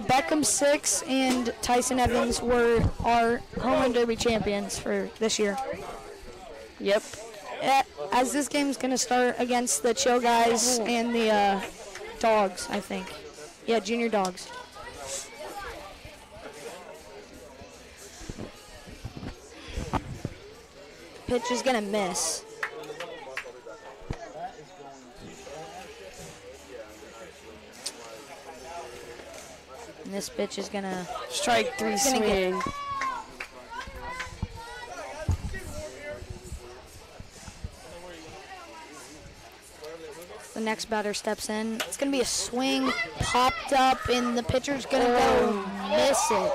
Beckham 6 and Tyson Evans were our home run derby champions for this year. Yep. As this game's going to start against the Chill Guys and the Dogs, I think. Yeah, Junior Dogs. Pitch is going to miss. And this pitch is going to strike 3 swing. The next batter steps in. It's going to be a swing popped up, and the pitcher's going to go miss it.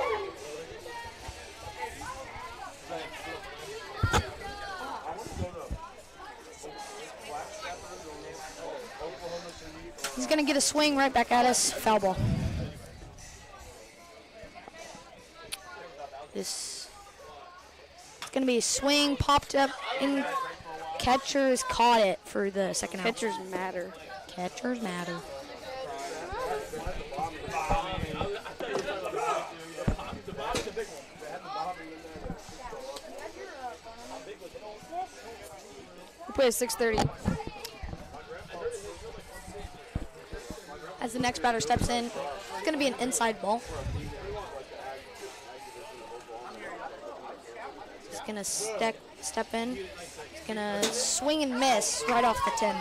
He's going to get a swing right back at us. Foul ball. This is going to be a swing popped up, and catchers caught it for the second out. Catchers matter. Catchers matter. We play at 6:30. As the next batter steps in, it's going to be an inside ball. He's going to step in. He's going to swing and miss right off the 10.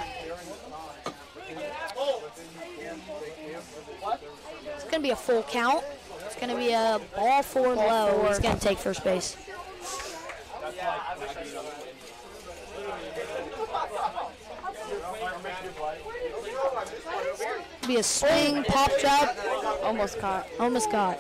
It's going to be a full count. It's going to be a ball 4 low. He's going to take first base. Be a swing, popped up. Almost caught. Almost caught.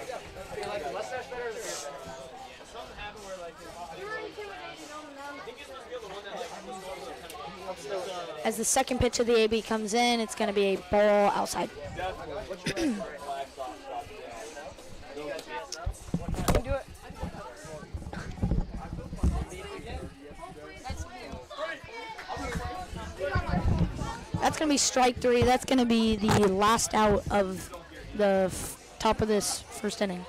As the second pitch of the AB comes in, it's going to be a ball outside. That's going to be strike 3. That's going to be the last out of the top of this first inning.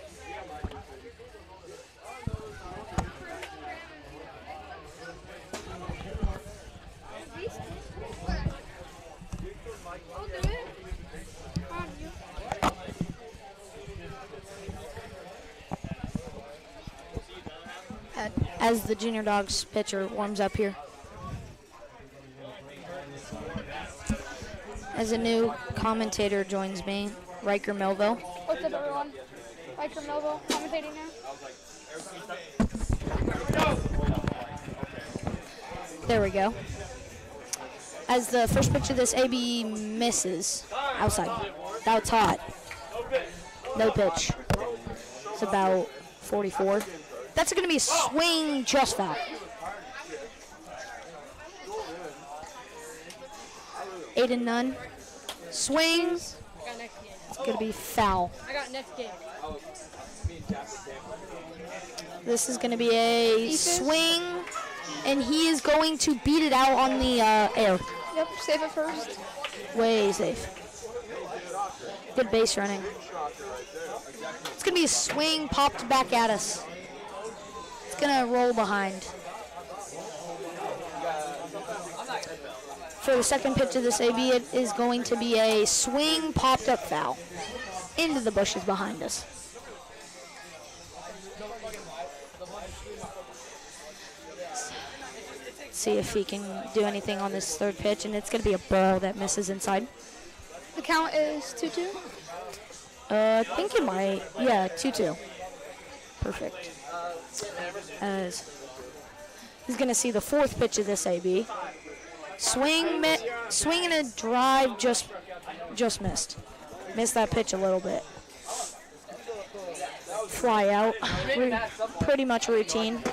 As the Junior Dogs pitcher warms up here. As a new commentator joins me, Riker Melville. What's up, everyone? Riker Melville, commentating now. There we go. As the first pitch of this AB misses outside. That's hot. No pitch. It's about 44. That's going to be a swing just foul. 8-0. Swings. It's going to be foul. I got next game. This is going to be a swing, and he is going to beat it out on the air. Yep, save it first. Way safe. Good base running. It's going to be a swing popped back at us. It's going to roll behind. For the second pitch of this AB, it is going to be a swing popped up foul into the bushes behind us. See if he can do anything on this third pitch, and it's going to be a ball that misses inside. The count is 2-2. I think it might. Yeah, 2-2. Perfect. As he's going to see the fourth pitch of this AB. Swing and a drive, just missed. Missed that pitch a little bit. Fly out, pretty much routine.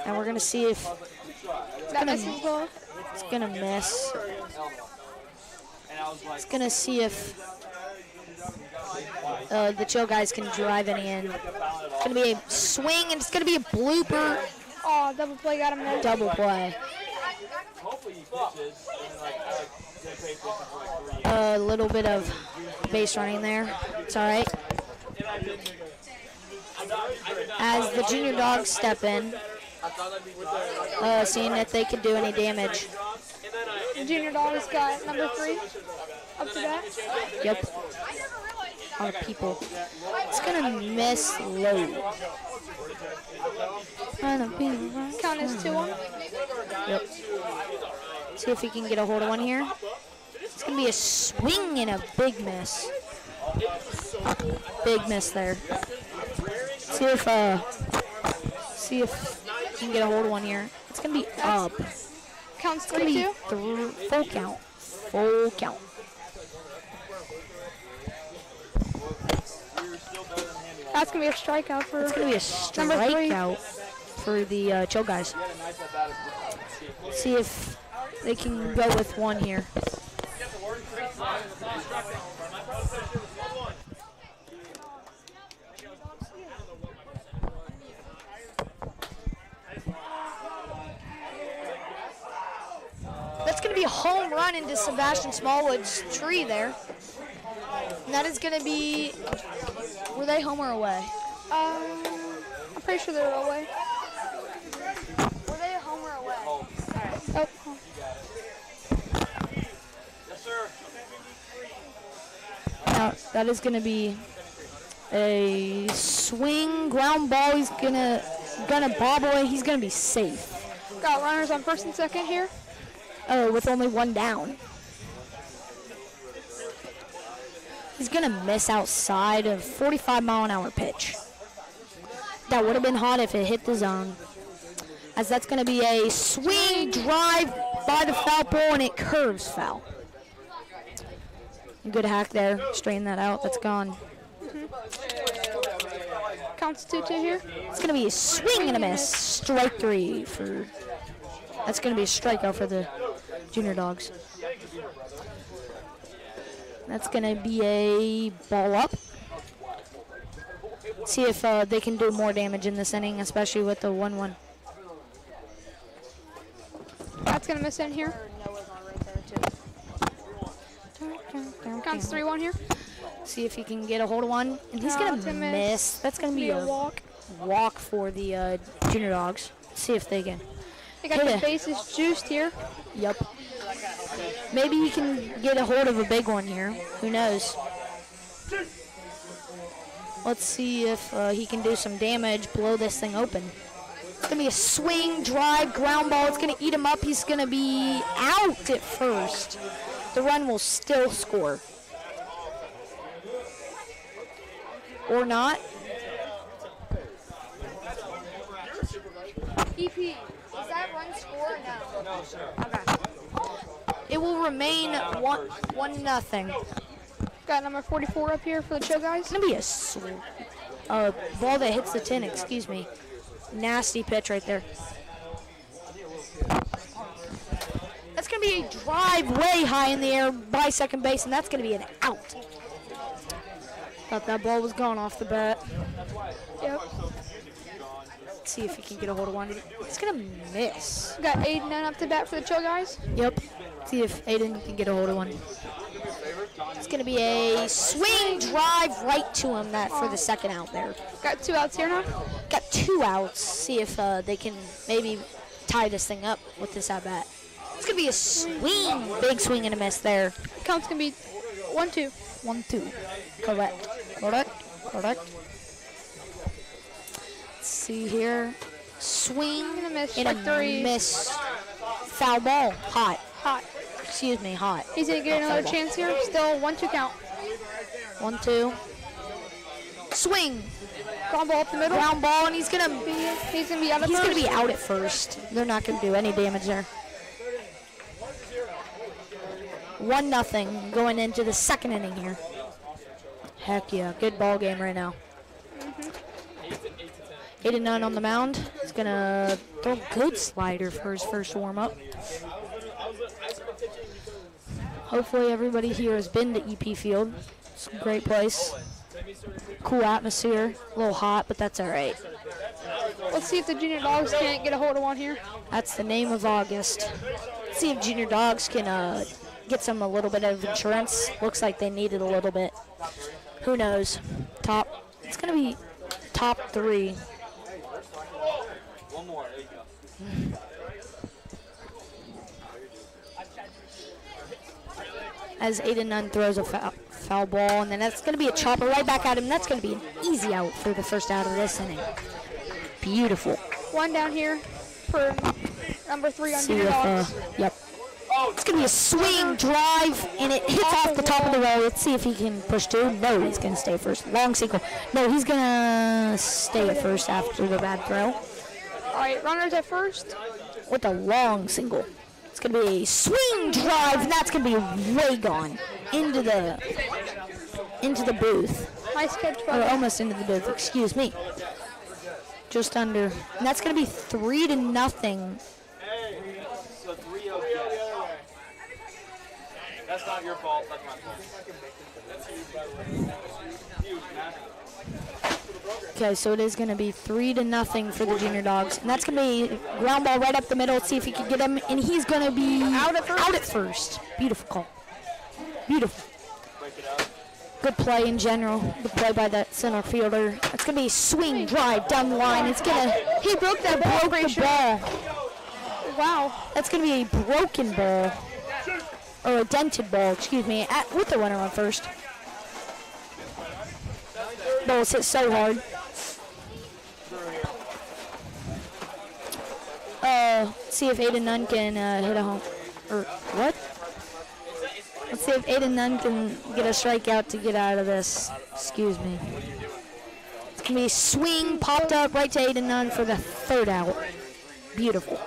And we're gonna see if it's gonna miss. It's gonna see if the Chill Guys can drive any in. It's gonna be a swing, and it's gonna be a blooper. Oh, double play got him there. Double play. A little bit of base running there. It's all right. As the junior dogs step in, seeing if they can do any damage. Junior dog has got number 3 up to bat. Yep. A lot of people. It's gonna miss low. Count is 2-1. Yep. See if he can get a hold of one here. It's gonna be a swing and a big miss. Big miss there. See if he can get a hold of one here. It's gonna be up. Counts It's gonna be 3-2. full count. Full count. That's gonna be a strikeout for. It's gonna be a Number 3. strikeout for the Chill guys. See if they can go with one here. That's going to be a home run into Sebastian Smallwood's tree there. And that is going to be, were they home or away? I'm pretty sure they're away. Were they home or away? Oh, Now, that is going to be a swing, ground ball. He's gonna bob away. He's going to be safe. got runners on first and second here. Oh, with only one down. He's going to miss outside of 45-mile-an-hour pitch. That would have been hot if it hit the zone. As that's going to be a swing drive by the foul pole, and it curves foul. Good hack there. Straighten that out. That's gone. Counts 2-2 here. It's going to be a swing and a miss. Strike 3 for... That's going to be a strikeout for the junior dogs. That's going to be a ball up. See if they can do more damage in this inning, especially with the 1-1. That's gonna miss in here. Counts 3-1 here. See if he can get a hold of one. And he's going to miss. That's going to be a walk for the junior dogs. See if they can. They got the bases juiced here. Yep. Maybe he can get a hold of a big one here. Who knows? Let's see if he can do some damage, blow this thing open. It's going to be a swing, drive, ground ball. It's going to eat him up. He's going to be out at first. The run will still score. Or not. EP, does that run score or no? No, sir. Okay. It will remain 1-0. Got number 44 up here for the Chill guys. It's going to be a ball that hits the tin, excuse me. Nasty pitch right there. That's going to be a drive way high in the air by second base, and that's going to be an out. Thought that ball was gone off the bat. Yep. Let's see if he can get a hold of one. He's going to miss. Got Aiden up to bat for the Chill guys. Yep. See if Aiden can get a hold of one. It's going to be a swing drive right to him that for the second out there. Got 2 outs here now. Got 2 outs. See if they can maybe tie this thing up with this at bat. It's going to be a swing. Big swing and a miss there. Count's going to be 1-2. 1-2. Correct. Correct. Correct. Let's see here. Swing Gonna miss. and a Strike 3. miss. Foul ball. Hot. Hot. Excuse me. Hot. He's going to get another chance here. Still 1-2 count. 1-2. Swing. Ground ball up the middle. Ground ball, and he's gonna be out of he's first. gonna be out at first. They're not gonna do any damage there. 1-0 going into the second inning here. Heck yeah, good ball game right now. 8-9 on the mound. He's gonna throw a good slider for his first warm up. Hopefully everybody here has been to EP Field. It's a great place. Cool atmosphere. A little hot, but that's all right. Let's see if the junior dogs can't get a hold of one here. That's the name of August. Let's see if junior dogs can get some a little bit of insurance. Looks like they need it a little bit. Who knows? It's gonna be top 3. One more. There you go. As Aiden Nunn throws a foul ball, and then that's going to be a chopper right back at him. That's going to be an easy out for the first out of this inning. Beautiful. One down here for number 3 on See junior if, dogs. yep. It's going to be a swing drive, and it hits off the top of the row. Let's see if he can push 2. No, he's going to stay first. Long single. No, he's going to stay at first after the bad throw. All right, runners at first. With a long single. It's going to be a swing drive, and that's going to be way gone into the booth. Nice catch, Or buddy. almost into the booth, excuse me. Just under. And that's going to be 3-0. So 3-0. That's not your fault. That's my fault. That's huge, man. Okay, so it is going to be 3-0 for the junior dogs. And that's going to be ground ball right up the middle. Let's see if he can get him. And he's going to be out at first. Beautiful call. Beautiful. Good play in general. Good play by that center fielder. It's going to be a swing drive down the line. It's going to. He broke that ball. Broke the ball. Wow. That's going to be a broken ball. Or a dented ball, excuse me, with the runner on first. Ball was hit so hard. See if Aiden Nunn can hit a home. Or what? Let's see if Aiden Nunn can get a strikeout to get out of this. Excuse me. It's going to be a swing, popped up right to Aiden Nunn for the 3rd out. Beautiful.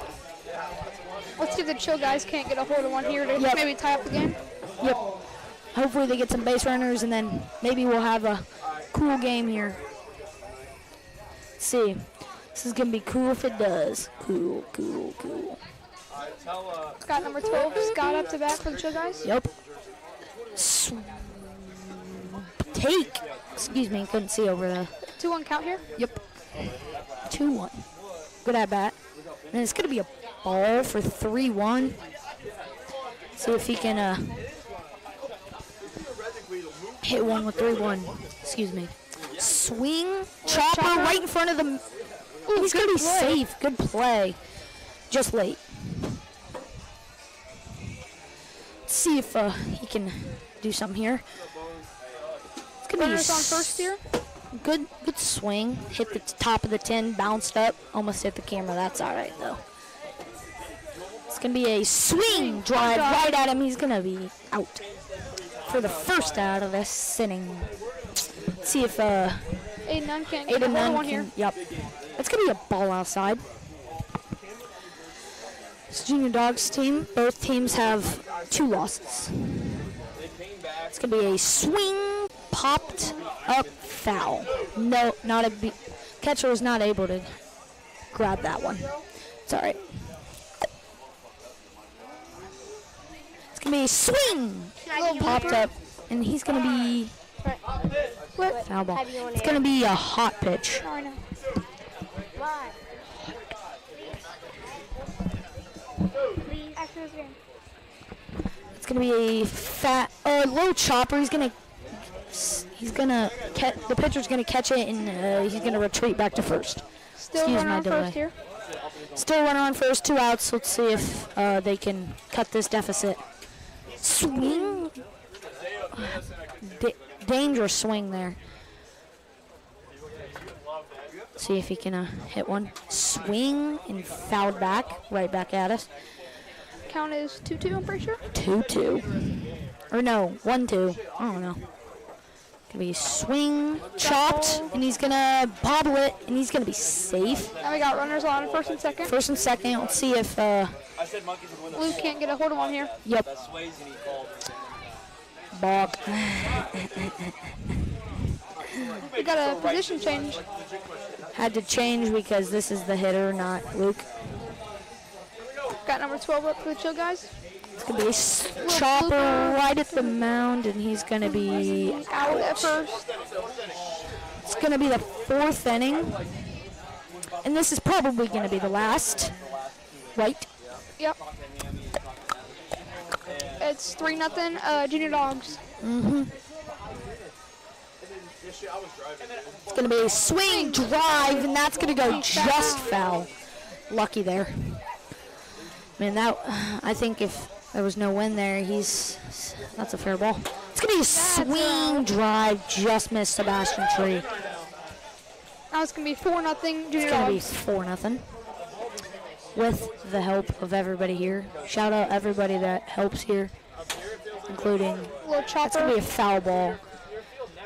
Let's see if the chill guys can't get a hold of one here to maybe tie up the game. Yep. Hopefully they get some base runners, and then maybe we'll have a cool game here. Let's see. This is going to be cool if it does. Cool. Got number 12, Scott up to bat for the chill guys. Yep. Take. Excuse me, couldn't see over the. 2-1 count here. Yep. 2-1. Good at bat. And it's going to be a ball for 3-1. See if he can hit one with 3-1. Excuse me. Swing, chopper right in front of the. He's going to be safe. Good play. Just late. Let's see if he can do something here. It's going to be Runners on first here. good swing. Hit the top of the tin, bounced up, almost hit the camera. That's all right though. It's going to be a swing drive right at him. He's going to be out for the first out of this inning. Let's see if Aiden Nunn can't get a hold of one here. Yep. It's going to be a ball outside. This junior dogs team, both teams have 2 losses. It's going to be a swing, popped up foul. No, catcher was not able to grab that one. It's all right. It's going to be a swing, popped up, and he's going to be foul ball. It's going to be a hot pitch. No, I know. After this game. It's going to be a low chopper. The pitcher's going to catch it, and he's going to retreat back to first. Still Excuse running my on delay. first here. Still running on first, 2 outs. Let's see if they can cut this deficit. Swing. Dangerous swing there. See if he can hit one. Swing and fouled back, right back at us. Count is 2-2, I'm pretty sure. 2-2. Or no, 1-2. I don't know. Gonna be luke chopped, and he's gonna bobble it, and he's gonna be safe. Now we got runners on first and second. First and second. Let's see if Luke can't get a hold of one here. yep. Balk. We got a position change. Had to change because this is the hitter, not Luke. Got number 12 up for the chill guys. It's gonna be a chopper right at the mound, and he's gonna be Out at first. It's gonna be the 4th inning. And this is probably going to be the last, right? Yep. It's 3-0, Junior Dogs. It's going to be a swing, drive, and that's going to go just foul. Lucky there. Man, I think if there was no win there, that's a fair ball. It's going to be a swing, drive, just missed Sebastian Tree. Now it's going to be 4-0 Junior It's going to be Dogs. 4-0. With the help of everybody here. Shout out everybody that helps here, including, Little it's going to chopper. be a foul ball.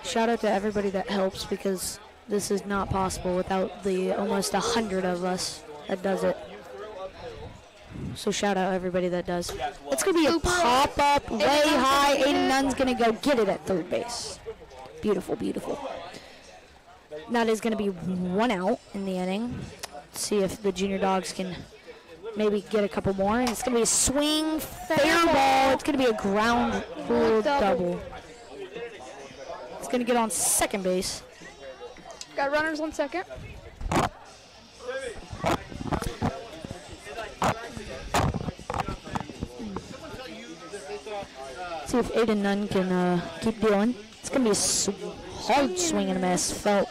Shout out to everybody that helps because this is not possible without the almost 100 of us that does it. So shout out everybody that does. It's going to be a pop-up way high. Aiden Nunn's going to go get it at third base. Beautiful, beautiful. That is going to be 1 out in the inning. Let's see if the Junior Dogs can maybe get a couple more. And it's going to be a swing, fair ball. It's going to be a ground rule double. It's going to get on second base. Got runners on second. See if Aiden Nunn can keep dealing. It's going to be a hard swing and a miss. Felt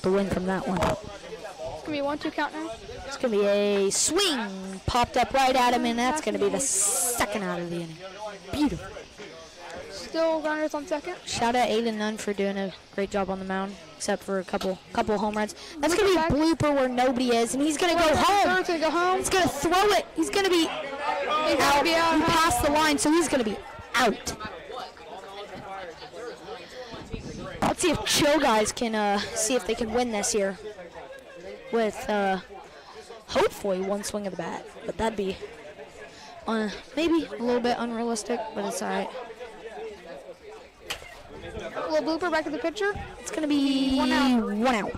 the win from that one. It's going to be a 1-2 count now. It's going to be a swing. Popped up right at him, and that's going to be the second out of the inning. Beautiful. Still runners on second. Shout out Aiden Nunn for doing a great job on the mound, except for a couple home runs. That's going to be a blooper where nobody is, and he's going to go home. Third's going to go home. He's going to throw it. He's going to be out. He passed the line, so he's going to be out. Let's see if Chill Guys can see if they can win this here with hopefully one swing of the bat. But that'd be maybe a little bit unrealistic, but it's all right. A little blooper back at the pitcher. It's going to be 1 out. 1 out.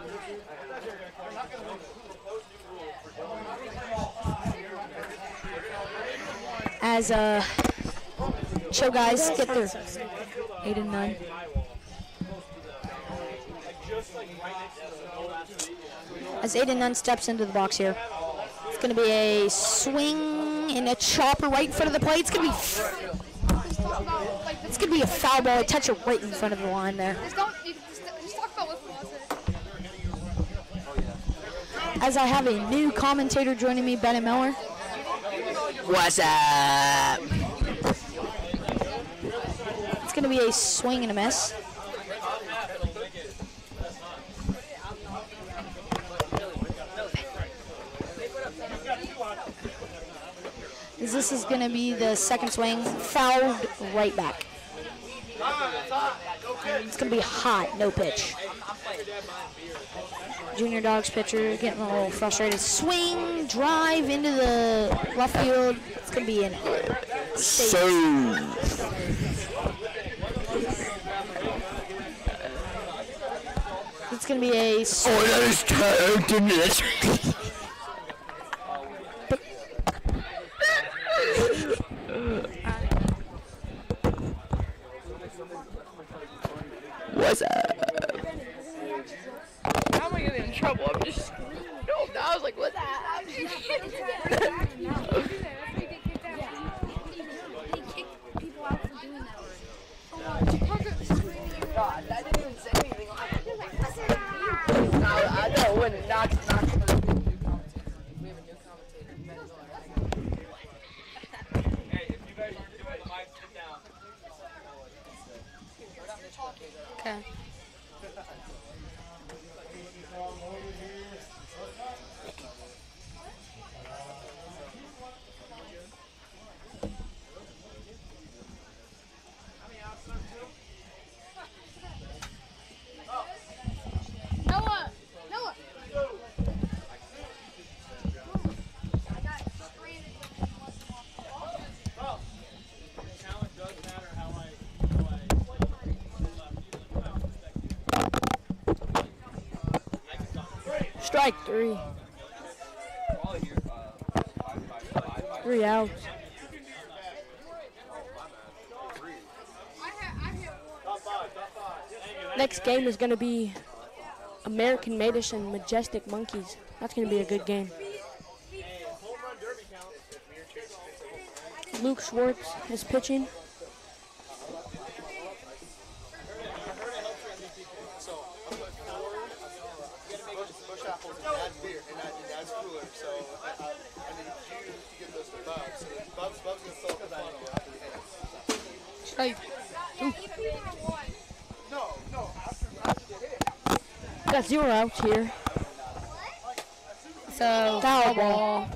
As Chill Guys get their Aiden Nunn. As Aiden Nunn steps into the box here. It's going to be a swing and a chopper right in front of the plate. It's going to be a foul ball. I touch it right in front of the line there. Just talk about wiffle. As I have a new commentator joining me, Bennett Miller. What's up? It's going to be a swing and a miss. This is going to be the second swing, fouled right back. It's going to be hot, no pitch. Junior Dogs pitcher getting a little frustrated. Swing, drive into the left field. It's going to be an It's going to be a What's up? How am I getting in trouble? I'm just. No, I was like, what's that? God, that didn't even say anything. No, I know, when it knocks. We have a new commentator. Hey, if you guys aren't doing it, might sit down. Okay. Noah! Talent does matter how I Strike 3. 3 outs. Next game is going to be American Madish and Majestic Monkeys. That's going to be a good game. Luke Schwartz is pitching. Strike. Got 0 outs here. So foul ball.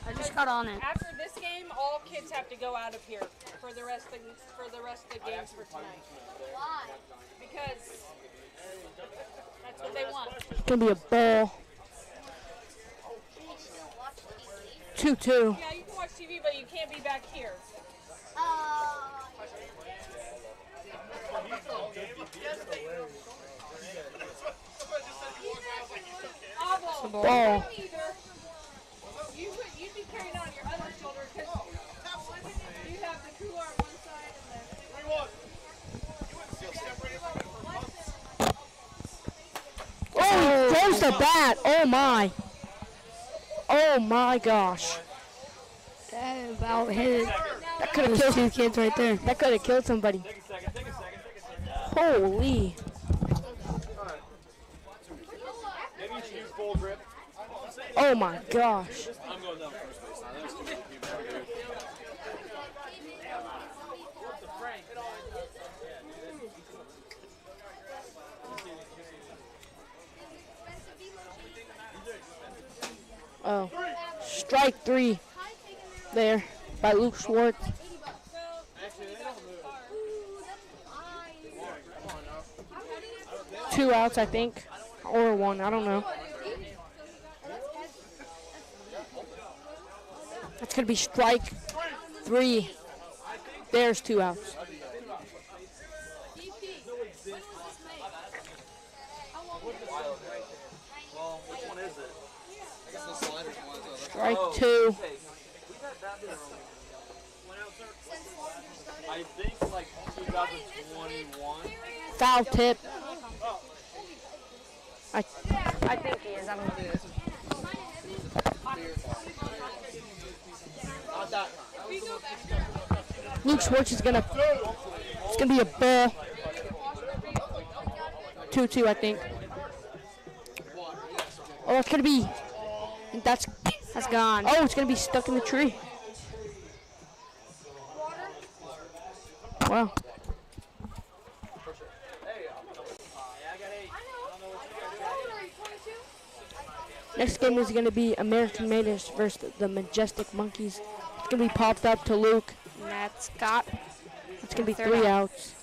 I just got on it. After this game, all kids have to go out of here for the rest of the games for tonight. Why? Because that's what they want. It's going to be a ball. 2-2. Yeah, you can watch TV, but you can't be back here. Ball. You'd be carrying on your other shoulder because you have the cooler on one side and Oh, he throws the bat. Oh, my. Oh, my gosh. That about hit it. That could have killed 2 kids right there. That could have killed somebody. Take a second. Holy. Maybe you should use full grip. Oh, my gosh. I'm going down first base now. There's too many people out here. Oh. Strike 3 there by Luke Schwartz. 2 outs, I think. Or 1, I don't know. That's going to be strike 3. There's 2 outs. Well, which one is it? I guess the Sliderz one. Strike 2. I think like 2021. Foul tip. I think he is. I don't know. Luke Schwartz is gonna. It's gonna be a ball. 2-2, I think. Oh, it's gonna be. That's gone. Oh, it's gonna be stuck in the tree. Wow. Next game is going to be American Maiders versus the Majestic Monkeys. It's going to be popped up to Luke. And that's got. It's going to be 3 outs.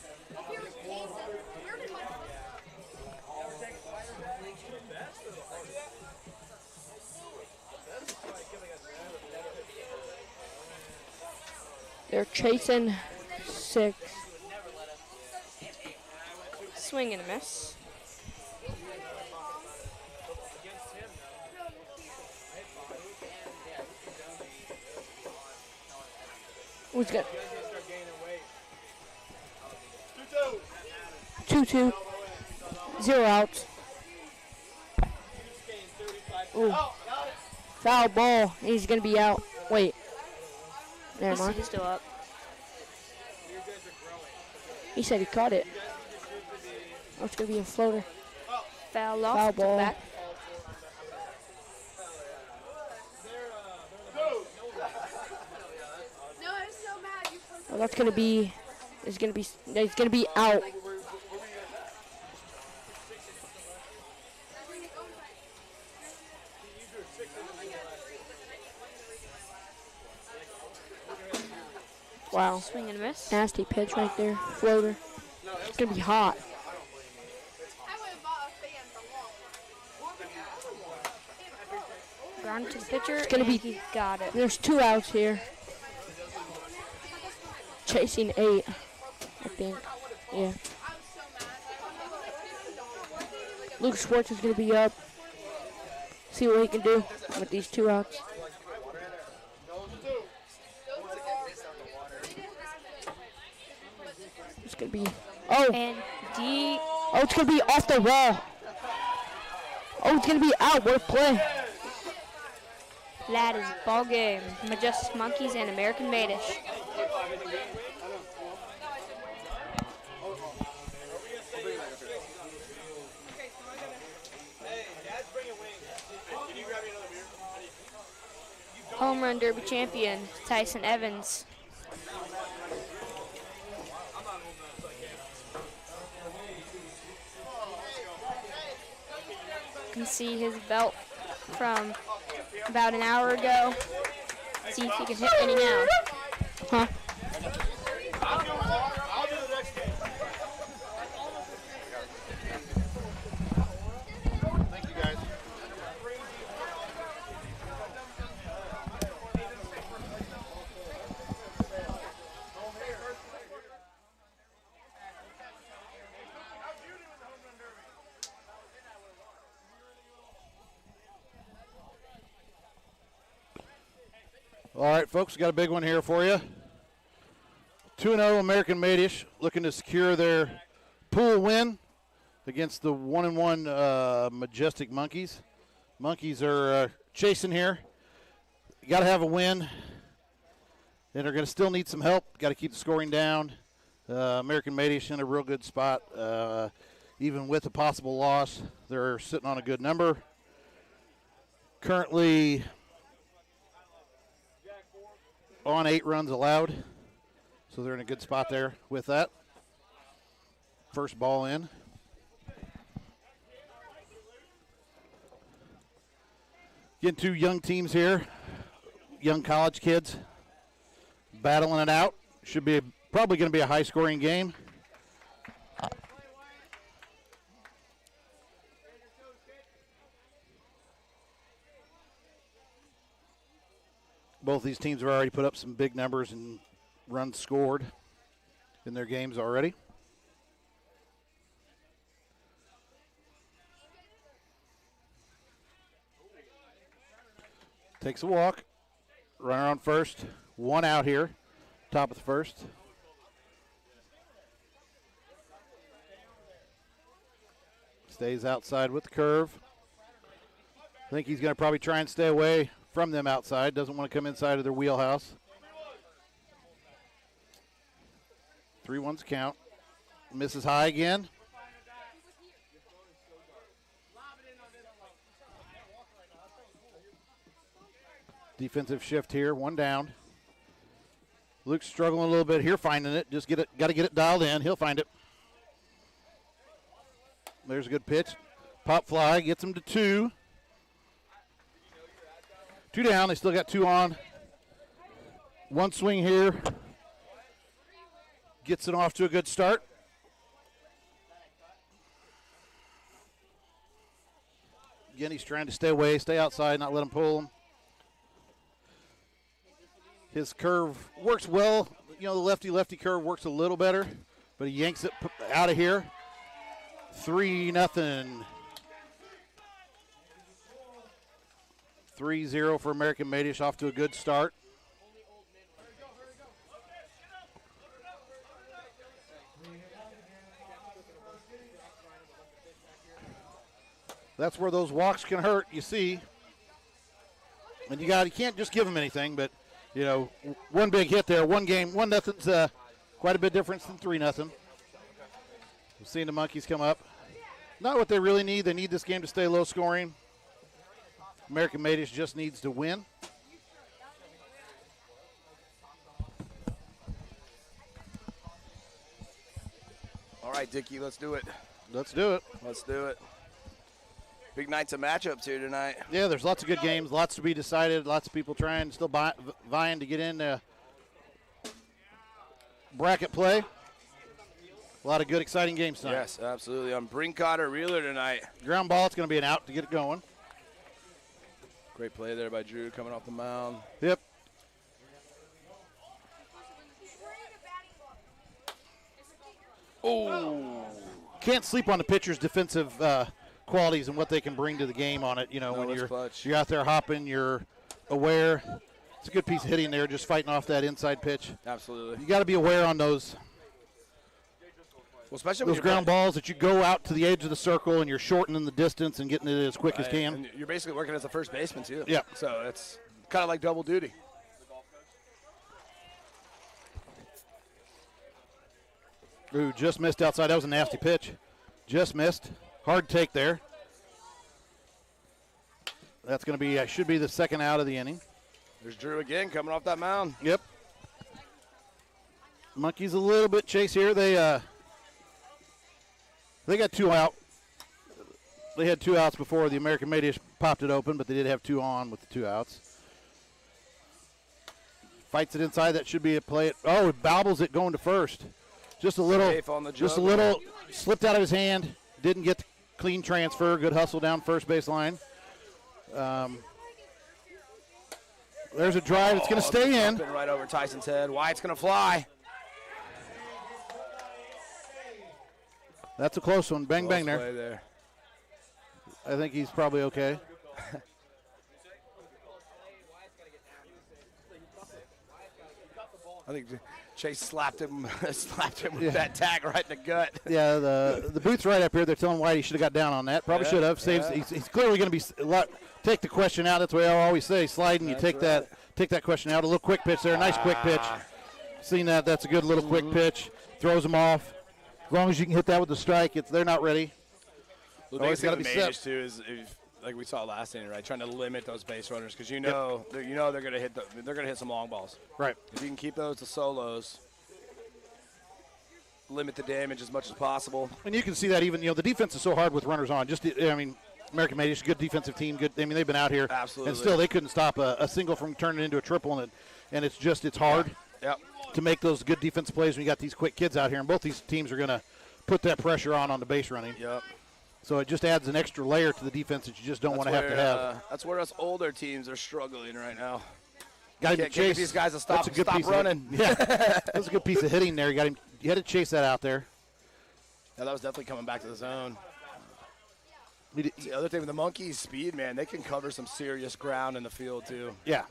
They're chasing 6. Swing and a miss. Who's good? 2-2. 0 outs. Ooh. Foul ball. He's going to be out. Wait. Never mind. He's still up. He said he caught it. Oh, it's going to be a floater. Foul off. Foul ball. Back. Oh, that's going to be. It's going to be out. Wow. Swing and a miss. Nasty pitch right there. Floater. It's going to be hot. Ground to the pitcher. It's going to be. He got it. There's 2 outs here. Chasing 8, I think. Yeah. Luke Schwartz is going to be up. See what he can do with these 2 outs. It's going to be. Oh! And D Oh, it's going to be off the wall. Oh, it's going to be out. What a play. That is ball game. Majestic Monkeys and American Madish. Home run derby champion, Tyson Evans. You can see his belt from about an hour ago. See if he can hit any now. Huh? Thank you, guys. All right, folks, we got a big one here for you. 2-0 American Madish looking to secure their pool win against the 1-1 Majestic Monkeys. Monkeys are chasing here. You got to have a win, and are going to still need some help. Got to keep the scoring down. American Madish in a real good spot, even with a possible loss. They're sitting on a good number. Currently on 8 runs allowed, so they're in a good spot there with that. First ball in. Getting 2 young teams here, young college kids battling it out. Should be probably going to be a high-scoring game. Both these teams have already put up some big numbers and runs scored in their games already. Takes a walk. Runner on first. 1 out here. Top of the first. Stays outside with the curve. I think he's going to probably try and stay away from them outside. Doesn't want to come inside of their wheelhouse. 3-1's count. Misses high again. Defensive shift here. 1 down. Luke's struggling a little bit here, finding it. Just got to get it dialed in. He'll find it. There's a good pitch. Pop fly gets him to 2. 2 down. They still got 2 on. 1 swing here. Gets it off to a good start. Again, he's trying to stay away, stay outside, not let him pull him. His curve works well. You know, the lefty-lefty curve works a little better, but he yanks it out of here. 3-0. 3-0 for American Madish, off to a good start. That's where those walks can hurt, you see. And you can't just give them anything, but, you know, 1 big hit there, 1 game, 1-0's quite a bit difference than 3-0. We're seeing the Monkeys come up. Not what they really need. They need this game to stay low scoring. American Madish just needs to win. All right, Dickie, let's do it. Let's do it. Let's do it. Big nights of matchups here tonight. Yeah, there's lots of good games, lots to be decided, lots of people trying, still vying to get in bracket play. A lot of good, exciting games tonight. Yes, absolutely. I'm Brinkotter or Reeler tonight. Ground ball, it's going to be an out to get it going. Great play there by Drew coming off the mound. Yep. Oh. Can't sleep on the pitcher's defensive qualities and what they can bring to the game on it. You know, when you're out there hopping, you're aware. It's a good piece of hitting there, just fighting off that inside pitch. Absolutely. You got to be aware on those. especially those ground balls that you go out to the edge of the circle and you're shortening the distance and getting it as quick as can. And you're basically working as a first baseman, too. Yeah. So it's kind of like double duty. Ooh, just missed outside. That was a nasty pitch. Just missed. Hard take there. That's going to be, should be the second out of the inning. There's Drew again coming off that mound. Yep. Monkeys a little bit chase here. They got 2 out. They had 2 outs before the American Made-ish popped it open, but they did have 2 on with the 2 outs. Fights it inside. That should be a play. Oh, it bobbles it going to first. Just a little, slipped out of his hand. Didn't get the clean transfer. Good hustle down first base line. There's a drive. It's going to stay in. Right over Tyson's head. Wyatt's going to fly. That's a close one. Bang, bang there. Play there. I think he's probably okay. I think Chase slapped him with that tag right in the gut. Yeah, the booth's right up here. They're telling White he should have got down on that. Probably should have. Saves. He's clearly going to be take the question out. That's what I always say. Sliding, you take that question out. A little quick pitch there. Nice quick pitch. Seen that? That's a good little quick pitch. Throws them off. As long as you can hit that with the strike, they're not ready. The biggest thing with Made-ish too is like we saw last inning, right? Trying to limit those base runners because they're going to hit some long balls. Right. If you can keep those to solos, limit the damage as much as possible. And you can see that even the defense is so hard with runners on. American Made-ish, good defensive team. Good. They've been out here. Absolutely. And still they couldn't stop a single from turning into a triple, and it's hard. Yep. To make those good defensive plays when you got these quick kids out here, and both these teams are going to put that pressure on the base running. Yep. So it just adds an extra layer to the defense that you just don't want to have. That's where us older teams are struggling right now. Got him to chase these guys to stop running. Yeah, that's a good piece of hitting there. You had to chase that out there. Yeah, that was definitely coming back to the zone. The other thing with the Monkeys' speed, man, they can cover some serious ground in the field too. Yeah.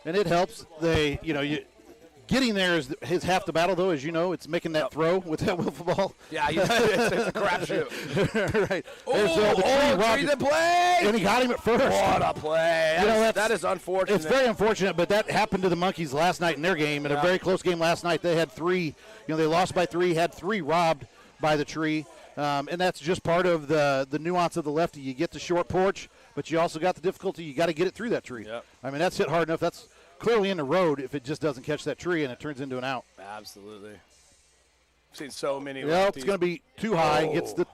And it helps. Getting there is half the battle, though, as you know. It's making that throw with that wiffle ball. Yeah, it's a crapshoot. Right. Tree the play! And he got him at first. What a play. That is unfortunate. It's very unfortunate, but that happened to the Monkeys last night in their game. In a very close game last night, they had 3. They lost by 3, had 3 robbed by the tree. And that's just part of the nuance of the lefty. You get the short porch, but you also got the difficulty. You got to get it through that tree. Yep. That's hit hard enough. That's clearly in the road if it just doesn't catch that tree and it turns into an out. Absolutely. I've seen so many. Yeah, it's going to be too high. Gets the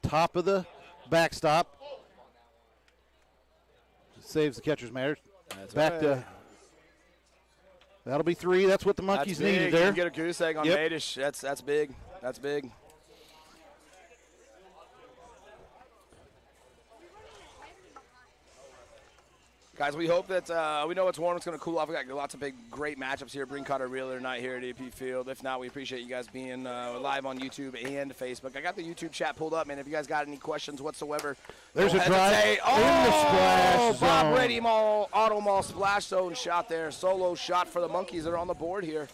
top of the backstop. Saves the catcher's matter. Back to. That'll be 3. That's what the Monkeys needed there. You can get a goose egg on Made-ish. That's big. That's big. Guys, we hope that we know it's warm. It's going to cool off. We got lots of great matchups here. Bring Cutter Reeler tonight here at AP Field. If not, we appreciate you guys being live on YouTube and Facebook. I got the YouTube chat pulled up, man. If you guys got any questions whatsoever, there's a drive in the splash zone. Bob Ready Auto Mall splash zone shot there. Solo shot for the Monkeys that are on the board here.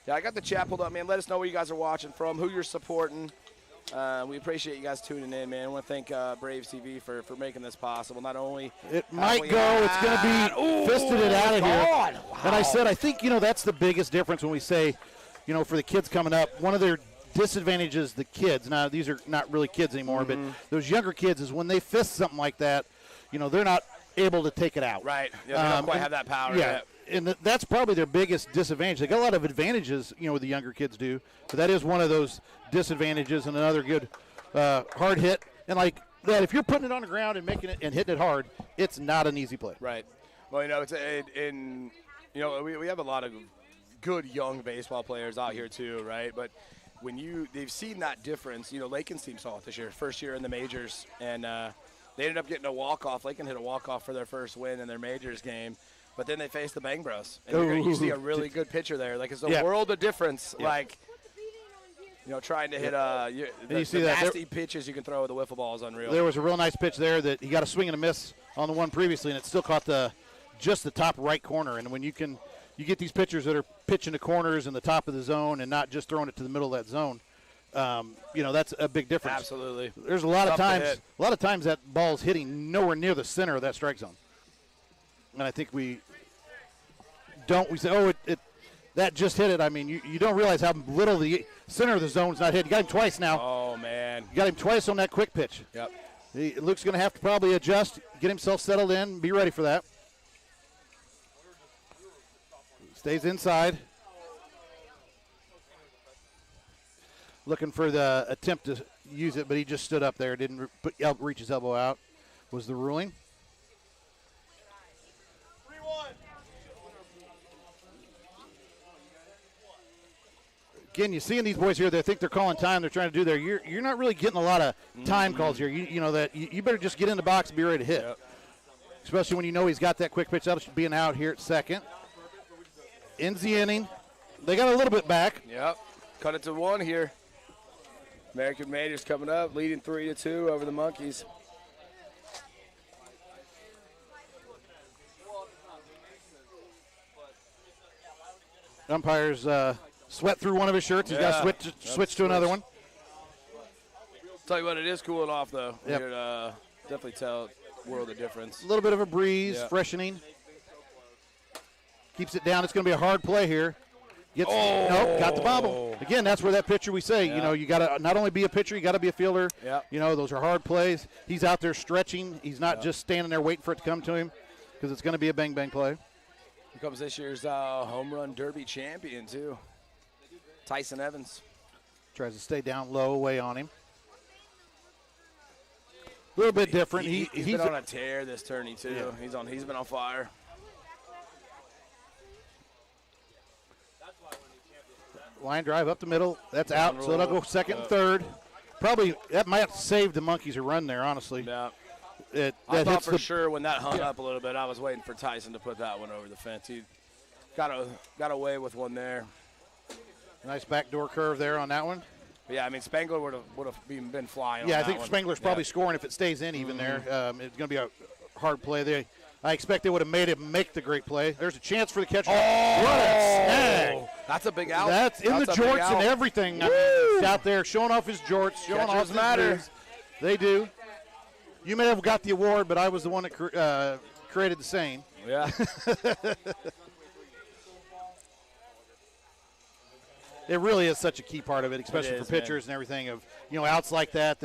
Yeah, I got the chat pulled up, man. Let us know where you guys are watching from, who you're supporting. We appreciate you guys tuning in, man. I want to thank Braves TV for making this possible. Not only it might go, it's going to be fisted it out of here. Wow. And I said, I think that's the biggest difference when we say, for the kids coming up. One of their disadvantages, the kids. Now these are not really kids anymore, but those younger kids is when they fist something like that, they're not able to take it out. Right. Yeah, they don't quite have that power. Yeah. And that's probably their biggest disadvantage. They got a lot of advantages, the younger kids do, but that is one of those disadvantages. And another good hard hit. And like that, if you're putting it on the ground and making it and hitting it hard, it's not an easy play. Right. Well, we have a lot of good young baseball players out here too, right? But when they've seen that difference, Lakin's team saw it this year, first year in the majors, and they ended up getting a walk-off. Lakin hit a walk-off for their first win in their majors game. But then they faced the Bang Bros. And you see a really good pitcher there. Like, it's a world of difference. Yeah. Like, trying to hit the nasty pitches you can throw with the wiffle ball is unreal. There was a real nice pitch there that he got a swing and a miss on the one previously, and it still caught just the top right corner. And when you can you get these pitchers that are pitching to corners in the top of the zone and not just throwing it to the middle of that zone. That's a big difference. Absolutely. There's a lot of times that ball's hitting nowhere near the center of that strike zone. And I think we say, that just hit it. I mean, you don't realize how little the center of the zone's not hit. You got him twice now. Oh, man. You got him twice on that quick pitch. Yep. Luke's going to have to probably adjust, get himself settled in, be ready for that. Stays inside. Looking for the attempt to use it, but he just stood up there. Didn't reach his elbow out, was the ruling. Again, you seeing these boys here, they think they're calling time, they're trying to do their, you're not really getting a lot of time calls here. You know that you better just get in the box and be ready to hit. Yep. Especially when you know he's got that quick pitch. That'll be an out here at second. Ends the inning. They got a little bit back. Yep. Cut it to 1 here. American Majors coming up, leading 3-2 over the Monkeys. Umpires sweat through one of his shirts. He's got to switch to another one. Tell you what, it is cooling off, though. Yep. You could definitely tell world of difference. A little bit of a breeze, freshening. Keeps it down. It's going to be a hard play here. Got the bobble. Again, that's where that pitcher we say, you got to not only be a pitcher, you got to be a fielder. Yep. Those are hard plays. He's out there stretching. He's not just standing there waiting for it to come to him because it's going to be a bang-bang play. Here comes this year's home run derby champion, too. Tyson Evans. Tries to stay down low, away on him. A little bit different. He's been on a tear this tourney, too. Yeah. He's been on fire. Line drive up the middle. That's out, so it'll go second and third. Probably that might have saved the Monkeys a run there, honestly. Yeah. I thought for sure when that hung up a little bit, I was waiting for Tyson to put that one over the fence. He got away with one there. Nice backdoor curve there on that one. But yeah, I mean, Spangler would have been flying. Yeah, on I think that Spangler's probably scoring if it stays in even there. It's going to be a hard play there. I expect they would have made him make the great play. There's a chance for the catcher. Oh, what a snag. That's a big out. That's in the jorts and everything. I mean, he's out there showing off his jorts, showing off his moves. They do. You may have got the award, but I was the one that created the saying. Yeah. It really is such a key part of it, especially for pitchers and everything of, outs like that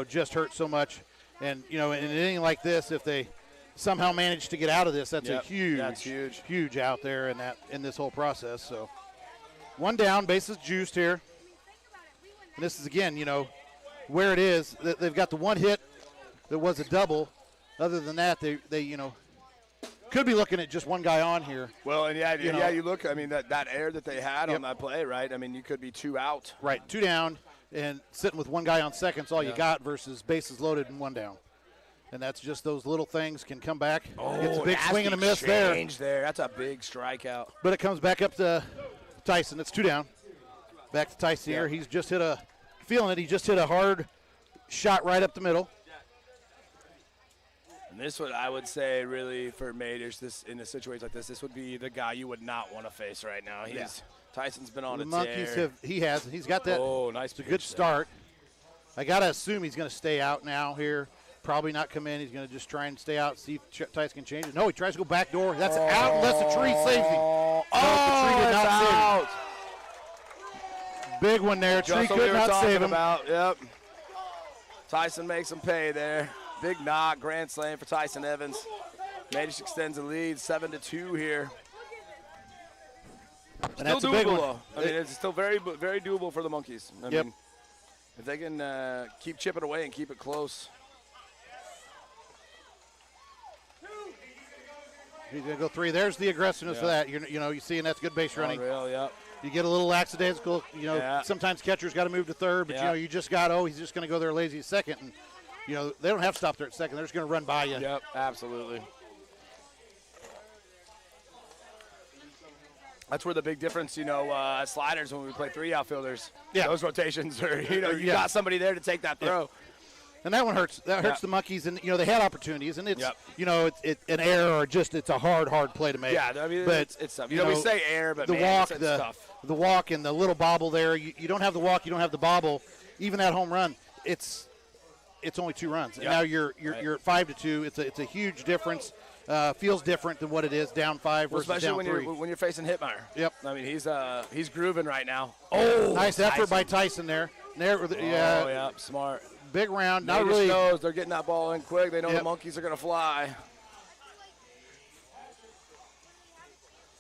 just hurt so much. And, in an inning like this, if they somehow manage to get out of this, that's a huge out there in this whole process. So one down, bases juiced here. And this is, again, where it is. They've got the one hit that was a double. Other than that, they could be looking at just one guy on here. Well, and you look, I mean, that air that they had on that play, right? I mean, you could be 2 out. Right, 2 down and sitting with one guy on second's all you got versus bases loaded and 1 down. And that's just those little things can come back. Gets a big swing and a miss there. That's a big strikeout. But it comes back up to Tyson. It's 2 down. Back to Tyson here. He's just hit he just hit a hard shot right up the middle. And this would, I would say, really for Majors, in a situation like this would be the guy you would not want to face right now. Tyson's been on a tear. He's got that. Oh, nice. It's a good start. I got to assume he's going to stay out now here. Probably not come in. He's going to just try and stay out, see if Tyson can change it. No, he tries to go back door. That's out unless the tree saves him. The tree did not save him. Big one there. Tree could not save him. Yep. Tyson makes him pay there. Big knock, grand slam for Tyson Evans. Majors extends the lead, 7-2 here. And that's a big one. I mean, it's still very, very doable for the Monkeys. I mean, if they can keep chipping away and keep it close. He's going to go 3. There's the aggressiveness of that. You see, and that's good base running. Unreal, yep. You get a little lackadaisical. Sometimes catchers got to move to third, but, you just got, he's just going to go there lazy at second. And, they don't have to stop there at second. They're just going to run by you. Yep, absolutely. That's where the big difference, at Sliderz when we play 3 outfielders. Yeah. Those rotations are, you got somebody there to take that throw. And that one hurts. That hurts the monkeys, and they had opportunities, and it's it's an error or just it's a hard play to make. Yeah, I mean but it's tough. We say error, but the man, walk, it's tough. the walk, and the little bobble there. You don't have the walk, you don't have the bobble. Even that home run, it's only 2 runs, and now you're at 5-2. It's a huge difference. Feels different than what it is down 5 versus especially down 3. when you're facing Hitmeyer. Yep. I mean he's grooving right now. Oh, nice effort by Tyson there. Yeah, smart. Big round. Not Not really. knows they're getting that ball in quick. They know the monkeys are going to fly.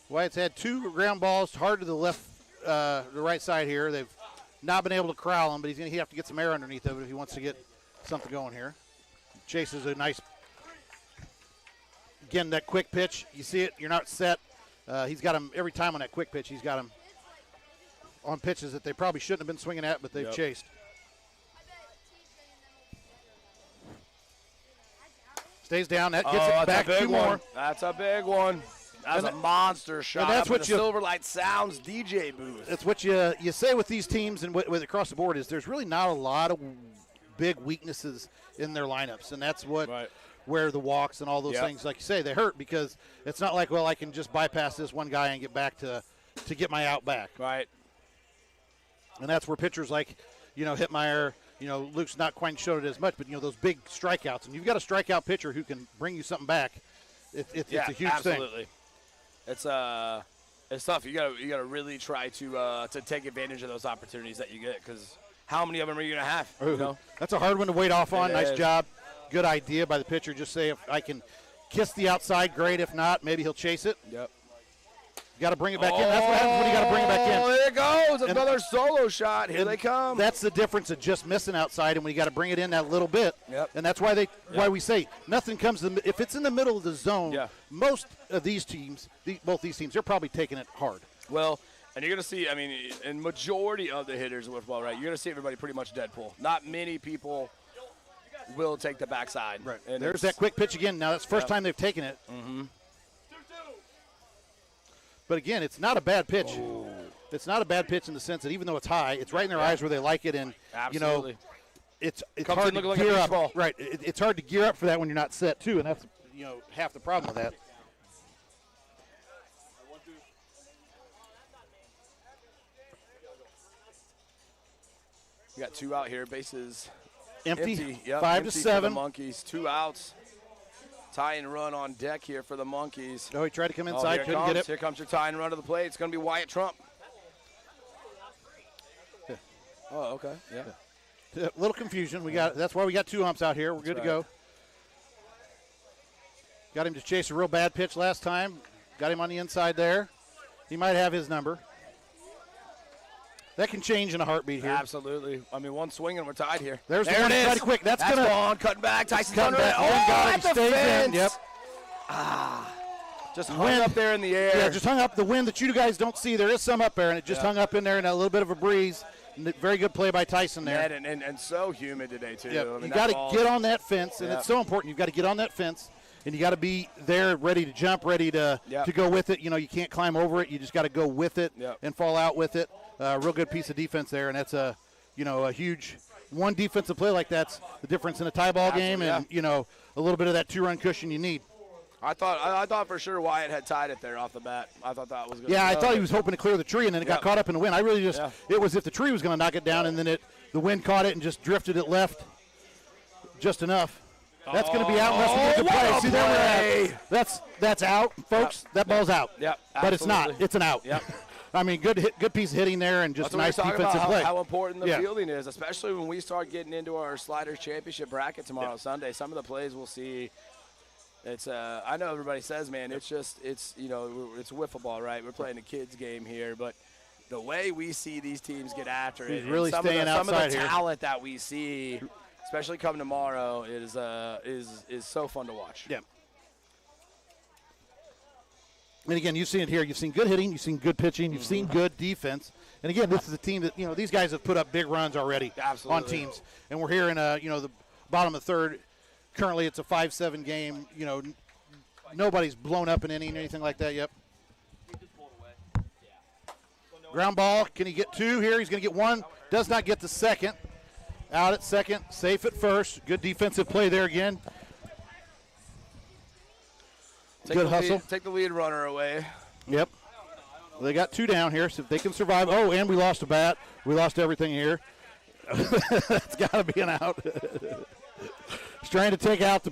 Wyatt's had 2 ground balls hard to the right side here. They've not been able to corral him, but he's going to have to get some air underneath of it if he wants to get something going here. Chases a nice, again, that quick pitch. You see it, you're not set. He's got him every time on that quick pitch. He's got him on pitches that they probably shouldn't have been swinging at, but they've chased. Stays down. That gets it back 2 more. That's a big one. That's a monster shot. And that's what the Silverlight Sounds DJ booth. That's what you say with these teams and with across the board is there's really not a lot of big weaknesses in their lineups, and that's where the walks and all those things, like you say, they hurt because it's not like, well, I can just bypass this one guy and get back to get my out back. Right. And that's where pitchers like, Hitmeyer, Luke's not quite showed it as much, but, those big strikeouts. And you've got a strikeout pitcher who can bring you something back. It's a huge thing. Absolutely. It's tough. You gotta really try to take advantage of those opportunities that you get because how many of them are you going to have? That's a hard one to wait off on. Nice is. job. Good idea by the pitcher. Just say, if I can kiss the outside, great. If not, maybe he'll chase it. Yep. You got to bring it back in. That's what happens when you got to bring it back in. Oh, there it goes. Another solo shot. Here they come. That's the difference of just missing outside and when you got to bring it in that little bit. Yep. And that's why we say nothing comes to if it's in the middle of the zone, most of these teams, both these teams, they're probably taking it hard. Well, and you're going to see, in majority of the hitters with ball, right, you're going to see everybody pretty much dead pull. Not many people will take the backside. Right. And there's that quick pitch again. Now, that's the first time they've taken it. Mm-hmm. But, again, it's not a bad pitch. Ooh. It's not a bad pitch in the sense that even though it's high, it's right in their eyes where they like it. And, absolutely. It's hard to gear up. Ball. Right. It's hard to gear up for that when you're not set, too. And that's, half the problem with that. We got 2 out here. Bases empty. Yep, 5-7. For the Monkeys. 2 outs. Tying run on deck here for the Monkeys. Oh, he tried to come inside, couldn't get it. Here comes your tying run to the plate. It's going to be Wyatt Trump. Yeah. Oh, okay. Yeah. A little confusion. That's why we got 2 umps out here. We're good to go. Got him to chase a real bad pitch last time. Got him on the inside there. He might have his number. That can change in a heartbeat here. Absolutely. One swing and we're tied here. There it is. Pretty quick. That's gonna gone. Cutting back. Tyson's under it. Oh, at the fence. Yep. Just hung up there in the air. Yeah, just hung up. The wind that you guys don't see. There is some up there, and it just hung up in there and a little bit of a breeze. Very good play by Tyson there. And so humid today, too. Yep. You got to get on that fence, and it's so important. You've got to get on that fence, and you got to be there ready to jump, ready to go with it. You can't climb over it. You just got to go with it and fall out with it. Real good piece of defense there, and that's a huge one defensive play like that's the difference in a tie ball game, and a little bit of that 2-run cushion you need. I thought for sure Wyatt had tied it there off the bat. I thought that was good. Yeah, I thought he was hoping to clear the tree, and then it got caught up in the wind. I really just it was if the tree was going to knock it down, and then the wind caught it and just drifted it left just enough. That's going to be out unless we get the play. See, there we're at. That's out, folks. That ball's out. Yeah, but it's not. It's an out. Yep. Good piece of hitting there and just nice defensive play. How important the fielding is, especially when we start getting into our Sliderz championship bracket tomorrow Sunday. Some of the plays we'll see. It's I know everybody says, man, it's wiffle ball, right? We're playing a kids game here, but the way we see these teams get after it, really some staying of the outside talent that we see, especially come tomorrow, is so fun to watch. Yeah. And again, you've seen it here. You've seen good hitting. You've seen good pitching. You've seen good defense. And again, this is a team that these guys have put up big runs already on teams. And we're here in the bottom of the third. Currently, it's a 5-7 game. Nobody's blown up an inning or anything like that yet. Ground ball. Can he get 2 here? He's going to get 1. Does not get the second. out at second, safe at first. Good defensive play there again. Good hustle. Take the lead runner away. Yep. They got 2 down here, so if they can survive. Oh, and we lost a bat. We lost everything here. That's got to be an out. He's trying to take out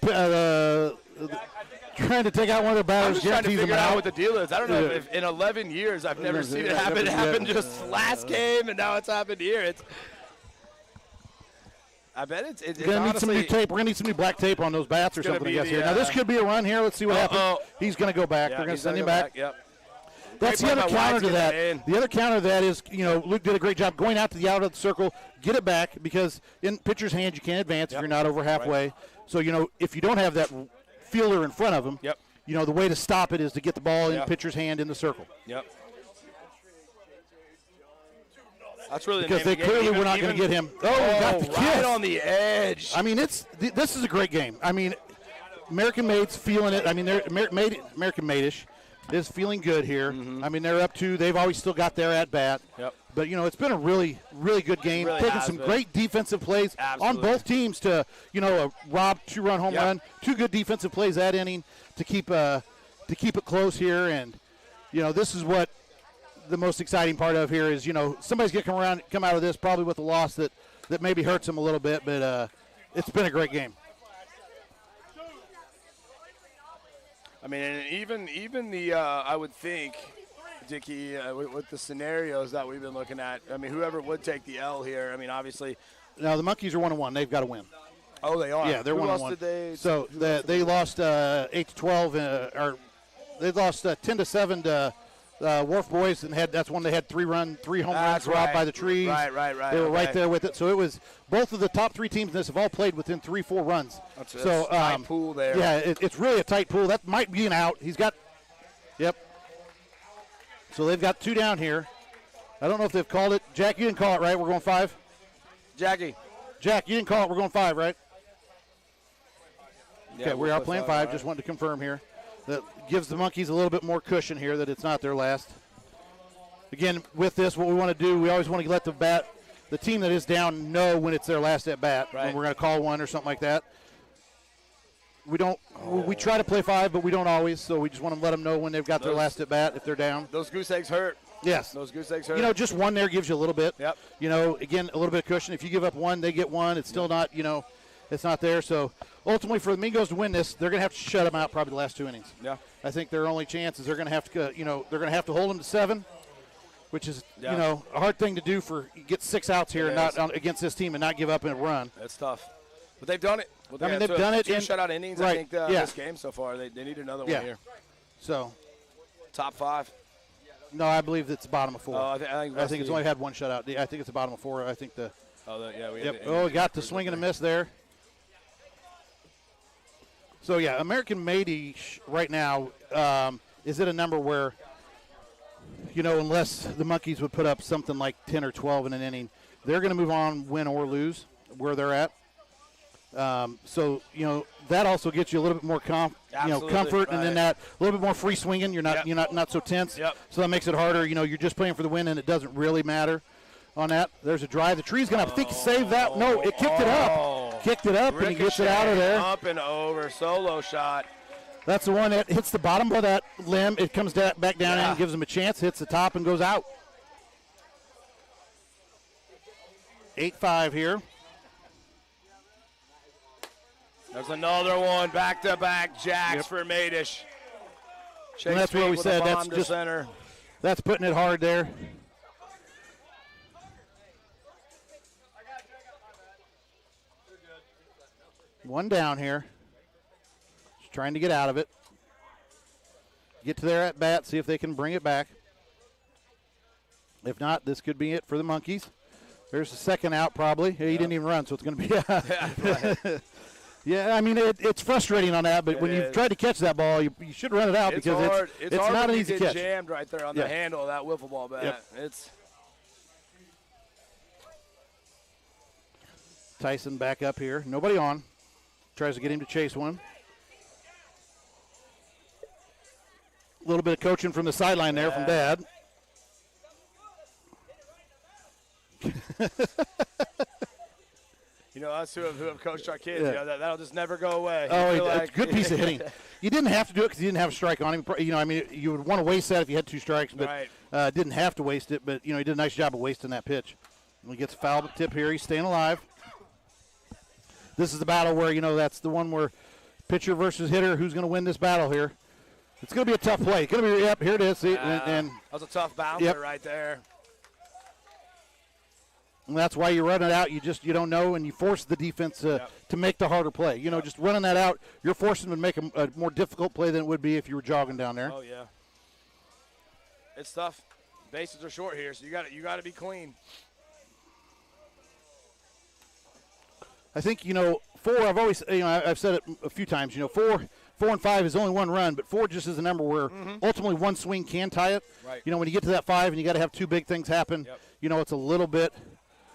trying to take out one of the batters. I'm just trying to figure out what the deal is. I don't know if in 11 years I've never seen it happen. It happened just last game, and now it's happened here. I bet it's We're going to need some new tape. We're going to need some new black tape on those bats or something, I guess, here. Now, this could be a run here. Let's see what happens. He's going to go back. Yeah, They're going to send him back. Yep. That's the other counter to that. The other counter to that is, Luke did a great job going out to the out of the circle, get it back, because in pitcher's hands you can't advance if you're not over halfway. Right. So, if you don't have that fielder in front of him, the way to stop it is to get the ball in pitcher's hand in the circle. Yep. That's really because they clearly were not going to get him. Oh, got the right on the edge. I mean, this is a great game. I mean, American Made's feeling it. I mean, American Made-ish is feeling good here. Mm-hmm. I mean, they're up 2. They've always still got their at bat. Yep. But it's been a really, really good game. Really Taking some great defensive plays on both teams to a Rob 2-run home run. 2 good defensive plays that inning to keep it close here. And this is what the most exciting part of here is. Somebody's gonna come out of this probably with a loss that maybe hurts them a little bit, but it's been a great game. I mean, and even the I would think, Dickie, with the scenarios that we've been looking at, I mean, whoever would take the L here, I mean, obviously. Now, the Monkeys are 1-1. They've got to win. Oh, they are? Yeah, they're 1-1. So they lost 8-12, or they lost 10-7 to Wharf Boys, and that's when they had 3 home runs robbed by the trees. Right. They were right there with it. So it was both of the top 3 teams in this have all played within 3-4 runs. That's a tight pool there. Yeah, it's really a tight pool. That might be an out. He's got, yep. So they've got 2 down here. I don't know if they've called it. Jack, you didn't call it, right? We're going 5? Jack, you didn't call it. We're going 5, right? Yeah, okay, we are playing 5. Right. Just wanted to confirm here. That gives the Monkeys a little bit more cushion here that it's not their last. Again, with this, what we want to do, we always want to let the team that is down know when it's their last at bat. Right. When we're going to call one or something like that. We try to play 5, but we don't always, so we just want to let them know when they've got their last at bat if they're down. Those goose eggs hurt. Yes. Those goose eggs hurt. Just 1 there gives you a little bit. Yep. Again, a little bit of cushion. If you give up 1, they get 1. It's still not, it's not there. So ultimately for the Mingos to win this, they're going to have to shut them out probably the last 2 innings. Yeah. I think their only chance is they're going to have to, they're going to have to hold them to 7, which is, a hard thing to do get 6 outs here and not against this team and not give up in a run. That's tough. But they've done it. Well, I mean, they've done it 2 shutout innings, right, I think, this game so far. They need another one here. So. Top 5. No, I believe it's bottom of 4. Oh, I think it's only had 1 shutout. I think it's the bottom of 4. I think the. We got the swing and a miss there. So yeah, American Made right now is at a number where, unless the Monkeys would put up something like 10 or 12 in an inning, they're going to move on, win or lose, where they're at. So that also gets you a little bit more comfort, and then that a little bit more free swinging. You're not so tense. Yep. So that makes it harder. You're just playing for the win, and it doesn't really matter on that. There's a drive. The tree's going to, I think, save that. No, it kicked it up. Kicked it up, and he gets it out of there. Up and over, solo shot. That's the one that hits the bottom of that limb. It comes back down and gives him a chance, hits the top, and goes out. 8-5 here. There's another one, back-to-back jacks for Madish. And that's where we said that's just center. That's putting it hard there. One down here. Just trying to get out of it. Get to their at bat, see if they can bring it back. If not, this could be it for the Monkeys. There's the second out probably. He didn't even run, so it's going to be. Yeah, I mean, it's frustrating on that, but when you've tried to catch that ball, you should run it out because it's not an easy catch. Jammed right there on the handle of that wiffle ball bat. Yep. It's Tyson back up here. Nobody on. Tries to get him to chase one. A little bit of coaching from the sideline there from Dad. You know, us who have coached our kids, Yeah. you know, that'll just never go away. Oh, You feel a good piece of hitting. You didn't have to do it because you didn't have a strike on him. You know, I mean, you would want to waste that if you had 2 strikes, but Right. didn't have to waste it. But, you know, he did a nice job of wasting that pitch. When he gets a foul tip here, he's staying alive. This is the battle where, you know, that's the one where pitcher versus hitter, who's going to win this battle here. It's going to be a tough play. It's going to be, yep, here it is. See, and that was a tough bouncer right there. And that's why you run it out. You don't know, and you force the defense to make the harder play. You know, just running that out, you're forcing them to make a more difficult play than it would be if you were jogging down there. Oh yeah, it's tough. Bases are short here, so you got to be clean. I think, you know, 4. I've said it a few times. You know, 4 and 5 is only 1 run, but 4 just is a number where ultimately 1 swing can tie it. Right. You know, when you get to that 5 and you got to have 2 big things happen. You know, it's a little bit.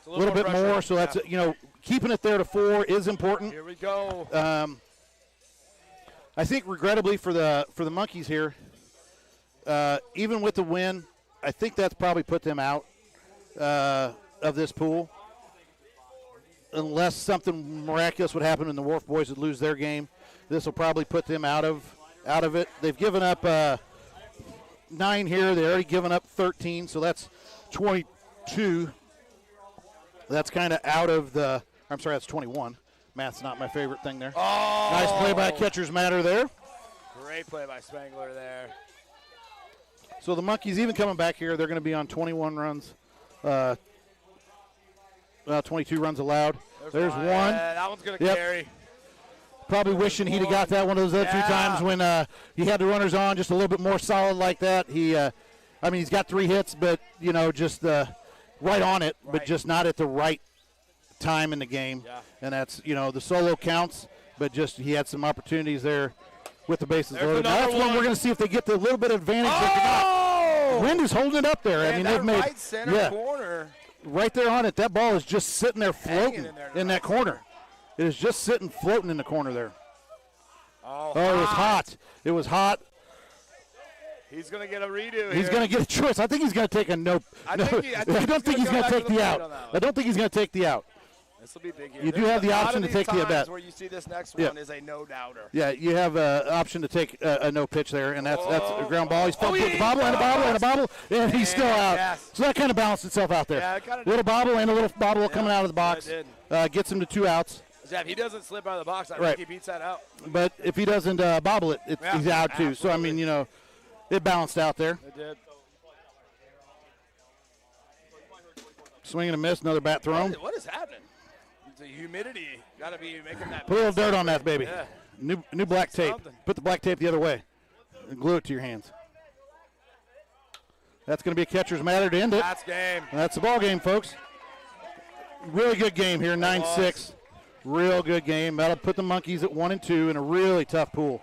A little bit more, so that's, you know, keeping it there to 4 is important. Here we go. I think regrettably for the Monkeys here, even with the win, I think that's probably put them out of this pool. Unless something miraculous would happen and the Wharf boys would lose their game, this will probably put them out of it. They've given up 9 here. They've already given up 13, so that's 22. That's kind of out of the – I'm sorry, that's 21. Math's not my favorite thing there. Oh! Nice play by Catcher's Matter there. Great play by Spangler there. So the Monkeys even coming back here, they're going to be on 21 runs. 22 runs allowed. There's one. Yeah, that one's going to carry. Probably wishing he'd have got that one of those other 2 times when he had the runners on, just a little bit more solid like that. He's got 3 hits, but, you know, just right on it, but just not at the right time in the game. Yeah. And that's, you know, the solo counts, but just he had some opportunities there with the bases loaded. Now that's one we're going to see if they get the little bit of advantage. Oh! Wind is holding it up there. Man, I mean, that they've made right center corner. Right there on it. That ball is just sitting there floating in that corner. It is just sitting floating in the corner there. Oh, it was hot. It was hot. He's going to get a redo. He's going to get a choice. I think he's going to take a no. I don't think he's going to take the out. I don't think he's going to take the out. This will be big here. You do have the option to take the at-bat. Where you see this next one is a no-doubter. Yeah, you have an option to take a no pitch there, and that's a ground ball. He's put a bobble and a bobble and a bobble, and he's still out. Yes. So that kind of balanced itself out there. Yeah, little bobble and a little bobble coming out of the box. Gets him to 2 outs. If he doesn't slip out of the box, I think he beats that out. But if he doesn't bobble it, he's out too. Absolutely. So, I mean, you know, it balanced out there. It did. Swing and a miss, another bat thrown. What is happening? The humidity got to be making that. Put a little dirt on that, baby. Yeah. New black tape. Something. Put the black tape the other way and glue it to your hands. That's going to be a catcher's matter to end it. That's game. And that's the ball game, folks. Really good game here, 9-6. Real good game. That'll put the Monkeys at 1 and 2 in a really tough pool.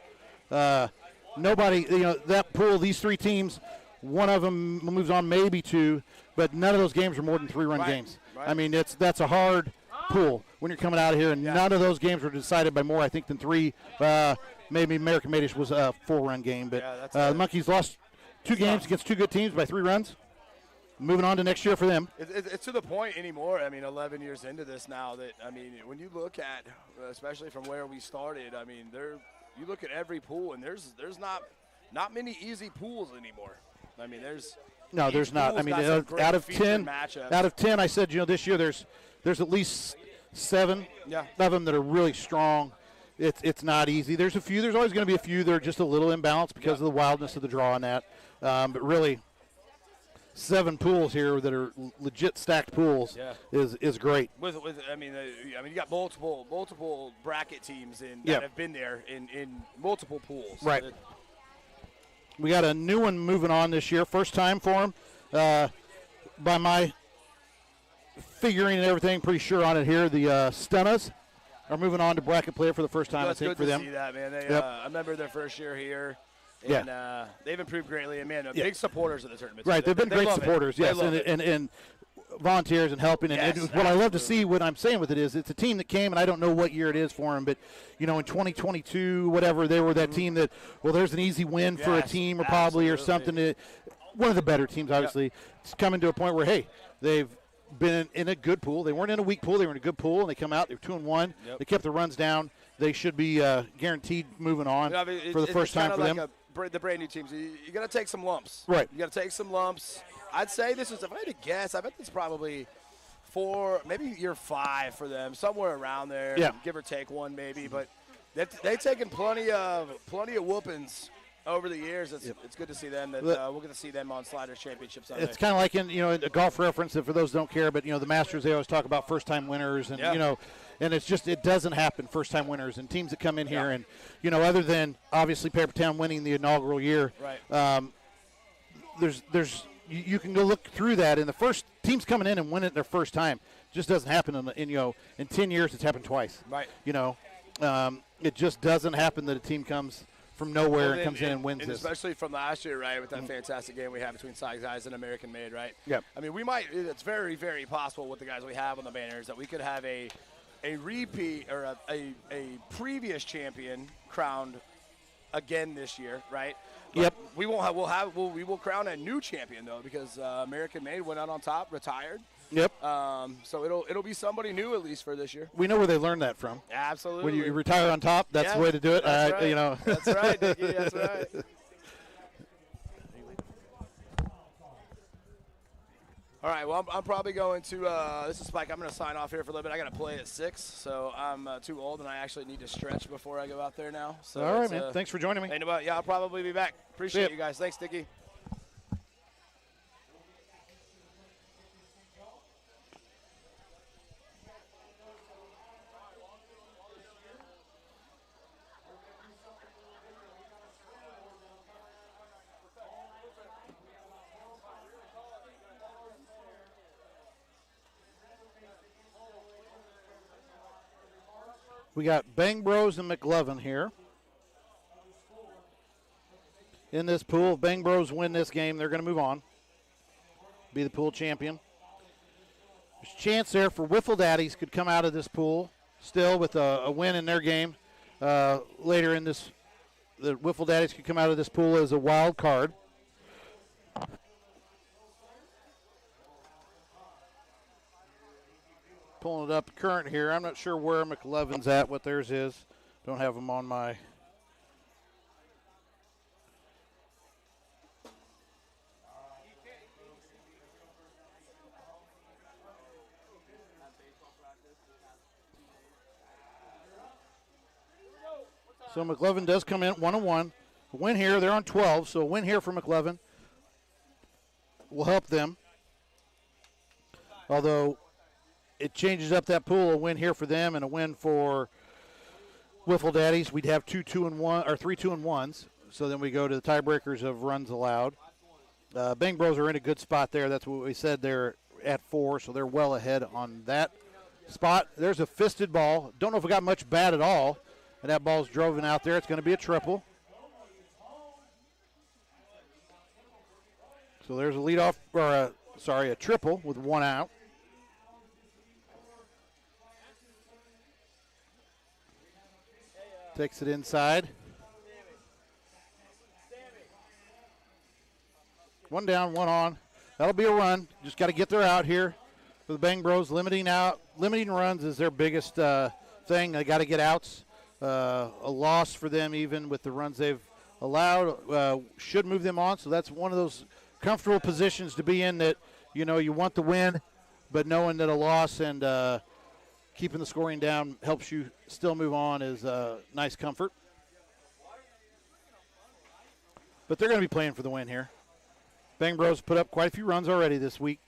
Nobody, you know, that pool, these 3 teams, one of them moves on maybe 2, but none of those games are more than 3-run games. Right. I mean, that's a hard pool when you're coming out of here, and none of those games were decided by more, I think, than 3. Maybe American Madish was a 4-run game, but the Monkeys lost 2 games against 2 good teams by 3 runs. Moving on to next year for them. It's to the point anymore. I mean, 11 years into this now that, I mean, when you look at, especially from where we started, I mean, you look at every pool, and there's not many easy pools anymore. I mean, there's not. I mean, out of 10, I said, you know, this year there's at least 7 of them that are really strong. It's not easy. There's a few. There's always going to be a few that are just a little imbalanced because of the wildness of the draw on that. But really, 7 pools here that are legit stacked pools is great. I mean, you got multiple bracket teams that have been there in multiple pools. Right. We got a new one moving on this year. First time for them. By my figuring and everything, pretty sure on it here, the Stunners are moving on to bracket play for the first time, I think, for them. That's good to see that, man. I remember their first year here. And they've improved greatly, and man, big supporters of the tournament. Right, they've been great supporters, yes, and volunteers and helping. And what I love to see, what I'm saying with it is, it's a team that came, and I don't know what year it is for them, but you know, in 2022, whatever, they were that team that, well, there's an easy win for a team, or probably or something. One of the better teams, obviously, it's coming to a point where, hey, they've been in a good pool. They weren't in a weak pool. They were in a good pool, and they come out. They were 2-1. Yep. They kept the runs down. They should be guaranteed moving on for the first time for them. The brand new teams, you got to take some lumps. Right. You got to take some lumps. I'd say this is, if I had to guess, I bet this is probably 4, maybe year 5 for them, somewhere around there. Yeah. Give or take one maybe, but they've taken plenty of whoopings over the years. It's good to see them. We're going to see them on Sliderz Championship Sunday. It's kind of like in a golf reference. That for those who don't care, but the Masters, they always talk about first-time winners, and and it's just it doesn't happen first-time winners and teams that come in here and other than obviously Papertown winning the inaugural year. Right. There's you can go look through that, and the first teams coming in and winning it their first time just doesn't happen in 10 years. It's happened twice. Right. It just doesn't happen that a team comes from nowhere and comes in and wins this. Especially from last year, right, with that fantastic game we had between Sliderz and American Made, right? Yep. I mean, it's very, very possible with the guys we have on the banners that we could have a repeat or a previous champion crowned again this year, right? But yep. We will crown a new champion though, because American Made went out on top, retired. Yep. So it'll be somebody new at least for this year. We know where they learned that from. Absolutely. When you retire on top, that's the way to do it. That's right. That's right, Dickie. That's right. All right, well, I'm probably going to this is Spike. I'm going to sign off here for a little bit. I got to play at 6, so I'm too old, and I actually need to stretch before I go out there now. So all right, man. Thanks for joining me. Yeah, I'll probably be back. Appreciate you guys. Thanks, Dickie. We got Bang Bros and McLovin here. In this pool, if Bang Bros win this game, they're going to move on. Be the pool champion. There's a chance there for Wiffle Daddies could come out of this pool still with a win in their game. Later in this, the Wiffle Daddies could come out of this pool as a wild card. Pulling it up current here. I'm not sure where McLovin's at, what theirs is. Don't have them on my. So McLovin does come in 1-1. A win here, they're on 12, so a win here for McLovin will help them. Although it changes up that pool, a win here for them and a win for Wiffle Daddies. We'd have 3 2-1s. So then we go to the tiebreakers of runs allowed. Bang Bros are in a good spot there. That's what we said. They're at 4, so they're well ahead on that spot. There's a fisted ball. Don't know if it got much bad at all. And that ball's driven out there. It's going to be a triple. So there's a leadoff, or a triple with 1 out. Takes it inside. 1 down, 1 on. That'll be a run. Just got to get there out here for the Bang Bros. Limiting runs is their biggest thing. They got to get outs. A loss for them, even with the runs they've allowed, should move them on. So that's one of those comfortable positions to be in that, you want the win, but knowing that a loss and keeping the scoring down helps you still move on is nice comfort. But they're going to be playing for the win here. Bang Bros put up quite a few runs already this week.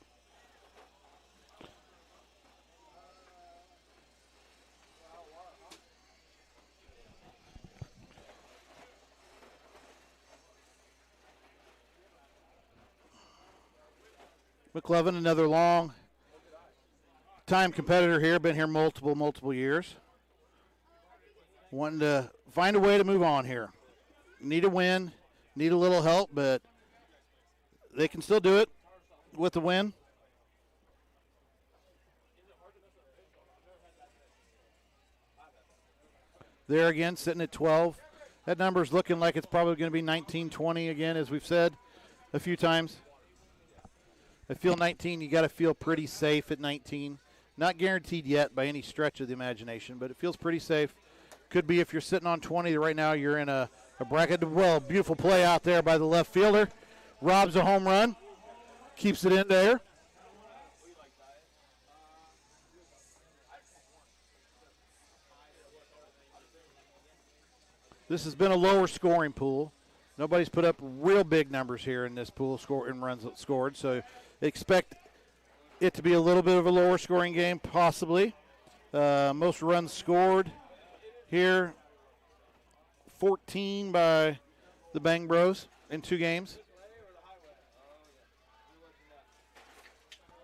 McLovin, another long time competitor here, been here multiple years. Wanting to find a way to move on here. Need a win, need a little help, but they can still do it with the win. There again, sitting at 12. That number's looking like it's probably going to be 19-20 again, as we've said a few times. I feel 19, you got to feel pretty safe at 19. Not guaranteed yet by any stretch of the imagination, but it feels pretty safe. Could be if you're sitting on 20. Right now you're in a bracket. Well, beautiful play out there by the left fielder. Robs a home run. Keeps it in there. This has been a lower scoring pool. Nobody's put up real big numbers here in this pool in runs scored, so expect it to be a little bit of a lower scoring game, possibly. Most runs scored here, 14 by the Bang Bros in 2 games.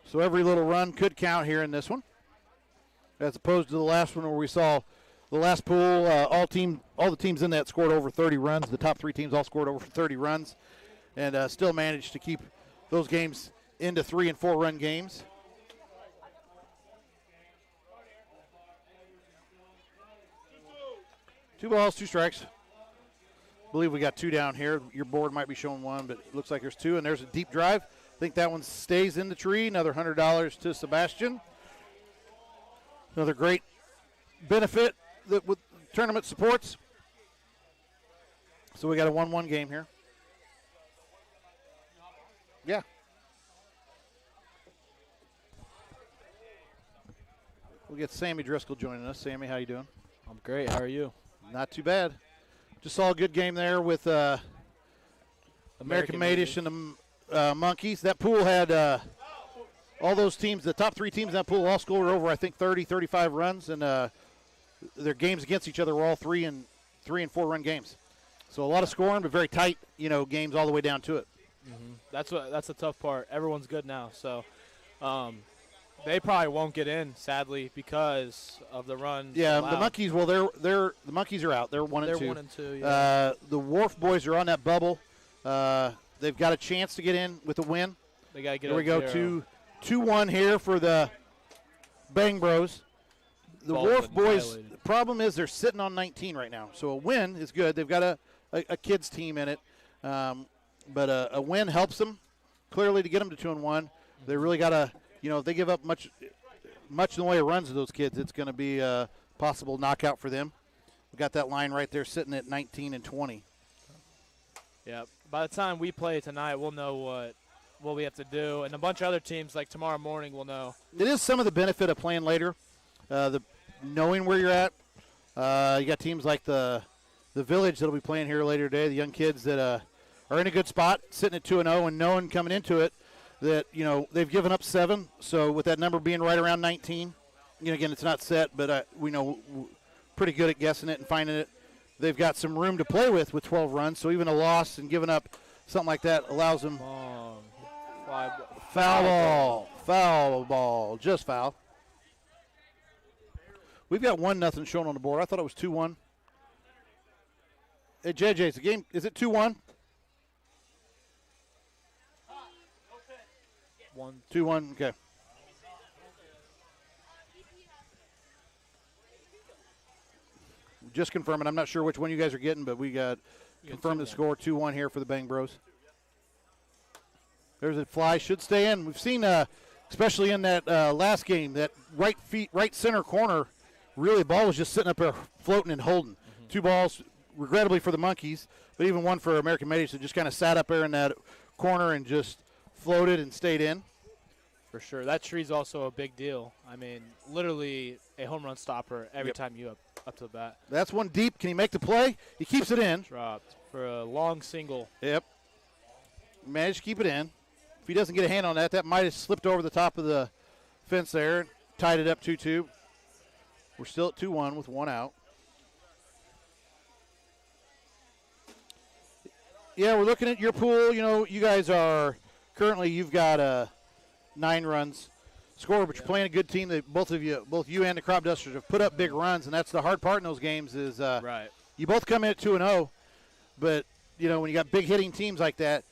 So every little run could count here in this one, as opposed to the last one where we saw the last pool, all the teams in that scored over 30 runs. The top 3 teams all scored over 30 runs, and still managed to keep those games into 3- and 4-run games. Two balls, 2 strikes. I believe we got 2 down here. Your board might be showing 1, but it looks like there's 2, and there's a deep drive. I think that one stays in the tree. Another $100 to Sebastian. Another great benefit that with tournament supports. So we got a 1-1 game here. Yeah. We'll get Sammy Driscoll joining us. Sammy, how you doing? I'm great. How are you? Not too bad. Just saw a good game there with American Madish and the Monkeys. That pool had all those teams, the top 3 teams in that pool all scored over, I think, 30, 35 runs, and their games against each other were all 3- and 4-run games. So a lot of scoring, but very tight, games all the way down to it. Mm-hmm. That's the tough part. Everyone's good now, so they probably won't get in, sadly, because of the run. Yeah, allowed. the Monkeys. Well, the Monkeys are out. They're 1 and 2. They're 1 and 2. Yeah. The Wharf boys are on that bubble. They've got a chance to get in with a win. They got to get. Here we go. 2-1 here for the Bang Bros. The Wharf boys. The problem is they're sitting on 19 right now. So a win is good. They've got a kids team in it, but a win helps them clearly to get them to 2-1. They really got to. If they give up much in the way of runs to those kids, it's going to be a possible knockout for them. We've got that line right there sitting at 19 and 20. Yeah. By the time we play tonight, we'll know what we have to do, and a bunch of other teams like tomorrow morning will know. It is some of the benefit of playing later, the knowing where you're at. You got teams like the Village that'll be playing here later today. The young kids that are in a good spot, sitting at 2-0, and knowing coming into it that they've given up 7. So with that number being right around 19, again it's not set, but we know pretty good at guessing it and finding it. They've got some room to play with 12 runs. So even a loss and giving up something like that allows them. Foul ball, just foul. We've got 1-0 shown on the board. I thought it was 2-1. Hey, JJ, is the game, is it 2-1? 2-1, okay. Just confirming. I'm not sure which one you guys are getting, but we got confirmed the score 2-1 here for the Bang Bros. There's a fly, should stay in. We've seen, especially in that last game, that right center corner, really the ball was just sitting up there floating and holding. 2 balls, regrettably for the Monkeys, but even one for American Madish that just kind of sat up there in that corner and just floated and stayed in. For sure. That tree's also a big deal. I mean, literally a home run stopper every time you up to the bat. That's one deep. Can he make the play? He keeps it in. Dropped for a long single. Yep. Managed to keep it in. If he doesn't get a hand on that, that might have slipped over the top of the fence there. Tied it up 2-2. We're still at 2-1 with 1 out. Yeah, we're looking at your pool. You guys are currently, you've got 9 runs scored, but you're playing a good team. That both you and the Crop Dusters have put up big runs, and that's the hard part in those games is right. You both come in at 2-0, but when you got big hitting teams like that,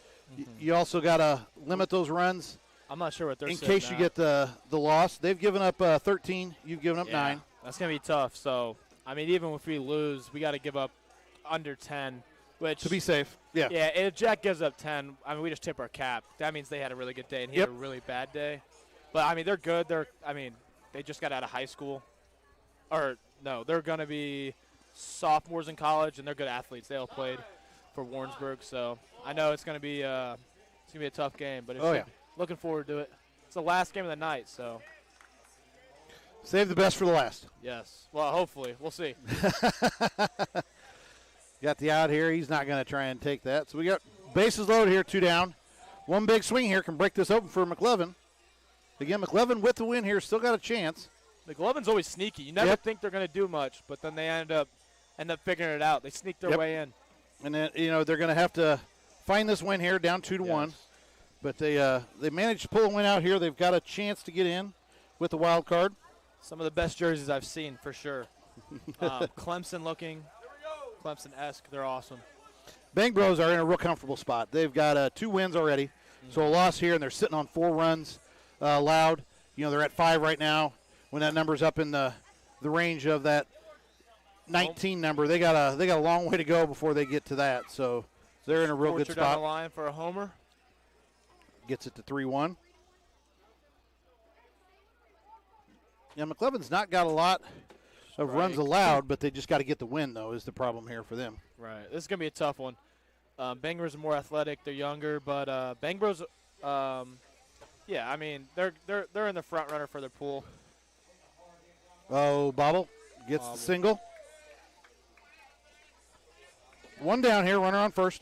you also got to limit those runs. I'm not sure what they're in case you get the loss. They've given up 13. You've given up 9. That's gonna be tough. So I mean, even if we lose, we got to give up under 10. Which to be safe. Yeah. Yeah, if Jack gives up 10, I mean, we just tip our cap. That means they had a really good day, and he Yep. had a really bad day. But, I mean, they're good. They just got out of high school. Or, no, they're going to be sophomores in college, and they're good athletes. They all played for Warrensburg. So, I know it's going to be a tough game. But looking forward to it. It's the last game of the night, so. Save the best for the last. Yes. Well, hopefully. We'll see. Got the out here. He's not going to try and take that. So we got bases loaded here, 2 down. One big swing here can break this open for McLevin. Again, McLevin with the win here, still got a chance. McLevin's always sneaky. You never think they're going to do much, but then they end up figuring it out. They sneak their way in. And then, they're going to have to find this win here, down 2-1. But they managed to pull a win out here. They've got a chance to get in with the wild card. Some of the best jerseys I've seen, for sure. Clemson looking. Clemson-esque. They're awesome. Bang Bros are in a real comfortable spot. They've got 2 wins already. So a loss here, and they're sitting on 4 runs allowed. They're at 5 right now. When that number's up in the range of that 19 number, they got a long way to go before they get to that. So they're in a real good spot. Down the line for a homer. Gets it to 3-1. Yeah, McLevin's not got a lot of runs allowed, but they just got to get the win, though, is the problem here for them. Right. This is going to be a tough one. Bang Bros are more athletic. They're younger, but Bang Bros, yeah, I mean, they're in the front runner for their pool. Oh, Bobble gets the single. 1 down here, runner on first.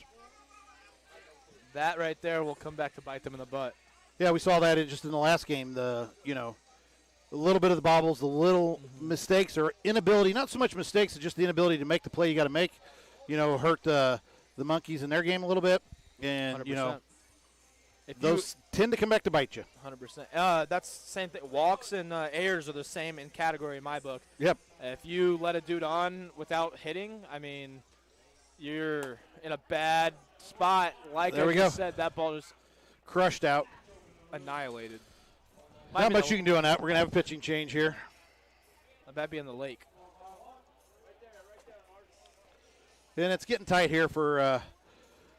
That right there will come back to bite them in the butt. Yeah, we saw that just in the last game. A little bit of the bobbles, the little mistakes or inability, not so much mistakes, it's just the inability to make the play you got to make, hurt the monkeys in their game a little bit. And, 100%. Those tend to come back to bite you. 100%. That's the same thing. Walks and airs are the same in category in my book. Yep. If you let a dude on without hitting, I mean, you're in a bad spot. Like I just said, that ball just crushed out. Annihilated. Not much you can do on that. We're going to have a pitching change here. That'd be in the lake. And it's getting tight here for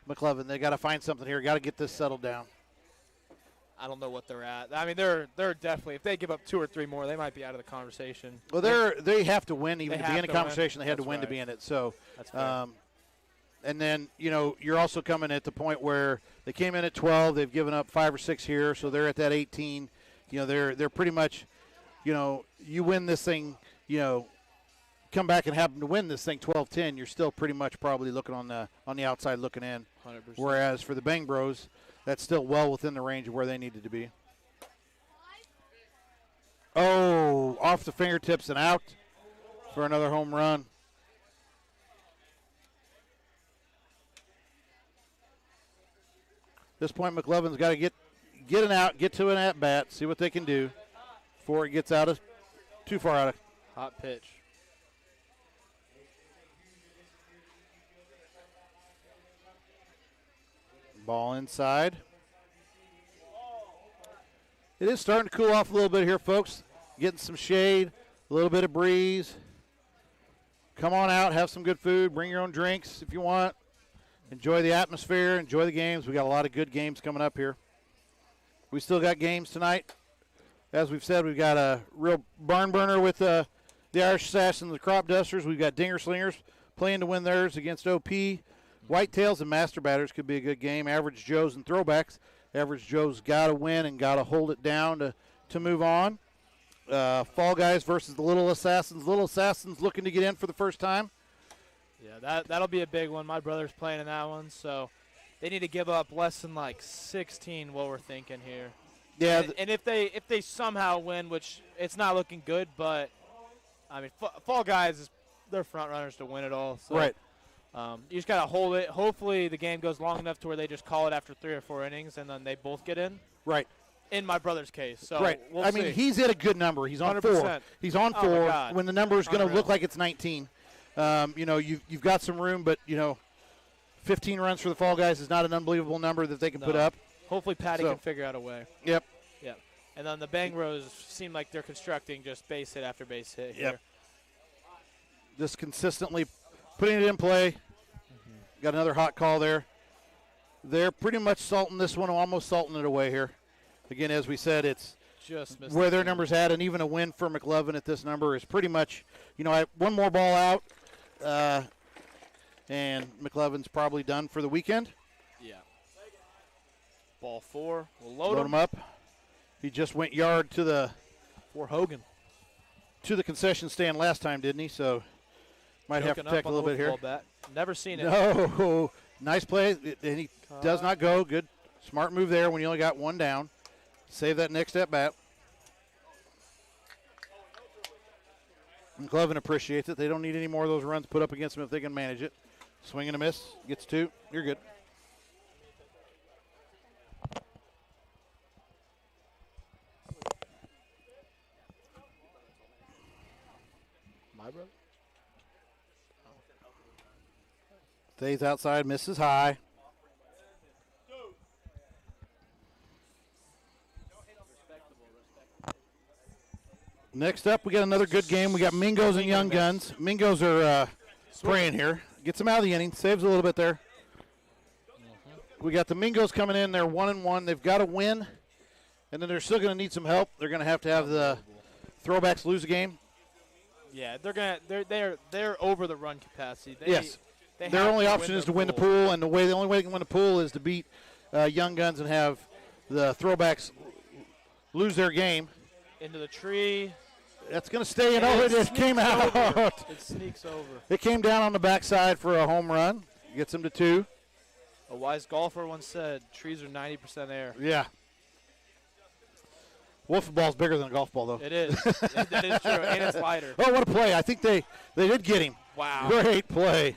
McLevin. They got to find something here. Got to get this settled down. I don't know what they're at. I mean, they're definitely, if they give up 2 or 3 more, they might be out of the conversation. Well, they have to win even to be in a conversation. They had to win to be in it. So, that's fair. And then, you're also coming at the point where they came in at 12. They've given up 5 or 6 here, so they're at that 18. They're pretty much, you win this thing, come back and happen to win this thing 12-10, you're still pretty much probably looking on the outside looking in. 100%. Whereas for the Bang Bros, that's still well within the range of where they needed to be. Oh, off the fingertips and out for another home run. At this point, McLevin's got to get an out, get to an at-bat, see what they can do before it gets too far out of. Hot pitch. Ball inside. It is starting to cool off a little bit here, folks. Getting some shade, a little bit of breeze. Come on out, have some good food, bring your own drinks if you want. Enjoy the atmosphere, enjoy the games. We got a lot of good games coming up here. We still got games tonight. As we've said, we've got a real barn burner with the Irish Assassins, the Crop Dusters. We've got Dinger Slingers playing to win theirs against OP. Whitetails and Master Batters could be a good game. Average Joes and Throwbacks. Average Joe's got to win and got to hold it down to move on. Fall Guys versus the Little Assassins. Little Assassins looking to get in for the first time. Yeah, that'll be a big one. My brother's playing in that one, so they need to give up less than like 16. What we're thinking here. Yeah, and if they somehow win, which it's not looking good, but I mean, Fall Guys they're front runners to win it all. So, right. You just gotta hold it. Hopefully, the game goes long enough to where they just call it after 3 or 4 innings, and then they both get in. Right. In my brother's case, so right. We'll I see. mean, he's at a good number. He's on 100%. 4. He's on 4 when the number is going to look like it's 19. You've got some room, but 15 runs for the Fall Guys is not an unbelievable number that they can put up. Hopefully, Patty can figure out a way. Yep. Yep. And then the Bang Bros seem like they're constructing just base hit after base hit here. Yep. Just consistently putting it in play. got another hot call there. They're pretty much salting this one, almost salting it away here. Again, as we said, it's Just missed where the their game. number's at, and even a win for McLovin at this number is pretty much, one more ball out, and McLovin's probably done for the weekend. Yeah. Ball 4. We'll load Load him up. He just went yard to the for Hogan. concession stand last time, didn't he? So might have to Choking take up a little on bit the here. football bat. Never seen it. No, nice play, and he does not go. Good, smart move there when you only got one down. Save that next at bat. McLovin appreciates it. They don't need any more of those runs put up against them if they can manage it. Swing and a miss, gets 2. You're good. My brother? Stays outside, misses high. Next up, we got another good game. We got Mingos and Young Guns. Mingos are spraying here. Gets them out of the inning. Saves a little bit there. We got the Mingos coming in. They're 1-1. They've got to win, and then they're still going to need some help. They're going to have the throwbacks lose a game. Yeah, they're over the run capacity. Yes. Their only option is to win the pool, and the only way they can win the pool is to beat Young Guns and have the throwbacks lose their game. Into the tree. That's going to stay in. Oh, it just came out. It sneaks over. It came down on the backside for a home run. Gets them to 2. A wise golfer once said, trees are 90% air. Yeah. Wiffle ball's bigger than a golf ball, though. It is. That is true, and it's lighter. Oh, what a play. I think they did get him. Wow. Great play.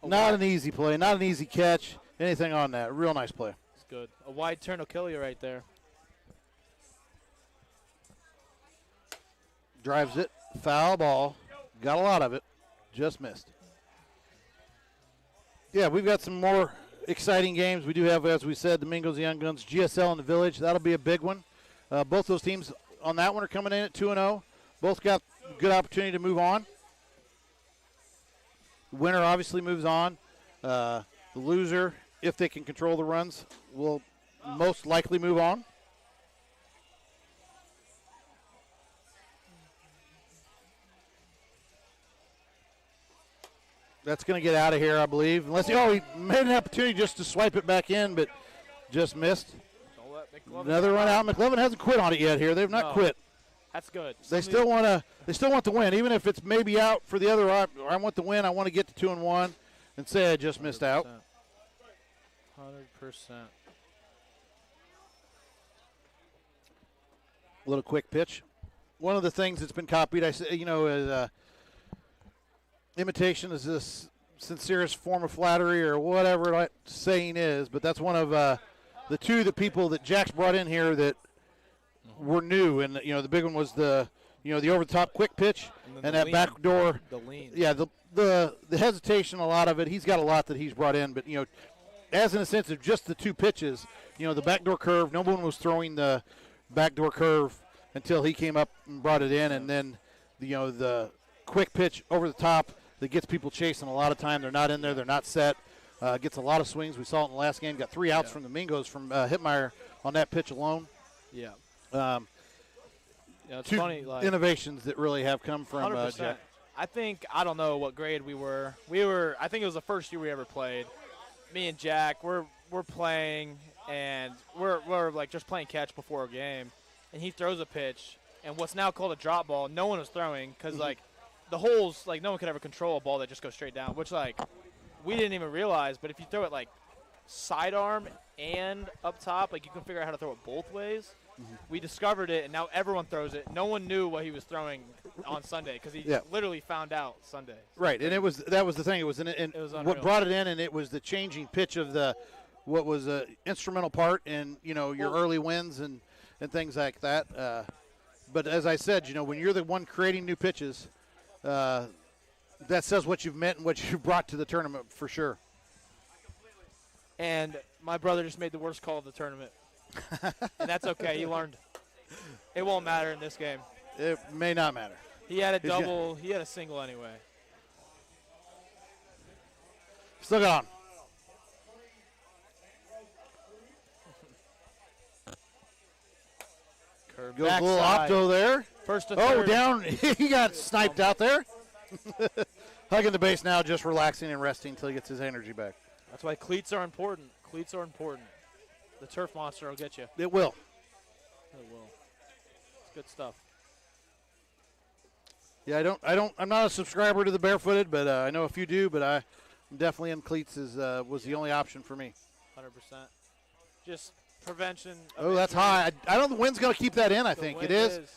Not an easy play. Not an easy catch. Anything on that. Real nice play. It's good. A wide turn will kill you right there. Drives it. Foul ball. Got a lot of it. Just missed. Yeah, we've got some more exciting games. We do have, as we said, the Mingos, the Young Guns, GSL in the Village. That'll be a big one. Both those teams on that one are coming in at 2-0. Both got good opportunity to move on. The winner obviously moves on. The loser, if they can control the runs, will most likely move on. That's going to get out of here, I believe. Unless he made an opportunity just to swipe it back in, but just missed. Another run out. McLovin hasn't quit on it yet here. They've not quit. That's good. They still want the win, even if it's maybe out for the other. I want the win. I want to get to 2-1, and say I just missed out. 100%. A little quick pitch. One of the things that's been copied, imitation is the sincerest form of flattery, or whatever that saying is. But that's one of the two that Jack's brought in here that were new, and the big one was the over the top quick pitch and that back door. The lean. Yeah, the hesitation, a lot of it. He's got a lot that he's brought in, but as in a sense of just the two pitches, the backdoor curve. No one was throwing the backdoor curve until he came up and brought it in, and then the quick pitch over the top that gets people chasing a lot of time. They're not in there. They're not set. Gets a lot of swings. We saw it in the last game. Got 3 outs from the Mingos from Hittmeyer on that pitch alone. Yeah. It's two funny. Like, innovations that really have come from 100%. Jack. I don't know what grade we were. I think it was the first year we ever played. Me and Jack, we're playing, and we're like just playing catch before a game, and he throws a pitch, and what's now called a drop ball, no one was throwing because like the holes, like no one could ever control a ball that just goes straight down, which like we didn't even realize. But if you throw it like sidearm and up top, like you can figure out how to throw it both ways. We discovered it, and now everyone throws it. No one knew what he was throwing on Sunday because he literally found out Sunday. Right, and that was the thing. It was what brought it in, and it was the changing pitch of what was a instrumental part in your early wins and things like that. But as I said, when you're the one creating new pitches, that says what you've meant and what you've brought to the tournament for sure. And my brother just made the worst call of the tournament. And that's okay. He learned. It won't matter in this game. It may not matter. He had a double. He had a single anyway. Still got on. Goes a little Backside. opto there. First to Oh, third. down. He got sniped out there. Hugging the base now, just relaxing and resting until he gets his energy back. That's why cleats are important. Cleats are important. The turf monster will get you. It will. It will. It's good stuff. Yeah, I'm not a subscriber to the barefooted, but I know a few do, but I'm definitely in cleats was the only option for me. 100%. Just prevention. of Oh, that's injury. high. I don't. The wind's going to keep that in. I The think wind it is. Good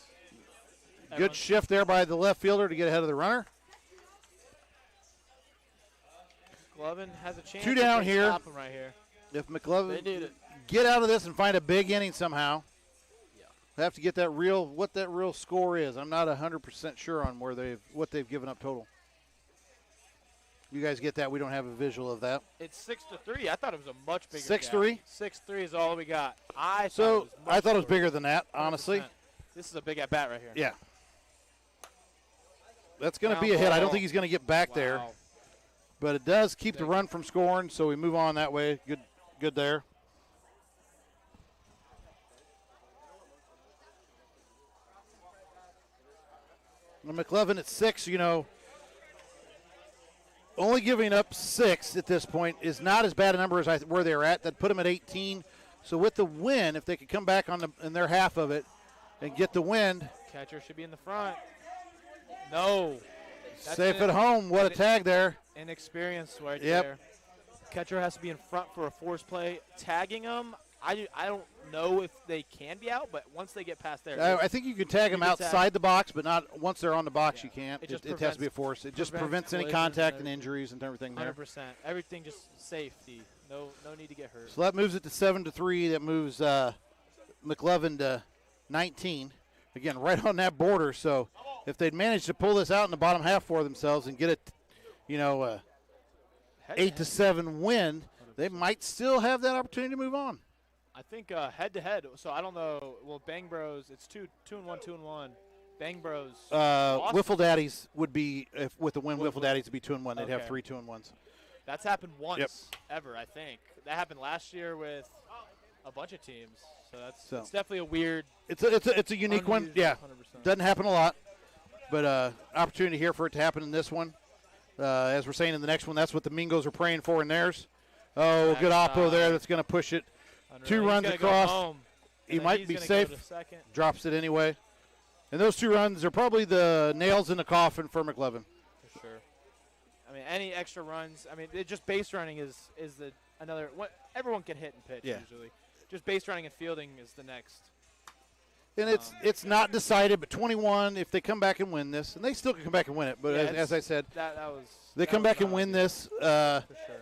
Everyone- shift there by the left fielder to get ahead of the runner. Glovin has a chance. Two if down they here. Stop him right here. If They McLovin need it. get out of this and find a big inning somehow, Yeah. they have to get what that real score is. I'm not 100% sure on what they've given up total. You guys get that? We don't have a visual of that. It's 6-3. I thought it was a much bigger. 6-3? gap. 6-3 is all we got. I So I thought it was more. bigger than that, honestly. 100%. This is a big at bat right here. Yeah. That's going to Ground be a hit. I don't ball. think he's going to get back there. Wow. But it does keep the run from scoring, so we move on that way. Good there. And McLovin at 6, only giving up 6 at this point is not as bad a number as where they were at. That put them at 18. So with the win, if they could come back in their half of it and get the win, Catcher should be in the front. No. That's safe at home. What a tag there. Inexperience right Yep. there. Catcher has to be in front for a force play. Tagging them, I don't know if they can be out, but once they get past there. I think you can tag them can tag. outside the box, but not once they're on the box. You can't. It It, just it has to be a prevents- force. It just prevents prevents any collisions contact and and injuries and everything there. 100%. Everything just safety. No need to get hurt. So that moves it to 7-3. That moves McLovin to 19. Again, right on that border. So if they'd managed to pull this out in the bottom half for themselves and get it, 8-7 win, they might still have that opportunity to move on. I think head-to-head, so I don't know. Well, Bang Bros, it's 2-1, 2-1. Bang Bros. lost. Wiffle Daddies would be, with the win, Wiffle Daddies would be 2-1. They'd have Okay. 3 2-1s. That's happened once ever, I think. That happened last year with a bunch of teams. So it's definitely a weird. It's a unique one. unusual, Yeah, 100%. doesn't happen a lot, but opportunity here for it to happen in this one. As we're saying in the next one, that's what the Mingos are praying for in theirs. Oh, good oppo there. That's going to push it. Unreal. 2 He's runs gonna go across. home, He and then might he's be gonna safe. Go to second. Drops it anyway. And those 2 runs are probably the nails in the coffin for McLovin. For sure. I mean, any extra runs. I mean, just base running is the another. What everyone can hit and pitch Yeah. usually. Just base running and fielding is the next. And it's not decided, but 21, if they come back and win this, and they still can come back and win it, but Yeah, as I said, that was. they that come was back and not win ideal, this. For sure.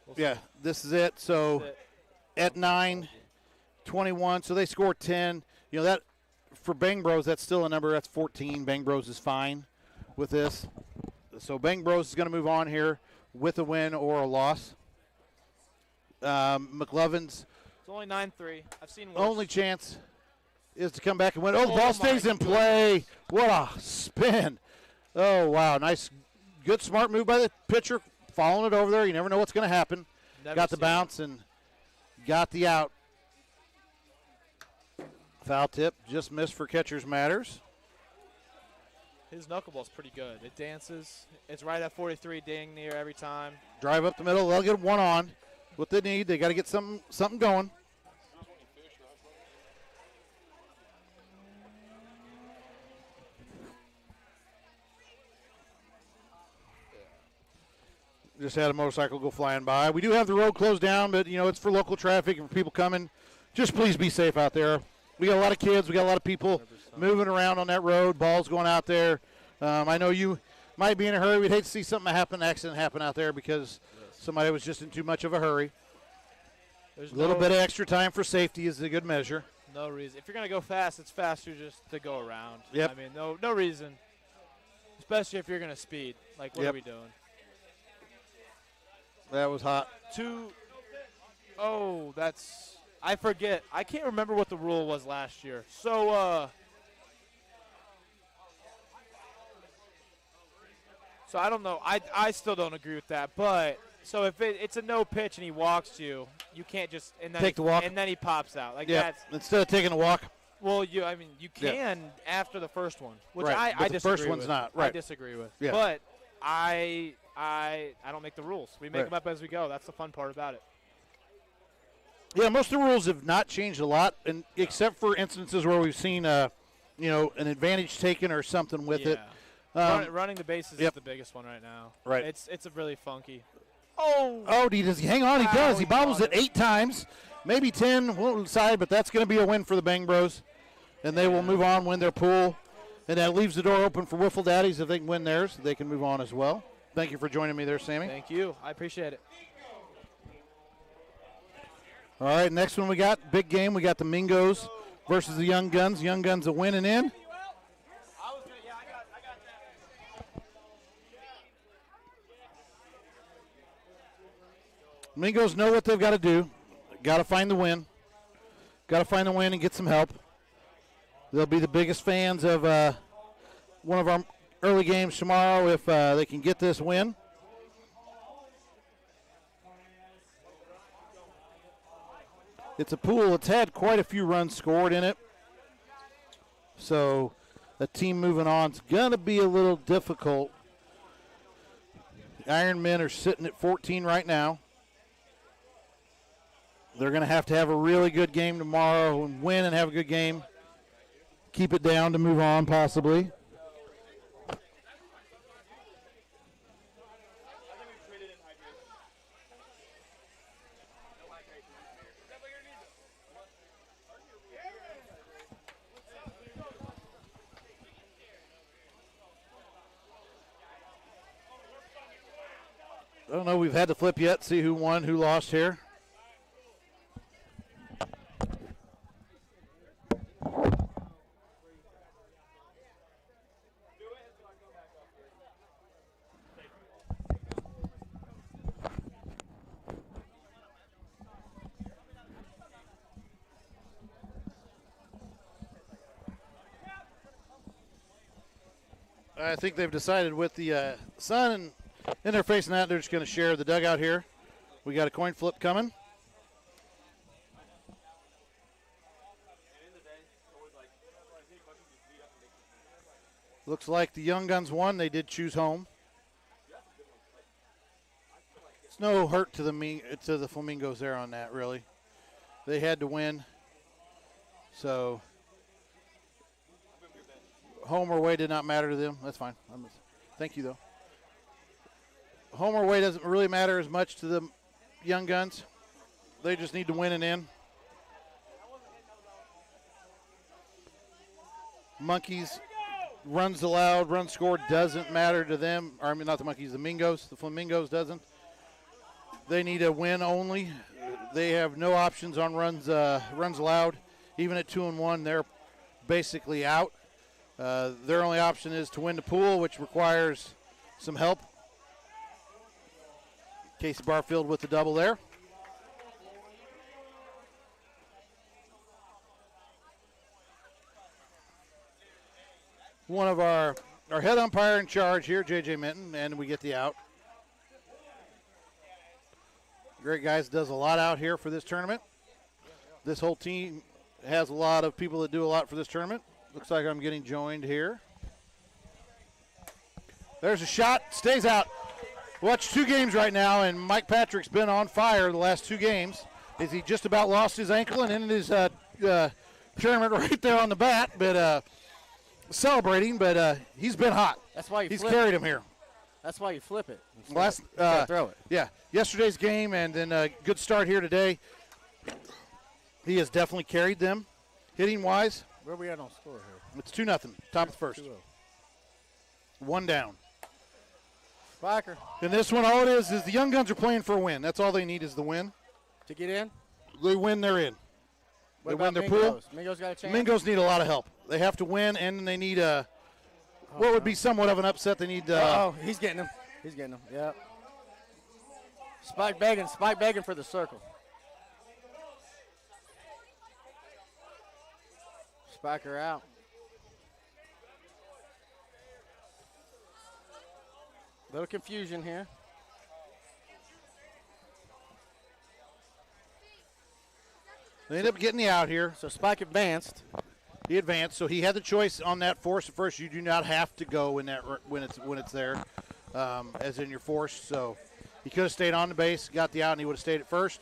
We'll Yeah, see. this is it. So That's it. at 9, 21, so they score 10. That for Bang Bros, that's still a number. That's 14. Bang Bros is fine with this. So Bang Bros is going to move on here with a win or a loss. McLovin's It's only 9-3. I've seen worse. only chance is to come back and win. Oh, the Oh ball my stays in play. What a spin. Oh, wow. Nice, good, smart move by the pitcher. Following it over there. You never know what's going to happen. Never Got the seen bounce and got the out. Foul tip. Just missed for catcher's matters. His knuckleball's pretty good. It dances. It's right at 43, dang near every time. Drive up the middle. They'll get one on. What they need, they got to get something going. Just had a motorcycle go flying by. We do have the road closed down, but, it's for local traffic and for people coming. Just please be safe out there. We got a lot of kids. We got a lot of people 100%. moving around on that road. Balls going out there. I know you might be in a hurry. We'd hate to see something accident happen out there because somebody was just in too much of a hurry. There's A little no- bit of extra time for safety is a good measure. No reason. If you're gonna go fast, it's faster just to go around. Yep. I mean, no reason. Especially if you're gonna speed. Like, what Yep. are we doing? That was hot. Oh, that's. I forget. I can't remember what the rule was last year. So I don't know. I still don't agree with that. But so if it's a no pitch and he walks you can't just and then Take the walk. and then he pops out like Yeah. that's. Instead of taking a walk. Well, you can after the first one, which Right, I but the disagree first one's with. not, I right. disagree with. Yeah. But I don't make the rules. We make Right. them up as we go. That's the fun part about it. Yeah, most of the rules have not changed a lot, and except for instances where we've seen, an advantage taken or something with it. Running the bases Yep. is the biggest one right now. Right. It's a really funky. Oh, does he hang on? He does. He bobbles it 8 times, maybe 10. We'll decide, but that's going to be a win for the Bang Bros, and they will move on, win their pool, and that leaves the door open for Wiffle Daddies. If they can win theirs, they can move on as well. Thank you for joining me there, Sammy. Thank you. I appreciate it. All right, next one we got, big game. We got the Mingos versus the Young Guns. Young Guns are winning in. Mingos know what they've got to do. Got to find the win. Got to find the win and get some help. They'll be the biggest fans of one of our early games tomorrow if they can get this win. It's a pool that's had quite a few runs scored in it. So the team moving on is going to be a little difficult. The Iron Men are sitting at 14 right now. They're going to have a really good game tomorrow and win and have a good game. Keep it down to move on possibly. I don't know, we've had to flip yet, see who won, who lost here. I think they've decided with the sun and in their facing that, they're just going to share the dugout here. We got a coin flip coming. Looks like the Young Guns won. They did choose home. It's no hurt to the Flamingos there on that, really. They had to win. So home or away did not matter to them. That's fine. Thank you, though. Home or away doesn't really matter as much to the Young Guns. They just need to win and in. Monkeys, runs allowed, runs scored doesn't matter to them. Or, I mean, not the Monkeys, the Mingos. The Flamingos doesn't. They need a win only. They have no options on runs allowed. Even at 2-1, they're basically out. Their only option is to win the pool, which requires some help. Casey Barfield with the double there. One of our head umpire in charge here, J.J. Minton, and we get the out. Great guys, does a lot out here for this tournament. This whole team has a lot of people that do a lot for this tournament. Looks like I'm getting joined here. There's a shot, stays out. Watch 2 games right now, and Mike Patrick's been on fire the last 2 games. Is he just about lost his ankle and ended his tournament right there on the bat, but celebrating, but he's been hot. That's why he's carried him here. That's why you flip it. Last throw it. Yeah, yesterday's game and then a good start here today. He has definitely carried them, hitting wise. Where are we at on score here? It's 2-0, top of the first. 2-0. 1 down. Spiker. And this one, all it is the Young Guns are playing for a win. That's all they need is the win. To get in? They win, they're in. What they about win their Mingos? pool. Mingos got a chance? Mingos need a lot of help. They have to win, and they need what would be somewhat of an upset. They need. He's getting him. He's getting him. Yep. Spike begging for the circle. Spiker out. Little confusion here. They end up getting the out here. So Spike advanced. He advanced, so he had the choice on that force at first. You do not have to go in that when it's there, as in your force. So he could have stayed on the base, got the out, and he would have stayed at first.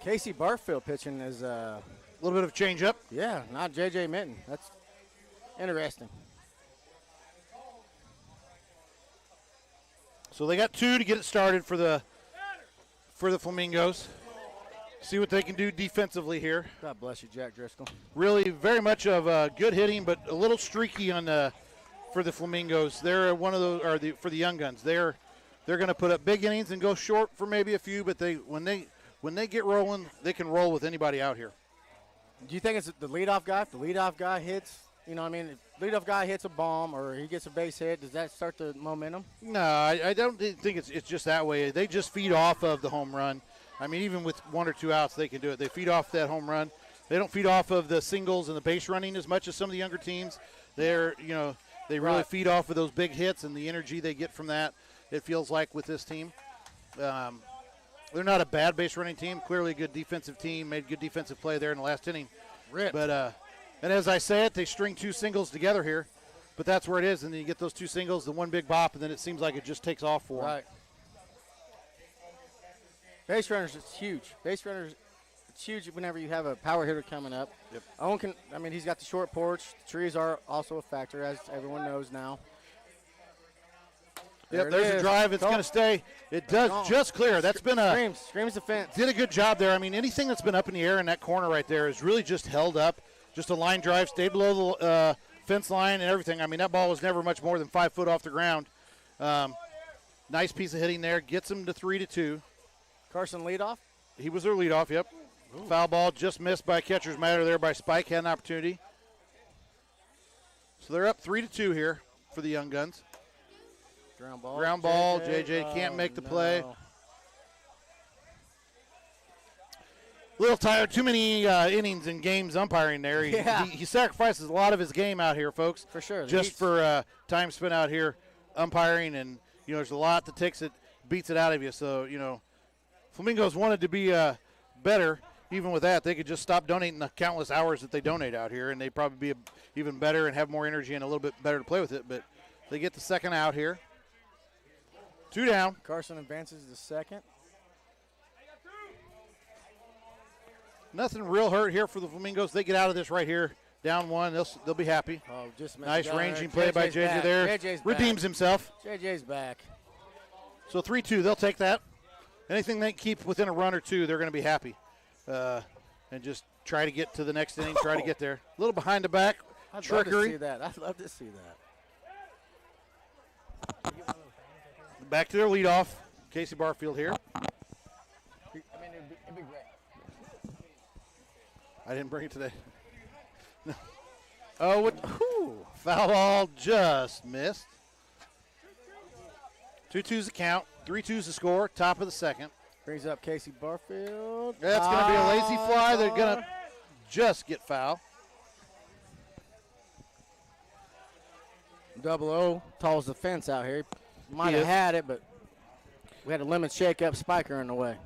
Casey Barfield pitching is A little bit of a change up. yeah, not J.J. Minton. That's interesting. So they got 2 to get it started for the Flamingos. See what they can do defensively here. God bless you, Jack Driscoll. Really, very much of good hitting, but a little streaky on for the Flamingos. They're one of those, for the young guns. They're going to put up big innings and go short for maybe a few, but when they get rolling, they can roll with anybody out here. Do you think it's the leadoff guy? If the leadoff guy hits, you know what I mean, if the leadoff guy hits a bomb or he gets a base hit, does that start the momentum? No, I don't think it's just that way. They just feed off of the home run. I mean, even with 1 or 2 outs, they can do it. They feed off that home run. They don't feed off of the singles and the base running as much as some of the younger teams. They really feed off of those big hits and the energy they get from that. It feels like with this team. They're not a bad base running team. Clearly a good defensive team. Made good defensive play there in the last inning. Rip. But and as I say it, they string 2 singles together here. But that's where it is. And then you get those 2 singles, the one big bop, and then it seems like it just takes off for them. Right. Base runners, it's huge. Base runners, it's huge whenever you have a power hitter coming up. Yep. Owen he's got the short porch. The trees are also a factor, as everyone knows now. Yep, there's a drive. It's going to stay. It does just clear. That's been screams the fence. Did a good job there. I mean, anything that's been up in the air in that corner right there is really just held up. Just a line drive, stayed below the fence line and everything. I mean, that ball was never much more than 5 foot off the ground. Nice piece of hitting there. Gets them to 3-2. Carson leadoff? He was their leadoff, yep. Ooh. Foul ball just missed by catcher's matter there by Spike. Had an opportunity. So they're up 3-2 here for the Young Guns. Ground ball. JJ can't make the play. A little tired. Too many innings and games umpiring there. He sacrifices a lot of his game out here, folks. For sure. Just for time spent out here umpiring. And, there's a lot that beats it out of you. So, Flamingos wanted to be better. Even with that, they could just stop donating the countless hours that they donate out here, and they'd probably be even better and have more energy and a little bit better to play with it. But they get the second out here. 2 down. Carson advances to second. Nothing real hurt here for the Flamingos. They get out of this right here. Down 1. They'll be happy. Oh, just nice ranging play by JJ there. JJ's redeems back. Himself. JJ's back. So 3-2. They'll take that. Anything they keep within a run or 2, they're going to be happy. And just try to get to the next inning, try to get there. A little behind the back. Trickery. Love to see that. I'd love to see that. Back to their leadoff. Casey Barfield here. It'd be great. I didn't bring it today. No. Oh, foul ball just missed. 2-2's the count. 3-2's the score. Top of the second. Brings up Casey Barfield. That's going to be a lazy fly. They're going to just get foul. 00 tolls the fence out here. Might have had it, but we had a lemon shake-up spiker in the way.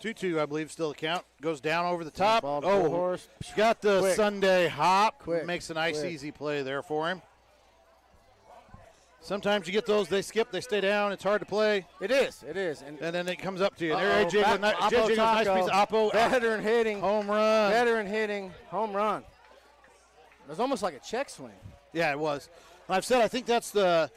Two, I believe, still the count. Goes down over the top. Horse. Got the Quick. Sunday hop. Quick. Makes a nice, easy play there for him. Sometimes you get those, they skip, they stay down. It's hard to play. It is. And then it comes up to you. There, JJ goes, nice piece of Oppo. Veteran hitting. Home run. Veteran hitting. Home run. It was almost like a check swing. Yeah, it was. And I've said I think that's I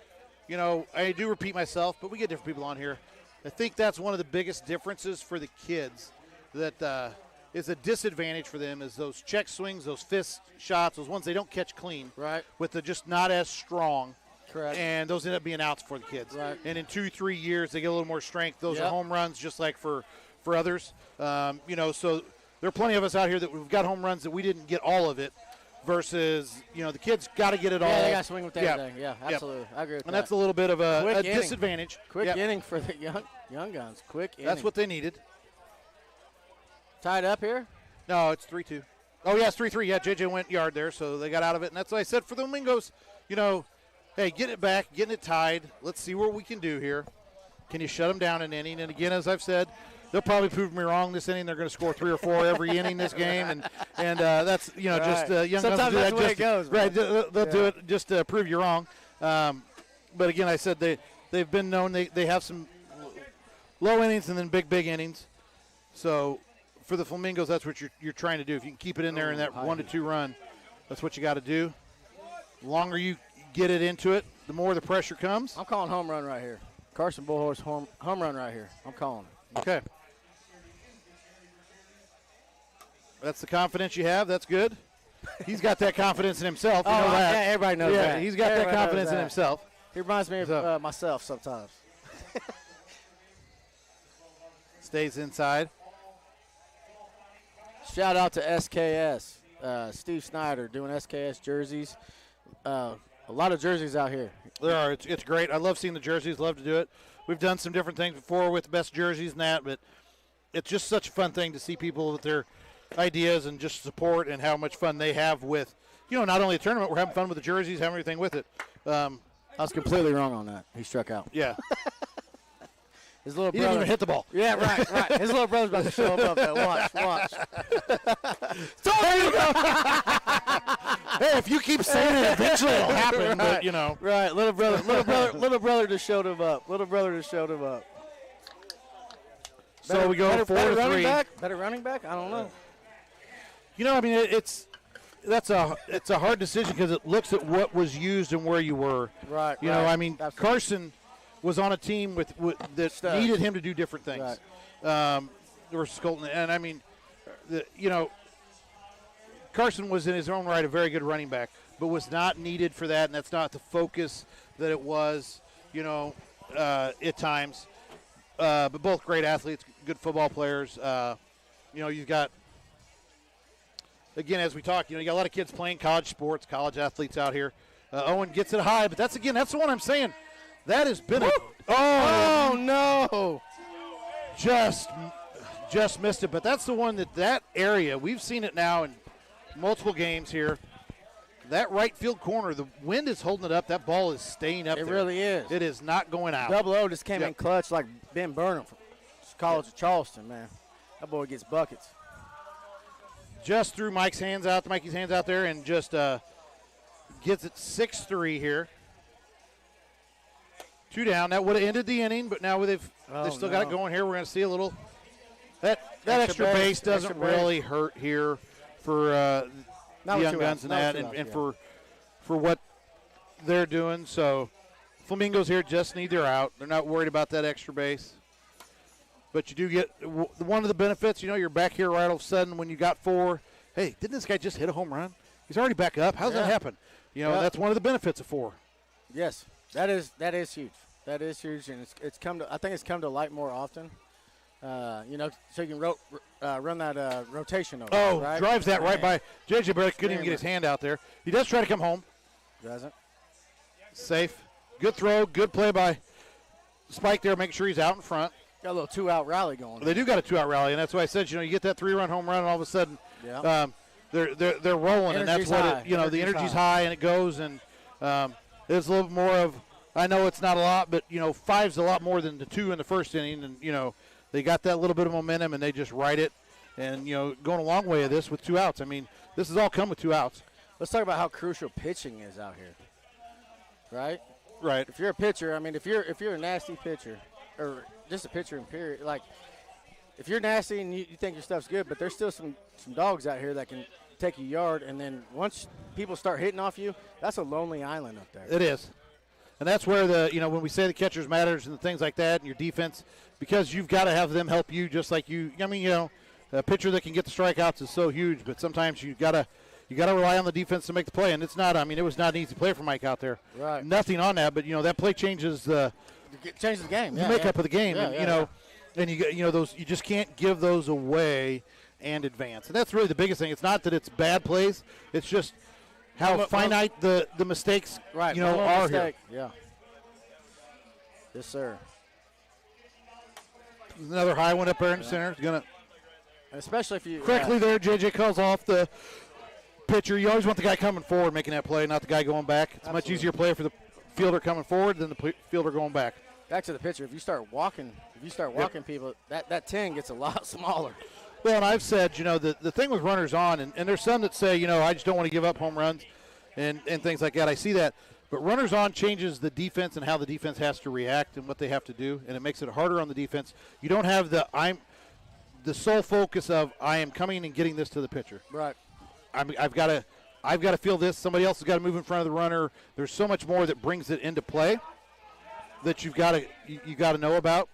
do repeat myself, but we get different people on here. I think that's one of the biggest differences for the kids that is a disadvantage for them is those check swings, those fist shots, those ones they don't catch clean. Right. With the just not as strong. Correct. And those end up being outs for the kids. Right. And in 2-3 years, they get a little more strength. Those are home runs just like for others. So there are plenty of us out here that we've got home runs that we didn't get all of it versus, the kids got to get it all. Yeah, they got to swing with everything. Yeah, absolutely. Yep. I agree with that. And that's a little bit of a disadvantage. Quick inning for the young guns. Quick inning. That's what they needed. Tied up here? No, it's 3-2. Oh, yeah, it's 3-3. Yeah, JJ went yard there, so they got out of it. And that's what I said for the Flamingos, hey, get it back, getting it tied. Let's see what we can do here. Can you shut them down an inning? And again, as I've said, they'll probably prove me wrong this inning. They're going to score 3 or 4 every inning this game, and that's just young guns Sometimes do that's that. the way Just, it goes. right, Man. they'll do it just to prove you wrong. But again, I said they've been known. They have some low innings and then big innings. So for the Flamingos, that's what you're trying to do. If you can keep it in there in that 1 to 2 run, that's what you got to do. The longer you get it into it, the more the pressure comes. I'm calling home run right here. Carson Bullhorse home run right here. I'm calling it. Okay. That's the confidence you have. That's good. He's got that confidence in himself. You know that. Yeah, everybody knows that. He's got Everybody that confidence knows in that. himself. He reminds me of myself sometimes. Stays inside. Shout out to SKS. Steve Snyder doing SKS jerseys. A lot of jerseys out here. There are. It's great. I love seeing the jerseys. Love to do it. We've done some different things before with the best jerseys and that, but it's just such a fun thing to see people with their ideas and just support and how much fun they have with, not only a tournament, we're having fun with the jerseys, having everything with it. I was completely wrong on that. He struck out. Yeah. His little He brother didn't even hit the ball. Yeah, right. His little brother's about to show him up there. Watch. There you go. Hey, if you keep saying it, eventually it'll happen. Right. But Right. Little brother just showed him up. So we go 4 to 3. Better running back? I don't know. It's a hard decision because it looks at what was used and where you were. Right. Absolutely. Carson was on a team that Studs. needed him to do different things. Right. Versus Colton, and Carson was in his own right a very good running back, but was not needed for that, and that's not the focus that it was. At times. But both great athletes, good football players. You've got, again, as we talk, you got a lot of kids playing college sports, college athletes out here. Owen gets it high, but that's the one I'm saying. That has been Oh, no. Just missed it. But that's the one that area, we've seen it now in multiple games here. That right field corner, the wind is holding it up. That ball is staying up there. It really is. It is not going out. Double O just came in clutch like Ben Burnham from College of Charleston, man. That boy gets buckets. Just threw Mikey's hands out there and just gets it 6-3 here. 2 down. That would have ended the inning, but now they've still got it going here. We're going to see a little. That extra base doesn't really hurt here for the young guns and that, and for what they're doing. So Flamingos here just need their out. They're not worried about that extra base. But you do get one of the benefits. You're back here right all of a sudden when you got 4. Hey, didn't this guy just hit a home run? He's already back up. How's that happen? That's one of the benefits of 4. Yes, that is huge. That is huge, and I think it's come to light more often. So you can run that rotation over. Oh, right? drives that right by. JJ Barrett couldn't even get his hand out there. He does try to come home. Doesn't. Safe. Good throw. Good play by Spike there, making sure he's out in front. Got a little 2-out rally going. They do got a 2-out rally, and that's why I said, you get that 3-run home run, and all of a sudden they're rolling, and that's what the energy's high, and it goes, and there's a little more of, I know it's not a lot, but 5's a lot more than the 2 in the first inning, and they got that little bit of momentum, and they just ride it, and going a long way of this with 2 outs. I mean, this has all come with 2 outs. Let's talk about how crucial pitching is out here. Right. Right. If you're a pitcher, I mean, if you're a nasty pitcher, or just a pitcher in period, like if you're nasty and you think your stuff's good, but there's still some dogs out here that can take you yard, and then once people start hitting off you, that's a lonely island up there. It is. And that's where when we say the catchers matters and things like that and your defense, because you've got to have them help you just like you. I mean, a pitcher that can get the strikeouts is so huge, but sometimes you got to rely on the defense to make the play, and it's not. I mean, it was not an easy play for Mike out there. Right. Nothing on that, but that play changes the game. The makeup of the game, Yeah, and you those you just can't give those away and advance, and that's really the biggest thing. It's not that it's bad plays; it's just how finite the mistakes are here. Yeah. Yes, sir. Another high one up there in the center. It's gonna, and especially if you correctly there. JJ calls off the pitcher. You always want the guy coming forward making that play, not the guy going back. It's a much easier play for the fielder coming forward than the fielder going back. Back to the pitcher. If you start walking people, that 10 gets a lot smaller. Well, and I've said, the thing with runners on, and there's some that say, I just don't want to give up home runs and things like that. I see that. But runners on changes the defense and how the defense has to react and what they have to do, and it makes it harder on the defense. You don't have the sole focus of I am coming and getting this to the pitcher. Right. I've got to feel this. Somebody else has got to move in front of the runner. There's so much more that brings it into play that you've got to know about.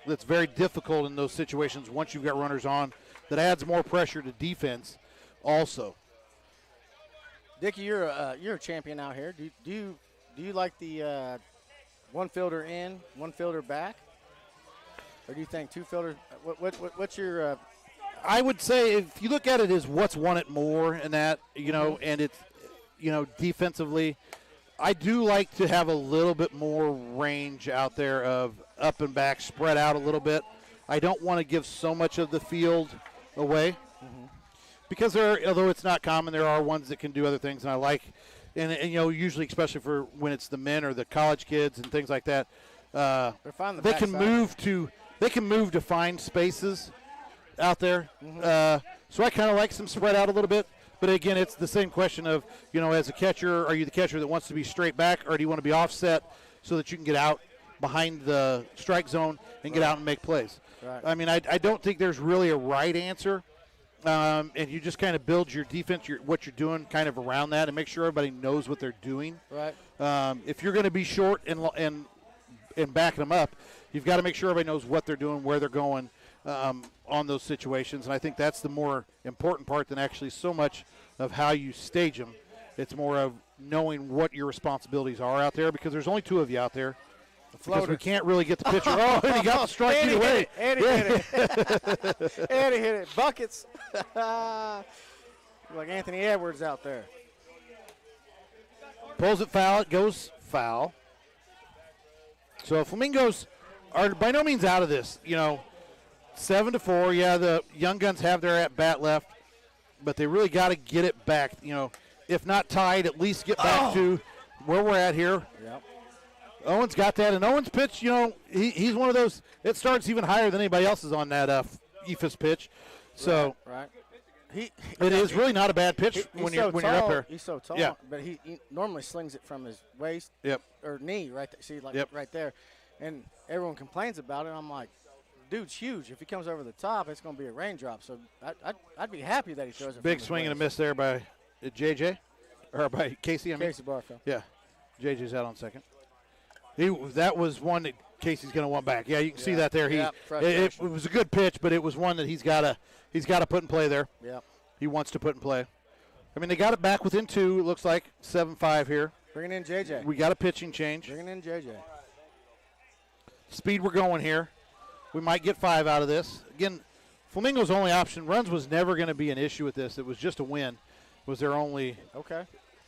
That's very difficult in those situations once you've got runners on. That adds more pressure to defense also. Dickie, you're a champion out here. Do you like the one fielder in, one fielder back, or do you think two fielders? What's your? I would say if you look at it as what's won it more, and that and it's defensively, I do like to have a little bit more range out there of up and back, spread out a little bit. I don't want to give so much of the field away. Because although it's not common, there are ones that can do other things, and I like, and usually, especially for when it's the men or the college kids and things like that, they can move to find spaces out there. So I kind of like some spread out a little bit. But again, it's the same question of as a catcher, are you the catcher that wants to be straight back, or do you want to be offset so that you can get out behind the strike zone and get out and make plays? Right. I mean, I don't think there's really a right answer. And you just kind of build your defense, what you're doing kind of around that, and make sure everybody knows what they're doing. Right. If you're going to be short and backing them up, you've got to make sure everybody knows what they're doing, where they're going on those situations. And I think that's the more important part than actually so much of how you stage them. It's more of knowing what your responsibilities are out there, because there's only two of you out there. Because we can't really get the pitcher. Oh, and he got the strike either way. And he hit it. And he hit it. Buckets. Like Anthony Edwards out there. Pulls it foul. It goes foul. So Flamingos are by no means out of this. 7-4. Yeah, the Young Guns have their at-bat left, but they really got to get it back. If not tied, at least get back to where we're at here. Yep. Owens got that, and Owens' pitch, he's one of those. It starts even higher than anybody else's on that EFIS pitch. So right. It is really not a bad pitch when you're up there. He's so tall, yeah. But he normally slings it from his waist or knee right there. See, right there. And everyone complains about it. I'm like, dude's huge. If he comes over the top, it's going to be a raindrop. So I'd be happy that he throws it. Big swing and a miss there by JJ, or by Casey. Casey Barfield. Yeah, JJ's out on second. That was one that Casey's going to want back. Yeah, you can see that there. It was a good pitch, but it was one that he's got to put in play there. Yeah, he wants to put in play. I mean, they got it back within 2. It looks like 7-5 here. Bringing in JJ. We got a pitching change. Bringing in JJ. Speed we're going here. We might get 5 out of this. Again, Flamingo's only option. Runs was never going to be an issue with this. It was just a win. Was their only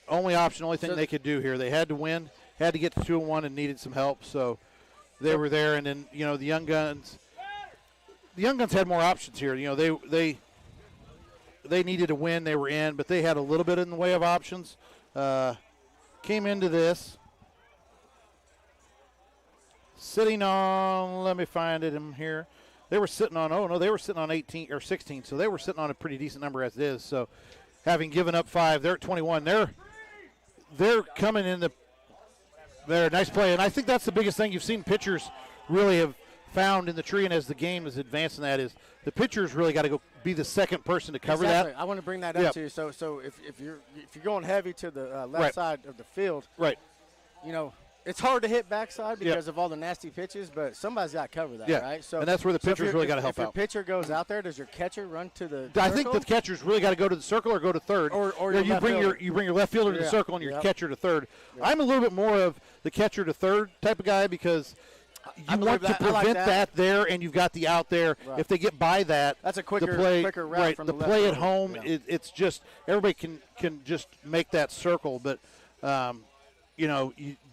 option, only thing they could do here. They had to win. Had to get to 2-1 and needed some help, so they were there. And then the Young Guns had more options here. They needed to win. They were in, but they had a little bit in the way of options. Came into this sitting on. Let me find it in here. They were sitting on. They were sitting on 18 or 16. So they were sitting on a pretty decent number as it is. So having given up 5, they're at 21. They're coming in the. There, nice play. And I think that's the biggest thing you've seen pitchers really have found in the tree, and as the game is advancing, that is the pitcher's really got to go be the second person to cover that. I want to bring that up to you. So if you're going heavy to the left side of the field, right? It's hard to hit backside because of all the nasty pitches, but somebody's got to cover that, right? So, and that's where the pitcher's really got to help out. If your pitcher goes out there, does your catcher run to the I think the catcher's really got to go to the circle or go to third. Or you bring your left fielder to the circle and your catcher to third. I'm a little bit more of the catcher to third type of guy because you want to prevent that there, and you've got the out there. Right. If they get by that, that's a quicker route right, from the left play field. At home, it's just everybody can just make that circle, but you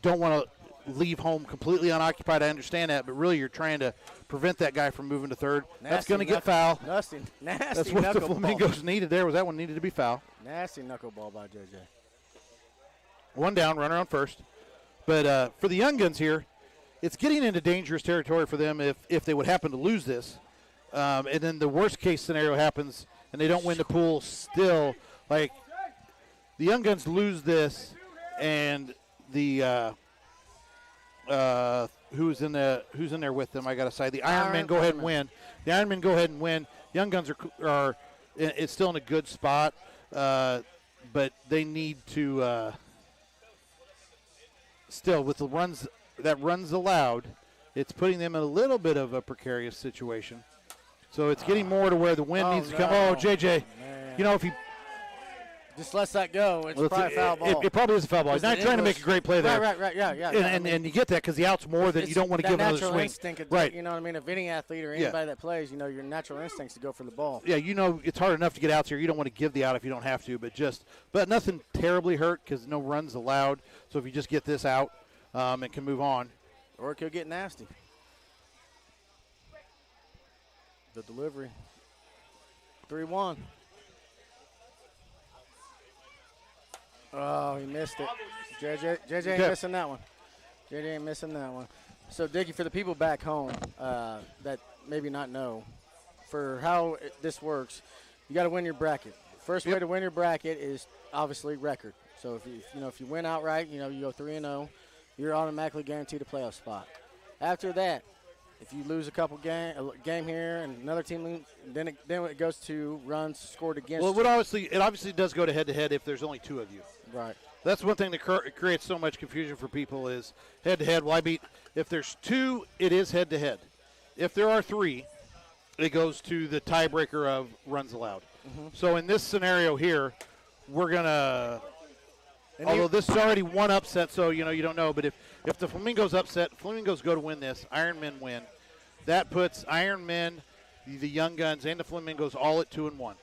don't want to leave home completely unoccupied. I understand that, but really you're trying to prevent that guy from moving to third. That's going to get foul. Nasty That's what the Flamingos needed there. Was that one needed to be foul? Nasty knuckleball by JJ. One down, runner on first. But for the Young Guns here, it's getting into dangerous territory for them if they would happen to lose this. And then the worst case scenario happens and they don't win the pool still. Like, the Young Guns lose this and the who's in there with them, I got to say. The Ironmen go ahead and win. The Ironmen go ahead and win. Young Guns are it's still in a good spot, but they need to still, with the runs allowed, it's putting them in a little bit of a precarious situation. So it's getting more to where the wind needs to come. Oh, JJ, you know, if he just lets that go, it's probably a foul ball. It probably is a foul ball. He's not trying to make a great play there. Right, yeah. And you get that because the out's more than you don't want to give another swing. Instinct, right. You know what I mean? If any athlete or anybody that plays, you know, your natural instincts to go for the ball. Yeah, you know, it's hard enough to get outs here. You don't want to give the out if you don't have to, but nothing terribly hurt because no runs allowed. So if you just get this out, it can move on. Or it could get nasty. The delivery. 3-1. Oh, he missed it. JJ ain't missing that one. JJ ain't missing that one. So, Dickie, for the people back home that maybe not know, for how this works, you got to win your bracket. First way to win your bracket is obviously record. So if you win outright, you go 3-0, you're automatically guaranteed a playoff spot. After that, if you lose a game here and another team loses, then it goes to runs scored against. Well, it obviously does go to head-to-head if there's only two of you. Right. That's one thing that creates so much confusion for people is head-to-head. Well, if there's two, it is head-to-head. If there are three, it goes to the tiebreaker of runs allowed. Mm-hmm. So in this scenario here, we're going to – although this is already one upset, so, you don't know. But if the Flamingos upset, Flamingos go to win this, Ironmen win. That puts Ironmen, the Young Guns, and the Flamingos all at 2-1.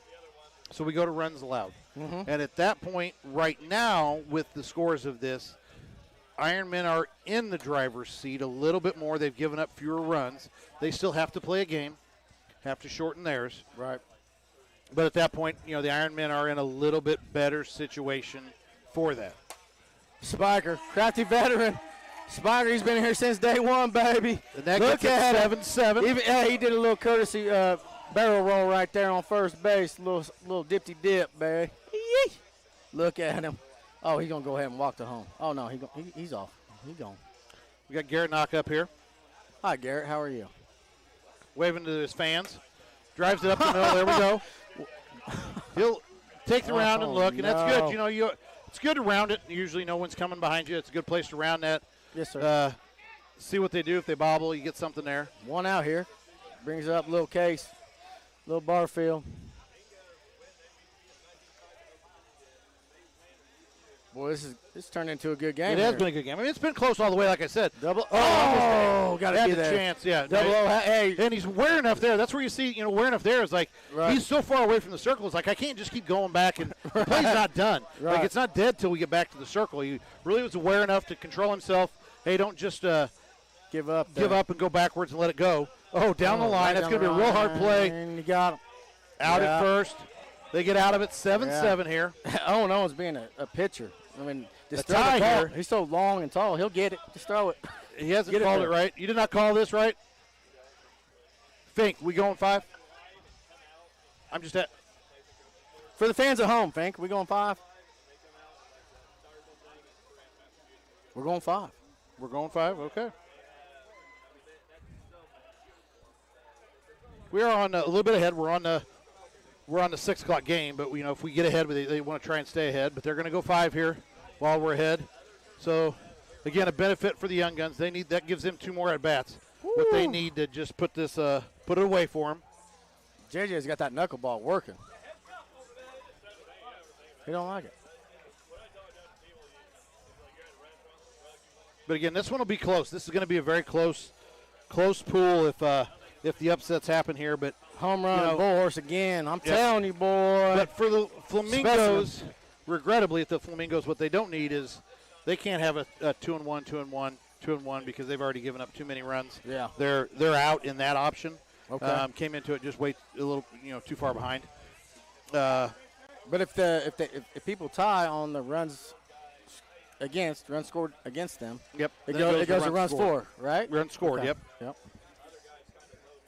So we go to runs allowed. Mm-hmm. And at that point, right now, with the scores of this, Ironmen are in the driver's seat a little bit more. They've given up fewer runs. They still have to play a game, have to shorten theirs. Right. But at that point, the Ironmen are in a little bit better situation for that. Spiker, crafty veteran. Spiker, he's been here since day one, baby. And that Look at 7-7. He did a little courtesy barrel roll right there on first base. Little dipty dip, baby. Yee. Look at him. Oh, he's going to go ahead and walk to home. Oh, no, he's off. He's gone. We got Garrett Knock up here. Hi, Garrett. How are you? Waving to his fans. Drives it up the middle. There we go. He'll take the round and look, and that's good. It's good to round it. Usually no one's coming behind you. It's a good place to round that. Yes, sir. See what they do. If they bobble, you get something there. One out here. Brings up little Case, little Barfield. Boy, this turned into a good game. It has been a good game. I mean, it's been close all the way, like I said. Double. Oh, got to be there. Chance, yeah. Double. Hey, and he's wear enough there. That's where you see, wear enough there is like he's so far away from the circle. It's like I can't just keep going back, and the play's not done. Right. Like it's not dead till we get back to the circle. He really was aware enough to control himself. Hey, don't just give up and go backwards and let it go. Oh, down the line. That's going to be a real hard play. And you got him. Out at first. They get out of it 7-7 here. Owen's being a pitcher. I mean, just throw the ball. He's so long and tall. He'll get it. Just throw it. He hasn't called it right. You did not call this right? Fink, we going 5? I'm just at. For the fans at home, Fink, we going 5? We're going 5. We're going 5? Okay. We are on a little bit ahead. We're on the 6 o'clock game, but if we get ahead, they want to try and stay ahead. But they're going to go 5 here while we're ahead. So again, a benefit for the Young Guns. That gives them 2 more at bats. What they need to just put it away for them. JJ's got that knuckleball working. He don't like it. But again, this one will be close. This is going to be a very close pool if the upsets happen here. But home run, bull horse again. I'm telling you, boy. But for the Flamingos, regrettably, the Flamingos, what they don't need is they can't have a 2-1, 2-1, 2-1 because they've already given up too many runs. Yeah, they're out in that option. Okay, came into it just way a little too far behind. But if people tie on the runs run scored against them. Yep. It Then goes to to runs scored. for, right? Run scored, Okay. yep.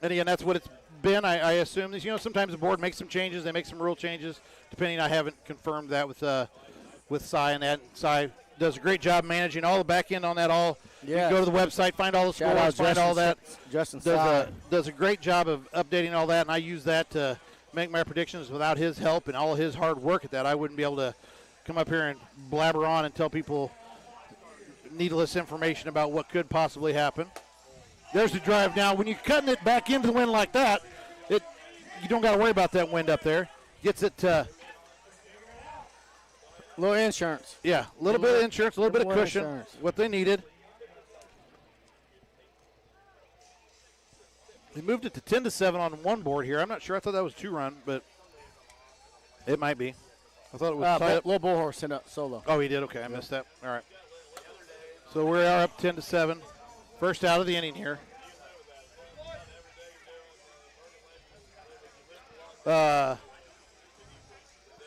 And again, that's what it's been. I assume this. Sometimes the board makes some changes. They make some rule changes, depending. I haven't confirmed that with Cy and that. Cy does a great job managing all the back end on that. You can go to the website, find all the Shout out scores, find all that. Justin Does a great job of updating all that, and I use that to make my predictions. Without his help and all his hard work at that, I wouldn't be able to come up here and blabber on and tell people needless information about what could possibly happen. There's the drive now. When you're cutting it back into the wind like that, you don't got to worry about that wind up there. Gets it a little insurance. Yeah, a little bit of insurance, a little bit of cushion, insurance. what they needed. They moved it to 10-7 on one board here. I'm not sure. I thought that was 2-run, but it might be. I thought it was tied up. Little Bullhorse sent up solo. Oh, he did? Okay, I missed that. All right. So we are up 10-7. First out of the inning here.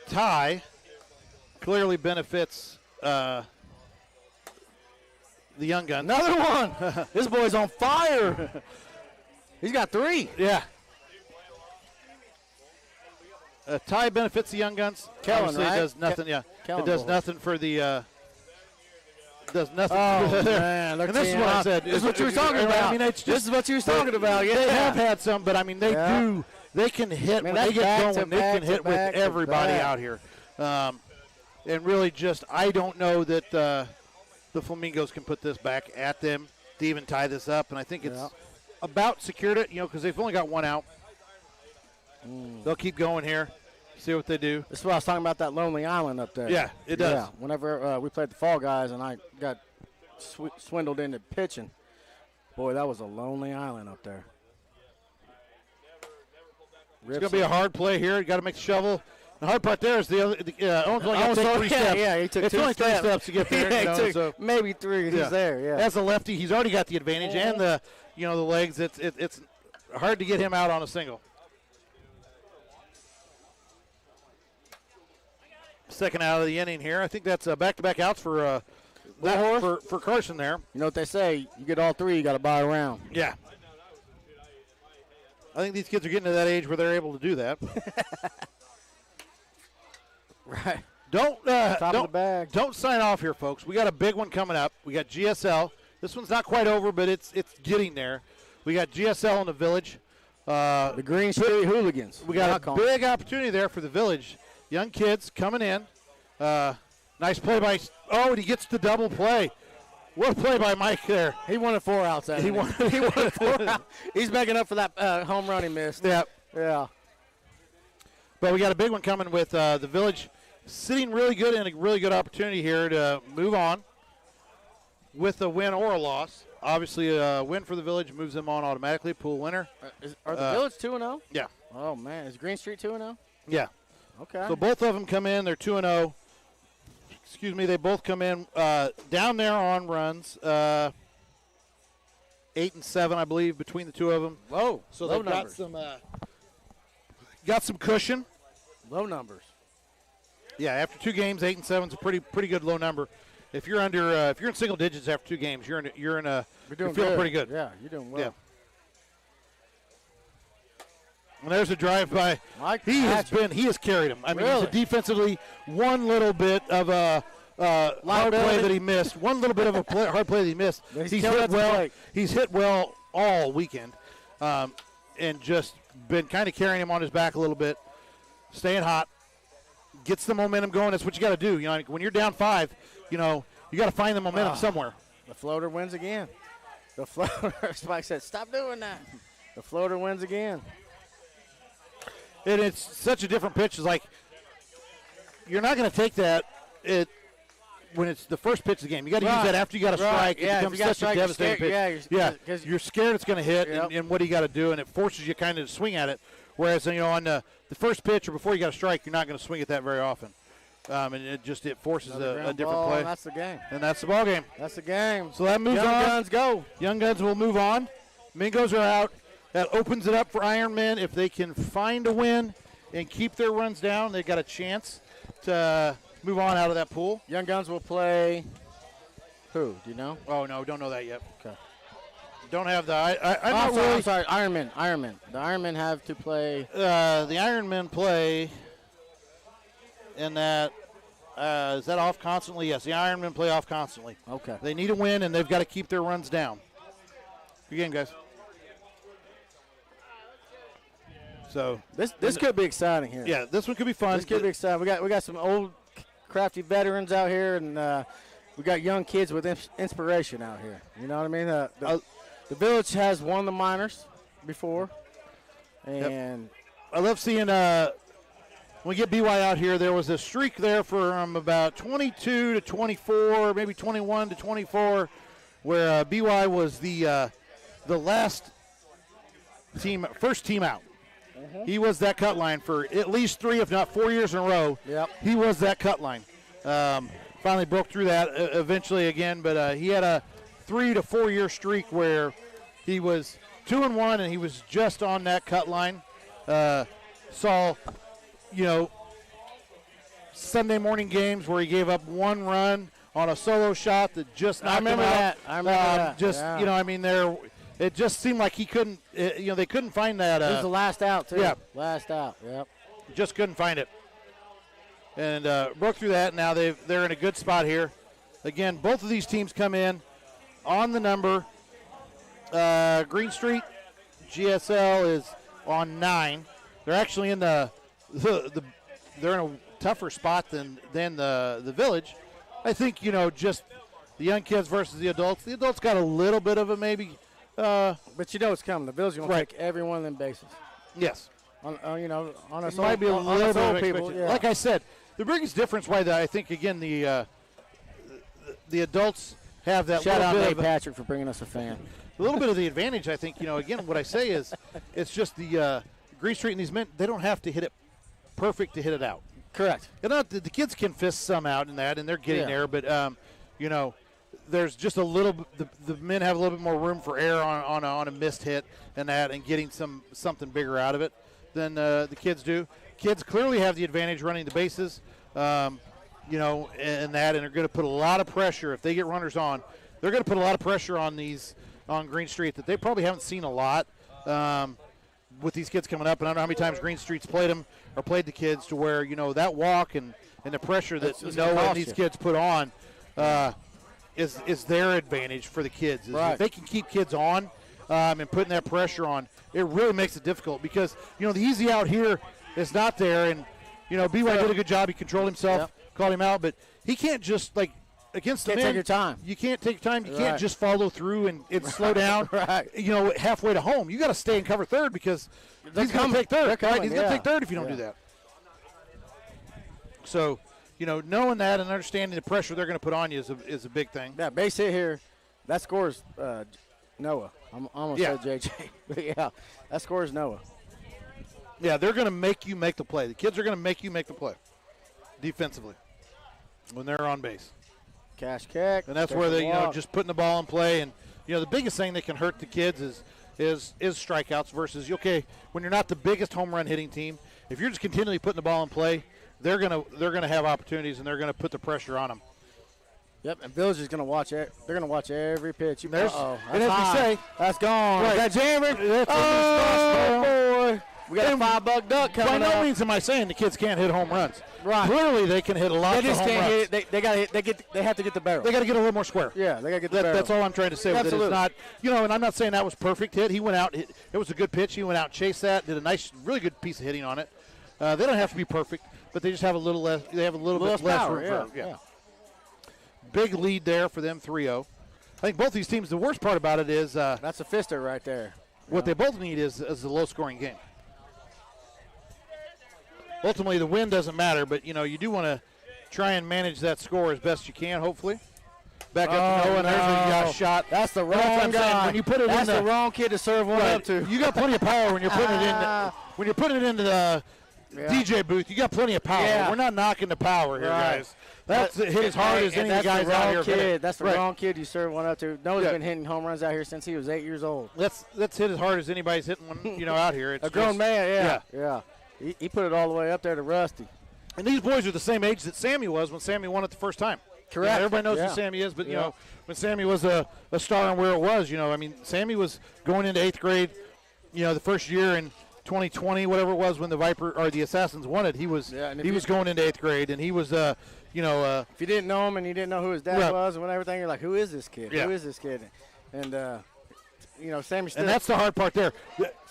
Tie clearly benefits the Young Guns. Another one. This boy's on fire. He's got 3. Yeah. Tie benefits the Young Guns. Kellen, Obviously right? It does nothing. Kellen it does boy. nothing for the. Does nothing. Oh man! And this is what I said. This is what you were talking about. I mean, it's just, this is what you were talking about. Yeah, they have had some, but I mean, they do. They can hit when they get going. They can hit with everybody out here, and really, just I don't know that the Flamingos can put this back at them to even tie this up, and I think it's about secured it. Because they've only got one out. They'll keep going here. See what they do. This is what I was talking about, that Lonely Island up there. Yeah, it does. Yeah, whenever we played the Fall Guys and I got swindled into pitching, boy, that was a lonely island up there. It's going to be a hard play here. You got to make the shovel. The hard part there is Owens only got to take 3 steps. Yeah, he took it's 2 only steps. 3 steps to get there. Yeah, he took maybe 3. He's there. Yeah. As a lefty, he's already got the advantage and the legs. It's hard to get him out on a single. Second out of the inning here. I think that's back-to-back outs for Carson there. You know what they say? You get all 3, you got to buy a round. Yeah. I think these kids are getting to that age where they're able to do that. Right. Top of the bag. Don't sign off here, folks. We got a big one coming up. We got GSL. This one's not quite over, but it's getting there. We got GSL in the Village. The Green Street Hooligans. We got a big opportunity there for the Village. Young kids coming in. Nice play by. Oh, and he gets the double play. What a play by Mike there. He wanted 4 outs. He wanted 4 outs. He's making up for that home run he missed. Yeah. But we got a big one coming with the Village sitting really good and a really good opportunity here to move on with a win or a loss. Obviously, a win for the Village moves them on automatically. Pool winner. Are the Village 2-0? Yeah. Oh, man. Is Green Street 2-0? Yeah. Okay. So both of them come in. They're 2-0. Excuse me. They both come in down there on runs. 8 and 7, I believe, between the two of them. Whoa. So they've got some cushion. Low numbers. Yeah, after 2 games, 8 and 7 is a pretty good low number. If you're under, if you're in single digits after 2 games, you're feeling pretty good. Yeah, you're doing well. Yeah. And there's a drive by. Mike he has carried him. I mean, Really? defensively, one little bit of a hard play that he missed. One little bit of a hard play that he missed. He's He's killing hit the well. plate. He's hit well all weekend, and just been kind of carrying him on his back a little bit, staying hot, gets the momentum going. That's what you got to do. When you're down 5, you got to find the momentum somewhere. The floater wins again. The floater. Spike said, "Stop doing that." The floater wins again. And it's such a different pitch. It's like you're not going to take that when it's the first pitch of the game. You got to use that after you got a strike. Yeah, it becomes such a devastating pitch. You're scared it's going to hit, and what do you got to do? And it forces you kind of to swing at it. Whereas on the first pitch or before you got a strike, you're not going to swing at that very often. And it forces a different play. And that's the game. And that's the ball game. That's the game. So that moves on. Young Guns go. Young Guns will move on. Mingos are out. That opens it up for Ironmen. If they can find a win and keep their runs down, they've got a chance to move on out of that pool. Young Guns will play Who? Do you know? Oh, no, don't know that yet. Okay. Don't have the. I'm sorry. Ironmen. The Ironmen have to play. The Ironmen play. And that. Is that off constantly? Yes, the Ironmen play off constantly. Okay. They need a win, and they've got to keep their runs down. Again, guys. So this could be exciting here. Yeah, this one could be fun. This could be exciting. We got some old, crafty veterans out here, and we got young kids with inspiration out here. You know what I mean? The village has won the minors before, and I love seeing when we get BY out here. There was a streak there from about 22 to 24, maybe 21 to 24, where BY was the last team, first team out. He was that cut line for at least 3, if not 4 years in a row. Yep. He was that cut line. Finally broke through that eventually again, but he had a 3 to 4 year streak where he was 2-1 and he was just on that cut line. Saw, Sunday morning games where he gave up 1 run on a solo shot that just knocked him out. I remember that. Just, yeah. It just seemed like he couldn't, they couldn't find that. It was the last out, too. Yeah. Last out, yep. Just couldn't find it. And broke through that. Now they're in a good spot here. Again, both of these teams come in on the number. Green Street GSL is on 9. They're actually in they're in a tougher spot than the village. I think, just the young kids versus the adults. The adults got a little bit of a maybe. But it's coming. The village is going to take every one of them bases. Yes. On us it might be a little bit of people. Yeah. Like I said, the biggest difference why I think, again, the adults have that Shout little out bit Nate of Patrick for bringing us a fan. a little bit of the advantage, I think, again, what I say is it's just the Green Street and these men, they don't have to hit it perfect to hit it out. Correct. The kids can fist some out in that, and they're getting there, but, there's just a little. The men have a little bit more room for error on a missed hit and that, and getting something bigger out of it than the kids do. Kids clearly have the advantage running the bases, and that, and are going to put a lot of pressure if they get runners on. They're going to put a lot of pressure on Green Street that they probably haven't seen a lot with these kids coming up. And I don't know how many times Green Street's played them or played the kids to where that walk and the pressure that Noah and these kids put on. Is their advantage for the kids. Right. If they can keep kids on and putting that pressure on, it really makes it difficult because, the easy out here is not there. And, BY did a good job. He controlled himself, called him out. But he can't just, against the men. Take your time. You can't take your time. You can't just follow through and slow down, halfway to home. You got to stay and cover third because he's going to take third. He's going to take third if you don't do that. So, knowing that and understanding the pressure they're going to put on you is a big thing. Yeah, base hit here. That scores Noah. I'm almost said JJ. But, yeah, that scores Noah. Yeah, they're going to make you make the play. The kids are going to make you make the play defensively when they're on base. Cash kick. And that's where they, just putting the ball in play. And, the biggest thing that can hurt the kids is strikeouts versus, when you're not the biggest home run hitting team, if you're just continually putting the ball in play, they're gonna have opportunities and they're gonna put the pressure on them. Yep, and Village is gonna watch it. They're gonna watch every pitch. And as we say, that's gone. Right. That jammer. Boy, we got a $5 duck coming up. By no means am I saying the kids can't hit home runs. Right. Clearly, they can hit a lot of home runs. They just can't hit it. They have to get the barrel. They got to get a little more square. Yeah, they got to get the barrel. That's all I'm trying to say. Absolutely. With it. It's not, and I'm not saying that was perfect hit. He went out. It was a good pitch. He went out, chased that, did a nice, really good piece of hitting on it. They don't have to be perfect, but they just have a little less. They have a little bit less power. room. Yeah. Big lead there for them, 3-0. I think both these teams. The worst part about it is that's a fister right there. What they both need is a low-scoring game. Ultimately, the win doesn't matter, but you do want to try and manage that score as best you can. Hopefully, back up to Noah, and there's a shot. That's the wrong guy. When you put it that's the wrong kid to serve one up to. You got plenty of power when you're putting it in. When you're putting it into the DJ booth, you got plenty of power. Yeah. We're not knocking the power here, guys. That's hit as hard as any of the guys out here. Kid. That's the wrong kid you serve one up to. Noah's been hitting home runs out here since he was 8 years old. Let's hit as hard as anybody's hitting one, out here. It's a grown man, yeah. He put it all the way up there to Rusty. And these boys are the same age that Sammy was when Sammy won it the first time. Correct. Everybody knows who Sammy is, but, you know, when Sammy was a star and where it was, you know, I mean, Sammy was going into 8th grade, you know, the first year in 2020, whatever it was, when the Viper or the Assassins won it, he was going into 8th grade, and he was, you know. If you didn't know him and you didn't know who his dad was and everything, you're like, who is this kid? Yeah. Who is this kid? And, you know, Sammy still. And that's the hard part there.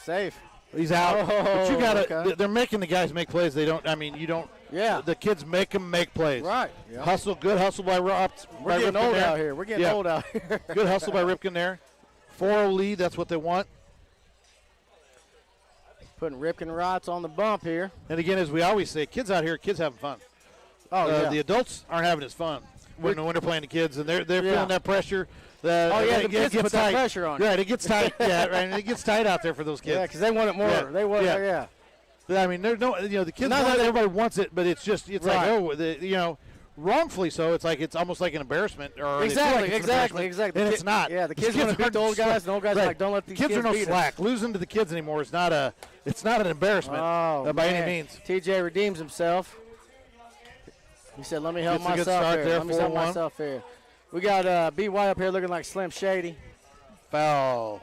Safe. He's out. But you got to, okay. they're making the guys make plays. They don't, I mean, you don't. Yeah. The kids make them make plays. Right. Yeah. Hustle, good hustle by Rob. We're getting old out here. We're getting old out here. Good hustle by Ripken there. 4-0 lead, that's what they want. Putting Ripken Rots on the bump here. And again, as we always say, kids out here, kids having fun. Oh, yeah. The adults aren't having as fun when they're playing the kids, and they're feeling that pressure. The kids put that pressure on. Right, it gets tight. Yeah, right, and it gets tight out there for those kids. Yeah, because they want it more. Yeah. They want it, yeah. But, I mean, there's no, you know, the kids want it, everybody wants it, but it's just, it's right. like, you know, wrongfully so. It's like it's almost like an embarrassment. Or exactly. And it's not. Yeah, the kids want to beat the old guys, and the old guys are like, don't let these kids are no beat slack. us. Losing to the kids anymore is not an embarrassment by any means. TJ redeems himself. He said, let me help myself here. Let me help myself here. We got BY up here looking like Slim Shady. Foul.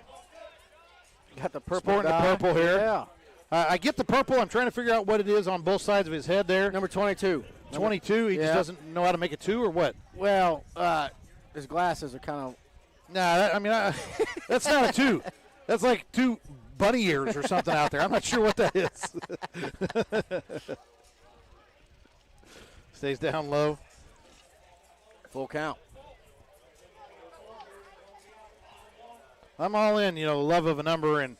Got the purple Sporting the purple here. Yeah. I get the purple. I'm trying to figure out what it is on both sides of his head there. Number 22. 22. He just doesn't know how to make a 2 or what? Well, his glasses are kind of. Nah, that's not a 2. That's like 2 bunny ears or something out there. I'm not sure what that is. Stays down low. Full count. I'm all in, you know, love of a number and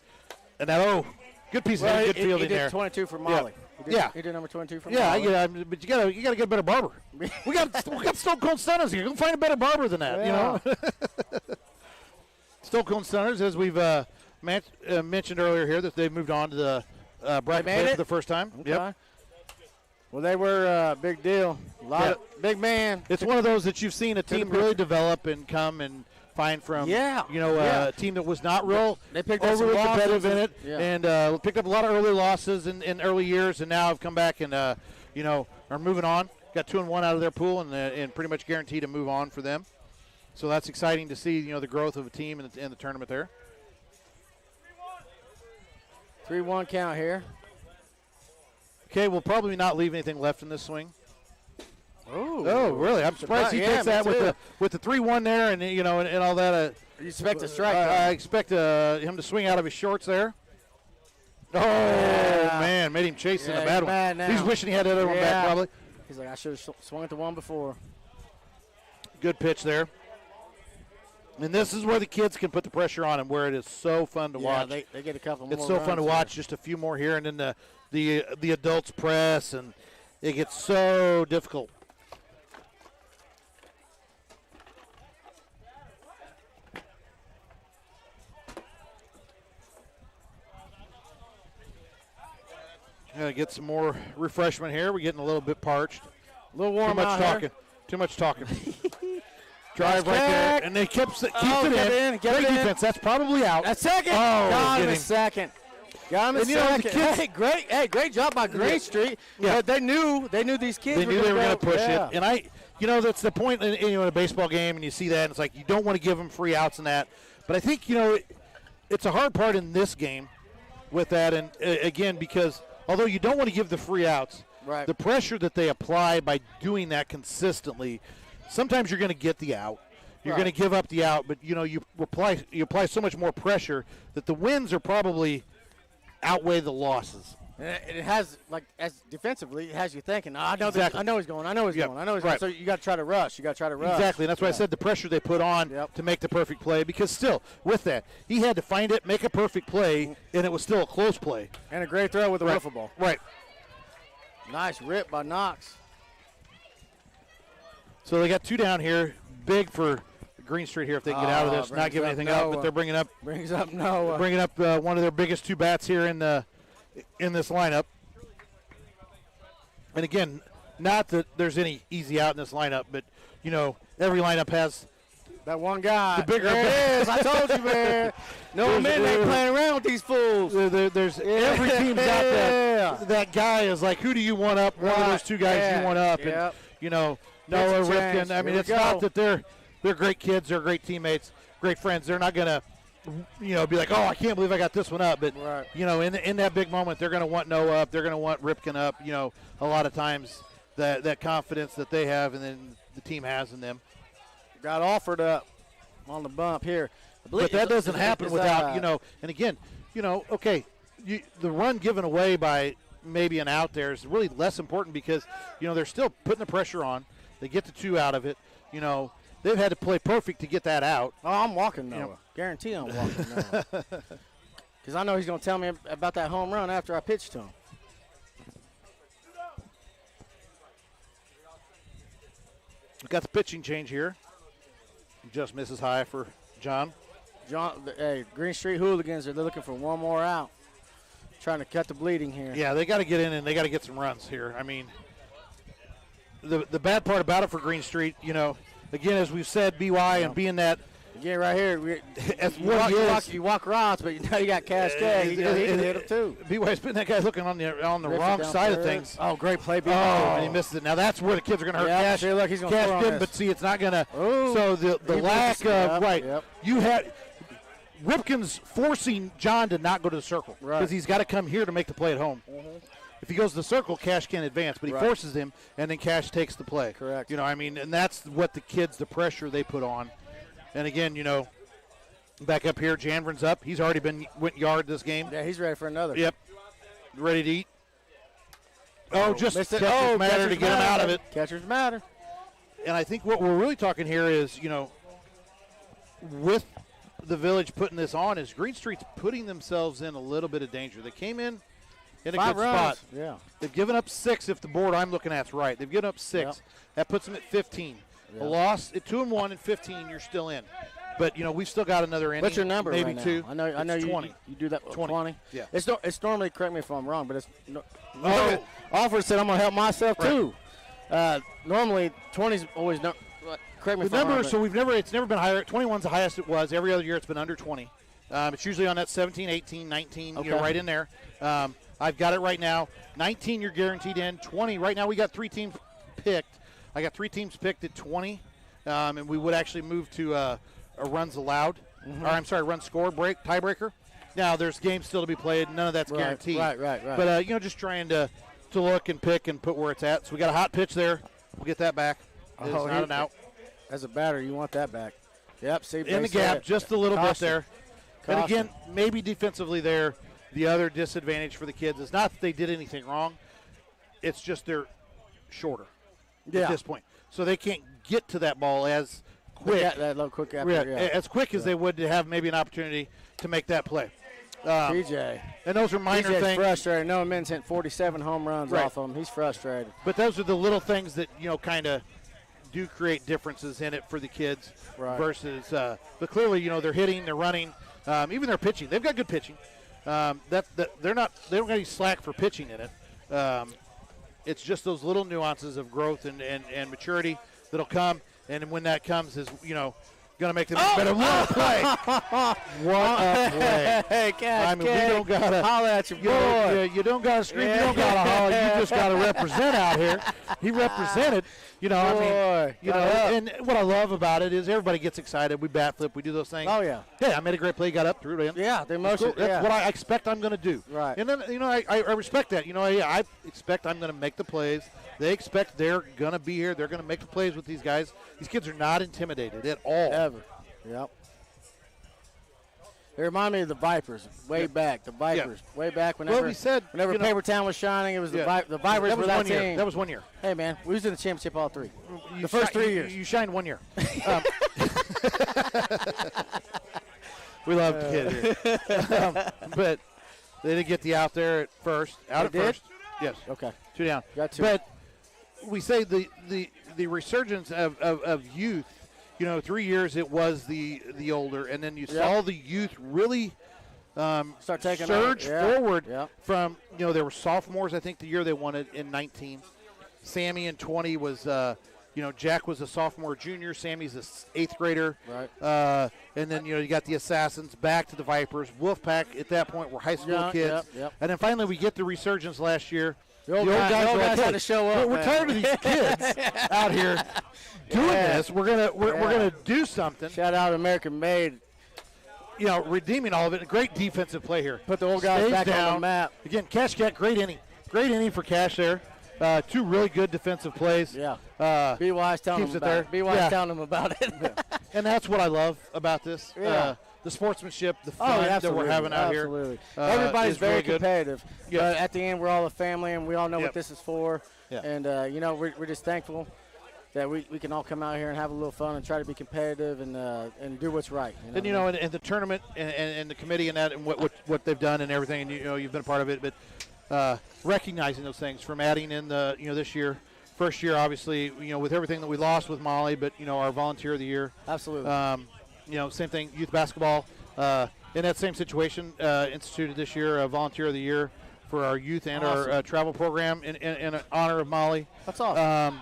that good piece of good fielding he did there. 22 for Molly. Yeah. He did number 22 for Molly. Yeah, but you gotta get a better barber. we got Stone Cold Stunners here. Go find a better barber than that, you know. Stone Cold Stunners, as we've mentioned earlier here, that they've moved on to the bracket play for the first time. Okay. Yep. Well, they were a big deal. A lot of big man. It's one of those that you've seen a team really develop and come and find from, a team that was not real overly competitive in it, and picked up a lot of early losses in early years, and now have come back and, are moving on. Got 2-1 out of their pool and pretty much guaranteed to move on for them. So that's exciting to see, the growth of a team in the tournament there. 3-1 count here. Okay, we'll probably not leave anything left in this swing. Oh, really? I'm surprised he takes that with the 3-1 there, and and all that. You expect a strike? I expect him to swing out of his shorts there. Oh man, made him chase in a bad one. Now. He's wishing he had that other one back probably. He's like, I should have swung at the one before. Good pitch there. And this is where the kids can put the pressure on him, where it is so fun to watch. They get a couple more. It's so fun to watch. Just a few more here, and then the adults press, and it gets so difficult. Gotta get some more refreshment here. We're getting a little bit parched. A little warm out here. Here. Too much talking. Drive right there, and they keep it in. Great defense. That's probably out. A second. Got him a second. Got him a second. Great job by Green Street. Yeah. But they knew these kids. They knew they were going to push it, and that's the point in a baseball game, and you see that, and it's like you don't want to give them free outs and that. But I think it's a hard part in this game with that, and again because although you don't want to give the free outs, the pressure that they apply by doing that consistently. Sometimes you're going to get the out. You're going to give up the out, but you apply so much more pressure that the wins are probably outweigh the losses. It has as defensively, it has you thinking. I know he's going. I know he's going. Right. So you got to try to rush. Exactly. And that's why I said the pressure they put on to make the perfect play. Because still, with that, he had to find it, make a perfect play, and it was still a close play. And a great throw with a wiffle ball. Right. Nice rip by Knox. So they got 2 down here. Big for Green Street here if they can get out of this. Not giving anything up, but they're bringing up Noah. Bringing up one of their biggest 2 bats here in this lineup. And again, not that there's any easy out in this lineup, but every lineup has that one guy. The bigger there it is. I told you, man. No men ain't playing around with these fools. There's every team's got that guy is like, who do you want up? One of those 2 guys you want up. And, Noah, Pitching change. Ripken. I mean, Here it's we not go. that they're great kids, they're great teammates, great friends. They're not gonna, be like, oh, I can't believe I got this one up. But Right. in that big moment, they're gonna want Noah up. They're gonna want Ripken up. A lot of times that confidence that they have, and then the team has in them. Got offered up on the bump here. But that doesn't happen without, and again, okay, the run given away by maybe an out there is really less important because, they're still putting the pressure on. They get the 2 out of it. They've had to play perfect to get that out. Oh, I'm walking Noah. Guarantee I'm walking Noah. Because I know he's going to tell me about that home run after I pitch to him. We got the pitching change here. Just misses high for John. Hey, Green Street Hooligans are looking for one more out. Trying to cut the bleeding here. Yeah, they got to get in and they got to get some runs here. I mean, the bad part about it for Green Street, again, as we've said, BY and being that. Again, right here, you walk rods, but now you got Cascade. He can hit him too. BY's been that guy looking on the wrong side of things. Oh, great play, BY. Oh, and he misses it. Now that's where the kids are going to hurt Cash. See, look, he's going Cash to didn't, but see, it's not going to. Ooh. So the lack of Yep. you had Ripken's forcing John to not go to the circle because he's got to come here to make the play at home. If he goes to the circle, Cash can't advance, but he forces him, and then Cash takes the play. Correct. And that's what the pressure they put on. And again, back up here, Janverin's up. He's already went yard this game. Yeah, he's ready for another. Yep. Ready to eat. Just missed it. catchers matter to get him out of it. Catchers matter. And I think what we're really talking here is, with the Village putting this on, is Green Street's putting themselves in a little bit of danger. They came in a 5 good runs. spot. Yeah. They've given up 6 if the board I'm looking at is right. They've given up 6. Yep. That puts them at 15. Yep. A loss at 2-1 and 15, you're still in. But, we've still got another inning. What's your number maybe right now? 2. I know It's you 20. You do that 20. Yeah. It's normally, correct me if I'm wrong, but it's Offer said I'm going to help myself too. Normally 20's always correct me if I'm wrong. So it's never been higher. 21's the highest it was. Every other year it's been under 20. It's usually on that 17, 18, 19, right in there. I've got it right now. 19 you're guaranteed in. 20 right now we got 3 teams picked. I got 3 teams picked at 20, and we would actually move to a runs allowed. Or I'm sorry, run score break tiebreaker. Now there's games still to be played. None of that's guaranteed. Right. But just trying to look and pick and put where it's at. So we got a hot pitch there. We'll get that back. It's not an out. As a batter, you want that back. Yep. See, in the gap, just a little bit there. And again, maybe defensively there, the other disadvantage for the kids is not that they did anything wrong. It's just they're shorter at this point. So they can't get to that ball as quick. That little quick after, as quick as they would to have maybe an opportunity to make that play. PJ. And those are minor PJ's things. frustrated. Noah Men's hit 47 home runs off of him. He's frustrated. But those are the little things that, kind of do create differences in it for the kids versus but clearly, they're hitting, they're running, even their pitching. They've got good pitching. They don't got any slack for pitching in it. It's just those little nuances of growth and maturity that'll come, and when that comes is, going to make them better. What a play. What a play. Hey, Cash, we don't got to holler at your boy. You don't got to scream. You don't got to holler. You just got to represent out here. He represented. And what I love about it is everybody gets excited. We bat flip. We do those things. Oh, yeah. Hey, I made a great play. Got up, threw it in. Yeah, the emotion. Cool. That's what I expect I'm going to do. Right. And then, I respect that. I expect I'm going to make the plays. They expect they're going to be here. They're going to make the plays with these guys. These kids are not intimidated at all. Ever. Yep. They remind me of the Vipers way back. The Vipers way back whenever Paper Town was shining. It was the Vipers were that team. That was 1 year. Hey, man, we was in the championship all 3. The first 3 years. You shined 1 year. We love the kid here. But they didn't get the out there at first. First. Yes. Okay. 2 down. Got 2. But we say the resurgence of youth, 3 years it was the older, and then you saw the youth really start taking surge forward from, they were sophomores, I think, the year they won it in 19. Sammy in 20 was, Jack was a sophomore, junior. Sammy's an 8th grader. Right. And then, you got the Assassins back to the Vipers. Wolfpack at that point were high school kids. Yep. And then finally we get the resurgence last year. The old guys are like, had "Hey, to show up. We're man." tired of these kids out here doing this. We're gonna do something. Shout out American Made. You know, redeeming all of it. A great defensive play here. Put the old guys Stays back down. on the map. Again, Cash Cat, great inning for Cash there. 2 really good defensive plays. Yeah. Be wise telling keeps them it about there. it. Be wise Yeah. telling them about it. And that's what I love about this. Yeah. The sportsmanship, the fun that we're having out here. Absolutely. Everybody's is very really good. competitive. Yeah. But at the end, we're all a family, and we all know Yep. what this is for. Yeah. And, you know, we're just thankful that we can all come out here and have a little fun and try to be competitive and do what's right. And, you know, and the tournament and the committee and that and what they've done and everything, and, you know, you've been a part of it, but recognizing those things from adding in the, you know, this year. First year, obviously, you know, with everything that we lost with Molly, but, you know, our volunteer of the year. Absolutely. You know, same thing, youth basketball. In that same situation, instituted this year a volunteer of the year for our youth and our travel program in honor of Molly. That's awesome.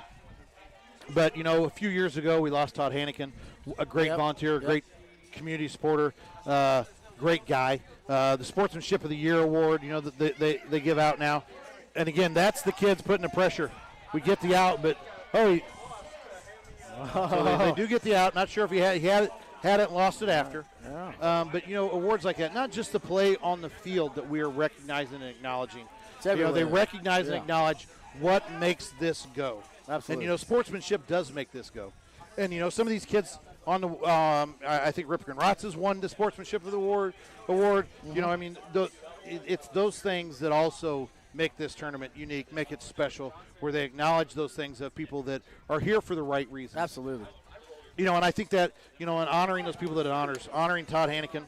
But, you know, a few years ago, we lost Todd Hannikin, a great volunteer, a great community supporter, great guy. The Sportsmanship of the Year award, you know, that they give out now. And, again, that's the kids putting the pressure. We get the out, but, so they do get the out. Not sure if he had it and lost it after. Yeah. But, you know, awards like that, not just the play on the field that we are recognizing and acknowledging. You know, they recognize and acknowledge what makes this go. Absolutely. And, you know, sportsmanship does make this go. And, you know, some of these kids on the I think Ripken Rotz has won the Sportsmanship of the Award. Mm-hmm. You know, I mean, it's those things that also make this tournament unique, make it special, where they acknowledge those things of people that are here for the right reasons. Absolutely. You know, and I think that, you know, in honoring those people that it honors, honoring Todd Hannikin,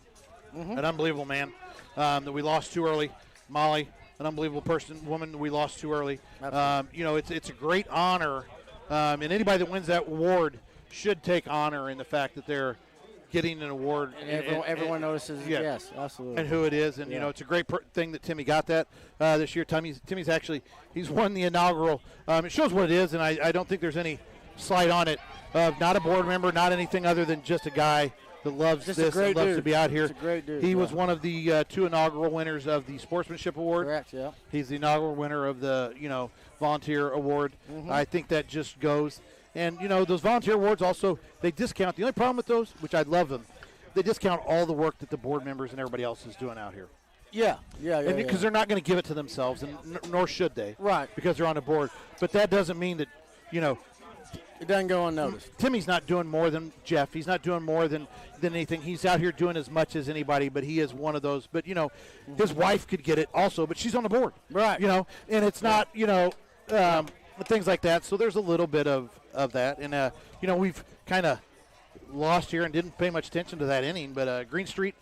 an unbelievable man that we lost too early. Molly, an unbelievable woman that we lost too early. You know, it's a great honor, and anybody that wins that award should take honor in the fact that they're getting an award. And everyone notices, yes, absolutely. And who it is. And, you know, it's a great thing that Timmy got that this year. Timmy's actually, he's won the inaugural. It shows what it is, and I don't think there's any slight on it. Not a board member, not anything other than just a guy that loves Just this and loves to be out here. Just a great dude. He was one of the 2 inaugural winners of the Sportsmanship Award. Correct, yeah. He's the inaugural winner of the, you know, Volunteer Award. I think that just goes. And, you know, those volunteer awards also, they discount. The only problem with those, which I love them, they discount all the work that the board members and everybody else is doing out here. Yeah. Because they're not going to give it to themselves, and nor should they. Right. Because they're on the board. But that doesn't mean that, you know, it doesn't go unnoticed. Timmy's not doing more than Jeff. He's not doing more than anything. He's out here doing as much as anybody, but he is one of those. But, you know, his wife could get it also, but she's on the board. Right. You know, and it's not, you know, things like that. So there's a little bit of that. And, you know, we've kind of lost here and didn't pay much attention to that inning. But Green Street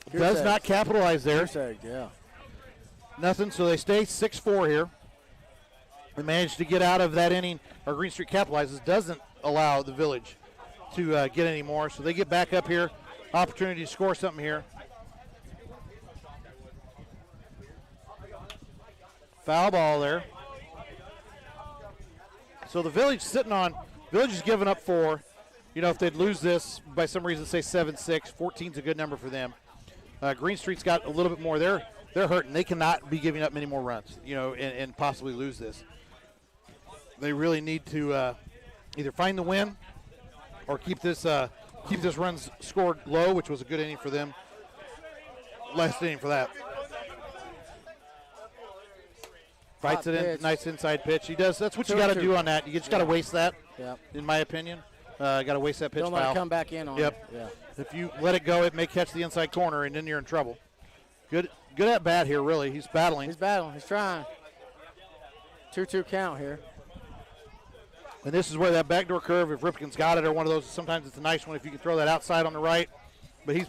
does not capitalize there. Yeah. Nothing. So they stay 6-4 here. They managed to get out of that inning. Or Green Street capitalizes, doesn't allow the Village to get any more. So they get back up here. Opportunity to score something here. Foul ball there. So the Village is giving up 4. You know, if they'd lose this by some reason, say 7-6, 14's a good number for them. Green Street's got a little bit more. They're hurting. They cannot be giving up many more runs, you know, and possibly lose this. They really need to either find the win or keep this runs scored low, which was a good inning for them. Last inning for that. Fights it in, nice inside pitch. He does. That's what you got to do on that. You just got to waste that. Yep. In my opinion, got to waste that pitch. Don't let it come back in on it. Yeah. If you let it go, it may catch the inside corner, and then you're in trouble. Good at bat here, really. He's battling. He's trying. 2-2 count here. And this is where that backdoor curve, if Ripken's got it, or one of those, sometimes it's a nice one if you can throw that outside on the right. But he's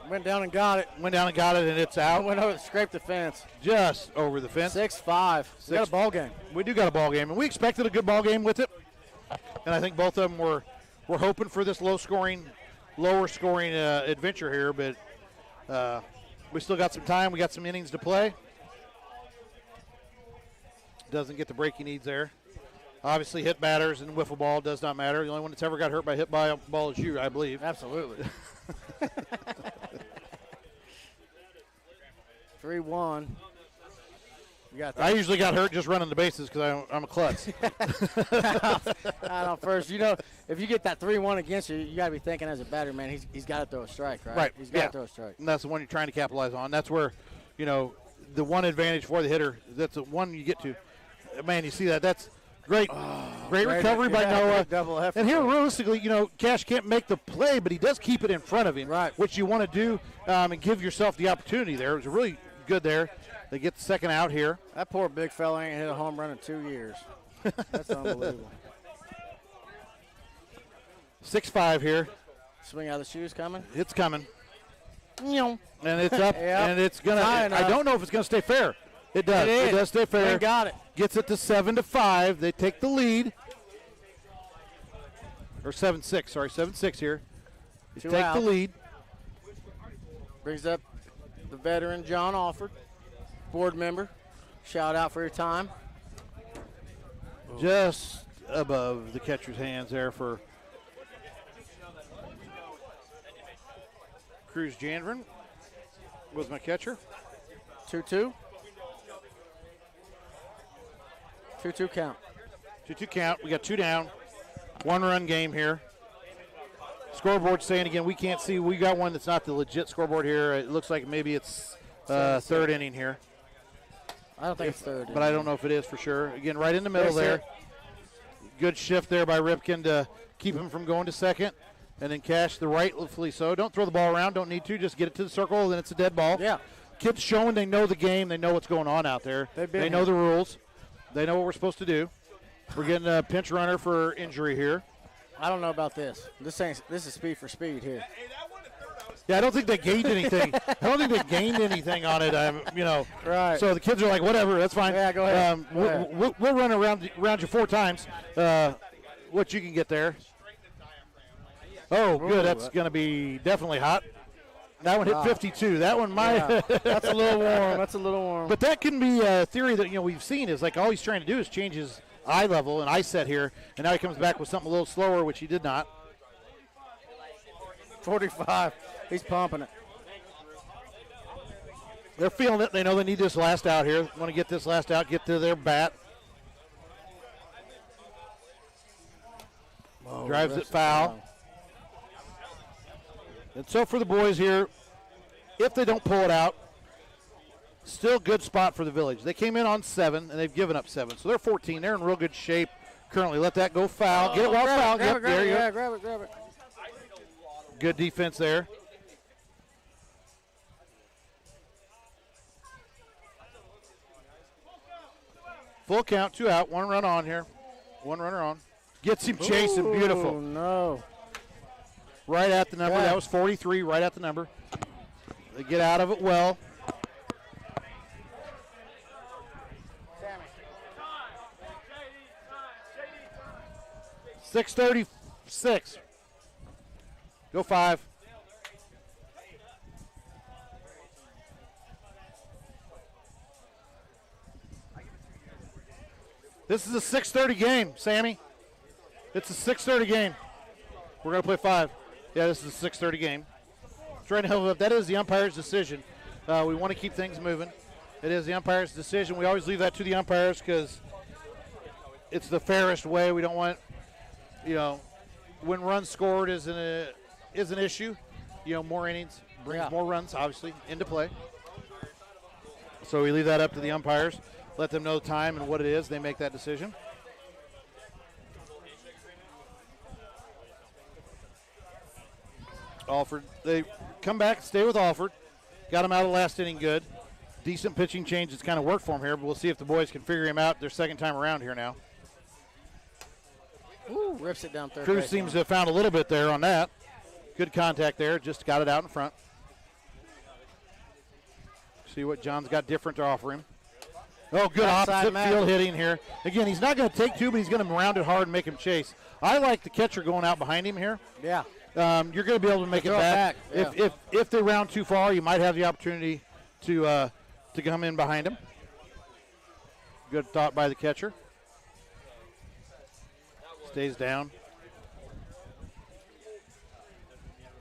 went down and got it, and it's out. Went over, scraped the fence. Just over the fence. 6-5. We got a ball game. We do got a ball game, and we expected a good ball game with it. And I think both of them were hoping for this lower scoring adventure here, but we still got some time. We got some innings to play. Doesn't get the break he needs there. Obviously, hit batters and wiffle ball does not matter. The only one that's ever got hurt by hit by a ball is you, I believe. Absolutely. 3-1. You got I usually got hurt just running the bases because I'm a klutz. I know first. You know, if you get that 3-1 against you, you got to be thinking as a batter, man, he's got to throw a strike, right? Right. He's got to throw a strike. And that's the one you're trying to capitalize on. That's where, you know, the one advantage for the hitter, that's the one you get to. Man, you see that. That's great. Great recovery by Noah. Double effort. And here, realistically, you know, Cash can't make the play, but he does keep it in front of him, right? Which you want to do and give yourself the opportunity there. It was really good there. They get the second out here. That poor big fella ain't hit a home run in 2 years. That's unbelievable. 6-5 here. Swing out of the shoes coming? It's coming. And it's up, and it's going to – I don't know if it's going to stay fair. It does. It does stay fair. They got it. Gets it to 7-5. They take the lead. Or 7-6. Sorry, 7-6 here. They take the lead. Brings up the veteran, John Alford, board member. Shout out for your time. Just above the catcher's hands there for Cruz Jandron was my catcher. 2-2. 2-2 count. 2-2 count. We got 2 down. 1-run game here. Scoreboard saying again, we can't see. We got one that's not the legit scoreboard here. It looks like maybe it's third inning here. I don't think it's third. But I don't know if it is for sure. Again, right in the middle there. Good shift there by Ripken to keep him from going to second. And then Cash the rightfully so. Don't throw the ball around. Don't need to. Just get it to the circle, then it's a dead ball. Yeah. Kids showing they know the game. They know what's going on out there. They know the rules. They know what we're supposed to do. We're getting a pinch runner for injury here. I don't know about this. This is speed for speed here. Yeah, I don't think they gained anything. I don't think they gained anything on it. You know. Right. So the kids are like, whatever, that's fine. Yeah, go ahead. We'll run around you 4 times. What you can get there. Oh, good. That's going to be definitely hot. That one hit 52. That one might. That's a little warm. That's a little warm. But that can be a theory that we've seen is like all he's trying to do is change his eye level and eye set here, and now he comes back with something a little slower, which he did not. 45. He's pumping it. They're feeling it. They know they need this last out here. Want to get this last out, get to their bat. Drives it foul. And so for the boys here, if they don't pull it out, still good spot for the Village. They came in on 7, and they've given up 7. So they're 14. They're in real good shape currently. Let that go foul. Get it while foul. Grab it. Good defense there. Full count, 2 out, 1 run on here. 1 runner on. Gets him chasing. Beautiful. No. Right at the number. That was 43, right at the number. They get out of it well. .636. Go 5. This is a 6:30 game, Sammy. It's a 6:30 game. We're going to play 5. Yeah, this is a 6:30 game. Trying to help up. That is the umpire's decision. We want to keep things moving. It is the umpire's decision. We always leave that to the umpires because it's the fairest way. We don't want, when runs scored is an issue. More innings brings more runs, obviously, into play. So we leave that up to the umpires. Let them know the time and what it is. They make that decision. Alford, they come back, stay with Alford. Got him out of the last inning good. Decent pitching change that's kind of worked for him here, but we'll see if the boys can figure him out their second time around here now. Ooh, rips it down third. Cruz seems to have found a little bit there on that. Good contact there, just got it out in front. See what John's got different to offer him. Oh, good opposite field hitting here. Again, he's not going to take 2, but he's going to round it hard and make him chase. I like the catcher going out behind him here. Yeah. You're going to be able to make it back. Yeah. If they round too far, you might have the opportunity to come in behind him. Good thought by the catcher. Stays down.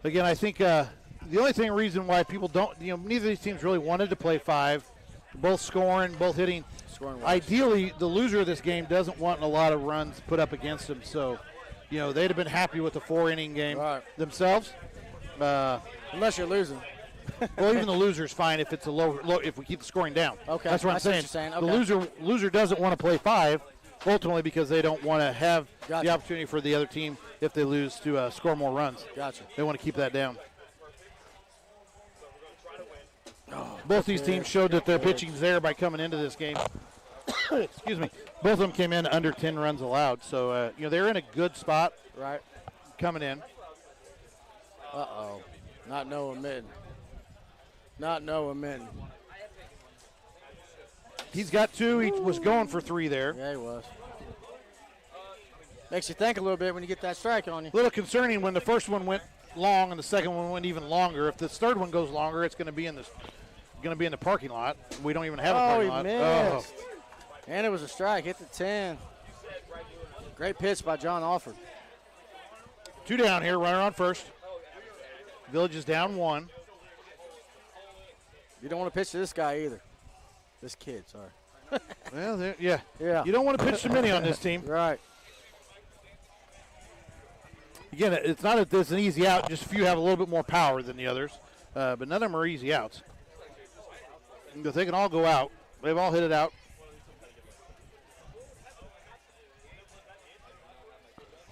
Again, I think the only reason why people don't, neither of these teams really wanted to play 5. Both scoring, both hitting scoring-wise. Ideally, the loser of this game doesn't want a lot of runs put up against them. So, they'd have been happy with the 4-inning game themselves. Unless you're losing. Well, even the loser's fine if it's a low if we keep the scoring down. Okay, that's what I'm saying. The loser doesn't want to play 5, ultimately because they don't want to have the opportunity for the other team if they lose to score more runs. Gotcha. They want to keep that down. Both these teams showed that their pitching's there by coming into this game. Excuse me. Both of them came in under 10 runs allowed, so they're in a good spot. Right. Coming in. Uh-oh. Not Noah Mitten. Not Noah Mitten. He's got 2. He was going for 3 there. Yeah, he was. Makes you think a little bit when you get that strike on you. A little concerning when the first one went long and the second one went even longer. If this third one goes longer, it's going to be in the parking lot. We don't even have a parking lot. Missed. And it was a strike. Hit the 10. Great pitch by John Alford. 2 down here. Runner on first. Village is down 1. You don't want to pitch to this guy either. This kid, sorry. Well, yeah. You don't want to pitch too many on this team. Right. Again, it's not that there's an easy out. Just a few have a little bit more power than the others. But none of them are easy outs. They can all go out. They've all hit it out.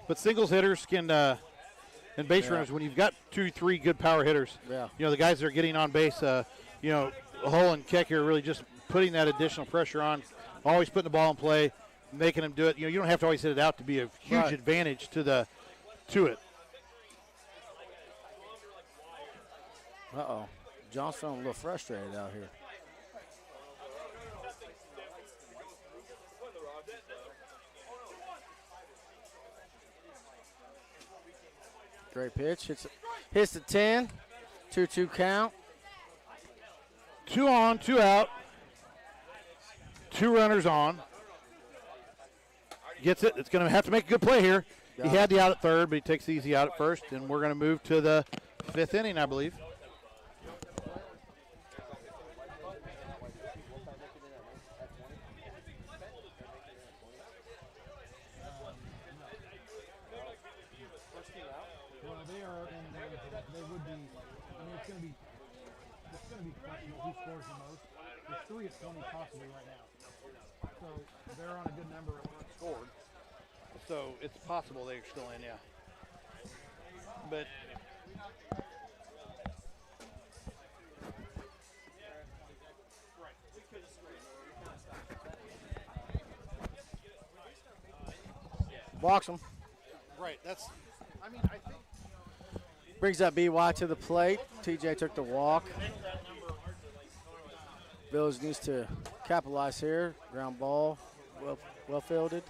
But singles hitters can and base runners, when you've got 2-3 good power hitters, the guys that are getting on base, Hull and Keck are really just putting that additional pressure on, always putting the ball in play, making them do it. You don't have to always hit it out to be a huge advantage to it. Uh-oh. John's feeling a little frustrated out here. Great pitch. Hits the 10. 2-2 count. 2 on, 2 out. 2 runners on. Gets it. It's going to have to make a good play here. He had the out at third, but he takes the easy out at first, and we're going to move to the 5th inning, I believe. Who scores the most? There's 3 of 20 possibly right now. So they're on a good number of runs scored. So it's possible they're still in, yeah. But walks him. Right, I think. Brings that BY to the plate. TJ took the walk. Village needs to capitalize here. Ground ball, well fielded.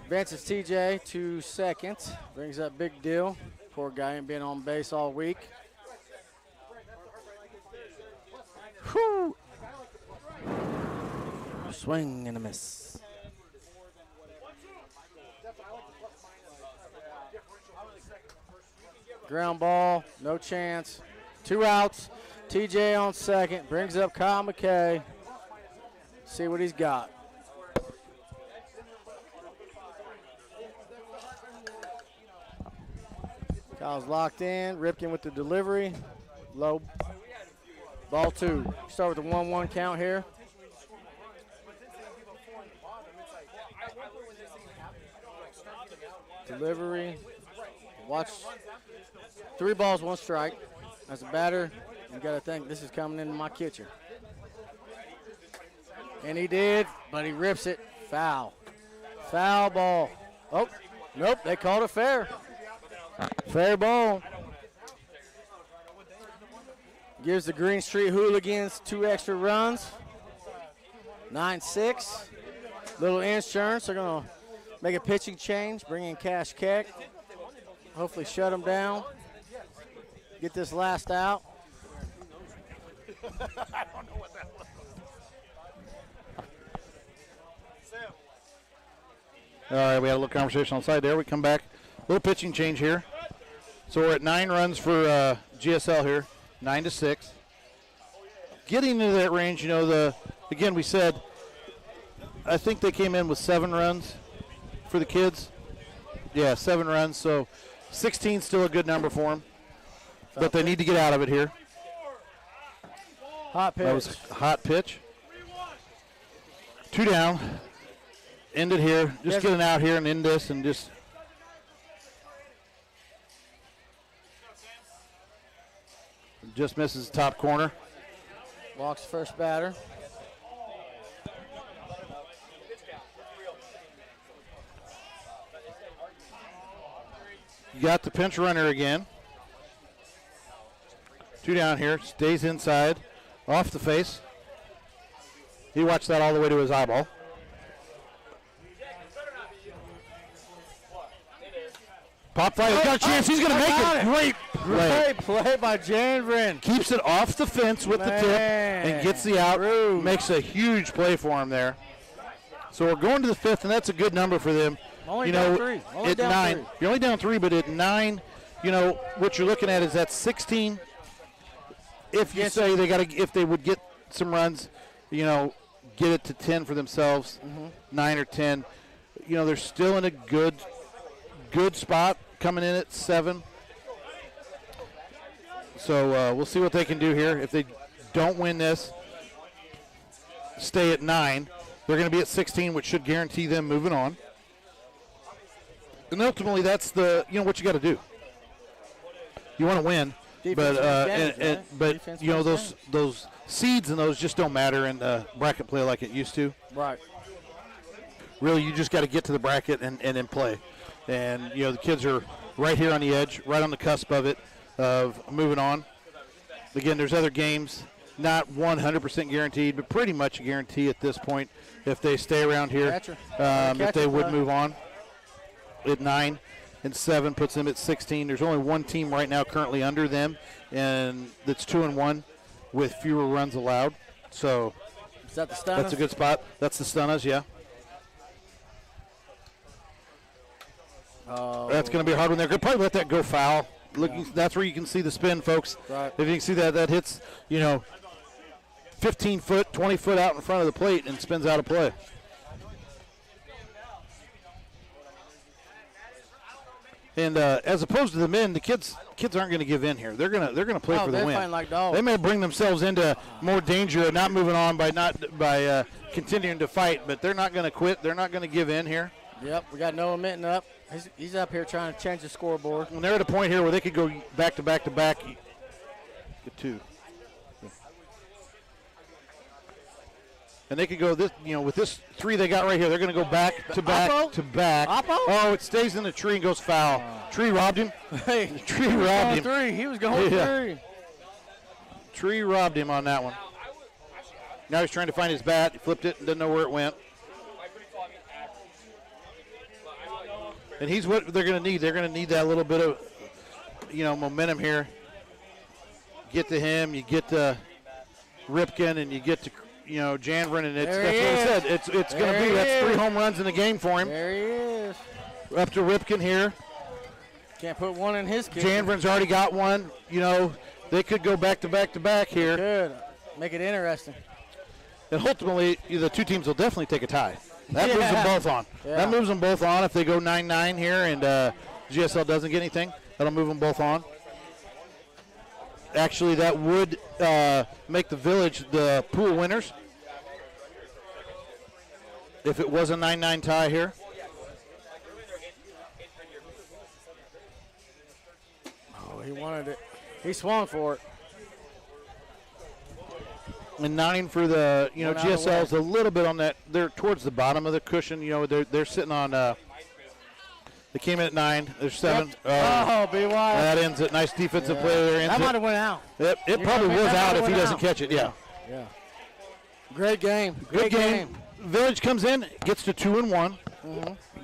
Advances TJ to second. Brings that big deal. Poor guy ain't been on base all week. Whew. Swing and a miss. Ground ball, no chance. 2 outs. TJ on second, brings up Kyle McKay. See what he's got. Kyle's locked in. Ripken with the delivery. Low. Ball 2. Start with the 1-1 count here. Delivery. Watch. 3 balls, 1 strike. As a batter, you got to think this is coming into my kitchen. And he did, but he rips it. Foul. Foul ball. Oh, nope, they called it fair. Fair ball. Gives the Green Street Hooligans 2 extra runs. 9-6. Little insurance. They're going to make a pitching change, bring in Cash Keck. Hopefully shut them down. Get this last out. I don't know what that was. All right, we had a little conversation on the side there. We come back. A little pitching change here. So we're at 9 runs for GSL here, 9-6. getting into that range. Again, we said, I think they came in with 7 runs for the kids. Yeah, 7 runs. So 16 still a good number for them. But they need to get out of it here. Hot pitch. That was a hot pitch. 2 down. End it here. Just get it out here and end this and just. Just misses the top corner. Walks first batter. You got the pinch runner again. 2 down here. Stays inside. Off the face. He watched that all the way to his eyeball. Pop fly. He's got a chance. He's going to make it. Great play by Janvrin. Keeps it off the fence with the tip and gets the out. Makes a huge play for him there. So we're going to the 5th, and that's a good number for them. Only down 3. Only at down 9. 3. You're only down 3, but at 9, what you're looking at is that 16. If you say if they would get some runs, get it to 10 for themselves, 9 or 10. They're still in a good spot, coming in at 7. So we'll see what they can do here. If they don't win this, stay at 9. They're going to be at 16, which should guarantee them moving on. And ultimately, that's what you got to do. You want to win, but those seeds and those just don't matter in bracket play like it used to. Right. Really, you just got to get to the bracket and then play. And the kids are right here on the edge, right on the cusp of it, of moving on. Again, there's other games, not 100% guaranteed, but pretty much a guarantee at this point if they stay around here. If they would move on at 9 and 7 puts them at 16. There's only one team right now currently under them, and that's 2-1 with fewer runs allowed. So is that the Stunners? That's a good spot. That's the Stunners, yeah. That's going to be a hard one there. Could probably let that go foul. That's where you can see the spin, folks. Right. If you can see that hits, 15 foot, 20 foot out in front of the plate and spins out of play. And as opposed to the men, the kids aren't going to give in here. They're going to play for the win. Fighting like dogs. They may bring themselves into more danger of not moving on by continuing to fight, but they're not going to quit. They're not going to give in here. Yep, we got Noah Minton up. He's up here trying to change the scoreboard. And they're at a point here where they could go back to back to back. Get 2. And they could go this, with this 3 they got right here, they're going to go back to back to back. Oh, it stays in the tree and goes foul. Tree robbed him. Hey, tree robbed him. 3. He was going 3. Tree robbed him on that one. Now he's trying to find his bat. He flipped it and doesn't know where it went. And he's what they're going to need. They're going to need that little bit of, momentum here. Get to him, you get to Ripken, and you get to, Janvrin, and that's what I said. It's going to be. That's 3 home runs in the game for him. There he is. Up to Ripken here. Can't put one in his kick. Janvrin's already got one. They could go back to back to back here. Good. Make it interesting. And ultimately, the 2 teams will definitely take a tie. That moves them both on. Yeah. That moves them both on if they go 9-9 here and GSL doesn't get anything. That'll move them both on. Actually, that would make the Village the pool winners if it was a 9-9 tie here. Oh, he wanted it. He swung for it. And 9 for the, GSL's a little bit on that. They're towards the bottom of the cushion. They're sitting on, they came in at 9. There's 7. Yep. Oh, BY. That ends it. Nice defensive play there. That might have went out. It probably was out if he doesn't catch it, yeah. Yeah. Great game. Good game. Village comes in, gets to 2-1.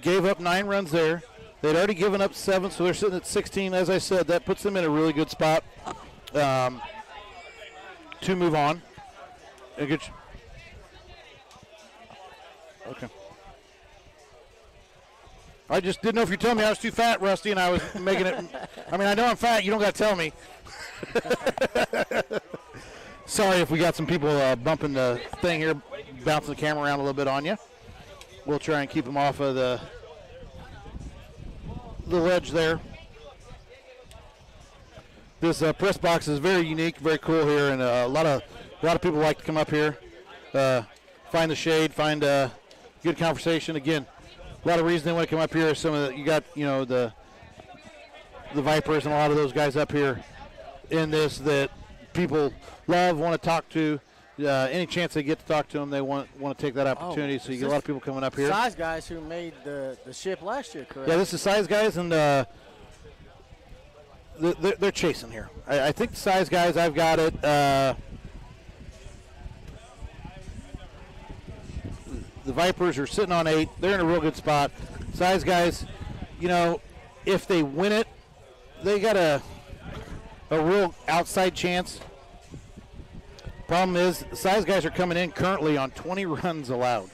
Gave up 9 runs there. They'd already given up 7, so they're sitting at 16. As I said, that puts them in a really good spot to move on. Okay. I just didn't know if you told me I was too fat, Rusty, and I was making it. I know I'm fat. You don't got to tell me. Sorry if we got some people bumping the thing here, bouncing the camera around a little bit on you. We'll try and keep them off of the ledge there. This press box is very unique, very cool here, and a lot of people like to come up here, find the shade, find good conversation. Again, a lot of reason they want to come up here. Some of you got the Vipers and a lot of those guys up here in this that people love, want to talk to. Any chance they get to talk to them, they want to take that opportunity. So you get a lot of people coming up here. Size guys who made the ship last year, correct? Yeah, this is Size guys, and they're chasing here. I think the Size guys, I've got it. The Vipers are sitting on 8. They're in a real good spot. Size guys, if they win it, they got a real outside chance. Problem is, the Size guys are coming in currently on 20 runs allowed.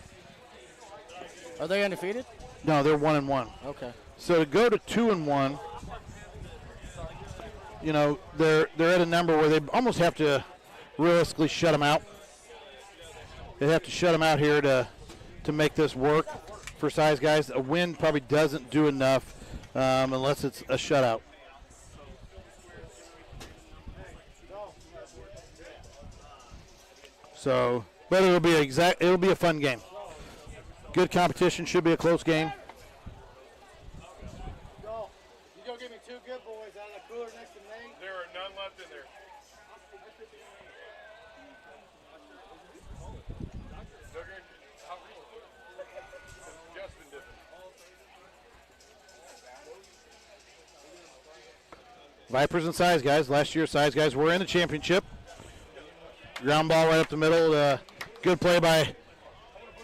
Are they undefeated? No, they're 1-1. Okay. So to go to 2-1, they're at a number where they almost have to realistically shut them out. They have to shut them out here to make this work for Size guys. A win probably doesn't do enough unless it's a shutout. So, but it'll be a fun game. Good competition, should be a close game. You go give me 2 good boys out of the cooler next to Nate. There are none left in there. Vipers and Size guys. Last year, Size guys were in the championship. Ground ball right up the middle. Good play by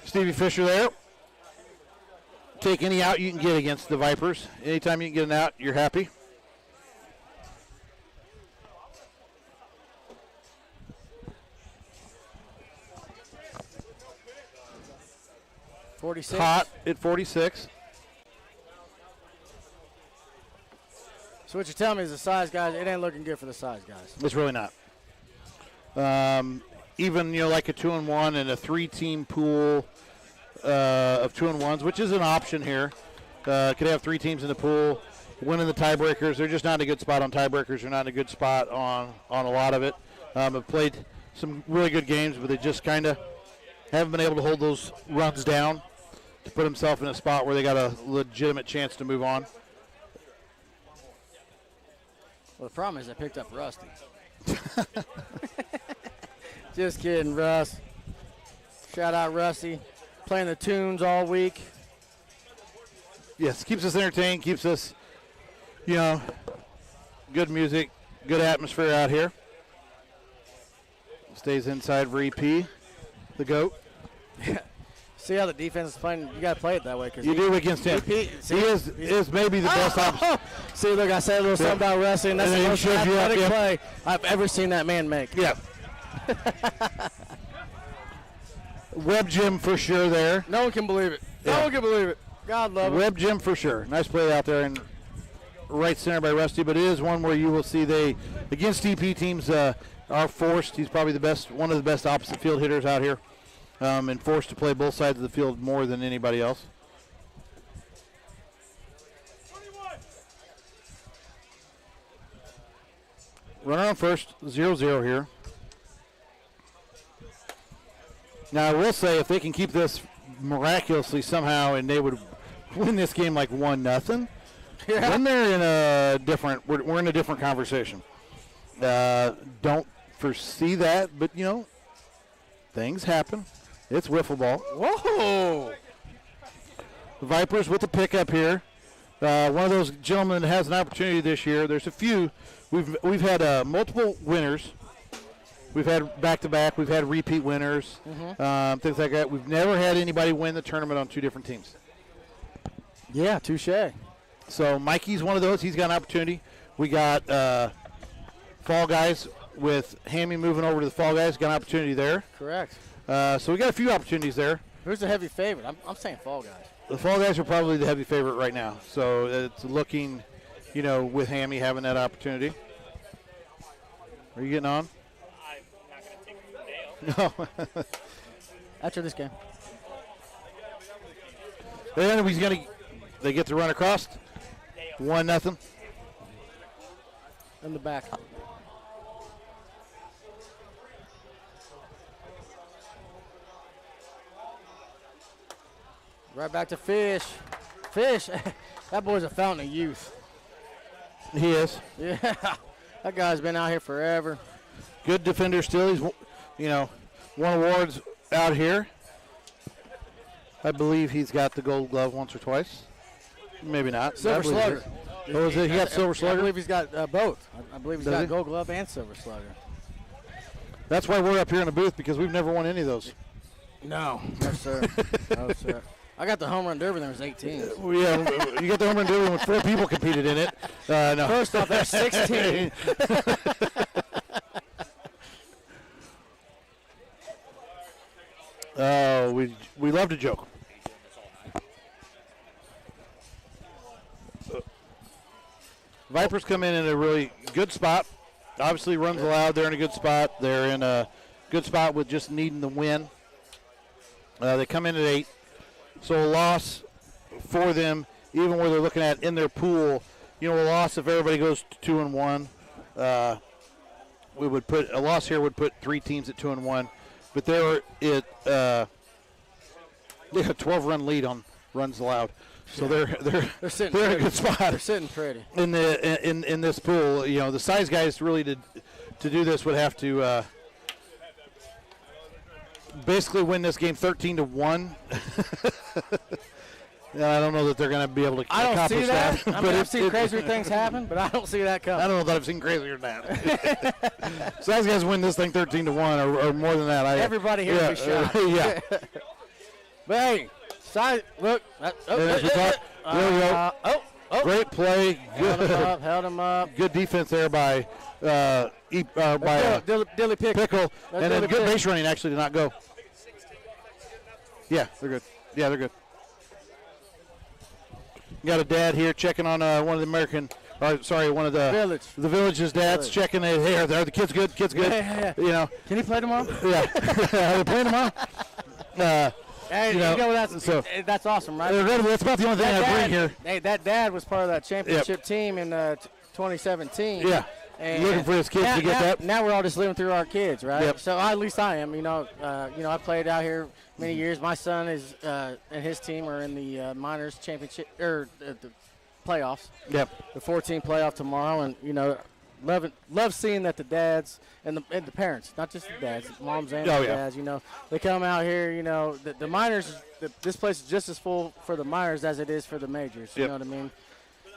Stevie Fisher there. Take any out you can get against the Vipers. Anytime you can get an out, you're happy. Hot at 46. So what you're telling me is the Size guys, it ain't looking good for the Size guys. It's really not. Even like a 2-1 and a 3-team pool of 2-1s, which is an option here. Could have 3 teams in the pool, winning the tiebreakers. They're just not in a good spot on tiebreakers. They're not in a good spot on a lot of it. Have played some really good games, but they just kind of haven't been able to hold those runs down to put themselves in a spot where they got a legitimate chance to move on. Well, the problem is I picked up Rusty. Just kidding, Russ. Shout out Rusty. Playing the tunes all week. Yes, keeps us entertained, keeps us, good music, good atmosphere out here. Stays inside for EP, the GOAT. See how the defense is playing? You got to play it that way. You do against him. He is maybe the best option. See, look, I said a little something about Rusty, and that's the most athletic play I've ever seen that man make. Yeah. Web Jim for sure there. No one can believe it. No one can believe it. God love it. Web Jim for sure. Nice play out there and right center by Rusty, but it is one where you will see against EP teams are forced. He's probably one of the best opposite field hitters out here, and forced to play both sides of the field more than anybody else. Runner on first, 0-0 here. Now, I will say, if they can keep this miraculously somehow and they would win this game like 1-0, then they're in a different, we're in a different conversation. Don't foresee that, but, things happen. It's wiffle ball. Whoa! The Vipers with the pickup here. One of those gentlemen that has an opportunity this year. There's a few. We've had multiple winners. We've had back-to-back. We've had repeat winners, things like that. We've never had anybody win the tournament on 2 different teams. Yeah, touche. So Mikey's one of those. He's got an opportunity. We got Fall Guys with Hammy moving over to the Fall Guys. Got an opportunity there. Correct. So we got a few opportunities there. Who's the heavy favorite? I'm saying Fall Guys. The Fall Guys are probably the heavy favorite right now. So it's looking, with Hammy having that opportunity. Are you getting on? I'm not going to No. After this game. And they get to run across. 1-0. In the back. Right back to Fish. Fish, that boy's a fountain of youth. He is. Yeah, that guy's been out here forever. Good defender still. He's, won awards out here. I believe he's got the Gold Glove once or twice. Maybe not. Silver Slugger. Oh, is it? He got Silver Slugger? I believe he's got both. I believe he's got Gold Glove and Silver Slugger. That's why we're up here in the booth, because we've never won any of those. No sir. No, sir. I got the home run derby when I was 18. Yeah, you got the home run derby when 4 people competed in it. No. First off, there's 16. Oh, we love to joke. Vipers come in a really good spot. Obviously, runs allowed. They're in a good spot. They're in a good spot with just needing the win. They come in at 8. So a loss for them, even where they're looking at in their pool, a loss if everybody goes to 2-1. We would put a loss here would put 3 teams at 2-1, but they have a 12-run lead on runs allowed. So they're in a good spot. They're sitting pretty in this pool. The size guys really to do this would have to basically win this game 13-1. I don't know that they're going to be able to accomplish that. I mean, I've seen crazier things happen, but I don't see that coming. I don't know that I've seen crazier than that. Size guys win this thing 13-1 or more than that. Everybody here will be shocked. Yeah. But hey, size, look. There we go. Great play. Good. Held him up. Good defense there by Dilly Pickle. And then good base running actually to not go. Yeah, they're good. Yeah, they're good. Got a dad here checking on one of the Village's dads checking it. Hey, are the kids good? Kids good? Yeah. Can he play tomorrow? Yeah. Are they playing tomorrow? Hey, that's awesome, right? That's about the only thing I bring here. Hey, that dad was part of that championship team in 2017. Yeah. And looking for his kids to get that. Now we're all just living through our kids, right? Yep. So at least I am. I played out here many years. My son is and his team are in the Miners championship or the playoffs. Yep. The 14 playoff tomorrow, and love seeing that the dads and the parents, not just the dads, the moms and the dads. They come out here. The Miners. This place is just as full for the Miners as it is for the majors. You know what I mean?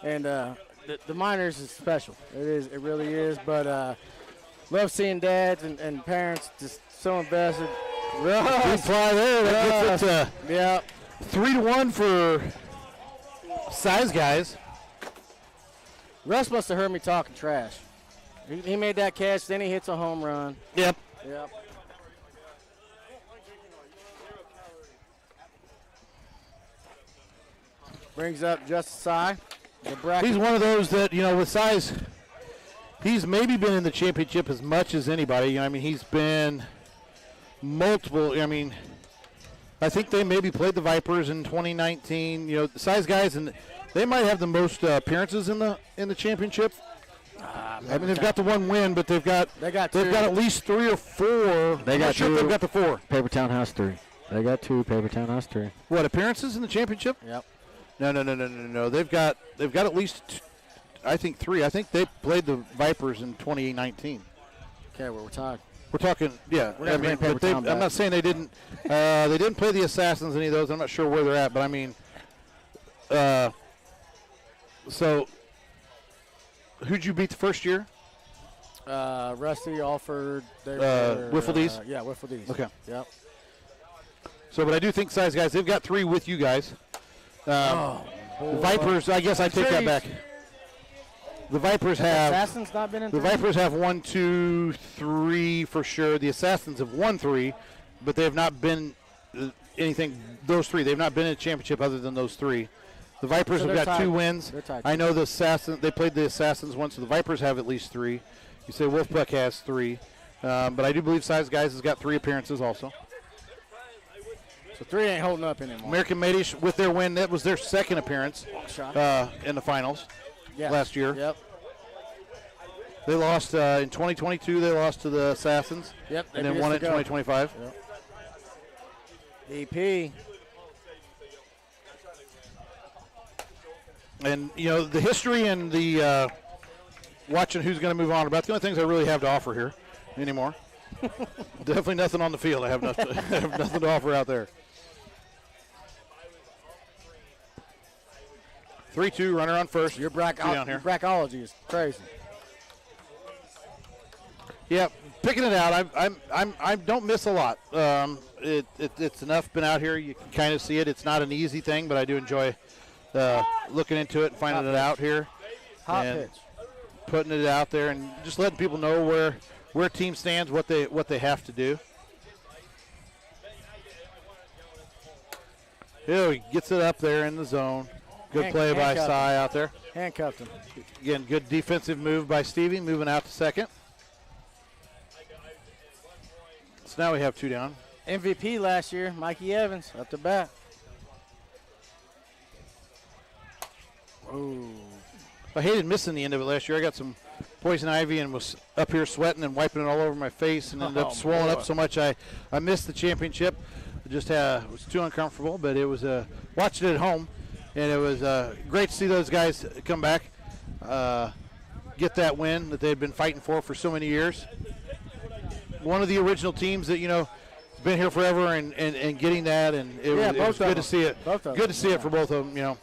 And the Miners is special. It is. It really is. But love seeing dads and parents just so invested. Good fly there. That gets it 3-1 for size guys. Russ must have heard me talking trash. He made that catch, then he hits a home run. Yep. Brings up Justice Sy. He's one of those that, with size, he's maybe been in the championship as much as anybody. He's been multiple. I think they maybe played the Vipers in 2019. The size guys, and they might have the most appearances in the championship. They've got the 1 win, but they've got at least 3 or 4. They got 2. They've got the 4. Paper Town House 3. They got 2. Paper Town House 3. What, appearances in the championship? Yep. No. They've got at least, I think 3. I think they played the Vipers in 2019. Okay, well, we're tied. We're talking, yeah. I'm not saying they didn't. They didn't play the Assassins, any of those. I'm not sure where they're at, but so who'd you beat the first year? Rusty, Alford. Wiffle D's? Yeah, Wiffle D's. Okay. Yep. So, but I do think size guys, they've got 3 with you guys. The Vipers, I guess I take that back. The Vipers have. Assassins not been in. The Vipers have 1, 2, 3 for sure. The Assassins have won 3, but they have not been anything. Those 3, they've not been in a championship other than those 3. The Vipers have got tied. 2 wins. I know the Assassins. They played the Assassins once, so the Vipers have at least 3. You say Wolfpack has 3. But I do believe Size Guys has got 3 appearances also. So 3 ain't holding up anymore. American Madish, with their win, that was their 2nd appearance in the finals last year. Yep. They lost in 2022. They lost to the Assassins. Yep. And then won it in 2025. Yep. EP. And, you know, the history and the watching who's going to move on are about the only things I really have to offer here anymore. Definitely nothing on the field. I have nothing, I have nothing to offer out there. 3-2, runner on first. Your brackology is crazy. Yeah, picking it out. I don't miss a lot. It's enough. Been out here, you can kind of see it. It's not an easy thing, but I do enjoy looking into it and finding it out here. Hot and pitch. Putting it out there and just letting people know where a team stands, what they have to do. Here he gets it up there in the zone. Good play by Cy out there. Handcuffed him. Again, good defensive move by Stevie, moving out to second. So now we have 2 down. MVP last year, Mikey Evans, up the bat. Ooh. I hated missing the end of it last year. I got some poison ivy and was up here sweating and wiping it all over my face and ended up swelling up so much I missed the championship. I just was too uncomfortable, but it was watching it at home, and it was great to see those guys come back, get that win that they had been fighting for so many years. One of the original teams that, you know, has been here forever and getting that, and it was good to see it. Good to see it for both of them, you know.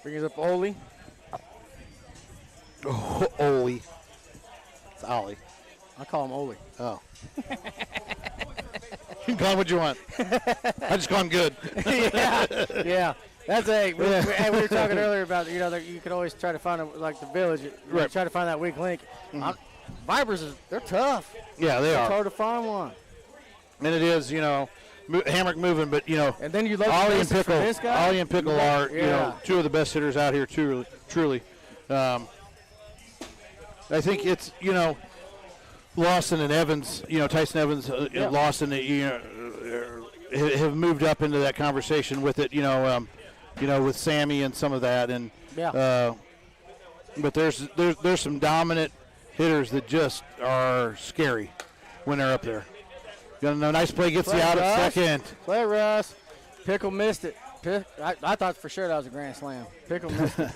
Brings up Oli. Oh, Oli. It's Ollie. I call him Oli. Oh. You can call him what you want. I just call him good. Yeah. That's we were talking earlier about, you know, you could always try to find like the village, right. Try to find that weak link. Vipers, they're tough. Yeah, they are. It's hard to find one. And it is, you know, Hammock moving, but, you know, and then you love Ollie and Pickle are, you know, 2 of the best hitters out here, truly. I think it's, you know, Lawson and Evans, you know, Tyson Evans, Lawson, you know, have moved up into that conversation with it, you know, with Sammy and some of that, and but there's some dominant hitters that just are scary when they're up there. Got a nice play, gets you out at second. Play Russ. Pickle missed it. I thought for sure that was a grand slam. Pickle missed it.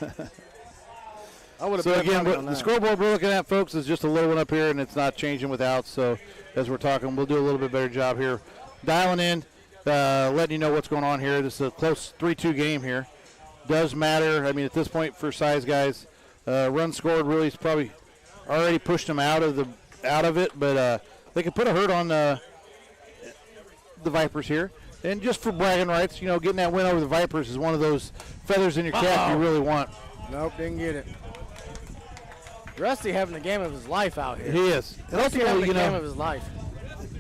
So again, the scoreboard we're looking at, folks, is just a little one up here, and it's not changing with outs. So as we're talking, we'll do a little bit better job here, dialing in, letting you know what's going on here. This is a close 3-2 game here. Does matter. I mean, at this point for Size Guys, run scored really is probably already pushed them out of it, but they could put a hurt on the Vipers here. And just for bragging rights, you know, getting that win over the Vipers is one of those feathers in your cap you really want. Nope, didn't get it. Rusty having the game of his life out here. He is. Rusty having the game of his life.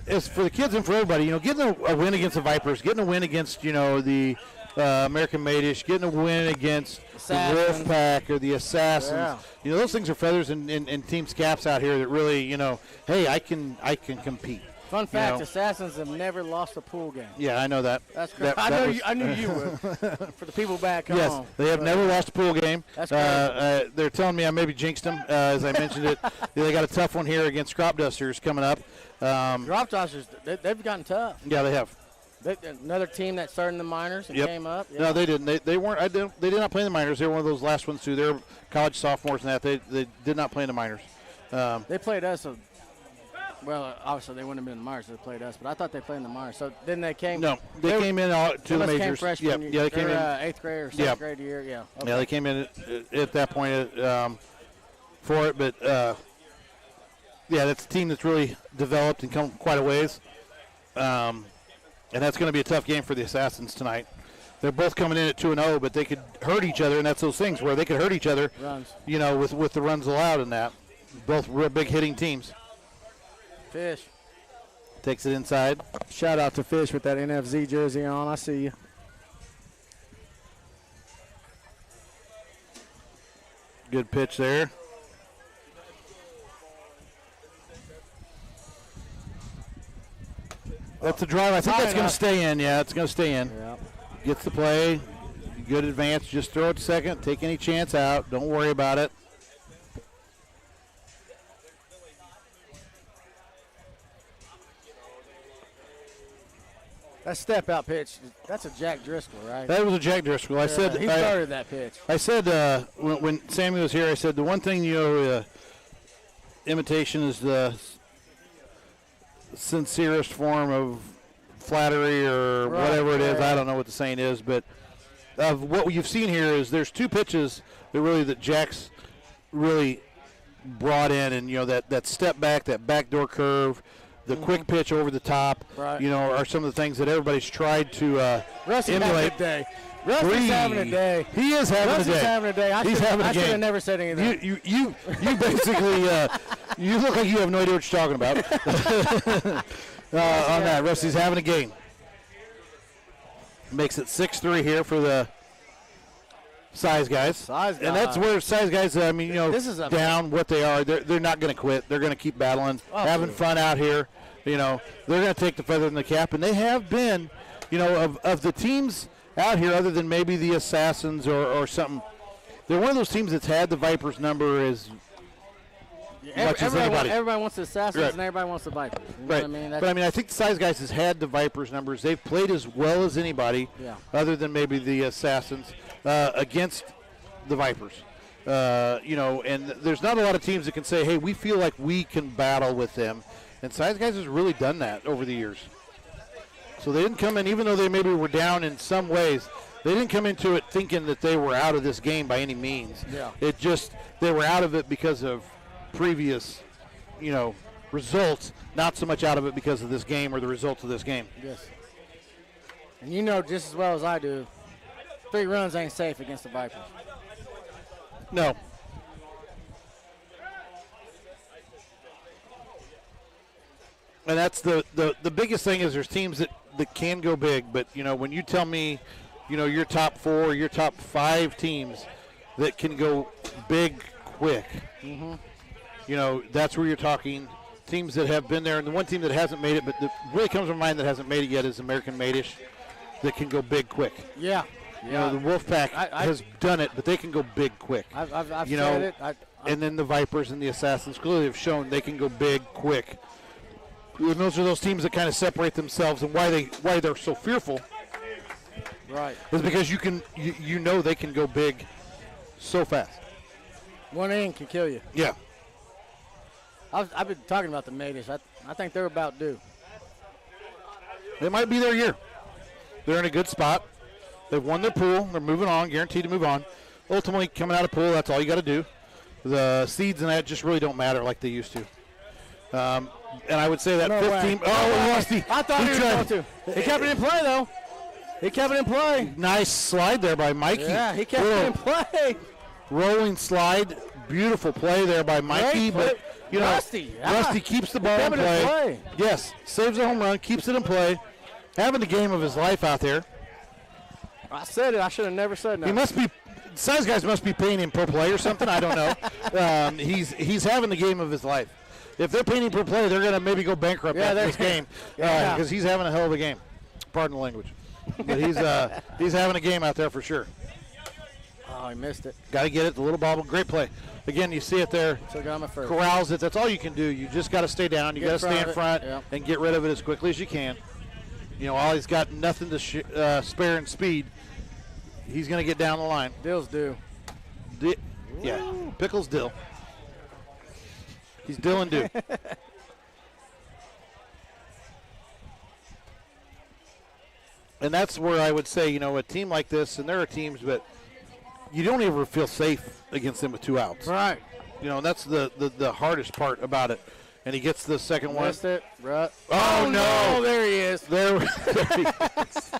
It's for the kids and for everybody. You know, getting a win against the Vipers, getting a win against, you know, the American Madish, getting a win against the Wolf Pack or the Assassins. Yeah. You know, those things are feathers in teams' caps out here that really, you know, hey, I can compete. Fun fact, Assassins have never lost a pool game. Yeah, I know that. That's great. I knew you would. For the people back home. Yes, they have never lost a pool game. That's great. They're telling me I maybe jinxed them, as I mentioned it. They got a tough one here against Crop Dusters coming up. Crop Dusters, they've gotten tough. Yeah, they have. Another team that started in the minors and came up. Yeah. No, they didn't. They weren't. They did not play in the minors. They were one of those last ones too. They're college sophomores and that. They did not play in the minors. They played us. Well, obviously they wouldn't have been in the minors. They played us, but I thought they played in the minors. So then they came. No, they came in to the majors. Freshman they came in 8th grade or 7th grade year. Yeah. Okay. Yeah, they came in at that point for it, but yeah, that's a team that's really developed and come quite a ways. And that's going to be a tough game for the Assassins tonight. They're both coming in at 2-0, but they could hurt each other, and that's those things where they could hurt each other. Runs. You know, with the runs allowed in that. Both real big hitting teams. Fish. Takes it inside. Shout out to Fish with that NFZ jersey on. I see you. Good pitch there. That's a drive. I think that's going to stay in. Yeah, it's going to stay in. Yep. Gets the play. Good advance. Just throw it to second. Take any chance out. Don't worry about it. That step out pitch, that's a Jack Driscoll, right? That was a Jack Driscoll. I said he started that pitch. I said when Sammy was here, I said the one thing, imitation is the sincerest form of flattery or whatever it is. I don't know what the saying is, but of what you've seen here is there's two pitches that Jack's really brought in, and that step back, that backdoor curve, the quick pitch over the top, are some of the things that everybody's tried to emulate. Rusty's having a day. He is having a day. Rusty's having a day. He's having a game. I should have never said anything. You basically you look like you have no idea what you're talking about. On that, Rusty's having a game. Makes it 6-3 here for the size guys. And that's where size guys, this is down what they are. They're not going to quit. They're going to keep battling, having fun out here. They're going to take the feather in the cap, and they have been, of the teams out here, other than maybe the Assassins or something, they're one of those teams that's had the Vipers number as much as anybody. Everybody wants the Assassins and everybody wants the Vipers. You know what I mean? But I think the size guys has had the Vipers numbers. They've played as well as anybody, other than maybe the Assassins, against the Vipers. And there's not a lot of teams that can say, hey, we feel like we can battle with them. And size guys has really done that over the years. So they didn't come in, even though they maybe were down in some ways, they didn't come into it thinking that they were out of this game by any means. Yeah. It just, they were out of it because of previous, results, not so much out of it because of this game or the results of this game. Yes. And you know just as well as I do, 3 runs ain't safe against the Vipers. No. And that's the biggest thing is there's teams that can go big, but, when you tell me, your top 4, your top 5 teams that can go big quick, that's where you're talking teams that have been there. And the one team that hasn't made it, but that really comes to mind that hasn't made it yet is American Made-ish that can go big quick. Yeah. The Wolfpack has done it, but they can go big quick. I've said it. And then the Vipers and the Assassins clearly have shown they can go big quick. And those are those teams that kind of separate themselves, and why they're so fearful. Right. Is because they can go big so fast. One inning can kill you. Yeah. I've been talking about the Made-ish. I think they're about due. It might be their year. They're in a good spot. They've won their pool. They're moving on, guaranteed to move on. Ultimately, coming out of pool, that's all you got to do. The seeds and that just really don't matter like they used to. And I would say that 15. Oh, Rusty. I thought he was going to. He kept it in play, though. He kept it in play. Nice slide there by Mikey. Yeah, he kept it in play. Rolling slide. Beautiful play there by Mikey. But, Rusty keeps the ball in play. Yes, saves a home run, keeps it in play. Having the game of his life out there. I said it. I should have never said that. He must be. Size guys must be paying him per play or something. I don't know. He's having the game of his life. If they're paying him per play, they're going to maybe go bankrupt after this game because he's having a hell of a game. Pardon the language. But he's having a game out there for sure. Oh, he missed it. Got to get it. The little bobble. Great play. Again, you see it there. Corrals it. That's all you can do. You just got to stay down. You got to stay in front and get rid of it as quickly as you can. Ollie's got nothing to spare in speed. He's going to get down the line. Dill's due. Pickles Dill. He's Dill and due. And that's where I would say, a team like this, and there are teams, but you don't ever feel safe against them with 2 outs. Right. And that's the hardest part about it. And he gets the second one. Missed it. Right. Oh, no. There he is. There he is.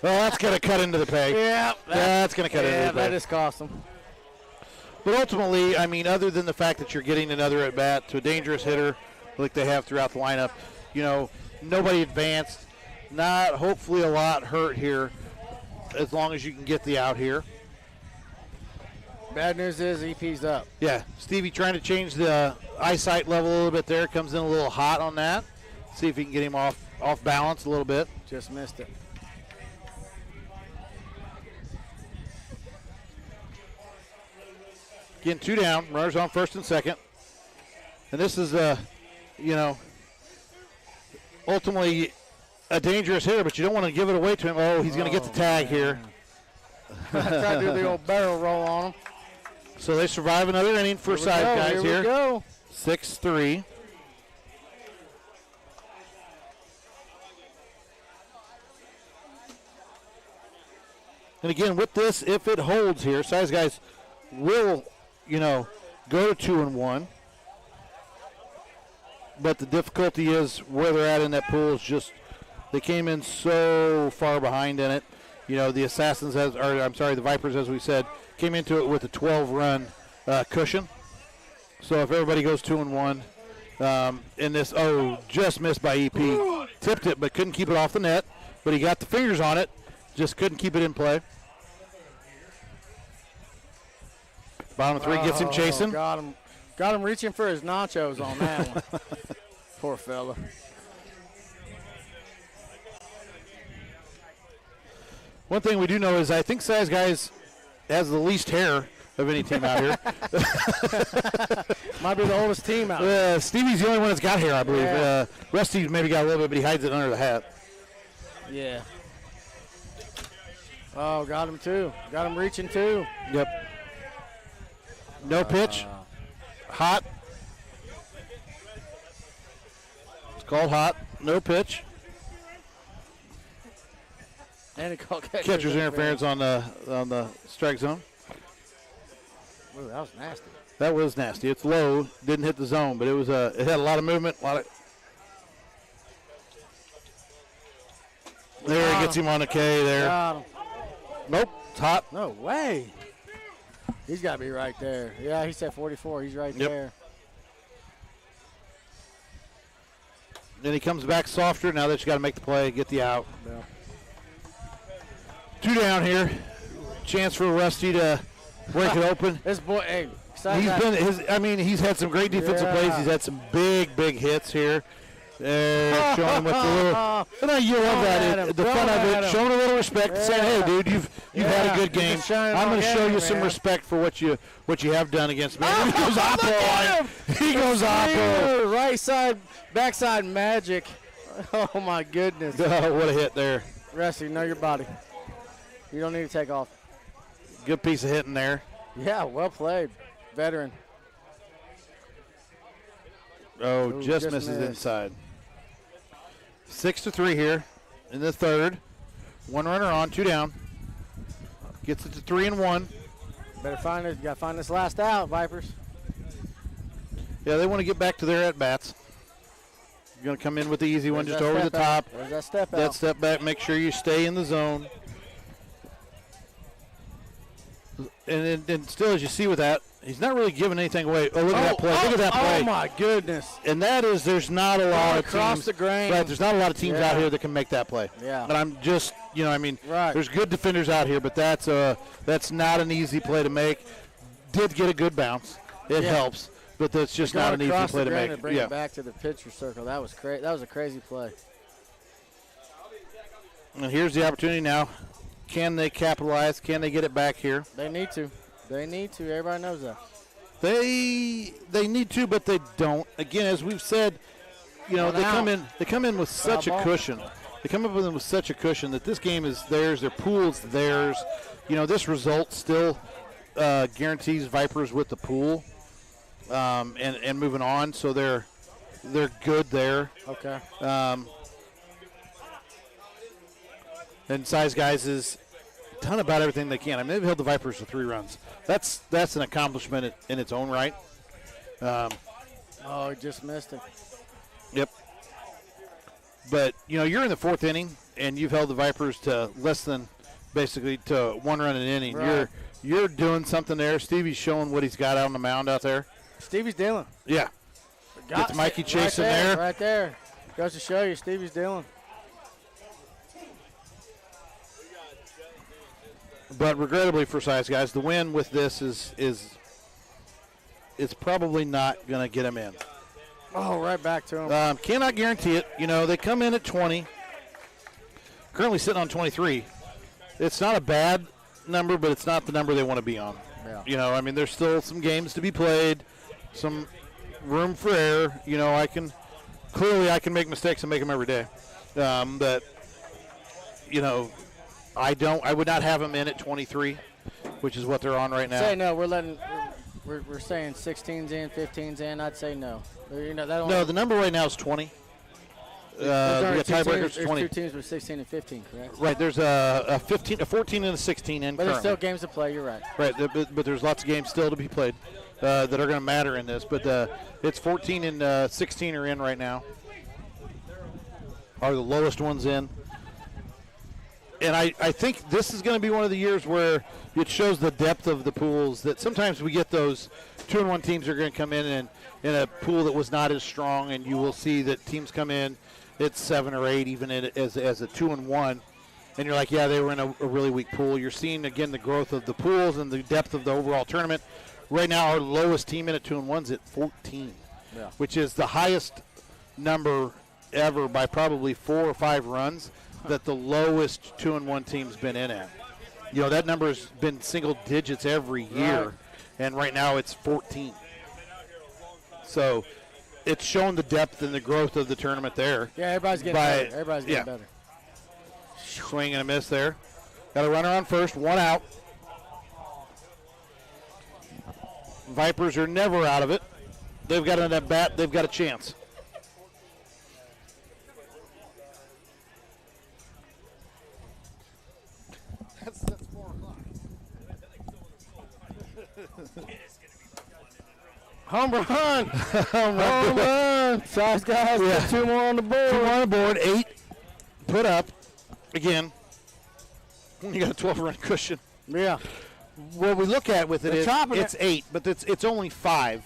Well, that's going to cut into the pay. Yeah. That's going to cut into the pay. Yeah, that just cost him. But ultimately, other than the fact that you're getting another at-bat to a dangerous hitter like they have throughout the lineup, Nobody advanced. Not hopefully a lot hurt here, as long as you can get the out here. Bad news is EP's up. Yeah, Stevie trying to change the eyesight level a little bit there. Comes in a little hot on that. See if he can get him off balance a little bit. Just missed it. Again, 2 down. Runners on first and second. And this is, ultimately a dangerous hitter, but you don't want to give it away to him. Oh, he's going to get the tag here. Try to do the old barrel roll on him. So they survive another inning for side guys here. Here we go. 6-3. And again, with this, if it holds here, size guys will, go to 2-1. But the difficulty is where they're at in that pool is just they came in so far behind in it. The Vipers, as we said, came into it with a 12-run cushion. So if everybody goes 2-1, in this, just missed by EP. Tipped it, but couldn't keep it off the net. But he got the fingers on it, just couldn't keep it in play. Bottom 3 gets him chasing. Got him reaching for his nachos on that one. Poor fella. One thing we do know is I think size guys has the least hair of any team out here. Might be the oldest team out here. Stevie's the only one that's got hair, I believe. Yeah. Rusty's maybe got a little bit, but he hides it under the hat. Yeah. Oh, got him too. Got him reaching too. Yep. No pitch. Hot. It's called hot. No pitch. And it called catcher's interference on the strike zone. Ooh, that was nasty. That was nasty. It's low. Didn't hit the zone, but it had a lot of movement. There, he gets him on a K there. Got him. Nope. It's hot. No way. He's got to be right there. Yeah, he said 44. He's right there. Then he comes back softer. Now that you got to make the play, get the out. Yeah. 2 down here. Chance for Rusty to break it open. This boy, hey, he's had some great defensive plays. He's had some big hits here. Showing him with the little. And you love that. The fun of it, showing a little respect, saying, "Hey, dude, you've had a good game. I'm going to show you some respect for what you have done against me." He goes oppo. He goes oppo. Right side, backside magic. Oh my goodness! What a hit there. Rusty, know your body. You don't need to take off. Good piece of hitting there. Yeah, well played, veteran. Oh, just misses inside. 6-3 here in the third. 1 runner on, 2 down. Gets it to 3-1. Better find it. You got to find this last out, Vipers. Yeah, they want to get back to their at-bats. You're going to come in with the easy one just over the top. There's that step out. That step back, make sure you stay in the zone. And still, as you see with that, he's not really giving anything away. Oh, look at that play. Look at that play. Oh, my goodness. And that is, there's not a lot of across teams. The grain. Right, there's not a lot of teams out here that can make that play. Yeah. But I'm just, right. There's good defenders out here, but that's not an easy play to make. Did get a good bounce. It helps, but that's just not an easy play to make. Bring it back to the pitcher circle. That was crazy. That was a crazy play. And here's the opportunity now. Can they capitalize? Can they get it back here? They need to. They need to. Everybody knows that. They need to, but they don't. Again, as we've said, they come in with such a cushion. They come up with them with such a cushion that this game is theirs. Their pool's theirs. This result still guarantees Vipers with the pool and moving on. So they're good there. Okay. And size guys is done about everything they can. I mean, they've held the Vipers to 3 runs. That's an accomplishment in its own right. He just missed it. Yep. But, you're in the 4th inning, and you've held the Vipers to less than basically to 1 run an inning. Right. You're doing something there. Stevie's showing what he's got out on the mound out there. Stevie's dealing. Yeah. Gets Mikey chasing there. Right there. Goes to show you, Stevie's dealing. But regrettably for Size Guys, the win with this is it's probably not going to get them in. Oh, right back to him. Cannot guarantee it. You know, they come in at 20. Currently sitting on 23. It's not a bad number, but it's not the number they want to be on. Yeah. You know, I mean, there's still some games to be played, some room for error. You know, I can make mistakes and make them every day. But, you know, I would not have them in at 23, which is what they're on right now. Say no. We're saying 16's in, 15's in. I'd say no. You know, No, the number right now is 20. We got tiebreakers 20. There's 2 teams with 16 and 15, correct? Right. There's a 14 and a 16 in. But there's currently. still games to play. You're right. Right. But there's lots of games still to be played that are going to matter in this. But it's 14 and 16 are in right now. Are the lowest ones in. And I think this is going to be one of the years where it shows the depth of the pools, that sometimes we get those 2-1 teams are going to come in a pool that was not as strong, and you will see that teams come in at 7 or 8 even as a 2-1, and you're like, yeah, they were in a really weak pool. You're seeing, again, the growth of the pools and the depth of the overall tournament. Right now, our lowest team in at 2-1 is at 14, which is the highest number ever by probably 4 or 5 runs that the lowest 2-1 team's been in at. You know, that number has been single digits every year, and right now it's 14. So it's shown the depth and the growth of the tournament there. Yeah, everybody's getting better. Everybody's getting better. Swing and a miss there. Got a runner on first, 1 out. Vipers are never out of it. They've got an at-bat. They've got a chance. That's 4 o'clock. Home run. Home run. Size Guys, got 2 more on the board. 2 more on the board, 8 put up. Again, you got a 12-run cushion. Yeah. What we look at with it is it's it. 8, but it's only 5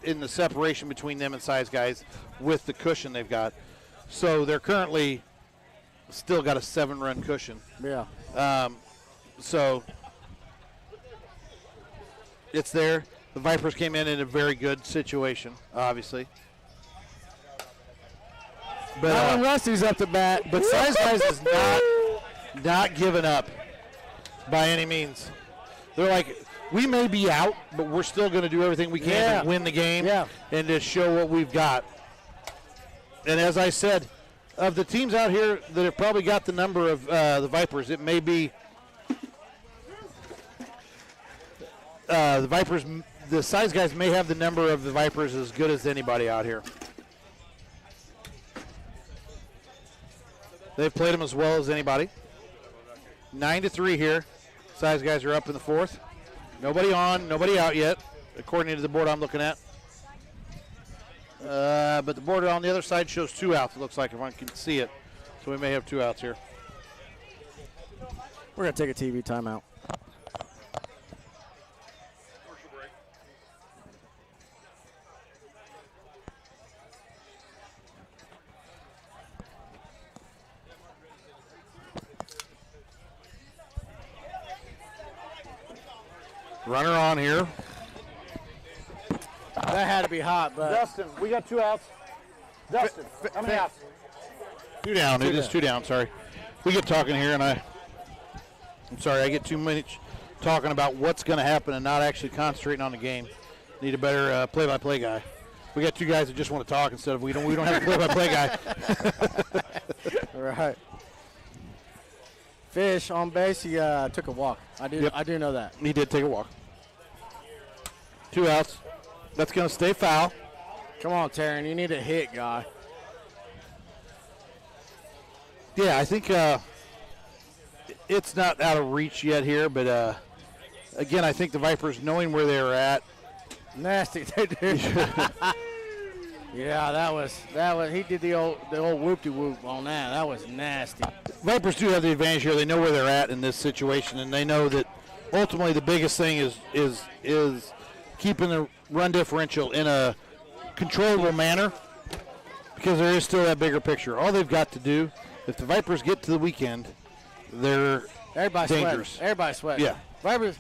in the separation between them and Size Guys with the cushion they've got. So they're currently still got a 7-run cushion. Yeah. So it's there. The Vipers came in a very good situation, obviously. But Rusty's up to bat. But Size Guys is not giving up by any means. They're like, we may be out, but we're still going to do everything we can to win the game and to show what we've got. And as I said, of the teams out here that have probably got the number of the Vipers, it may be the Vipers. The Size Guys may have the number of the Vipers as good as anybody out here. They've played them as well as anybody. 9-3 here. Size Guys are up in the 4th. Nobody on, nobody out yet, according to the board I'm looking at. But the board on the other side shows 2 outs, it looks like, if I can see it. So we may have 2 outs here. We're going to take a TV timeout. Runner on here. That had to be hot, but. Dustin, we got 2 outs. Dustin, how many outs? 2 down. It is 2 down, sorry. We get talking here, and I'm sorry, I get too much talking about what's going to happen and not actually concentrating on the game. Need a better play-by-play guy. We got 2 guys that just want to talk instead of we don't have a play-by-play guy. Right. Fish on base, he took a walk. I do know that. He did take a walk. 2 outs. That's going to stay foul. Come on, Taryn. You need a hit, guy. Yeah, I think it's not out of reach yet here, but again, I think the Vipers, knowing where they're at. Nasty, they do. Yeah, that was. He did the old whoop-de-whoop on that. That was nasty. Vipers do have the advantage here. They know where they're at in this situation, and they know that ultimately the biggest thing is keeping the run differential in a controllable manner. because there is still that bigger picture. All they've got to do, if the Vipers get to the weekend, they're Everybody's dangerous. sweating. Everybody's sweating. Yeah. Vipers,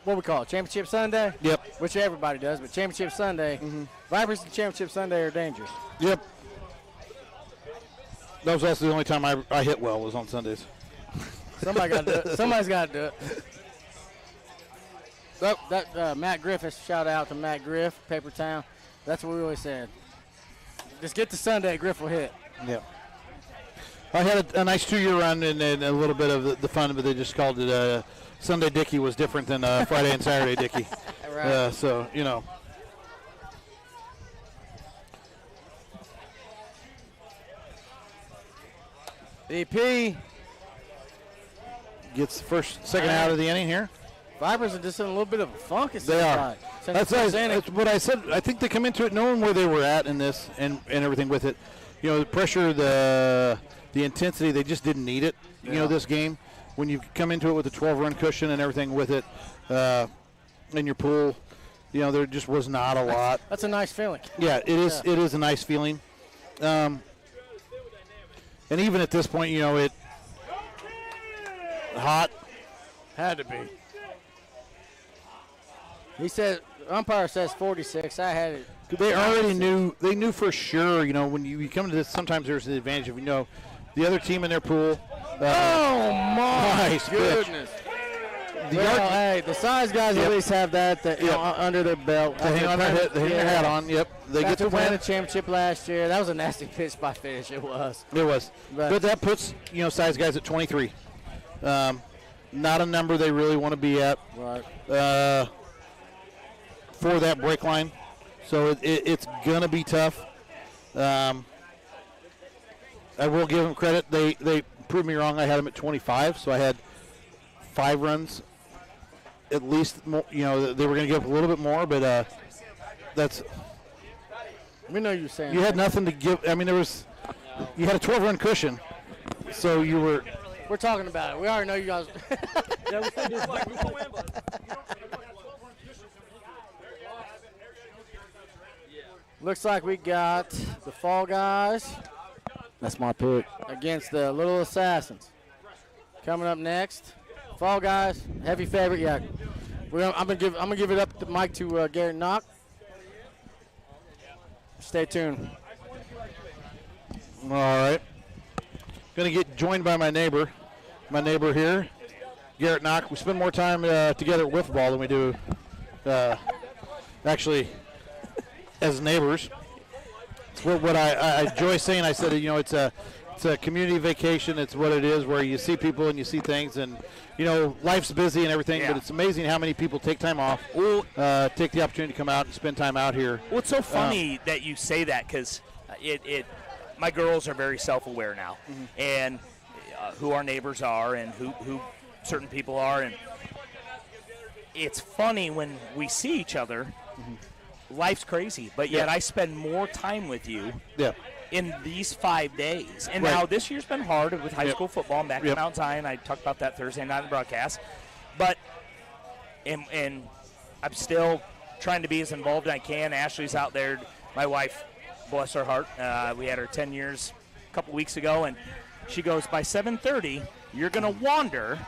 what we call it, Championship Sunday? Yep. Which everybody does, but Championship Sunday, Vipers and Championship Sunday are dangerous. Yep. That was also the only time I hit well was on Sundays. Somebody got to do it. Somebody's got to do it. That Matt Griffiths, shout out to Matt Griff, Paper Town. That's what we always said. Just get to Sunday, Griff will hit. Yeah. I had a nice 2-year run and a little bit of the fun, but they just called it Sunday Dickie was different than Friday and Saturday Dickie. Right. So, you know. BP gets the second out of the inning here. Vipers are just in a little bit of a funk. They are. That's what I said. I think they come into it knowing where they were at in this and everything with it. You know, the pressure, the intensity, they just didn't need it, you know, this game. When you come into it with a 12-run cushion and everything with it in your pool, you know, there just was not a lot. That's a nice feeling. Yeah, it is. It is a nice feeling. And even at this point, you know, it hot. Had to be. He said, umpire says 46. I had it. They already knew. They knew for sure. You know, when you come to this, sometimes there's the advantage of, you know, the other team in their pool. Oh my nice goodness! The Hey, the size guys at least have that under their belt. They hang on their hat on. Yep, they get to win win the championship last year. That was a nasty pitch by Fish. It was. It was. But that puts, you know, size guys at 23. Not a number they really want to be at. Right. For that break line, so it's gonna be tough. I will give them credit. They proved me wrong. I had them at 25, so I had 5 runs at least. More, you know, they were going to give up a little bit more, but that's. We know you're saying. You had nothing to give. I mean, you had a 12-run cushion, so you were. We're talking about it. We already know you guys. Looks like we got the Fall Guys. That's my pick. Against the Little Assassins. Coming up next, Fall Guys, heavy favorite. Yeah, I'm gonna give it up the mic to Garrett Knock. Stay tuned. All right. Going to get joined by my neighbor here, Garrett Knock. We spend more time together at wiffle ball than we do actually as neighbors. It's what I enjoy saying. I said, you know, it's a community vacation. It's what it is, where you see people and you see things, and you know, life's busy and everything, but it's amazing how many people take time off, take the opportunity to come out and spend time out here. Well, it's so funny that you say that, because my girls are very self-aware now, and who our neighbors are and who certain people are, and it's funny when we see each other. Life's crazy, but yet I spend more time with you in these 5 days. And now this year's been hard with high school football. I'm back in Mount Zion. I talked about that Thursday night in the broadcast. But and I'm still trying to be as involved as I can. Ashley's out there. My wife, bless her heart, we had her 10 years a couple weeks ago, and she goes, by 7:30, you're going to wander.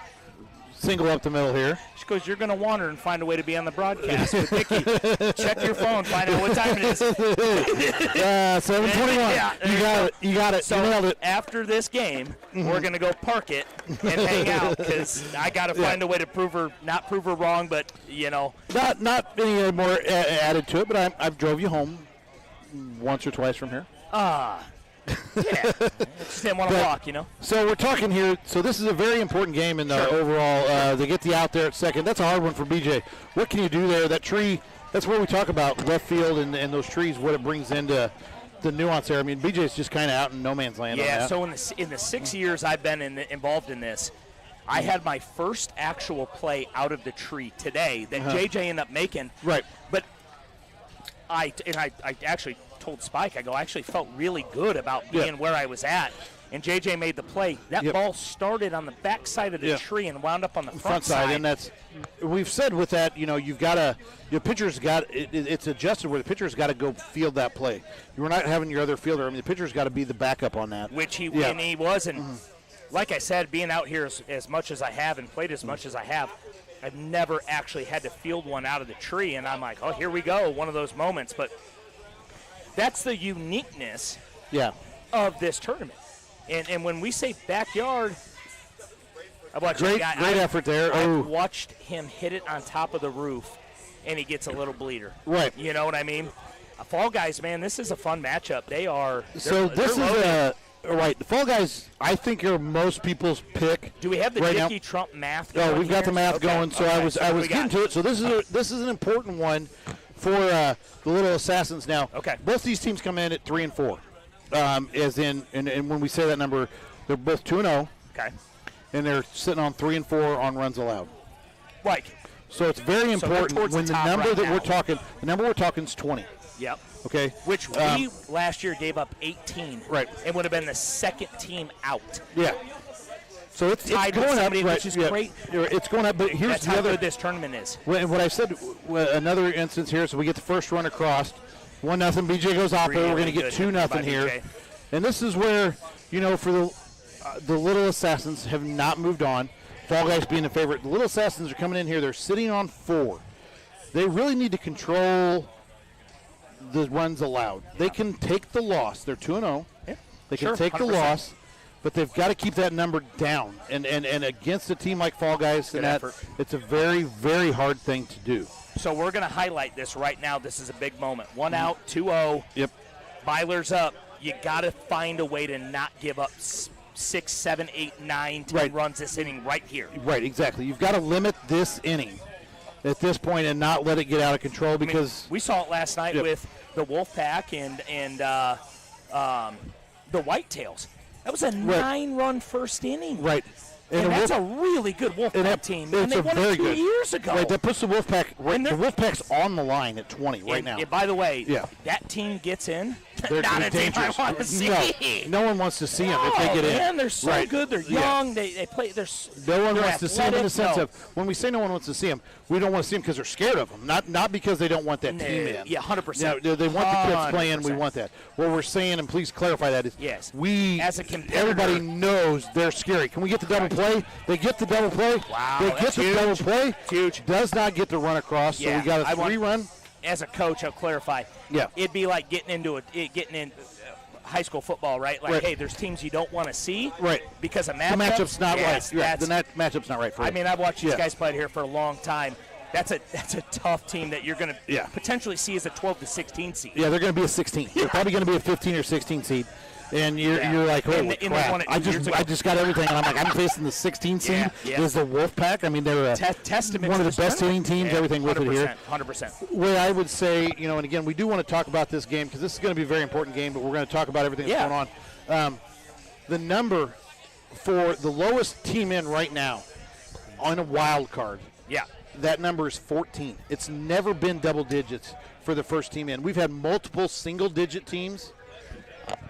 Single up the middle here. She goes, you're going to wander and find a way to be on the broadcast. But Dickie, check your phone, find out what time it is. 7:21. You got it. So you nailed it. After this game, we're going to go park it and hang out, because I got to find a way to not prove her wrong, but, you know. Not any more added to it, but I've drove you home once or twice from here. Yeah, just didn't want to walk, you know. So we're talking here. So this is a very important game in the overall. They get the out there at second. That's a hard one for BJ. What can you do there? That tree. That's where we talk about left field and those trees. What it brings into the nuance there. I mean, BJ's just kind of out in no man's land. Yeah. on that. So in the 6 years I've been involved in this, I had my first actual play out of the tree today that JJ ended up making. Right. But I actually told Spike, I actually felt really good about being where I was at. and JJ made the play. That ball started on the back side of the tree and wound up on the front side. And that's, we've said with that, you've got to, your pitcher's got, it's adjusted where the pitcher's got to go field that play. You're not having your other fielder. I mean, the pitcher's got to be the backup on that. Which he was. And like I said, being out here as much as I have and played as much as I have, I've never actually had to field one out of the tree. And I'm like, oh, here we go, one of those moments. But that's the uniqueness of this tournament. And when we say backyard, I watched great effort there. I watched him hit it on top of the roof, and he gets a little bleeder. Right. You know what I mean? Fall Guys, man, this is a fun matchup. This is right. The Fall Guys, I think, are most people's pick. Do we have the Dickie Trump math going? No, we've got the math going. So I was getting to it. So this is an important one for the Little Assassins. Now, both these teams come in at 3 and 4. As in, and when we say that number, they're both 2-0. Okay. And they're sitting on 3 and 4 on runs allowed. Right. So it's very important when the number that we're talking, is 20. Yep. Okay. Which we last year gave up 18. Right. And would have been the second team out. Yeah. So it's going up, which is great. It's going up, but here's That's the how other. good this tournament is. What I said, another instance here. So we get the first run across, 1-0. BJ goes off. We're going to get 2-0 here, BJ. And this is where for the Little Assassins have not moved on. Fall Guys being the favorite. The Little Assassins are coming in here. They're sitting on 4. They really need to control the runs allowed. They can take the loss. They're 2-0. Yeah. They can take 100%. The loss, but they've got to keep that number down. And against a team like Fall Guys, it's a very, very hard thing to do. So we're going to highlight this right now. This is a big moment. 1 out, 2-0. Yep. Byler's up. You got to find a way to not give up 6, 7, 8, 9, 10 runs this inning right here. Right, exactly. You've got to limit this inning at this point and not let it get out of control because we saw it last night with the Wolfpack and the Whitetails. That was a 9-run first inning. Right. And that's a really good Wolfpack team. And they won it 2 years ago. Right, that puts the Wolfpack the Wolfpack's on the line at 20 right now. And by the way, that team gets in. They're not a team I want to see. No one wants to see them if they get in. Man, they're so good. They're young. They play. No one wants to see them in the sense of when we say no one wants to see them, we don't want to see them because they're scared of them, not because they don't want that team in. Yeah, 100%. No, they want the kids playing. We want that. What we're saying, and please clarify that, is we as a competitor, everybody knows they're scary. Can we get the double play? They get the double play. Wow, they get the double play. Huge. Does not get the run across. So we got a 3-run. As a coach, I'll clarify. Yeah. It'd be like getting in high school football, right? Like, hey, there's teams you don't want to see. Right. Because of matchups. The matchup's not right. The matchup's not right for you. I mean, I've watched these guys play here for a long time. That's a tough team that you're going to potentially see as a 12 to 16 seed. Yeah, they're going to be a 16. They're probably going to be a 15 or 16 seed. And you're like, holy crap. I just got everything. And I'm like, I'm facing the 16 seed. Is the Wolfpack. I mean, they're testament one of the best hitting teams, everything with it here. 100%. Where I would say, and again, we do want to talk about this game because this is going to be a very important game, but we're going to talk about everything that's going on. The number for the lowest team in right now on a wild card. Yeah. That number is 14. It's never been double digits for the first team in. We've had multiple single-digit teams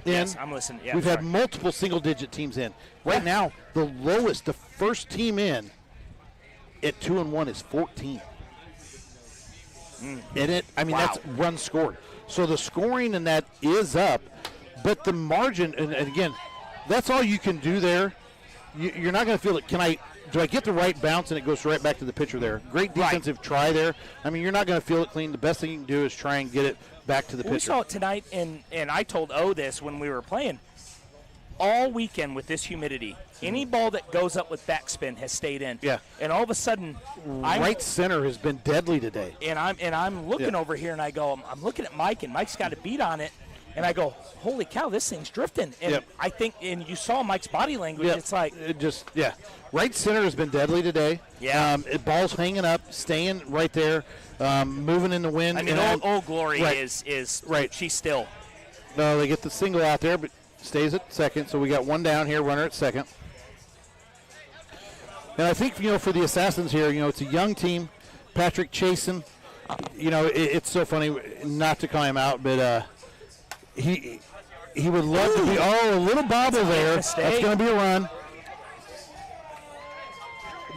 in. Yes, I'm listening. Yeah, We've had multiple single-digit teams in. Right now, the lowest, the first team in at 2-1 is 14. And that's runs scored. So the scoring in that is up, but the margin, and again, that's all you can do there. You're not going to feel it. Do I get the right bounce and it goes right back to the pitcher there? Great defensive try there. I mean, you're not going to feel it clean. The best thing you can do is try and get it back to the pitcher. We saw it tonight, and I told O this when we were playing. All weekend with this humidity, any ball that goes up with backspin has stayed in. Yeah. And all of a sudden, right center has been deadly today. And I'm looking over here, and I go, I'm looking at Mike, and Mike's got a beat on it. And I go, holy cow, this thing's drifting. And I think, and you saw Mike's body language, it's like. Right center has been deadly today. Yeah. Ball's hanging up, staying right there, moving in the wind. I mean, Old Glory is she's still. No, they get the single out there, but stays at second. So we got one down here, runner at second. And I think, for the Assassins here, it's a young team. Patrick Chasen, it's so funny not to call him out, but he He would love to be. Oh, a little bobble there. That's going to be a run.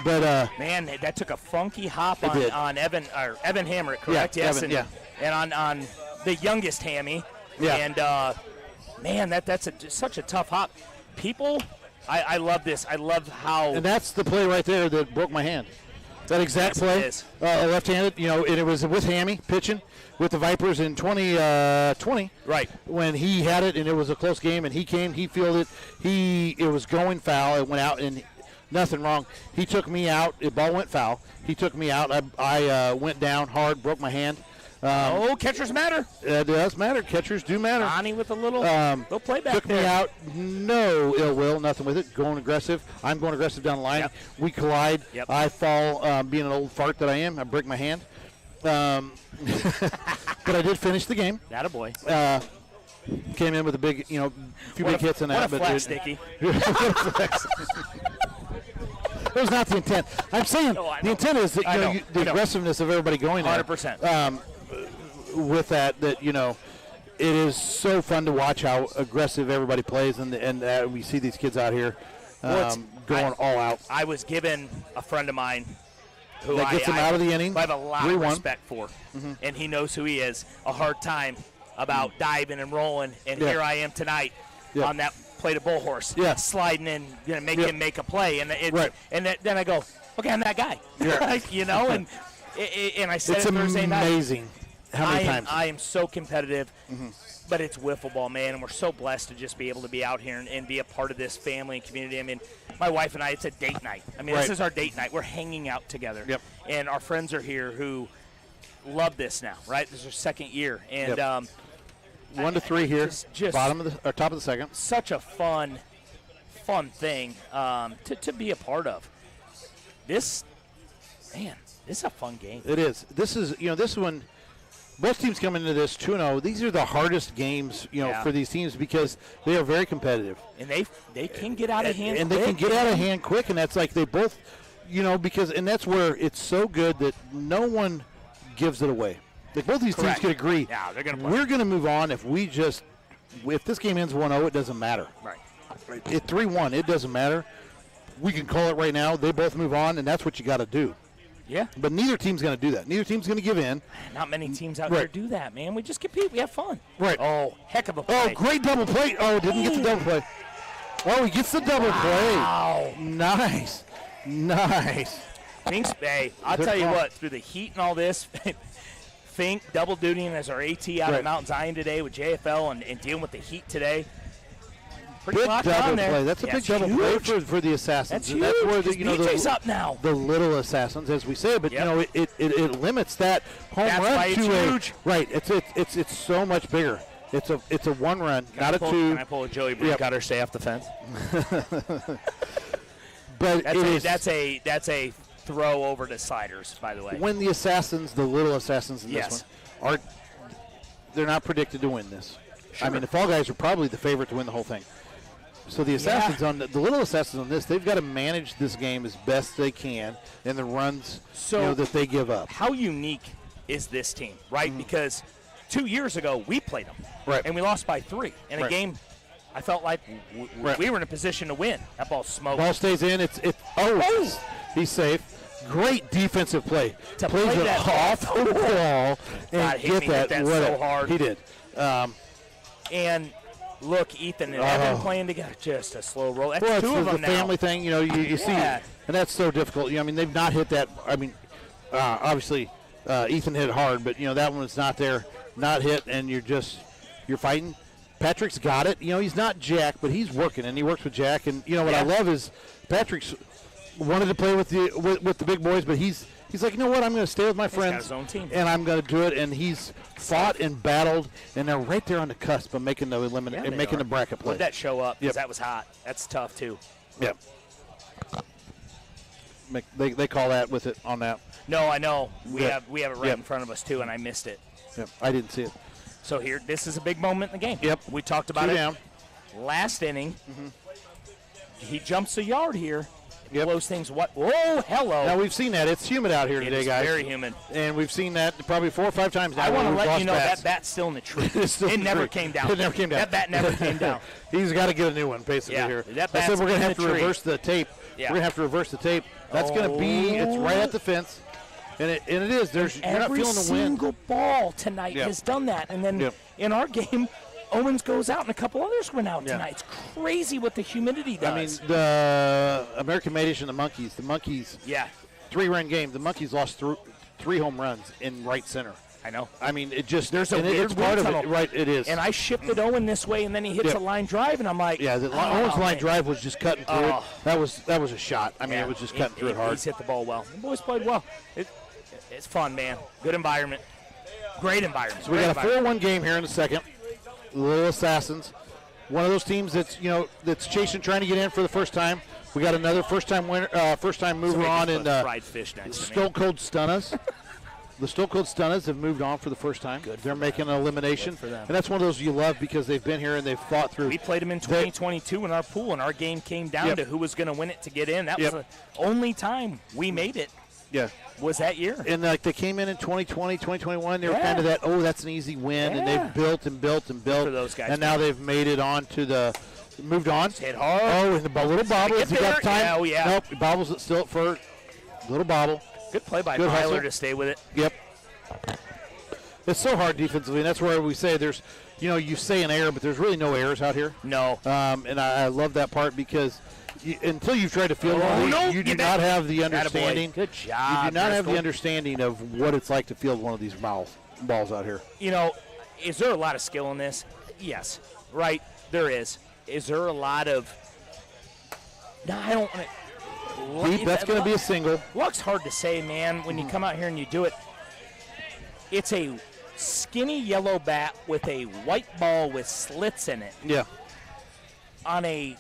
But man, that took a funky hop on Evan Hamrick, correct? Yeah, yes, Evan, and on the youngest Hammy. Yeah. And man, that's such a tough hop. People, I love this. I love how. And that's the play right there that broke my hand. That exact play, left-handed, and it was with Hammy pitching with the Vipers in 2020. Right. When he had it, and it was a close game, and he fielded, it was going foul. It went out, and nothing wrong. He took me out. The ball went foul. He took me out. I went down hard, broke my hand. Catchers matter. It does matter. Catchers do matter. Bonnie with a little play back took there. Me out. No ill will, nothing with it. Going aggressive. I'm going aggressive down the line. Yep. We collide. Yep. I fall, being an old fart that I am. I break my hand. But I did finish the game. Attaboy. Came in with a big, few big hits in that. What a flex, Dickie. It was not the intent. I'm saying the intent is that the aggressiveness of everybody going there. 100%. With that, it is so fun to watch how aggressive everybody plays, and we see these kids out here going all out. I was given a friend of mine who that gets him out of the inning. I have a lot of respect for, and he knows who he is. A hard time about diving and rolling, and here I am tonight on that plate of bull horse, sliding in, make him make a play, and then I go, okay, I'm that guy, and I said it's it Thursday night. It's amazing how many times. I am so competitive, but it's wiffle ball, man, and we're so blessed to just be able to be out here and be a part of this family and community. I mean, my wife and I, it's a date night. I mean, this is our date night. We're hanging out together, and our friends are here who love this now, right? This is our second year, and 1 to 3 here, just bottom of the top of the second. Such a fun thing to be a part of. This is a fun game. It is. This is this one. Both teams come into this 2-0. These are the hardest games, for these teams because they are very competitive. And they can get out of hand and quick. They can get out of hand quick, and that's like they both, and that's where it's so good that no one gives it away. Like both these teams could agree. Yeah, they're gonna play. We're going to move on if this game ends 1-0, it doesn't matter. Right. At 3-1, it doesn't matter. We can call it right now. They both move on, and that's what you got to do. Yeah. But neither team's going to do that. Neither team's going to give in. Not many teams out there do that, man. We just compete. We have fun. Right. Oh, heck of a play. Oh, great double play. Oh, didn't get the double play. Oh, he gets the double play. Wow. Nice. Hey, I'll tell you what, through the heat and all this, Fink double dutying as our AT out at Mount Zion today with JFL and dealing with the heat today. Big double play. That's a big double play for the Assassins. That's huge. That's where BJ's up now. The little Assassins, as we say, but it limits that home That's run why to it's huge. Right. It's so much bigger. It's a one run, not a two. Can I pull a Joey Brincutter, stay off the fence? But that's a throw over to Sliderz, by the way. When the Assassins, the little Assassins in this one, they're not predicted to win this. Sure. I mean, the Fall Guys are probably the favorite to win the whole thing. So the Assassins the little Assassins on this, they've got to manage this game as best they can and the runs that they give up. How unique is this team, right? Because 2 years ago we played them, and we lost by 3 in a game. I felt like we were in a position to win. That ball smoked. Ball stays in. He's safe. Great defensive play. Plays it off the wall and get that so hard. He did. And look, Ethan and Evan playing together, just a slow roll. That's two of them now. The family thing, you see, and that's so difficult. I mean, they've not hit that. I mean, obviously, Ethan hit hard, but that one was not there, not hit, and you're fighting. Patrick's got it. He's not Jack, but he's working, and he works with Jack. And what I love is Patrick's wanted to play with the big boys, but he's like, you know what? I'm going to stay with my friends, got his own team. And I'm going to do it. And he's fought and battled, and they're right there on the cusp of making the making the bracket play. Let that show up because that was hot. That's tough too. Yep. They call that with it on that. No, I know. We have it right in front of us too, and I missed it. Yep, I didn't see it. So this is a big moment in the game. Yep. We talked about 2 it down. last inning. He jumps a yard here. blows things what? Whoa, hello. Now, we've seen that. It's humid out here today, guys. Very humid. And we've seen that probably 4 or 5 times now. I want to where we've let you know lost that bat's still in the tree. It never came down. It never came down. That bat never came down. He's got to get a new one, basically, here. That I said bat's we're going to in have the to tree. reverse the tape. Yeah. We're going to have to reverse the tape. That's going to be, it's right at the fence. And it is. You're not feeling the wind. Every single ball tonight has done that. And then in our game, Owens goes out and a couple others went out tonight. It's crazy what the humidity does. I mean, the American Madish and the Monkeys, 3-run game, the Monkeys lost 3 home runs in right center. I know. I mean, it just, there's a weird it's part wind of tunnel. it. Right, it is. And I shifted Owen this way, and then he hits a line drive, and I'm like, Owens' line drive was just cutting through it. That was a shot. I mean, it was just cutting through it hard. He's hit the ball well. The boys played well. It's fun, man. Good environment. Great environment. So we got a 4-1 game here in the second. The Little Assassins, one of those teams that's chasing, trying to get in for the first time. We got another first-time mover on in fried fish next to me. Stone Cold Stunnas. The Stone Cold Stunnas have moved on for the first time. They're making an elimination, for them. and that's one of those you love because they've been here and they've fought through. We played them in 2022 in our pool, and our game came down to who was going to win it to get in. That was the only time we made it. Yeah. Was that year. And they came in 2020, 2021. They were kind of that, that's an easy win, and they've built and built and built. For those guys, and now they've made it on to moved on. Hit hard. Oh, and the little bobble. Has he got time? Yeah, oh, yeah. Nope, he bobbles it still at first. Little bobble. Good play by Good Tyler hustle. to stay with it. Yep. It's so hard defensively, and that's where we say there's, you say an error, but there's really no errors out here. No. And I love that part because until you've tried to field one, you do not have the understanding. Good job. You do not have the understanding of what it's like to field one of these balls out here. Is there a lot of skill in this? Yes. Right, there is. Is there a lot of... No, I don't want to... Deep, that's going to be a single. Luck's hard to say, man, when you come out here and you do it. It's a skinny yellow bat with a white ball with slits in it. Yeah. On a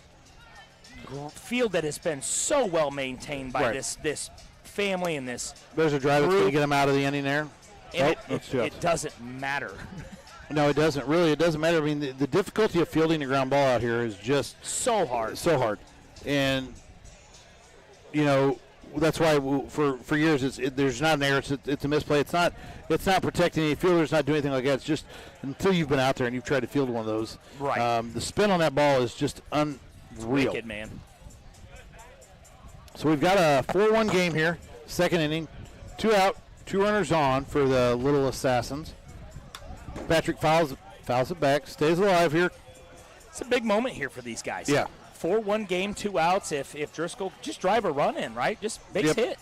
field that has been so well maintained by this family and this There's a drive that's going to get him out of the inning there. And it doesn't matter. No, it doesn't. Really, it doesn't matter. I mean, the difficulty of fielding a ground ball out here is just so hard. So hard. And, that's why for years there's not an error. It's a misplay. It's not protecting any fielder. It's not doing anything like that. It's just until you've been out there and you've tried to field one of those. Right. The spin on that ball is just unreal. Wicked, man. So we've got a 4-1 game here. Second inning. 2 out, 2 runners on for the Little Assassins. Patrick fouls it back. Stays alive here. It's a big moment here for these guys. Yeah. 4-1 game, 2 outs. If Driscoll just drive a run in, right? Just base hit.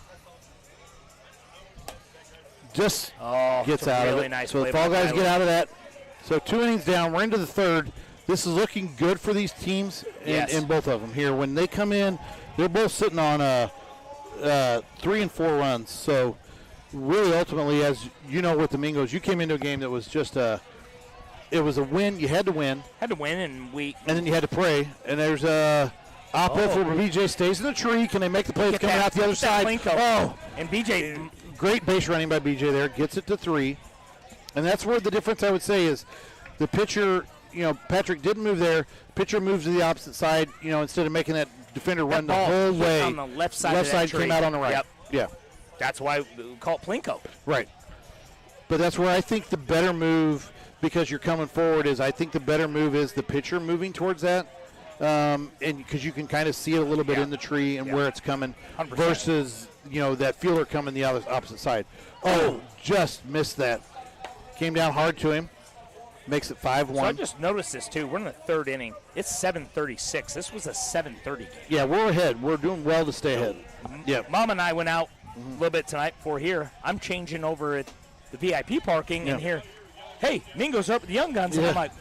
Just gets out really of it. Nice so the Fall guys get out of that. So 2 innings down. We're into the third. This is looking good for these teams in both of them here. When they come in, they're both sitting on 3 and 4 runs. So really, ultimately, as you know, with the Mingos, you came into a game that was just it was a win. You had to win. And then you had to pray. And there's a oppo for BJ stays in the tree. Can they make the play? It's coming out the other side. And BJ. Great base running by BJ there. Gets it to 3. And that's where the difference, I would say, is the pitcher, Patrick didn't move there. Pitcher moves to the opposite side, instead of making that defender run the whole way. On the left side Left of that side tree. came out on the right. Yep. Yeah. That's why we call it Plinko. Right. But that's where I think the better move, because you're coming forward, is I think the better move is the pitcher moving towards that. And because you can kind of see it a little bit in the tree and where it's coming 100%. versus, that fielder coming the opposite side. Just missed that. Came down hard to him. Makes it 5-1. So I just noticed this, too. We're in the third inning. It's 7:36. This was a 7:30 game. Yeah, we're ahead. We're doing well to stay ahead. Yeah. Mom and I went out a little bit tonight before here. I'm changing over at the VIP parking and here, hey, Mingo's up with the Young Guns. And I'm like,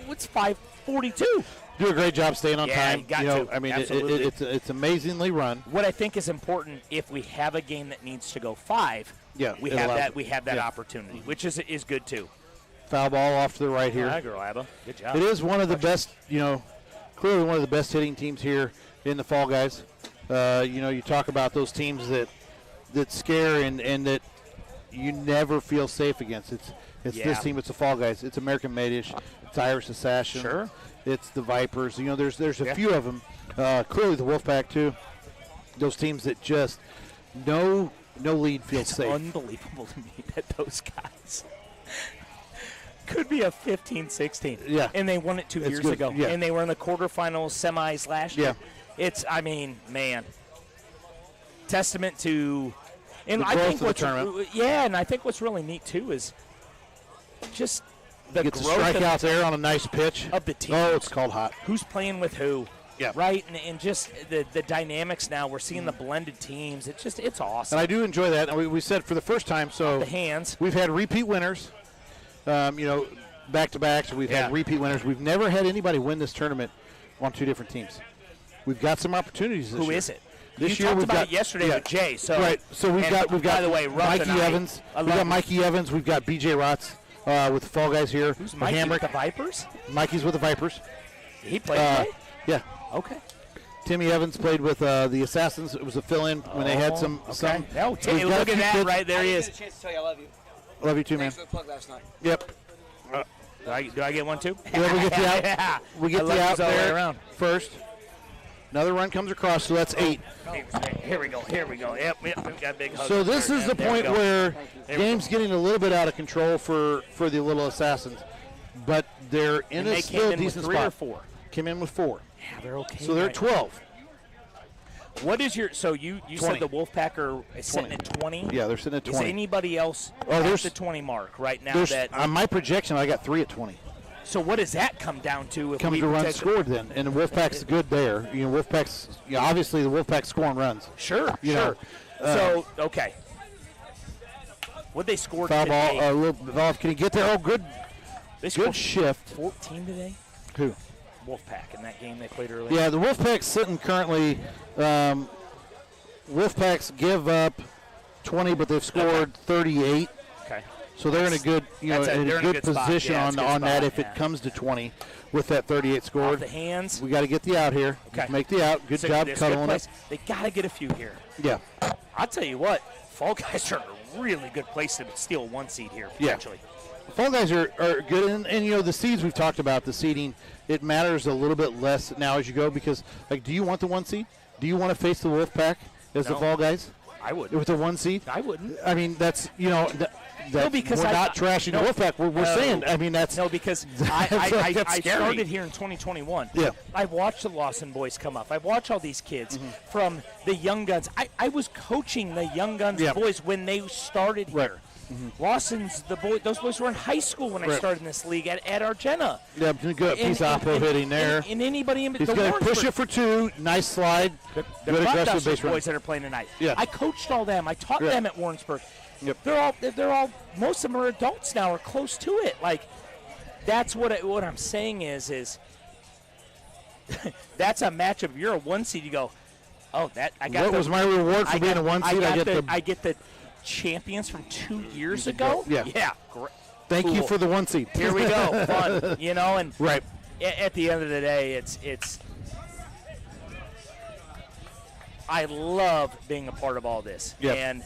it's 5:42. Do a great job staying on time. You got to. I mean, Absolutely. it's amazingly run. What I think is important, if we have a game that needs to go 5, we have that opportunity, which is good too. Foul ball off to the right here. Hi, girl, Abba. Good job. It is one of the best, clearly one of the best hitting teams here in the Fall Guys. You talk about those teams that scare and that you never feel safe against. It's this team. It's the Fall Guys. It's American Madish. It's Irish Assassin. Sure. It's the Vipers. There's a few of them. Clearly the Wolfpack too. Those teams that just no lead feels It's safe. unbelievable to me that those guys could be a 15-16. Yeah. And they won it 2 It's years good. ago. Yeah. And they were in the quarterfinals, semis last year. Yeah. It's, I mean, man, testament to – and The I growth think of the what's tournament. yeah, and I think what's really neat too is just the Gets a growth strikeout there on a nice pitch. of the team. Oh, it's called hot. Who's playing with who? Yeah. Right, and just the dynamics now. We're seeing the blended teams. It's awesome. And I do enjoy that. And we said for the first time, so the hands. we've had repeat winners, back-to-backs. We've had repeat winners. We've never had anybody win this tournament on 2 different teams. We've got some opportunities this year. Who is it? This you year talked we've about got it yesterday with Jay. So right. So we've got by the way, Ruff Mikey and I- Evans. I We've got love- Mikey Evans. We've got BJ Rotz with the Fall Guys here. Who's Mikey Hamrick. with the Vipers? Mikey's with the Vipers. He played today? Yeah. Okay. Timmy Evans played with the Assassins. It was a fill-in when they had some. Okay. some Oh, we've Timmy, got look a at few that kids. right there. He is. I didn't get a chance to tell you I love you. Love you too, man. Thanks for the plug last night. Yep. Do I get one too? Yeah, we get the out. Yeah. We get I love the out these all the way there around. first. Another run comes across, so that's 8. Here we go. Yep, we've got a big hug. So this is the There we point go. where There we game's getting a little bit out of control for the Little Assassins, but they're in And a they still came in with decent 3 spot. or 4? Came in with 4. Yeah, they're okay. So they're right at 12. What is your? So you 20. said the Wolfpack are sitting at 20. Yeah, they're sitting at 20. Is anybody else Oh, at there's- the 20 mark right now? There's, That on my projection, I got 3 at 20. so what does that come down to? If Comes we to runs potentially- scored then, and the Wolfpack's good there. Wolfpack's obviously the Wolfpack's scoring runs. Sure, You sure. know, So okay. What they scored Foul ball, today? a little ball. Can he get there? Oh, good, They scored good shift. 14 today. Who? Wolfpack in that game they played earlier. Yeah, the Wolfpack's sitting currently. Wolfpack's give up 20, but they've scored 38. Okay. So they're in a good, they're in in a a good good spot. position Yeah, it's a good on that spot, if yeah. it comes to 20 with that 38 Off scored. the hands. We got to get the out here. Okay. Make the out. Good So job this good cuddling place. it. They got to get a few here. Yeah. I'll tell you what, Fall Guys are in a really good place to steal 1 seed here, Yeah. potentially. Fall Guys are good, and the seeds we've talked about, the seeding, it matters a little bit less now as you go because, do you want the 1 seed? Do you want to face the Wolfpack as the No. Fall Guys I wouldn't. with the 1 seed? I wouldn't. I mean, that's because we're I- not trashing no, the Wolfpack. We're no. saying, I mean, that's No, because that's I scary. started here in 2021. Yeah. I've watched the Lawson boys come up. I've watched all these kids from the young guns. I was coaching the young guns Yeah. boys when they started Right. here. Lawson's those boys were in high school when I Right. started in this league at Argenta. Yeah, good piece of oppo hitting there. And anybody in He's the going to push Warrensburg- it for 2. Nice slide. The Good aggressive Buckdusters base run. boys that are playing tonight. Yeah. I coached all them. I taught Yeah. them at Warrensburg. Yep. They're all most of them are adults now or close to it. Like that's what I'm saying is that's a matchup. If you're a 1 seed, you go, oh, that I got. What was my reward for being a 1 seed? I get the champions from 2 years ago. Yeah. Yeah. Great. Thank you Cool. for the 1 seed. Here we go. Fun. And right. At the end of the day, it's. I love being a part of all this and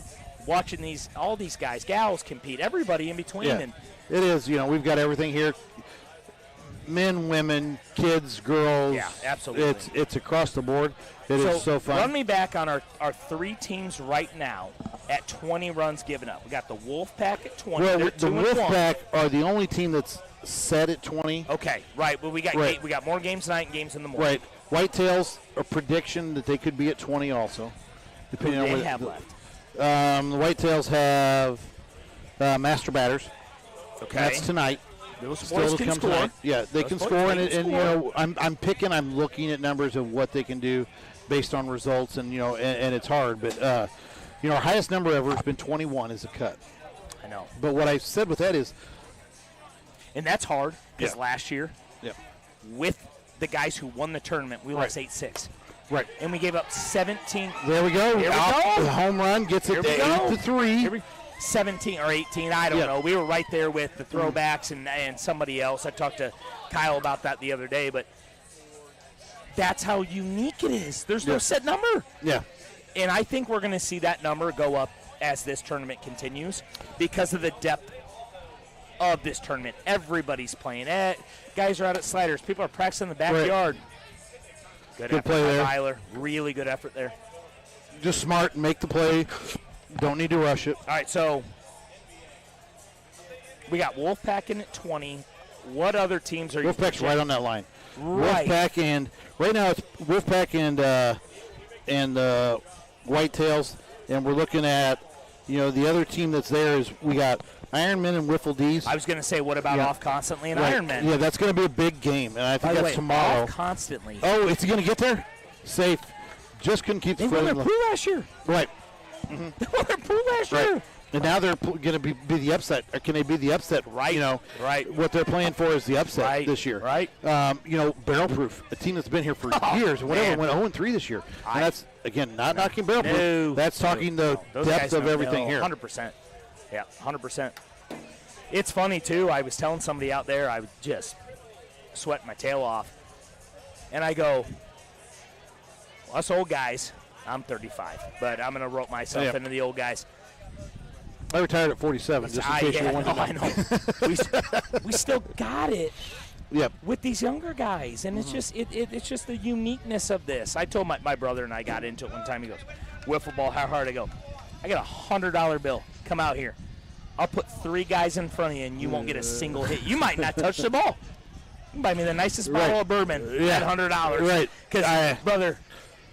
watching all these guys, gals compete, everybody in between. Yeah. And It is. We've got everything here. Men, women, kids, girls. Yeah, absolutely. It's across the board. It is so fun. Run me back on our 3 teams right now at 20 runs given up. We got the Wolfpack at 20. Well, They're the 2-1. Wolfpack are the only team that's set at 20. Okay, right. Well, we got Right. we got more games tonight and games in the morning. Right. Whitetails, a prediction that they could be at 20 also. Depending Who on they what have left. The Whitetails have Master Batters. Okay. That's tonight. Those Still boys to can come score. tonight. Yeah, they Those can boys, score, they can and score. I'm looking at numbers of what they can do based on results, and and it's hard, but our highest number ever has been 21 as a cut. I know. But what I said with that is, And that's hard because Yeah. last year, yeah, with the guys who won the tournament, we lost 8-6. right. And we gave up 17. There we go. Here we Out- go. The home run gets Here it we to go. 8-3. Here we- 17 or 18, I don't Yeah. know. We were right there with the throwbacks and somebody else. I talked to Kyle about that the other day, but that's how unique it is. There's no Yeah. set number. Yeah. And I think we're going to see that number go up as this tournament continues because of the depth of this tournament. Everybody's playing. Guys are out at Sliderz. People are practicing in the backyard. Good Good effort play by there. Tyler. Really good effort there. just smart and make the play. Don't need to rush it. All right, so we got Wolfpack in at 20. What other teams are you? Wolfpack's right on that line. Right. Wolfpack and right now it's Wolfpack and Whitetails, and we're looking at the other team that's there is we got Ironmen and Wiffle D's. I was going to say, what about Off Constantly and Ironmen? Yeah, that's going to be a big game, and I think By the that's way, tomorrow. Off Constantly. Oh, it's going to get there? Safe. Just couldn't keep the They won foot their in pool last year. Right. They won their pool last year. And now they're going to be the upset. Or can they be the upset? Right. Right. What they're playing for is the upset this year. Right. Barrel Proof, a team that's been here for years, whatever, went 0-3 this year. And that's, again, not knocking Barrel Proof. That's talking the depth of everything here. 100%. Yeah, 100%. It's funny, too. I was telling somebody out there, I was just sweating my tail off. And I go, us old guys, I'm 35, but I'm going to rope myself into the old guys. I retired at 47, just in case you're wondering. I know. we still got it. Yep. With these younger guys, and it's just it's just the uniqueness of this. I told my brother and I got into it one time. He goes, "Wiffle ball, how hard?" I go, "I got $100 bill. Come out here. I'll put 3 guys in front of you, and you won't get a single hit. You might not touch the ball. You can buy me the nicest bottle of bourbon at $100. Right. Because, brother,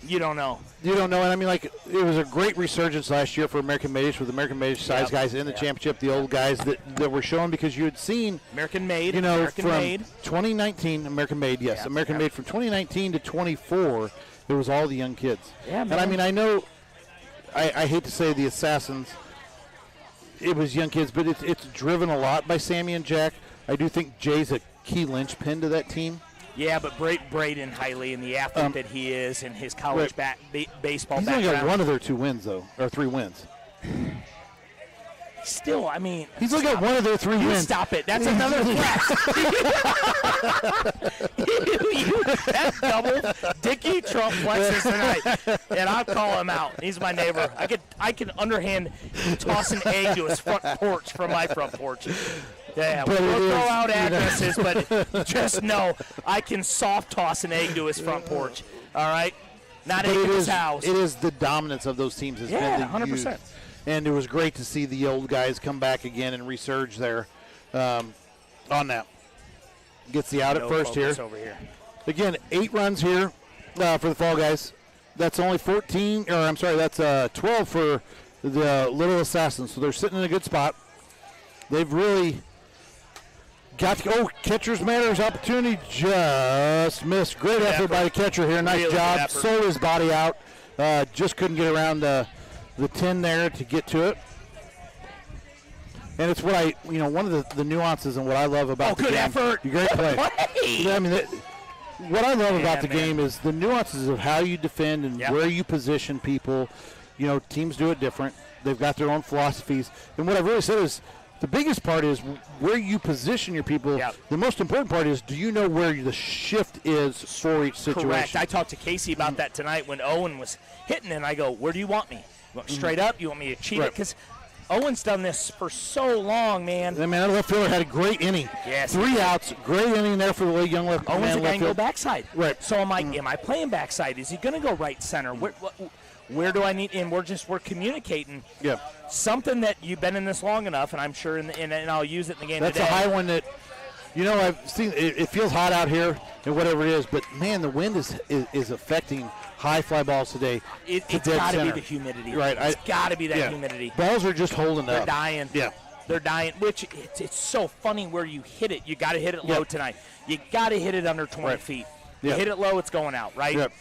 you don't know. You don't know, and I mean, like, it was a great resurgence last year for American Maidish with American Maidish size guys in the championship, the old guys that were shown because you had seen American Made, from Made. 2019, American Made, yes, American Made from 2019 to 24, it was all the young kids. Yeah, man. And I mean, I know, I hate to say the Assassins, it was young kids, but it's driven a lot by Sammy and Jack. I do think Jay's a key linchpin to that team. Yeah, but Braden Hiley and the athlete that he is and his college baseball He's background. only got one of their 2 wins, though, or 3 wins. Still, I mean. He's only got one of their 3 wins. Stop it. That's another threat. That double Dickie Trump flexes tonight. And I'll call him out. He's my neighbor. I can underhand toss an egg to his front porch from my front porch. Yeah, we won't throw out addresses, but just know I can soft toss an egg to his front porch. All right? Not egg in his house. It is the dominance of those teams. Has been the 100%. youth. And it was great to see the old guys come back again and resurge there on that. Gets the out at first here. Over here. Again, 8 runs here for the Fall Guys. That's only 12 for the Little Assassins. So they're sitting in a good spot. They've really got to catcher's matters opportunity. Just missed. Great effort by the catcher here. Nice job. Sold his body out. Just couldn't get around the 10 there to get to it. And it's what one of the nuances and what I love about the game. Good effort. Great play. I mean, what I love about the game is the nuances of how you defend and where you position people. Teams do it different. They've got their own philosophies. And what I've really said is the biggest part is where you position your people. Yep. The most important part is, do you know where the shift is for each situation? Correct. I talked to Casey about that tonight when Owen was hitting, and I go, where do you want me? You want me straight up? You want me to cheat it? Because Owen's done this for so long, man. That man, that left fielder had a great inning. Yes. 3 outs. Great inning there for the young left. Owen's a guy can go backside. Right. So I'm like, am I playing backside? Is he going to go right center? Where do I need? And we're communicating. Yeah. Something that you've been in this long enough, and I'm sure, and I'll use it in the game today. That's a high one that, I've seen. It feels hot out here and whatever it is, but man, the wind is affecting high fly balls today. It's got to be the humidity. Right. It's got to be that humidity. Balls are just holding up. They're dying. Yeah. They're dying, which it's so funny where you hit it. You got to hit it low tonight. You got to hit it under 20 feet. You hit it low, it's going out, right? Yep.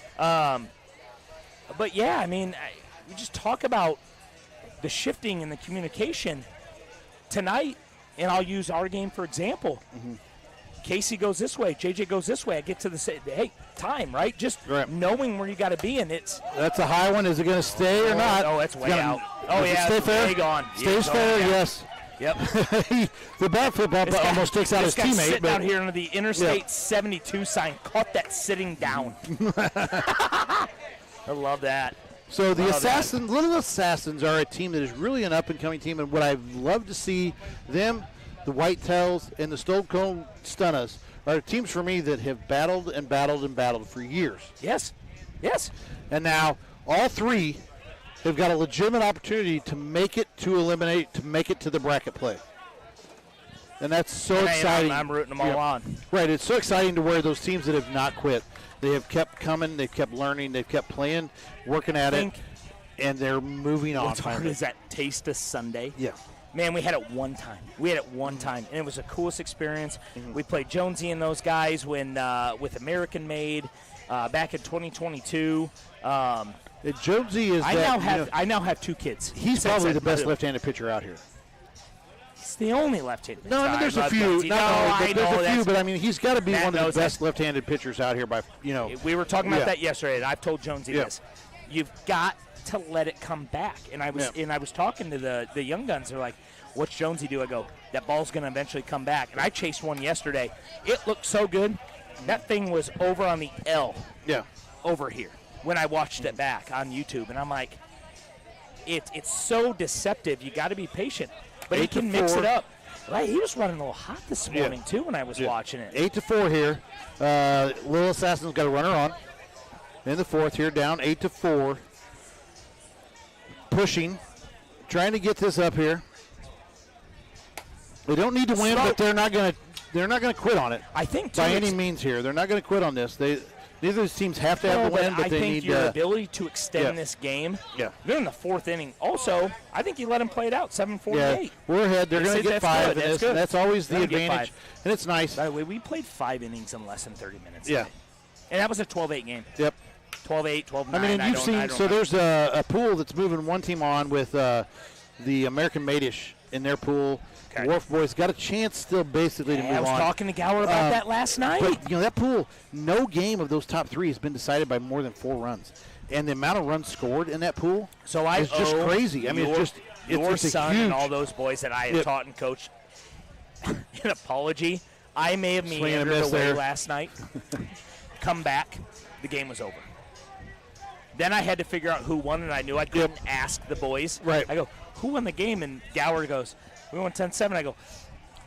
But, yeah, I mean, we just talk about the shifting and the communication tonight, and I'll use our game for example. Mm-hmm. Casey goes this way, JJ goes this way. I get to the time, right? Just knowing where you got to be, and that's a high one. Is it going to stay or not? Oh, it's way out. Oh, yeah, stay fair? Way gone. Stays fair, yes. Yep. The bat flip up almost takes out his teammate. Sitting out here under the Interstate 72 sign, caught that sitting down. I love that. So the Little Assassins are a team that is really an up-and-coming team, and what I love to see them, the Whitetails, and the Stone Cold Stunners are teams for me that have battled and battled and battled for years. Yes. Yes. And now all 3 have got a legitimate opportunity to make it to eliminate, to make it to the bracket play. And that's so exciting. I'm rooting them all on. Right, it's so exciting to where those teams that have not quit, they have kept coming, they've kept learning, they've kept playing, working at it, and they're moving on. What's hard is that Taste of Sunday. Yeah. Man, we had it one time. And it was the coolest experience. We played Jonesy and those guys when with American Made back in 2022. Jonesy is. I now have 2 kids. He's probably the best left-handed pitcher out here. He's the only left-handed. No, I mean, there's a few. There's a few, but I mean, he's got to be one of the best left-handed pitchers out here. We were talking about that yesterday, and I've told Jonesy this. You've got to let it come back. And I was talking to the young guns. They're like, "What's Jonesy do?" I go, "That ball's going to eventually come back." And I chased one yesterday. It looked so good. That thing was over on the L. Yeah. Over here when I watched it back on YouTube, and I'm like, it's so deceptive. You got to be patient, but he can mix it up. Right, he was running a little hot this morning too when I was watching it. 8-4 here. Little Assassin's got a runner on in the 4th here, down 8-4. Pushing, trying to get this up here. They don't need to win, but they're not going to quit on it. I think by any means here, they're not going to quit on this. Neither of these teams have to have the win, but they need. I think your ability to extend this game. Yeah. They're in the 4th inning. Also, I think you let them play it out. 7-4-8. Yeah, we're ahead. They're going to get 5 in this. And that's always the advantage, and it's nice. By the way, we played 5 innings in less than 30 minutes. Yeah. And that was a 12-8 game. Yep. 12-8, 12-9. I mean, and you've seen. So there's a pool that's moving one team on with the American Made-ish in their pool. The Wharf Boys got a chance still basically to move on. I was talking to Gower about that last night. But, that pool, no game of those top 3 has been decided by more than 4 runs. And the amount of runs scored in that pool is just crazy. I mean, it's your son huge, and all those boys that I have taught and coached an apology. I may have meandered away last night. Come back. The game was over. Then I had to figure out who won, and I knew I couldn't ask the boys. Right. I go, who won the game? And Gower goes, we won 10-7. I go,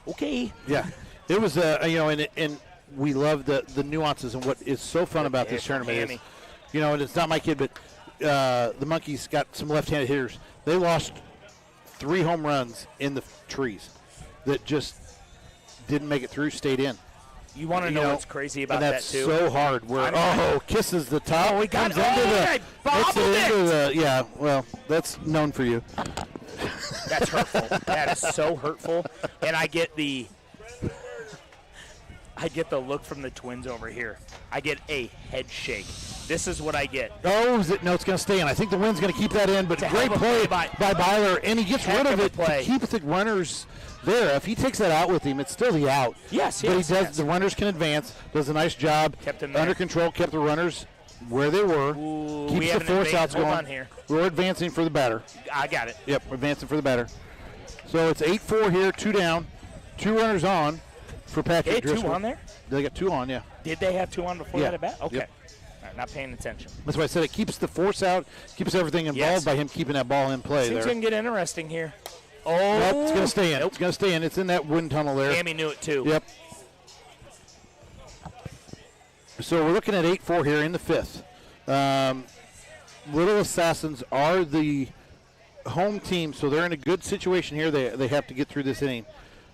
okay. Yeah. It was, and we love the nuances, and what is so fun about this tournament is, and it's not my kid, but the Monkeys got some left-handed hitters. They lost 3 home runs in the trees that just didn't make it through, stayed in. You want to know what's crazy about that too? And that's so hard. Where kisses the top. Oh, we got it. Yeah, well, that's known for you. That's hurtful. That is so hurtful. And I get the look from the Twins over here. I get a head shake. This is what I get. Oh, no, it's going to stay in. I think the wind's going to keep that in, but great play by Byler, and he gets rid of it to keep the runners there. If he takes that out with him, it's still the out. Yes, but he does. The runners can advance. Does a nice job. Kept them under control. Kept the runners where they were. Keeps the force outs going. On here. We're advancing for the batter. I got it. Yep, we're advancing for the batter. So it's 8-4 here, 2 down, 2 runners on for Patrick Driscoll. 2 on there? They got 2 on, yeah. Did they have 2 on before that at bat? Okay. Yep. All right, not paying attention. That's why I said it keeps the force out, keeps everything involved by him keeping that ball in play. It's going to get interesting here. Oh, nope, it's going to stay in. Nope. It's going to stay in. It's in that wind tunnel there. Tammy knew it too. Yep. So we're looking at 8-4 here in the 5th. Little Assassins are the home team, so they're in a good situation here. They have to get through this inning.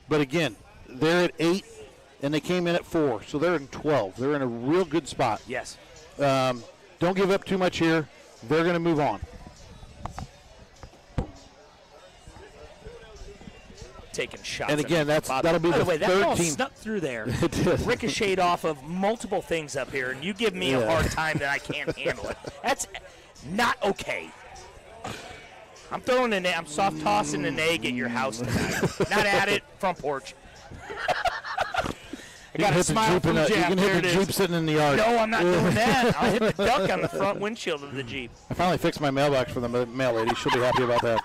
But again, they're at 8, and they came in at 4, so they're in 12. They're in a real good spot. Yes. Don't give up too much here. They're going to move on. Taking shots. And again, that'll be the way, third that ball team. Snuck through there. It did. Ricocheted off of multiple things up here, and you give me a hard time that I can't handle it. That's not okay. I'm throwing I'm soft tossing an egg at your house tonight. Not at it, front porch. I got a smile from Jeff. You can hit the Jeep sitting in the yard. No, I'm not doing that. I'll hit the duck on the front windshield of the Jeep. I finally fixed my mailbox for the mail lady. She'll be happy about that.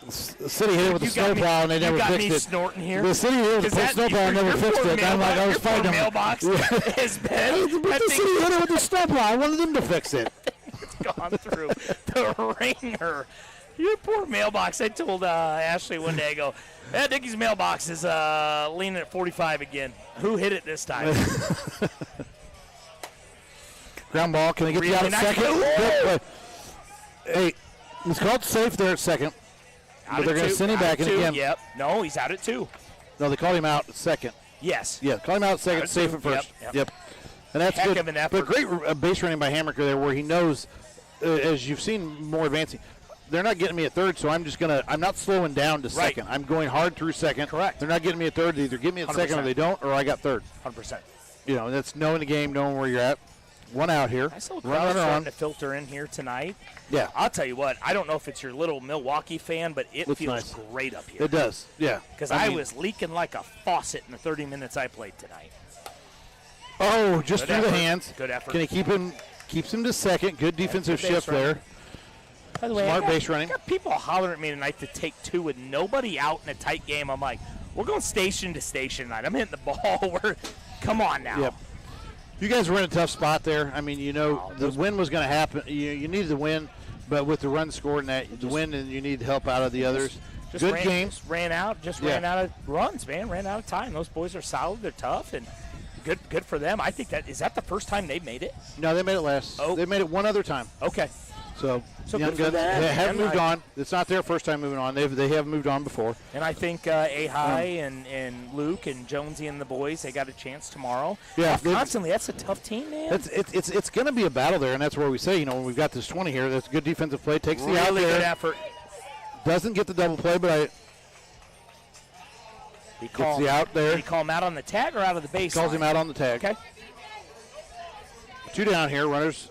The city hit it with the snowplow and they never fixed it. You got me snorting here. The city hit it with the snowplow and never fixed it. I'm like, I was fighting them. Mailbox has been. But the city hit it with the snowplow. I wanted them to fix it. It's gone through the ringer. Your poor mailbox. I told Ashley one day, I go, Dickie's mailbox is leaning at 45 again. Who hit it this time? Ground ball. Can I get you out of second? Hey, It's called safe there at second. But they're going to send him back in again. Yep. No, he's out at 2. No, they called him out at second. Yes. Yeah, call him out at second, safe at first. Yep. And that's Heck good. of an effort. But great base running by Hammaker there where he knows, as you've seen more advancing, they're not getting me at third, so I'm not slowing down to second. I'm going hard through second. Correct. They're not getting me at third. They either get me at 100%. second or they don't, or I got third. 100%. You know, that's knowing the game, knowing where you're at. One out here. I saw crowd starting to filter in here tonight. Yeah. I'll tell you what, I don't know if it's your little Milwaukee fan, but it Looks feels nice. great up here. It does, yeah. Because I was leaking like a faucet in the 30 minutes I played tonight. Oh, just Good through the effort. hands. Good effort. Can he keeps him to second. Good defensive good base shift running. there. By the way, Smart I base running. got people hollering at me tonight to take 2 with nobody out in a tight game. I'm like, we're going station to station tonight. I'm hitting the ball. Come on now. Yep. You guys were in a tough spot there. I mean, the win was going to happen. You needed the win, but with the run scored and the win, and you need help out of the others. Good game. Ran out of runs, man. Ran out of time. Those boys are solid. They're tough, and good for them. I think is that the first time they made it? No, they made it last. Oh. They made it one other time. Okay. So good for good. them, They have man. moved on. It's not their first time moving on. They have moved on before. And I think Ahai and Luke and Jonesy and the boys, they got a chance tomorrow. Yeah, Constantly, that's a tough team, man. It's going to be a battle there, and that's where we say, when we've got this 20 here, that's good defensive play. Takes the out Really there. good effort. Doesn't get the double play, but gets the out there. Did he call him out on the tag or out of the base? Calls him out on the tag. Okay. 2 down here. Runners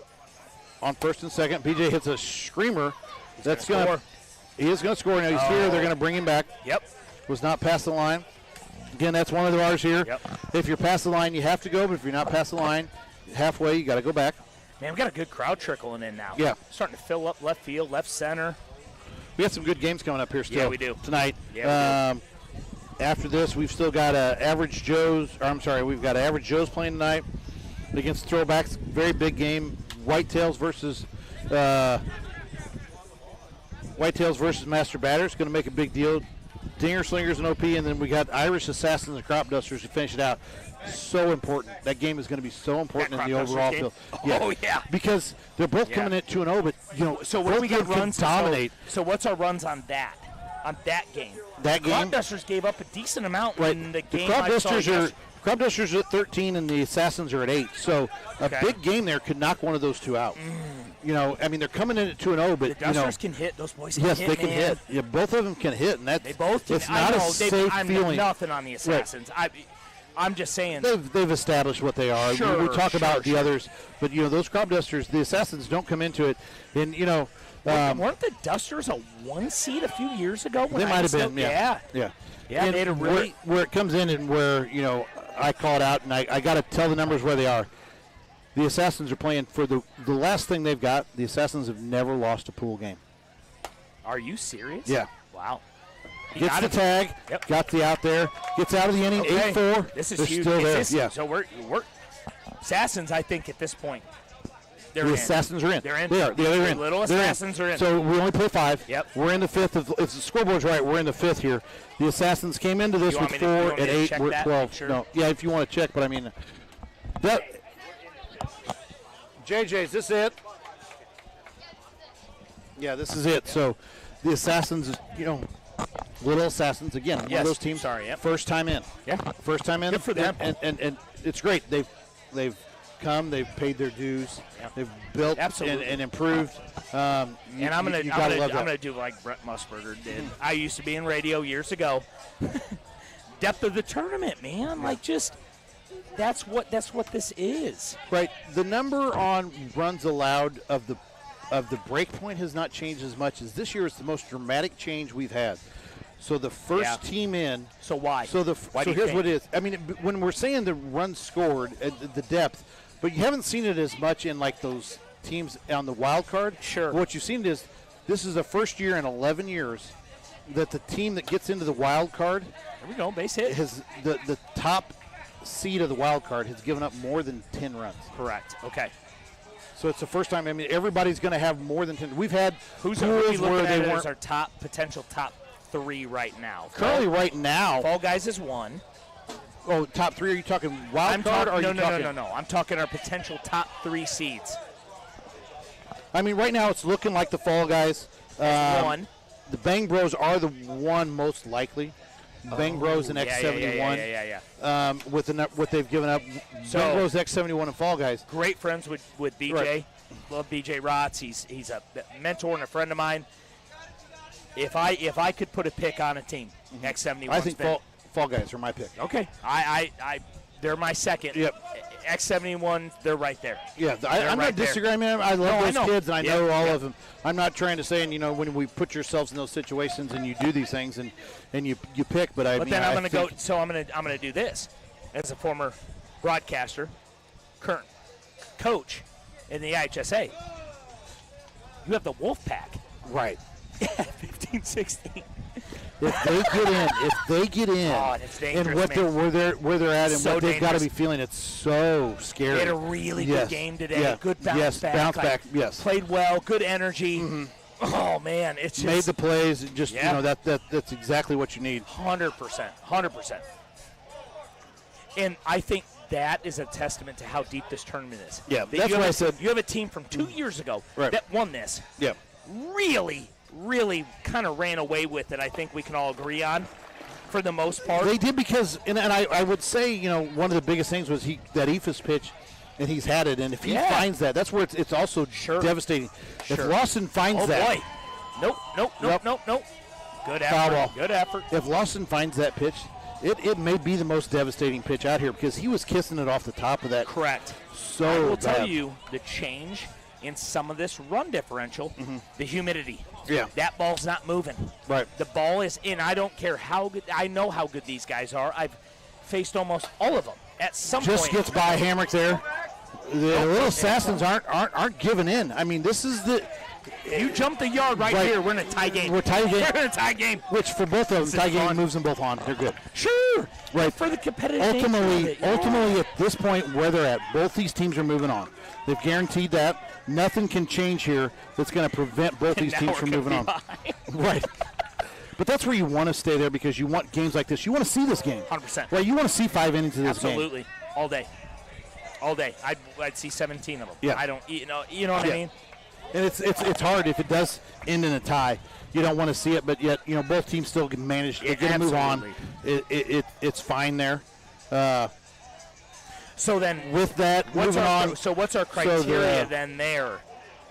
on first and second. BJ hits a screamer. That's going to He is going to score. Now he's here. They're going to bring him back. Yep. Was not past the line. Again, that's one of the ours here. Yep. If you're past the line, you have to go. But if you're not past the line, halfway, you got to go back. Man, we've got a good crowd trickling in now. Yeah. Starting to fill up left field, left center. We got some good games coming up here still. Yeah, we do. Tonight. Yeah, we do. After this, we've still got Average Joe's. We've got Average Joe's playing tonight against Throwbacks. Very big game. Whitetails versus Master Batters. Going to make a big deal. Dinger Slingers and OP, and then we got Irish Assassins and Crop Dusters to finish it out. So important. That game is going to be so important in the overall field. Oh, yeah. Because they're both coming in 2-0, but So what do we got runs dominate. So what's our runs on that? On that game? That game? Crop Dusters gave up a decent amount in the game. Crop Dusters are at 13 and the Assassins are at 8. So a big game there could knock one of those two out. They're coming in at 2-0, but the Dusters can hit. Those boys can yes, hit. they can man. hit. Yeah, both of them can hit, and They both can. it's not a safe I'm feeling. nothing on the Assassins. Right. I'm just saying. They've established what they are. We talk about the others, but those Crop Dusters, the Assassins don't come into it, and weren't the Dusters a 1 seed a few years ago? They might have been. Yeah. Yeah, and they had a really where it comes in and where I call it out, and I got to tell the numbers where they are. The Assassins are playing for the last thing they've got. The Assassins have never lost a pool game. Are you serious? Yeah. Wow. Gets the tag. Yep. Got the out there. Gets out of the inning. 8-4. This is They're huge. still there. So we're Assassins. I think at this point, they're the in. Assassins are in. They're in. They are. They're in. Little They're Assassins are in. So we only play 5. Yep. We're in the 5th. If the scoreboard's right, we're in the 5th here. The Assassins came into this with 4 at 8. We're at 12. Sure. No. Yeah, if you want to check, but I mean, JJ, is this it? Yeah, this is it. So the Assassins, Little Assassins, again, one of those teams, first time in. Yeah. First time in. Good for them. And it's great. They've come, they've paid their dues, they've built and improved. I'm gonna do like Brett Musburger did. I used to be in radio years ago. Depth of the tournament, man. Like that's what this is. Right. The number on runs allowed of the break point has not changed as much as this year is the most dramatic change we've had. So the first team in. So why? So here's what it is. I mean, when we're saying the runs scored, the depth, but you haven't seen it as much in like those teams on the wild card. Sure. What you've seen is this is the first year in 11 years that the team that gets into the wild card. There we go, base hit. Has the top seed of the wild card has given up more than 10 runs. Correct. Okay. So it's the first time. I mean, everybody's going to have more than 10. We've had who's pools where they weren't our potential top 3 right now. Currently, right now, Fall Guys is 1. Oh, top 3? Are you talking wild card? No. I'm talking our potential top 3 seeds. I mean, right now it's looking like the Fall Guys. One. The Bang Bros are the one most likely. Bang Bros and X71. Yeah. With what they've given up. So, Bang Bros, X71, and Fall Guys. Great friends with BJ. Right. Love BJ Rotz. He's a mentor and a friend of mine. If I could put a pick on a team, X71. I think Fall Guys are my pick. Okay. They're my second. Yep. X71, they're right there. Yeah, I'm not disagreeing, man. I love those kids, and I know all of them. I'm not trying to say, when we put yourselves in those situations and you do these things and you pick, but I'm going to go. So I'm going to do this as a former broadcaster, current coach in the IHSA. You have the Wolf Pack. Right. Yeah, 15-16. If they get in, oh, and it's dangerous, and where they're at, and so what they've got to be feeling, it's so scary. They had a really good game today. Yeah. Good bounce back. Bounce back. Yes. Played well. Good energy. Mm-hmm. Oh man, it's just made the plays. Just that's exactly what you need. 100%. And I think that is a testament to how deep this tournament is. Yeah, that's what I said. You have a team from 2 years ago that won this. Yeah. Really kind of ran away with it, I think we can all agree on, for the most part. They did because, and I would say, one of the biggest things was that EFIS pitch, and he's had it, and if he finds that, that's where it's also devastating. If Lawson finds that. Oh, boy. Nope. Good effort. If Lawson finds that pitch, it may be the most devastating pitch out here because he was kissing it off the top of that. Correct. So I will bad. tell you the change in some of this run differential, the humidity. Yeah. That ball's not moving. Right. The ball is in. I don't care how good. I know how good these guys are. I've faced almost all of them at some point. Just gets by Hamrick there. The little Assassins aren't giving in. I mean, this is the. You jump the yard right here. We're in a tie game. We're tie game. We're in a tie game. Which for both of them, tie game moves them both on. They're good. Sure. Right. For the competitive ultimately at this point, where they're at, both these teams are moving on. They've guaranteed that. Nothing can change here that's going to prevent both these teams from moving on. Right. But that's where you want to stay there because you want games like this. You want to see this game. 100%. Right. You want to see 5 innings of this game. Absolutely. All day. I'd see 17 of them. Yeah. I don't. You know what I mean. And it's hard if it does end in a tie. You don't want to see it, but yet both teams still can manage. They get to move on. It's fine there. So then, with that, moving on. So what's our criteria then? There,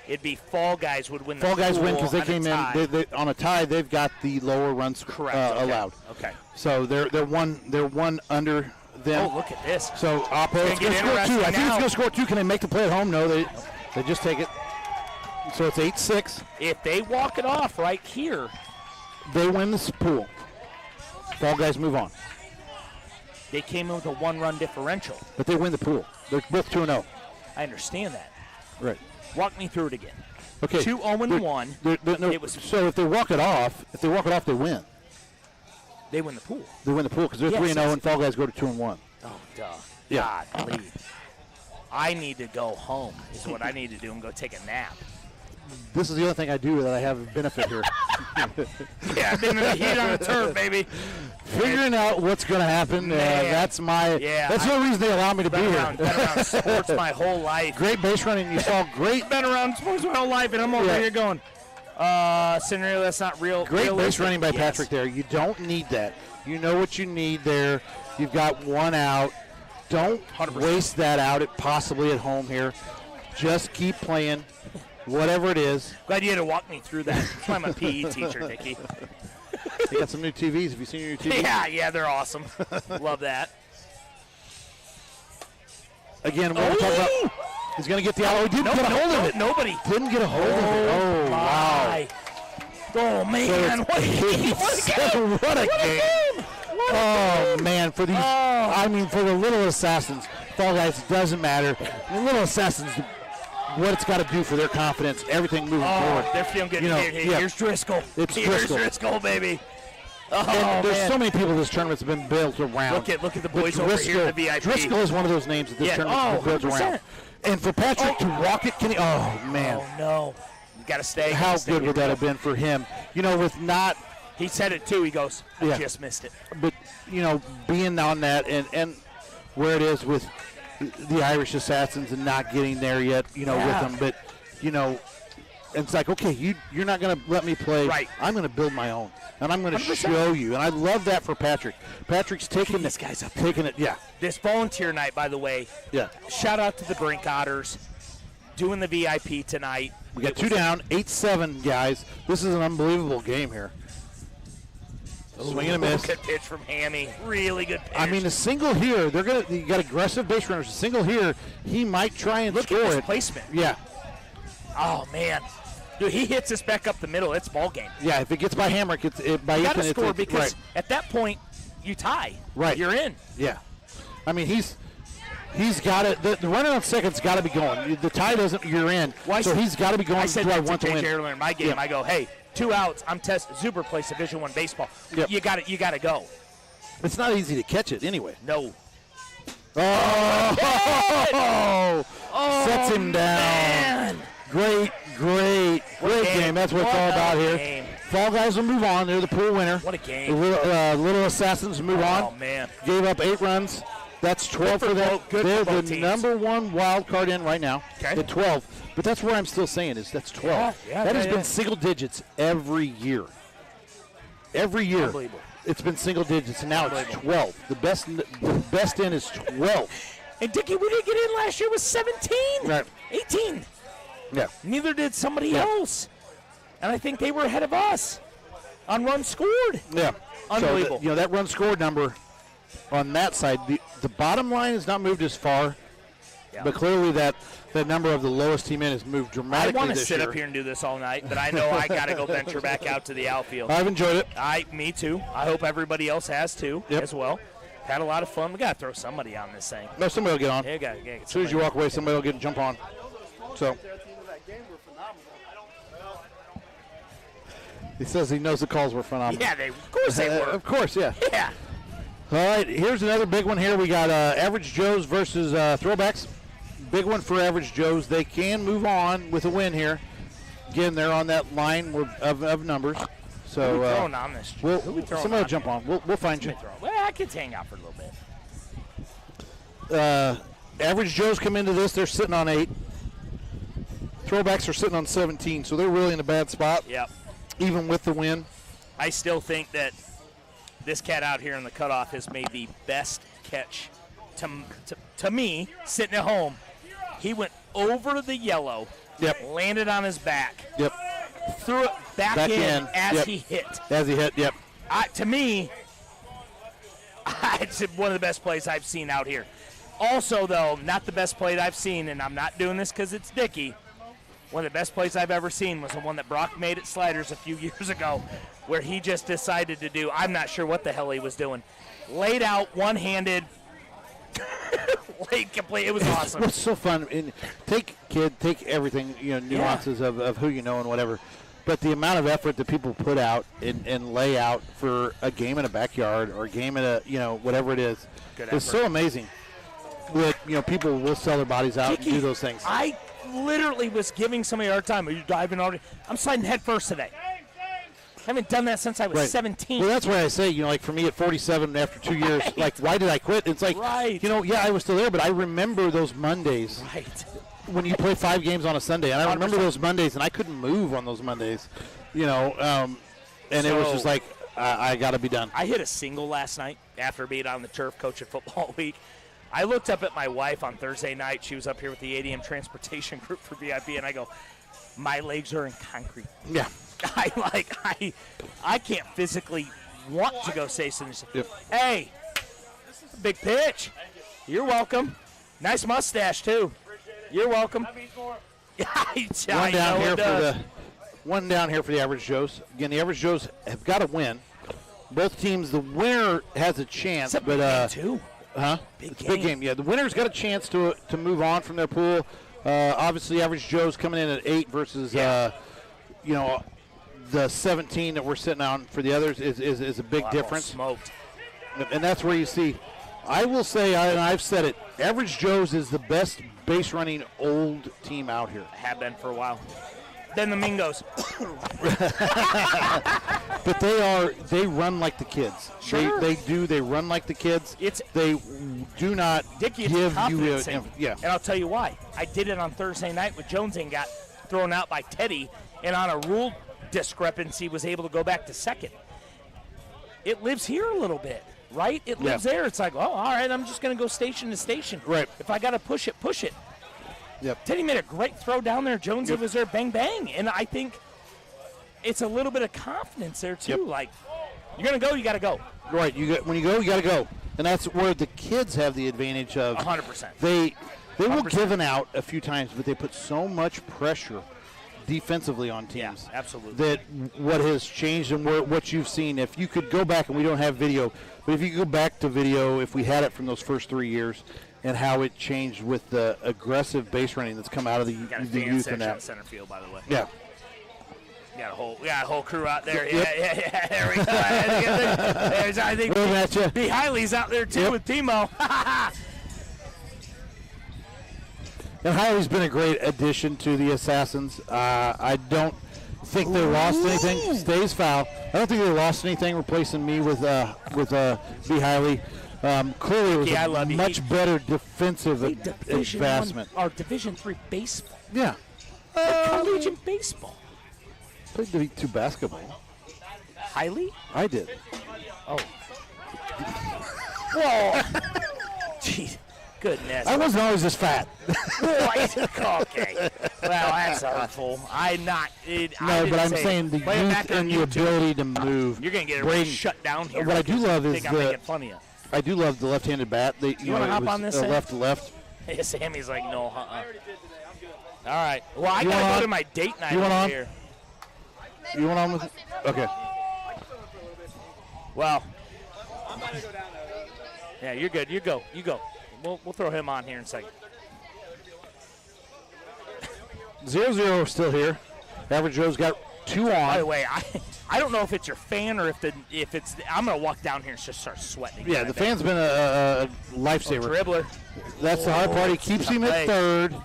it'd be Fall Guys would win. Fall Guys win because they on came a in they, on a tie. They've got the lower runs allowed. Okay. So they're one under them. Oh, look at this. So Oppo is going to score 2. I think it's going to score 2. Can they make the play at home? No, they just take it. So it's 8-6. If they walk it off right here, they win this pool. Fall Guys move on. They came in with a 1-run differential. But they win the pool. They're both 2-0. I understand that. Right. Walk me through it again. Okay. 2-0-1. No, so if they walk it off, they win. They win the pool. They win the pool because they're 3-0 and Fall Guys go to 2-1. Oh, duh. Yeah. God, I need to go home is what I need to do and go take a nap. This is the only thing I do that I have a benefit here. Yeah, I've been in the heat on the turf, baby. Figuring out what's going to happen. That's the only reason they allow me to be here. Been around sports my whole life. Great base running. You saw great. Been around sports my whole life, and I'm over here going, scenario that's not real. Great base running by Patrick there. You don't need that. You know what you need there. You've got one out. Don't 100%. Waste that out possibly at home here. Just keep playing. Whatever it is. Glad you had to walk me through that. That's why I'm a PE teacher, Dickie. They got some new TVs. Have you seen your new TVs? Yeah, they're awesome. Love that. Again, we're talking about. He's going to get the out. Oh, he didn't get a hold of it. Nobody. Didn't get a hold of it. Oh, wow. Oh, man. So what a game. Oh, man. For these, for the little Assassins, Fall Guys, it doesn't matter. The little Assassins, what it's got to do for their confidence, everything moving forward. They're feeling good. Here's Driscoll. Here's Driscoll, baby. Oh, and there's so many people this tournament's been built around. Look at the boys over here in the VIP. Driscoll is one of those names that this tournament's been built around. And for Patrick to walk it, can he? Oh, man. Oh, no. You got to stay. How good would that have been for him? With not. He said it too. He goes, I just missed it. But, being on that and where it is with the Irish Assassins and not getting there yet, with them. But, And it's like, okay, you're not going to let me play. Right. I'm going to build my own, and I'm going to 100%. show you. And I love that for Patrick. Patrick's taking this guy's up. taking it. Yeah. This volunteer night, by the way. Yeah. Shout out to the Brink Otters doing the VIP tonight. We got 2 down, 8-7, guys. This is an unbelievable game here. Swing and a miss. Good pitch from Hammy. Really good pitch. I mean, the single here, you got aggressive base runners. The single here, he might try and Look score at this it. placement. Yeah. Oh, man. Dude, he hits this back up the middle. It's ball game. Yeah, if it gets by Hamrick, by You got Ethan, to score because right. at that point, you tie. Right. You're in. Yeah. I mean, he's got it. The runner on second's got to be going. The tie doesn't, you're in. So he's got to be going. I said do I that want to to win? JJ earlier in my game. Yeah. I go, hey, 2 outs. I'm testing. Zuber plays Division I baseball. Yep. You got to go. It's not easy to catch it anyway. No. Oh! Sets him down. Man. Great game. That's what it's all about here. Fall Guys will move on. They're the pool winner. What a game. The Little Assassins move on. Oh, man. Gave up 8 runs. That's 12 for them. They're the number 1 wild card in right now at 12. But that's where I'm still saying is that's 12. That has been single digits every year. Every year. Unbelievable. It's been single digits, and now it's 12. The best in is 12. And Dickie, we didn't get in last year with 17. Right. 18. Yeah. Neither did somebody else. And I think they were ahead of us on runs scored. Yeah. Unbelievable. So, that run scored number on that side, the bottom line has not moved as far, but clearly that number of the lowest team in has moved dramatically. I want to this sit year. up here and do this all night, but I know I got to go venture back out to the outfield. I've enjoyed it. Me too. I hope everybody else has too as well. Had a lot of fun. We got to throw somebody on this thing. No, somebody will get on. Yeah, as soon as you walk away, somebody will jump on. So he says he knows the calls were phenomenal. Yeah, of course they were. Of course, yeah. Yeah. All right, here's another big one here. We got Average Joe's versus Throwbacks. Big one for Average Joe's. They can move on with a win here. Again, they're on that line of numbers. So Who we throwing on this? Somebody will jump on. We'll find you. Well, I could hang out for a little bit. Average Joe's come into this. They're sitting on 8. Throwbacks are sitting on 17, so they're really in a bad spot. Yep. Even with the win. I still think that this cat out here in the cutoff has made the best catch to me, sitting at home. He went over the yellow, landed on his back, threw it back in as he hit. As he hit, To me, it's one of the best plays I've seen out here. Also, though, not the best play I've seen, and I'm not doing this because it's Dickie. One of the best plays I've ever seen was the one that Brock made at Sliderz a few years ago, where he just decided to do, I'm not sure what the hell he was doing. Laid out, one-handed, laid complete. It was awesome. It's so fun. And take everything, nuances of who you know and whatever. But the amount of effort that people put out and lay out for a game in a backyard or a game in a, whatever it is so amazing. That, people will sell their bodies out and do those things. I literally was giving somebody a hard time. Are you diving already? I'm sliding head first today. I haven't done that since I was 17. Well, that's why I say, like for me at 47 after 2 years, like, why did I quit? It's like, I was still there, but I remember those Mondays. Right. When you play 5 games on a Sunday, and I remember those Mondays, and I couldn't move on those Mondays, and it was just like, I got to be done. I hit a single last night after being on the turf coaching football week. I looked up at my wife on Thursday night. She was up here with the ADM transportation group for VIP, and I go, my legs are in concrete. Yeah. I can't physically want to go say something. Hey, big pitch. You're welcome. Nice mustache, too. You're welcome. One down here for the Average Joes. Again, the Average Joes have got to win. Both teams, the winner has a chance, but it's a big game. Yeah, the winner's got a chance to move on from their pool. Obviously, Average Joe's coming in at 8 versus the 17 that we're sitting on for the others is a big difference. Smoked. And that's where you see. I will say, and I've said it, Average Joe's is the best base running old team out here. Have been for a while. Then the Mingos. But they run like the kids. Sure. They do. They run like the kids. They do not Dickie, give it's you a And I'll tell you why. I did it on Thursday night with Jonesy and got thrown out by Teddy, and on a rule discrepancy was able to go back to second. It lives here a little bit, right? It lives there. It's like, oh, all right, I'm just going to go station to station. Right. If I got to push it, push it. Yep. Teddy made a great throw down there. Jonesy was there, bang, bang. And I think it's a little bit of confidence there, too. Like, you're going to go, you got to go. Right. When you go, you got to go. And that's where the kids have the advantage of. 100%. They were 100%. given out a few times, but they put so much pressure defensively on teams. Yeah, absolutely. That what has changed and what you've seen, if you could go back, and we don't have video, but if you could go back to video, if we had it from those first 3 years, and how it changed with the aggressive base running that's come out of the youth and that. Center field, by the way. Yeah. We got a whole crew out there. Yeah. There we go. There's, I think, B. Hiley's out there too with Timo. And Hiley's been a great addition to the Assassins. I don't think they lost anything. Stays foul. I don't think they lost anything replacing me with B. Hiley. Clearly, it was a much better defensive advancement. Our Division III baseball. Yeah. Collegiate baseball. Played Division II basketball. Hiley? I did. Oh. Whoa. Jeez. Goodness. I wasn't always this fat. Okay. Well, that's hurtful. I'm not. But I'm saying the youth and the ability to move. You're going to get it shut down here. What I do love is I'm making fun of you. I do love the left-handed bat. You want to hop on this? Left to left. Yeah, Sammy's like, no, All right. Well, I got to go to my date night over here. You want on with it? Okay. Well. Yeah, you're good. You go. We'll throw him on here in a second. 0-0 still here. Average Joe's got 2 on. By the way, I don't know if it's your fan or if it's. I'm gonna walk down here and just start sweating. Yeah, the fan's been a lifesaver. Dribbler. That's the hard part. He keeps him at third.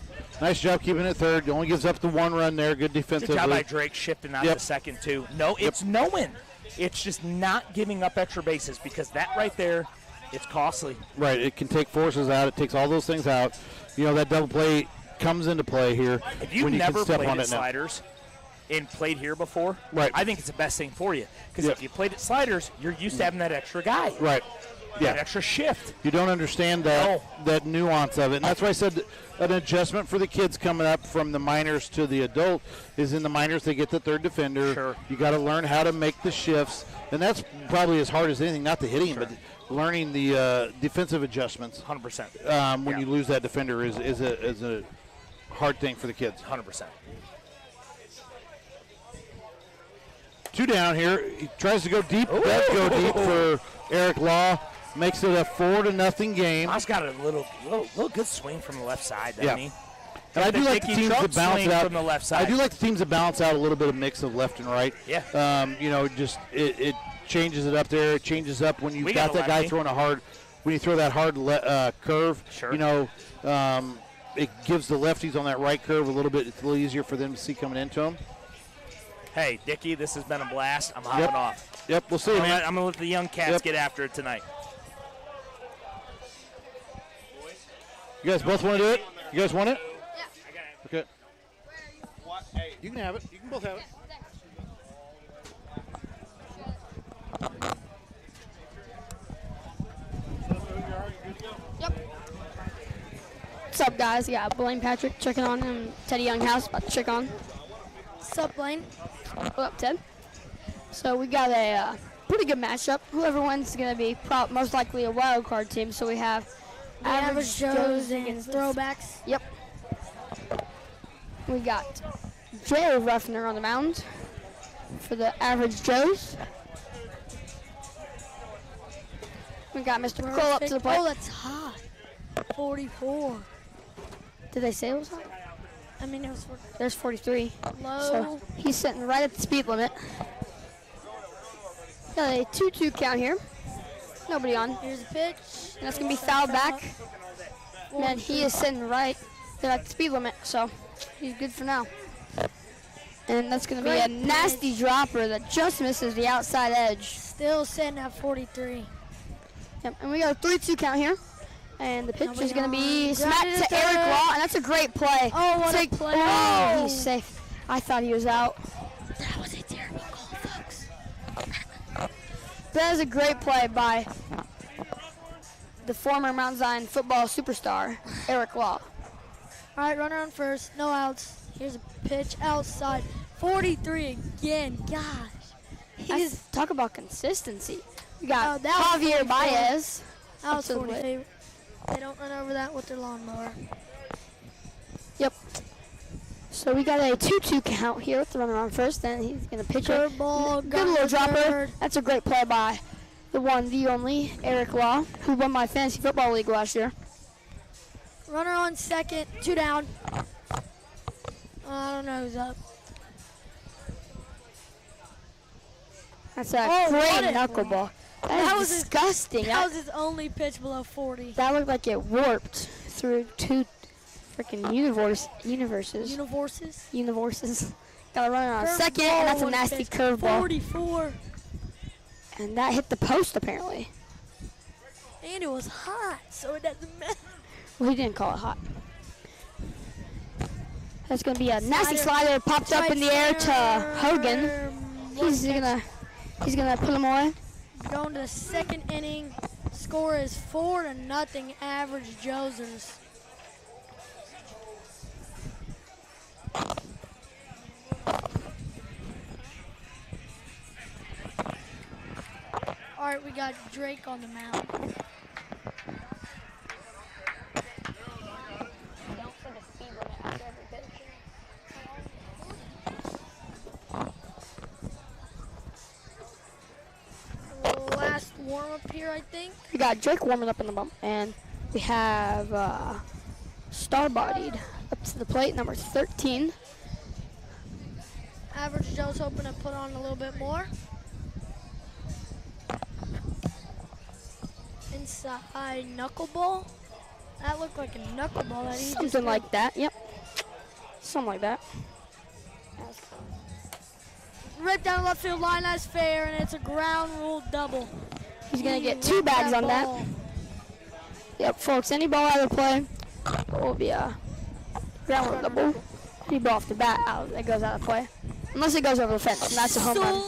Nice job keeping it third. Only gives up the 1 run there. Good defensively. Good job by Drake shifting out to second too. No, it's knowing. It's just not giving up extra bases because that right there. It's costly. Right. It can take forces out. It takes all those things out. You know, that double play comes into play here. If you've never played at Sliderz and played here before, I think it's the best thing for you. Because if you played at Sliderz, you're used to having that extra guy. Right. That extra shift. You don't understand that nuance of it. And that's why I said an adjustment for the kids coming up from the minors to the adult is in the minors they get the third defender. Sure. You got to learn how to make the shifts. And that's probably as hard as anything, not the hitting, but learning the defensive adjustments. 100%. When you lose that defender is a hard thing for the kids. 100%. 2 down here. He tries to go deep. Does go deep for Eric Law. Makes it a 4-0 game. Law's got a little good swing from the left side, doesn't he? And I do like the teams that balance out from the left side. I do like the teams that balance out a little bit of mix of left and right. Yeah. Just it changes it up there. It changes up when you've got that guy throwing when you throw that hard curve. Sure. It gives the lefties on that right curve it's a little easier for them to see coming into them. Hey, Dickie, this has been a blast. I'm hopping off. Yep, we'll see, man. I'm going to let the young cats get after it tonight. You guys both want to do it? You guys want it? Yeah. Okay. You can have it. You can both have it. Yep. What's up, guys? Yeah, Blaine Patrick checking on him. Teddy Younghouse about to check on. What's up, Blaine? What up, Ted? So we got a pretty good matchup. Whoever wins is going to be most likely a wild card team. So we have Average Joes against Throwbacks. Yep. We got Jay Ruffner on the mound for the Average Joes. We got Mr. Cole up to the plate. Oh, that's hot. 44. Did they say it was hot? I mean, it was 43. There's 43. Low. So he's sitting right at the speed limit. Got a 2-2 count here. Nobody on. Here's a pitch. And that's going to be fouled back. And he is sitting right there at the speed limit, so he's good for now. And that's going to be a nasty dropper that just misses the outside edge. Still sitting at 43. Yep, and we got a 3-2 count here. And the pitch is going to be smacked to Eric Law, and that's a great play. Oh, what a play. Oh, he's safe. I thought he was out. That was a terrible call, folks. That was a great play by the former Mount Zion football superstar, Eric Law. All right, runner on first, no outs. Here's a pitch outside. 43 again, gosh. Talk about consistency. We got that was Javier 44. Baez. That was 40 favorite. They don't run over that with their lawnmower. Yep. So we got a 2-2 count here with the runner on first, and he's going to pitch it. Curveball, Good little dropper. third. That's a great play by the one, the only, Eric Law, who won my fantasy football league last year. Runner on second, 2 down. I don't know who's up. That's a great knuckleball. That was disgusting. That was his only pitch below 40. That looked like it warped through 2 freaking universes. Universes. Got a runner on second, and that's a nasty curveball. 44. And that hit the post, apparently. And it was hot, so it doesn't matter. Well, he didn't call it hot. That's going to be a nasty slider popped up in the air to Hogan. He's gonna put him away. Going to the second inning. Score is 4-0, average Josers. All right, we got Drake on the mound. Last warm up here, I think. We got Drake warming up in the bump, and we have star-bodied up to the plate, number 13. Average Joe's hoping to put on a little bit more. Inside knuckleball. That looked like a knuckleball that he Something like that, yep. Something like that. Right down left field line, that's fair, and it's a ground rule double. He's going to get 2 bags on that. Yep, folks, any ball out of play will be a ground rule double. Any ball off the bat that goes out of play. Unless it goes over the fence, and that's a home run.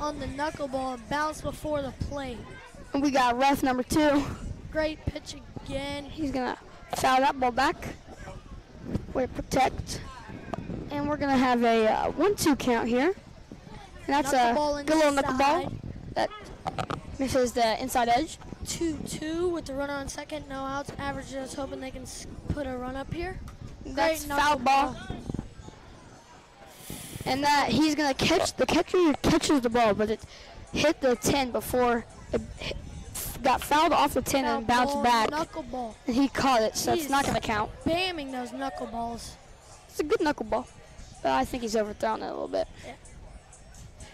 On the knuckleball, bounced before the plate. And we got ref number 2. Great pitch again. He's going to foul that ball back. Way to protect. And we're going to have a 1-2 count here. And that's a good little knuckleball that misses the inside edge. 2-2 with the runner on second, no outs. Average is hoping they can put a run up here. That's foul ball. And that he's going to catch, the catcher catches the ball, but it hit the 10 before it got fouled off the 10 and bounced back. Knuckleball. And he caught it, so it's not going to count. Spamming those knuckleballs. It's a good knuckleball, but I think he's overthrown it a little bit. Yeah.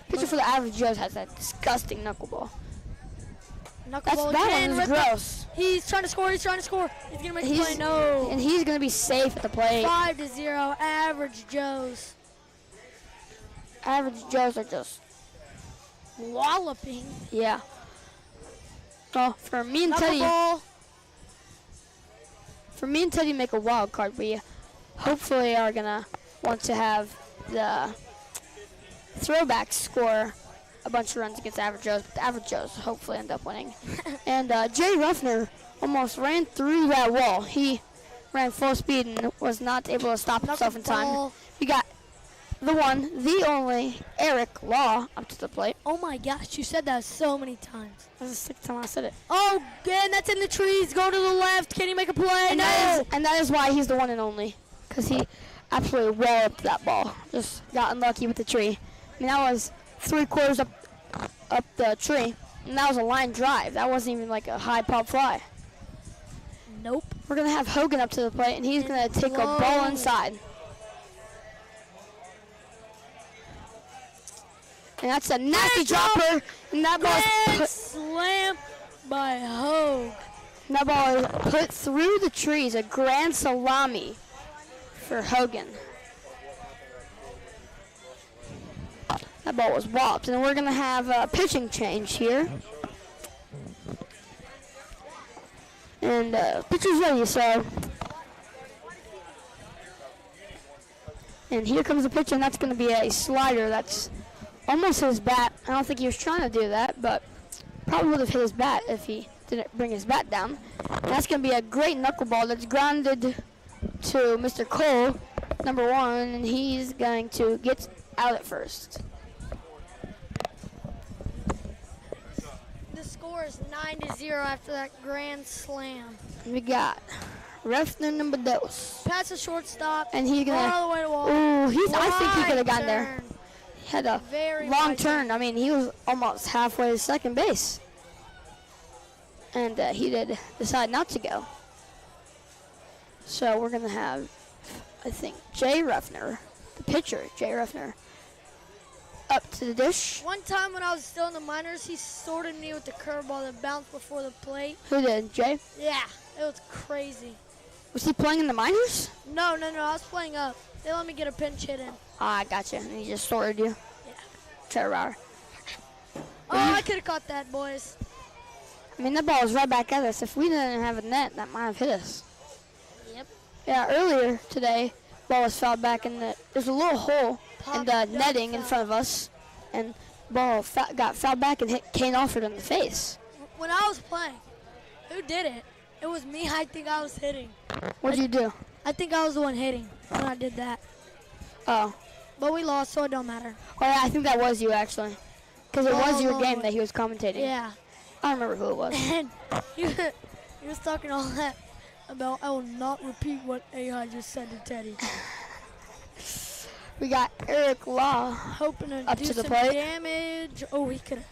Pitcher for the average Joe's has that disgusting knuckleball. Knuckleball That again. one is gross. He's trying to score. He's going to make the play. No. And he's going to be safe at the plate. 5-0, average Joe's. Average Joe's are just walloping. Yeah. Well, for me and Teddy make a wild card, we hopefully are gonna want to have the throwbacks score a bunch of runs against Average Joe's, but the Average Joe's hopefully end up winning. And Jay Ruffner almost ran through that wall. He ran full speed and was not able to stop himself in time. We got the one, the only, Eric Law up to the plate. Oh my gosh, you said that so many times. That's the 6th time I said it. Oh, and that's in the trees. Go to the left. Can he make a play? And that is why he's the one and only, because he absolutely walloped that ball. Just got unlucky with the tree. I mean, that was 3/4 up the tree, and that was a line drive. That wasn't even like a high pop fly. Nope. We're going to have Hogan up to the plate, and he's going to take a ball inside. And that's a nasty dropper. And that ball is slam by Hogue. And that ball is put through the trees. A grand salami for Hogan. That ball was whopped. And we're going to have a pitching change here. And pitcher's ready, so And here comes the pitch, and that's going to be a slider. That's almost his bat. I don't think he was trying to do that, but probably would have hit his bat if he didn't bring his bat down. And that's going to be a great knuckleball that's grounded to Mr. Cole, number 1, and he's going to get out at first. The score is 9-0 after that grand slam. We got Refner number 2. Pass the shortstop. And he's going all the way to wall. Ooh, I think he could have gotten there. Turn. He had a Very long wide turn. I mean, he was almost halfway to second base. And he did decide not to go. So we're going to have, I think, Jay Refner, the pitcher, Jay Refner, up to the dish. One time when I was still in the minors, he sorted me with the curveball that bounced before the plate. Who did, Jay? Yeah, it was crazy. Was he playing in the minors? No, I was playing up. They let me get a pinch hit in. Ah, I gotcha. And he just sorted you? Yeah. Terror. Oh, I could have caught that, boys. I mean, that ball was right back at us. If we didn't have a net, that might have hit us. Yep. Yeah, earlier today, ball was fouled back in the, there's a little hole in the netting in front of us, and ball got fouled back and hit Kane Alford in the face. When I was playing, who did it? It was me. I think I was hitting. What'd you do? I think I was the one hitting when I did that. Oh. But we lost, so it don't matter. Oh, yeah, I think that was you, actually. Because it was your game that he was commentating. Yeah. I don't remember who it was. And he was talking all that about, I will not repeat what AI just said to Teddy. We got Eric Law hoping to up do to the some plate. damage. Oh, he could have.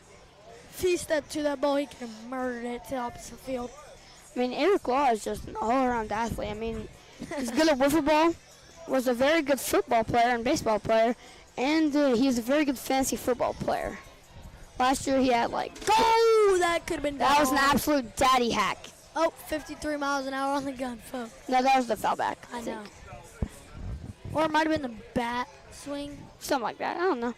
If he stepped to that ball, he could have murdered it to the opposite field. I mean, Eric Law is just an all-around athlete. I mean, he's good at wiffle ball, was a very good football player and baseball player, and he's a very good fantasy football player. Last year he had like... Oh, that could have been That was an absolute daddy hack. Oh, 53 miles an hour on the gun, folks. No, that was the foul back. I know. Or it might have been the bat swing. Something like that. I don't know.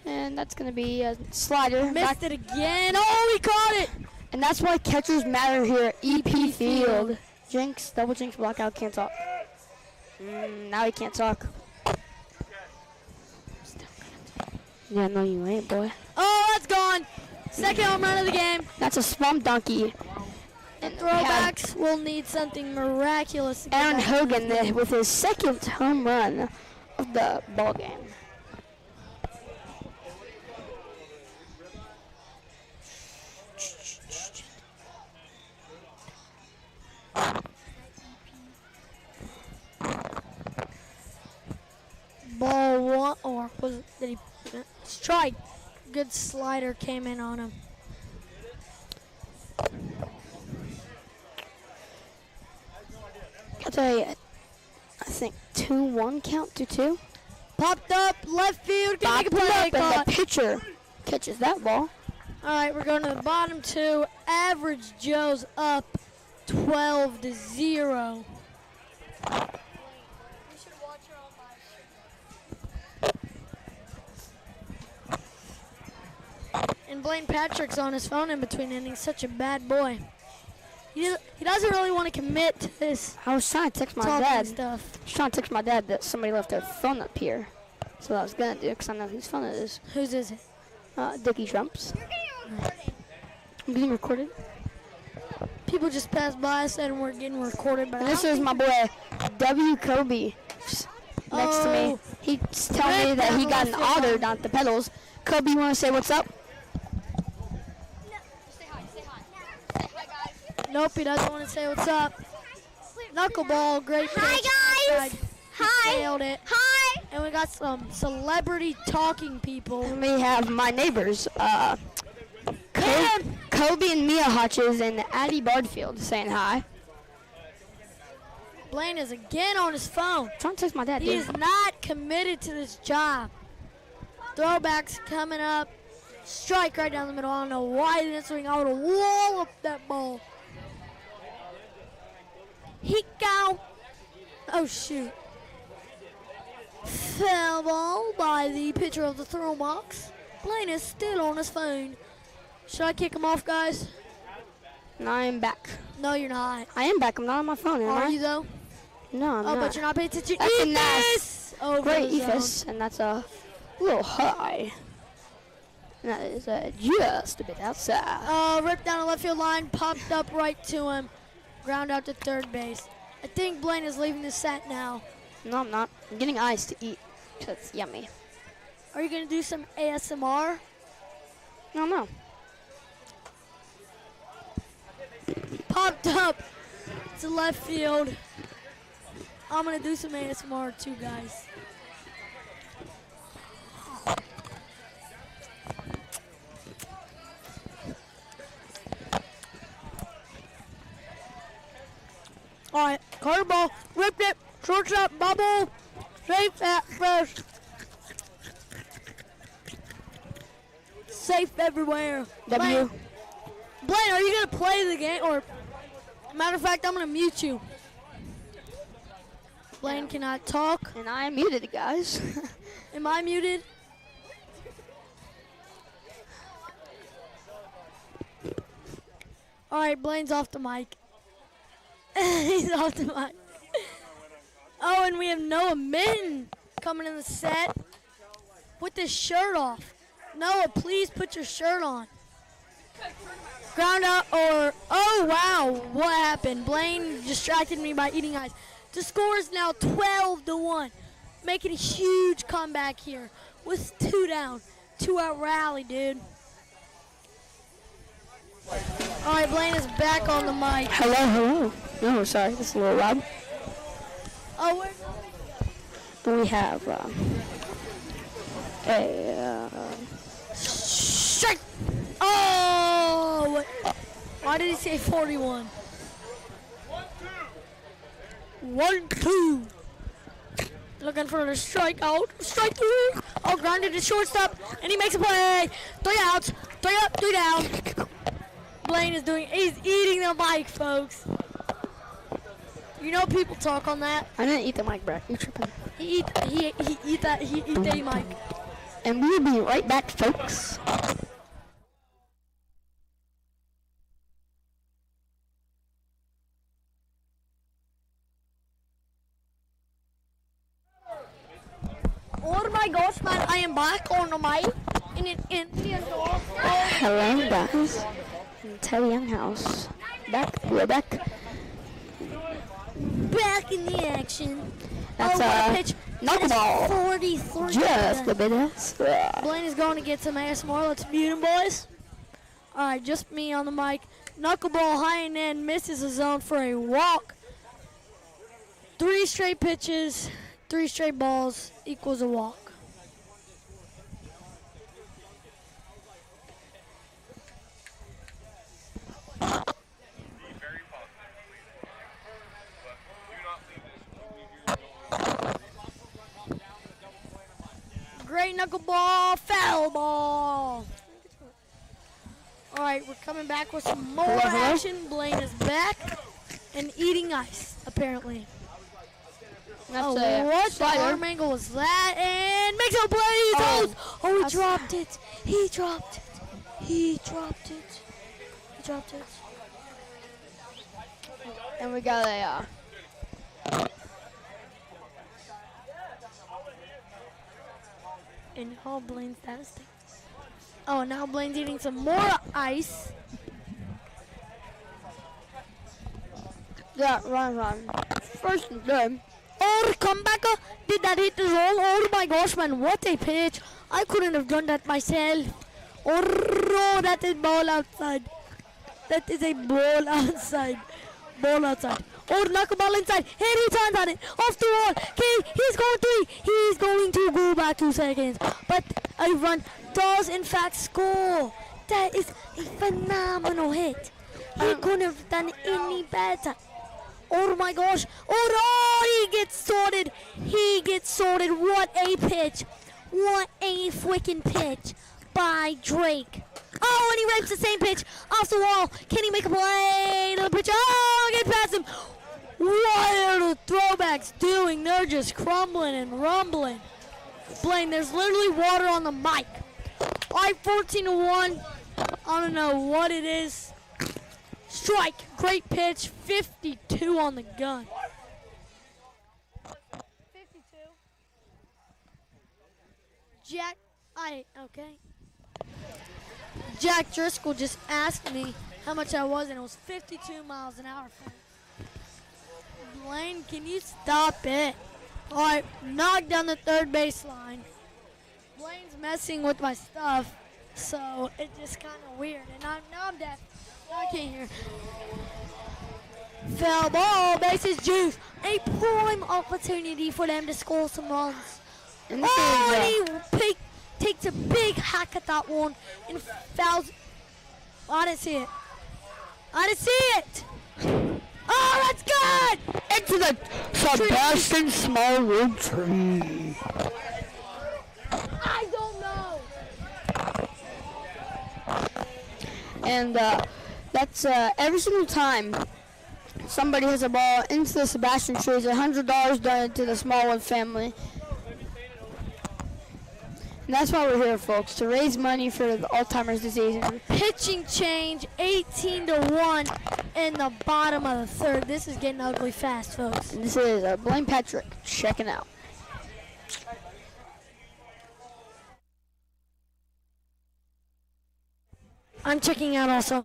And that's going to be a slider. Missed it again. Oh, he caught it. And that's why catchers matter here at EP Field. Jinx, double jinx, blockout, can't talk. Now he can't talk. Yeah, no you ain't, boy. Oh, that's gone. Second home run of the game. That's a swamp donkey. And throwbacks will need something miraculous. Aaron Hogan there with his second home run of the ball game. Ball one, or was it, did he strike? Good slider came in on him. Got a, I think 2-1 count to 2. Popped up left field. Can make a play. Up and the pitcher catches that ball. All right, we're going to the bottom 2. Average Joe's up 12-0. And Blaine Patrick's on his phone in between innings. Such a bad boy. He doesn't really want to commit to this. I was trying to text my talking dad. Stuff. I was trying to text my dad that somebody left their phone up here. So I was going to do it because I know whose phone it is. Whose is it? Dickie Trump's. I'm getting recorded. People just passed by said we're getting recorded. But And this is my boy, W. Kobe, next to me. He's telling me that he got an otter down at the pedals. Kobe, you want to say what's up? Nope, he doesn't want to say what's up. Knuckleball, great pitch. Hi, guys. Hi. Nailed it. Hi. And we got some celebrity talking people. And we have my neighbors, Kobe and Mia Hutches and Addie Bardfield saying hi. Blaine is again on his phone. Trying to text my dad, He is not committed to this job. Throwbacks coming up. Strike right down the middle. I don't know why he didn't swing. I would have walloped that ball. He go. Oh, shoot. Foul ball by the pitcher of the throw box. Blaine is still on his phone. Should I kick him off, guys? No, I'm back. No, you're not. I am back. I'm not on my phone, am I? Are you, though? No, I'm not. Oh, but you're not paying attention. That's Eat this! Over Great the zone. ethos, and that's a little high. And that is just a bit outside. Ripped down the left field line, popped up right to him. Ground out to third base. I think Blaine is leaving the set now. No, I'm not. I'm getting ice to eat, because it's yummy. Are you going to do some ASMR? No. Popped up to left field. I'm going to do some ASMR too, guys. All right, Carter ball, ripped it, shortstop, bubble, safe at first. Safe everywhere. W. Blaine, are you going to play the game? Or, matter of fact, I'm going to mute you. Blaine cannot talk. And I am muted, guys. Am I muted? All right, Blaine's off the mic. He's off the mic. Oh, and we have Noah Minton coming in the set with his shirt off. Noah, please put your shirt on. Ground out or, oh, wow, what happened? Blaine distracted me by eating ice. The score is now 12-1, making a huge comeback here with 2 down. 2-out rally, dude. All right, Blaine is back on the mic. Hello. No, sorry, this is a little loud. Oh, We have a strike. Oh, why did he say 41? 1-2. Looking for the strikeout. Strike 3. Oh, grounded to shortstop, and he makes a play. 3 outs. 3 up, 3 down. Blaine is he's eating the mic, folks. You know people talk on that. I didn't eat the mic, Brett. You're tripping. He eat the mic. And we'll be right back, folks. Oh my gosh, man, I am back on the mic. Hello, guys. In Teddy Young House. We're back. Back in the action. That's what a pitch. knuckleball. 43. Just a bit of. Blaine is going to get some ASMR. Let's mute him, boys. All right, just me on the mic. Knuckleball high and in, misses the zone for a walk. 3 straight pitches, 3 straight balls equals a walk. Great knuckleball, foul ball. All right, we're coming back with some more action. Blaine is back and eating ice, apparently. That's what slider. arm angle was that? And makes a play. Oh, he dropped it. He dropped it. He dropped it. He dropped it. And we got a and now Blaine's devastated. Oh, now Blaine's eating some more ice. Yeah, run. First and good. Oh, comebacker. Did that hit the zone? Oh my gosh, man. What a pitch. I couldn't have done that myself. Oh, that is ball outside. That is a ball outside. Ball outside. Oh, knuckleball inside. And he turns on it. Off the wall. Okay, he's going 3. He's going to go back 2 seconds. But a run does, in fact, score. That is a phenomenal hit. He couldn't have done any better. Oh, my gosh. Oh, he gets sorted. He gets sorted. What a pitch. What a freaking pitch by Drake. Oh, and he rapes the same pitch off the wall. Can he make a play to the pitch? Oh, get past him. What are the throwbacks doing? They're just crumbling and rumbling. Blaine, there's literally water on the mic. All right, 14-1. I don't know what it is. Strike. Great pitch. 52 on the gun. 52. Okay. Jack Driscoll just asked me how much I was, and it was 52 miles an hour. Blaine, can you stop it? All right, knock down the third baseline. Blaine's messing with my stuff, so it's just kind of weird. And now I'm deaf. I can't hear. Foul ball, bases juice. A prime opportunity for them to score some runs. And he takes a big hack at that one and fouls. I didn't see it. Oh, that's good! Into the Sebastian Smallwood tree. I don't know. And that's every single time somebody has a ball into the Sebastian tree, is $100 donated to the Smallwood family. And that's why we're here, folks, to raise money for the Alzheimer's disease. Pitching change, 18-1 in the bottom of the third. This is getting ugly fast, folks. And this is Blaine Patrick checking out. I'm checking out also.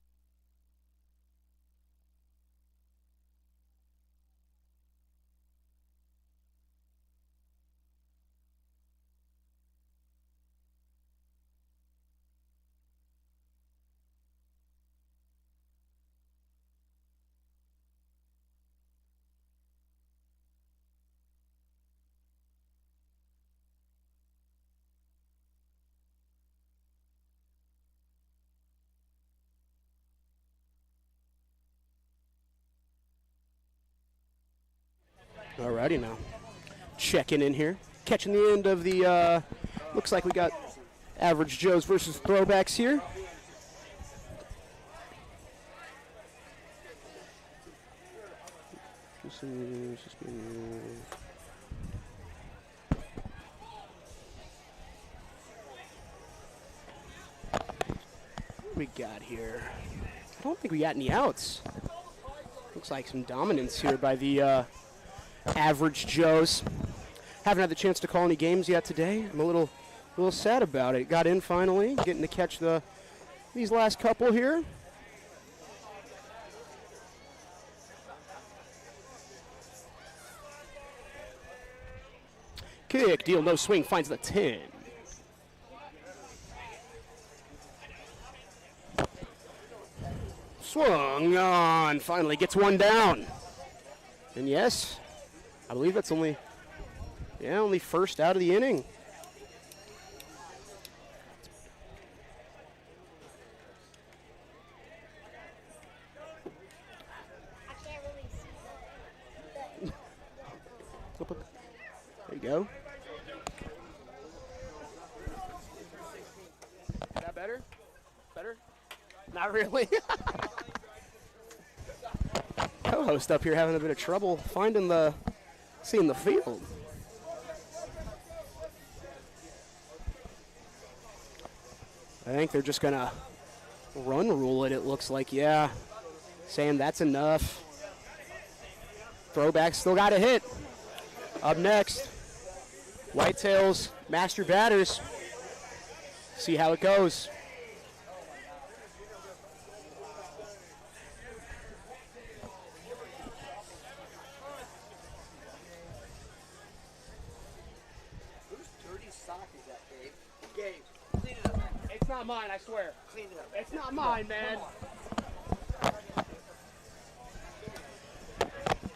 Alrighty now. Checking in here. Catching the end of the, looks like we got Average Joes versus Throwbacks here. What we got here? I don't think we got any outs. Looks like some dominance here by the Average Joes. Haven't had the chance to call any games yet today. I'm a little sad about it. Got in finally, getting to catch these last couple here. Kick, deal, no swing, finds the 10. Swung on, finally gets one down. And yes, I believe that's only first out of the inning. There you go. Is that better? Better? Not really. Co-host up here having a bit of trouble seeing the field. I think they're just gonna run rule it, it looks like, yeah. Saying that's enough. Throwback still got a hit. Up next, Whitetails, master batters. See how it goes. It's not mine, I swear. Clean it up. It's not mine, man.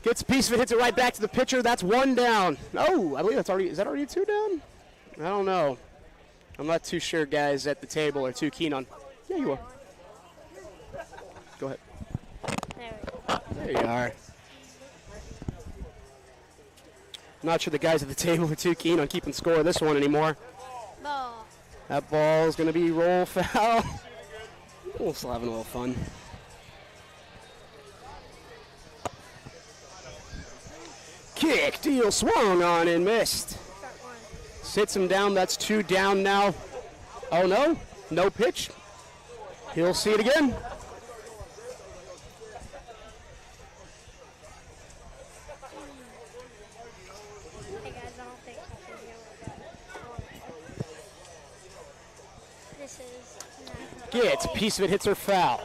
Gets a piece of it, hits it right back to the pitcher. That's one down. Oh, I believe that's already, is that already two down? I don't know. I'm not too sure guys at the table are too keen on. Yeah, you are. Go ahead. There you are. Not sure the guys at the table are too keen on keeping score of this one anymore. Ball. That ball is going to be roll foul. We'll still having a little fun. Kick, deal, swung on and missed. Sits him down, that's two down now. Oh no, no pitch. He'll see it again. Gets a piece of it, hits her foul.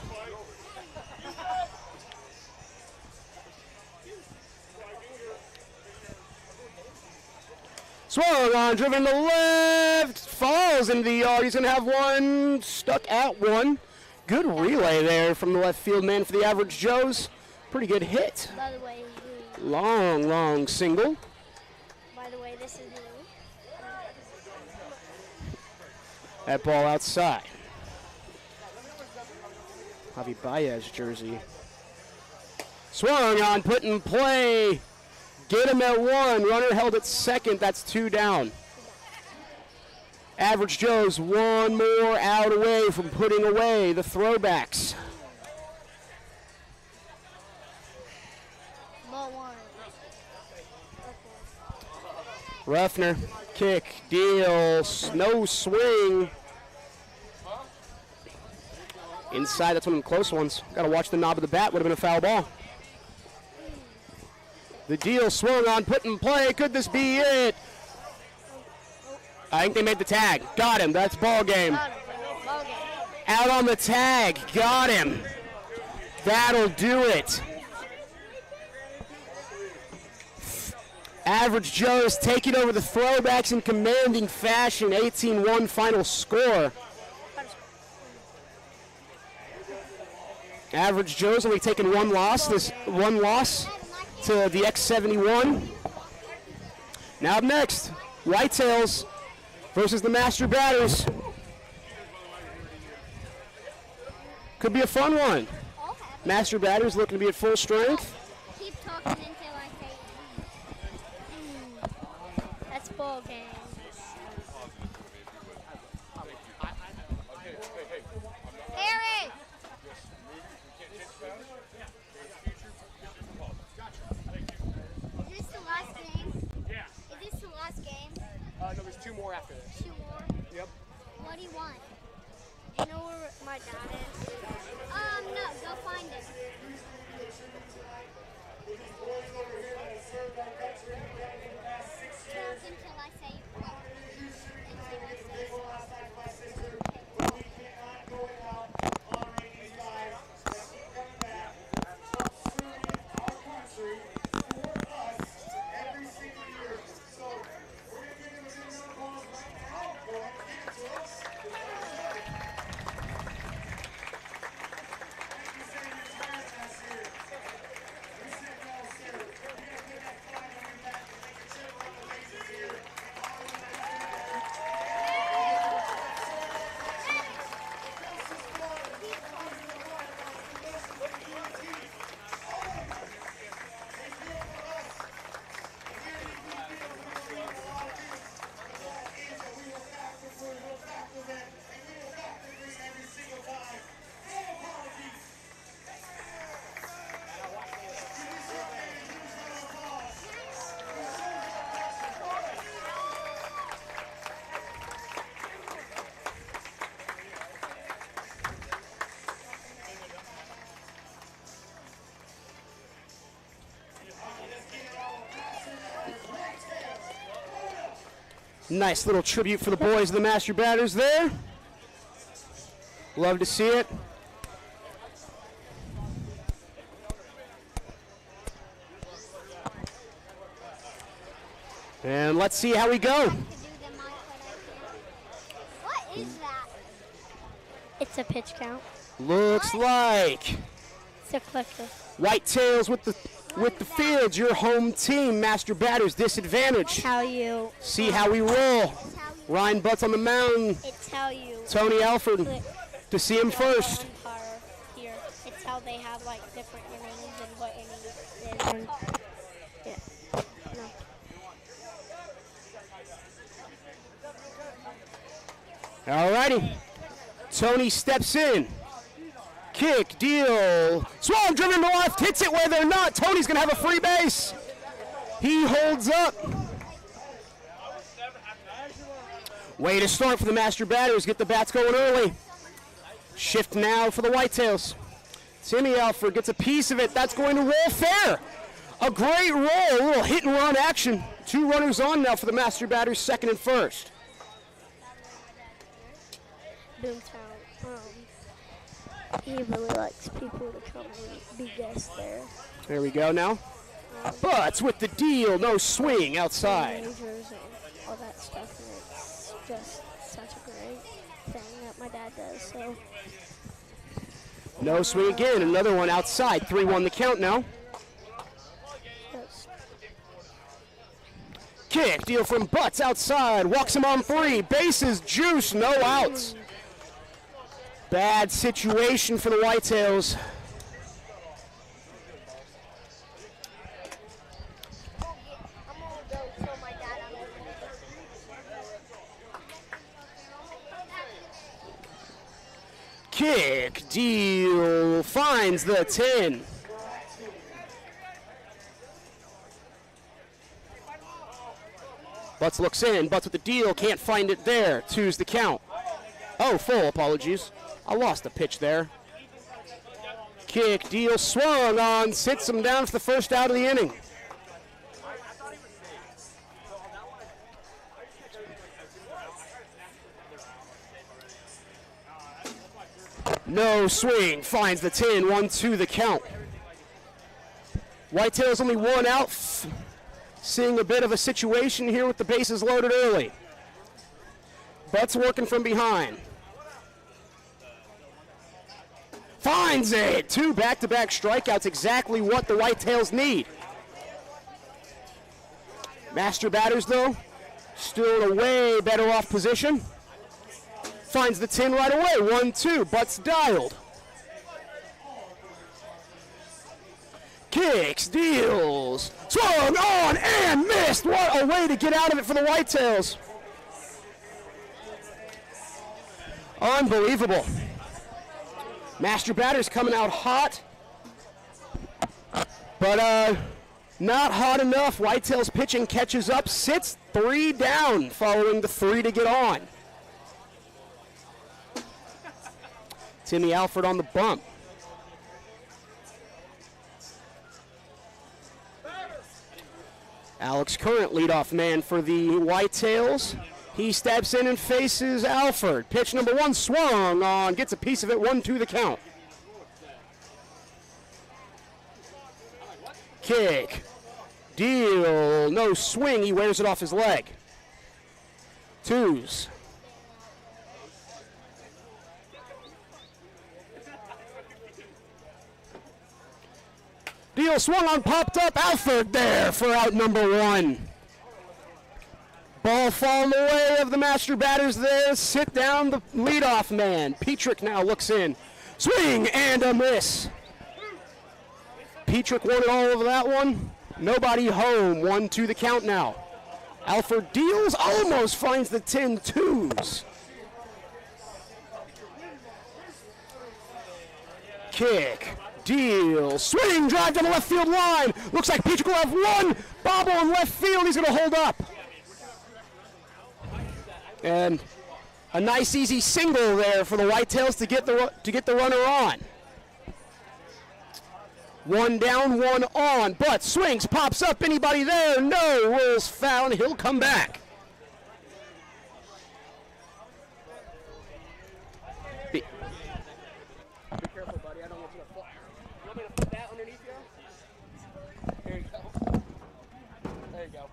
Swung on, driven to left, falls into the yard. He's going to have one, stuck at one. Good relay there from the left field man for the Average Joes. Pretty good hit. By the way, Long single. by the way, this is me. That ball outside. Javi Baez jersey. Swung on, put in play. Get him at one. Runner held at second. That's 2 down. Average Joe's one more out away from putting away the throwbacks. Ball one. Ruffner, kick, deal, no swing. Inside, that's one of the close ones. Got to watch the knob of the bat. Would have been a foul ball. The deal swung on, put in play. Could this be it? I think they made the tag. Got him. That's ball game. Out on the tag. Got him. That'll do it. Average Joe's taking over the throwbacks in commanding fashion. 18-1 final score. Average Joe's only taking one loss. To the X71. Now up next, Whitetails versus the Master Batters. Could be a fun one. Master Batters looking to be at full strength. Keep talking until I say that's ball game. Harry! Is this the last game? Yeah. Is this the last game? No, there's 2 more after this. 2 more? Yep. What do you want? Do you know where my dad is? No, go find him. Talk until I say Nice little tribute for the boys of the Master Batters there. Love to see it. And let's see how we go. What is that? It's a pitch count. Looks like It's a clicker. Whitetails with the fields, your home team. Master Batters disadvantage. How you See how we roll. Ryan Butts on the mound. It's how you Tony Alford to see him first. umpire here. It's how they have like different innings and what innings. Yeah. No. Alrighty. Tony steps in. Kick, deal. Swung, driven to left, hits it where they're not. Tony's going to have a free base. He holds up. Way to start for the Master Batters. Get the bats going early. Shift now for the Whitetails. Timmy Alford gets a piece of it. That's going to roll fair. A great roll. A little hit and run action. 2 runners on now for the Master Batters, second and first. Boomtown. He really likes people to come and be guests there. There we go now. Butts with the deal. No swing outside. Majors and all that stuff, and it's just such a great thing that my dad does. So No swing again. Another one outside. 3-1 the count now. that's Kick. Deal from Butts outside. Walks him on 3. Bases. Juice. No outs. Bad situation for the Whitetails. Kick, deal, finds the 10. Butts looks in, Butts with the deal, can't find it there. 2's the count. Oh, full, apologies. I lost a pitch there. Kick, deal, swung on, sits him down for the first out of the inning. No swing, finds the 10, 1-2 the count. Whitetails only 1 out, seeing a bit of a situation here with the bases loaded early. Butts working from behind. Finds it, 2 back-to-back strikeouts, exactly what the Whitetails need. Master batters though, still in a way better off position. Finds the 10 right away, 1-2, Butts dialed. Kicks, deals, swung on and missed. What a way to get out of it for the Whitetails. Unbelievable. Master batters coming out hot, but not hot enough. Whitetails pitching catches up, sits 3 down following the 3 to get on. Timmy Alford on the bump. Alex Current, leadoff man for the Whitetails. He steps in and faces Alford. Pitch number 1 swung on, gets a piece of it, 1-2 the count. Kick, deal, no swing, he wears it off his leg. 2's. Deal swung on, popped up, Alford there for out number 1. Ball falling the way of the master batters there. Sit down the leadoff man. Petrick now looks in. Swing and a miss. Petrick won it all over that one. Nobody home. 1-2 the count now. Alford deals, almost finds the 10, 2's. Kick. Deal, swing, drive down the left field line. Looks like Petrick will have one bobble in left field. He's going to hold up. And a nice, easy single there for the Whitetails to get the runner on. 1 down, 1 on. But swings, pops up. Anybody there? No. Rules found. He'll come back. Be careful, buddy. I don't want you to fall. You want me to put that underneath you? There you go. There you go.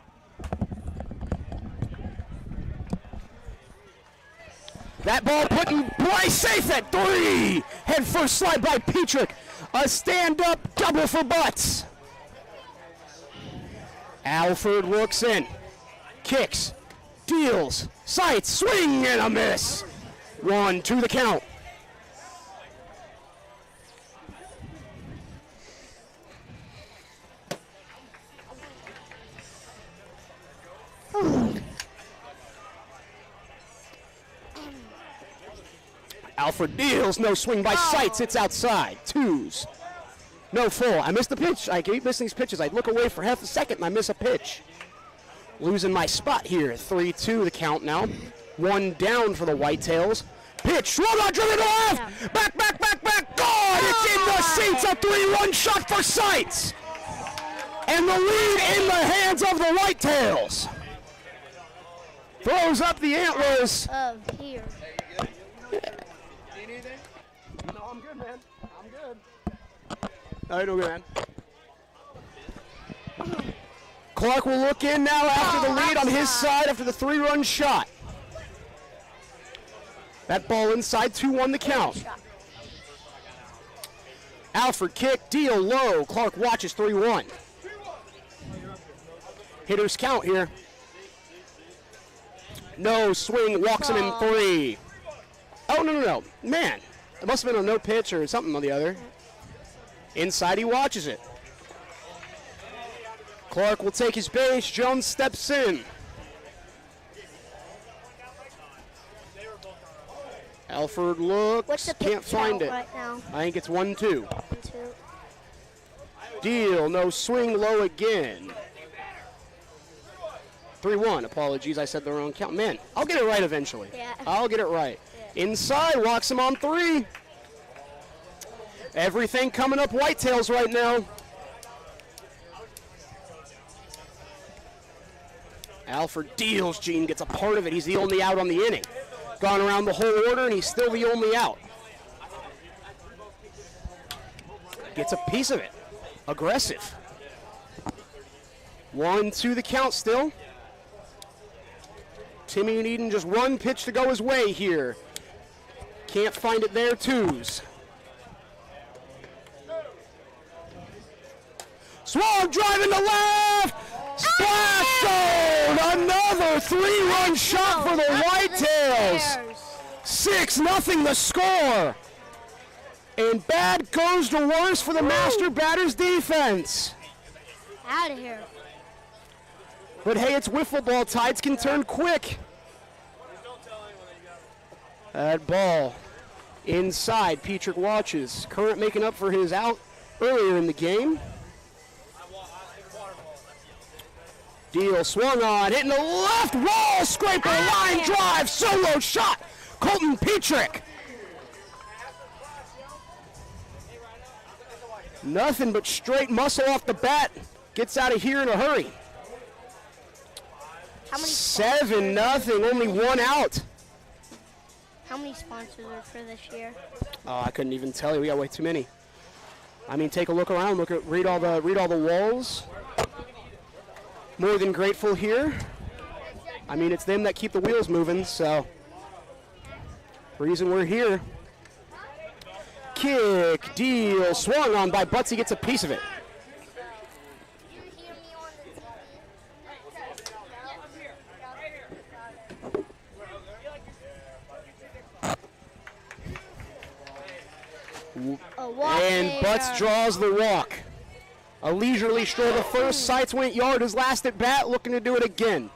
That ball putting Bryce safe at 3. Head first slide by Petrick. A stand-up double for Butts. Alford looks in. Kicks. Deals. Sights. Swing and a miss. 1-2 the count. Alford deals, no swing by Sights, it's outside. 2's. No full. I missed the pitch. I keep missing these pitches. I look away for half a second and I miss a pitch. Losing my spot here. 3-2 the count now. 1 down for the Whitetails. Pitch, swung on, driven to left. Back. Gone! It's in the seats. A 3-1 shot for Sights. And the lead in the hands of the Whitetails. Throws up the antlers. Here. No, I'm good, man. I'm good. All right, no good, man. Clark will look in now after the lead on his side after the 3-run shot. That ball inside, 2-1 the count. Alford kick, deal low. Clark watches 3-1. Hitters count here. No swing, walks him in 3. Oh, no. Man, it must have been a no pitch or something on the other. Inside, he watches it. Clark will take his base. Jones steps in. Alford looks, can't find it. Right now? I think it's 1-2. 1-2. Deal, no swing, low again. 3-1, apologies, I said the wrong count. Man, I'll get it right eventually. Yeah. I'll get it right. Yeah. Inside, walks him on 3. Everything coming up whitetails right now. Alford deals, Gene gets a part of it. He's the only out on the inning. Gone around the whole order, and he's still the only out. Gets a piece of it. Aggressive. 1-2 the count still. Timmy needing just one pitch to go his way here. Can't find it there, 2s. Swung, driving to left. Splash zone! Another 3-run shot for the Whitetails. 6-0 the score. And bad goes to worse for the Master Batters defense. Out of here. But hey, it's wiffle ball. Tides can turn quick. That ball inside. Petrick watches. Current making up for his out earlier in the game. Deal swung on, hitting the left wall scraper, line drive, solo shot. Colton Petrick. Nothing but straight muscle off the bat. Gets out of here in a hurry. 7-0, only 1 out. How many sponsors are for this year? Oh, I couldn't even tell you. We got way too many. I mean, take a look around. Read all the walls. More than grateful here. I mean, it's them that keep the wheels moving, so reason we're here. Kick, deal, swung on by Butts. He gets a piece of it. And Butts draws the walk. A leisurely stroll to first. Sights went yard his last at bat, looking to do it again.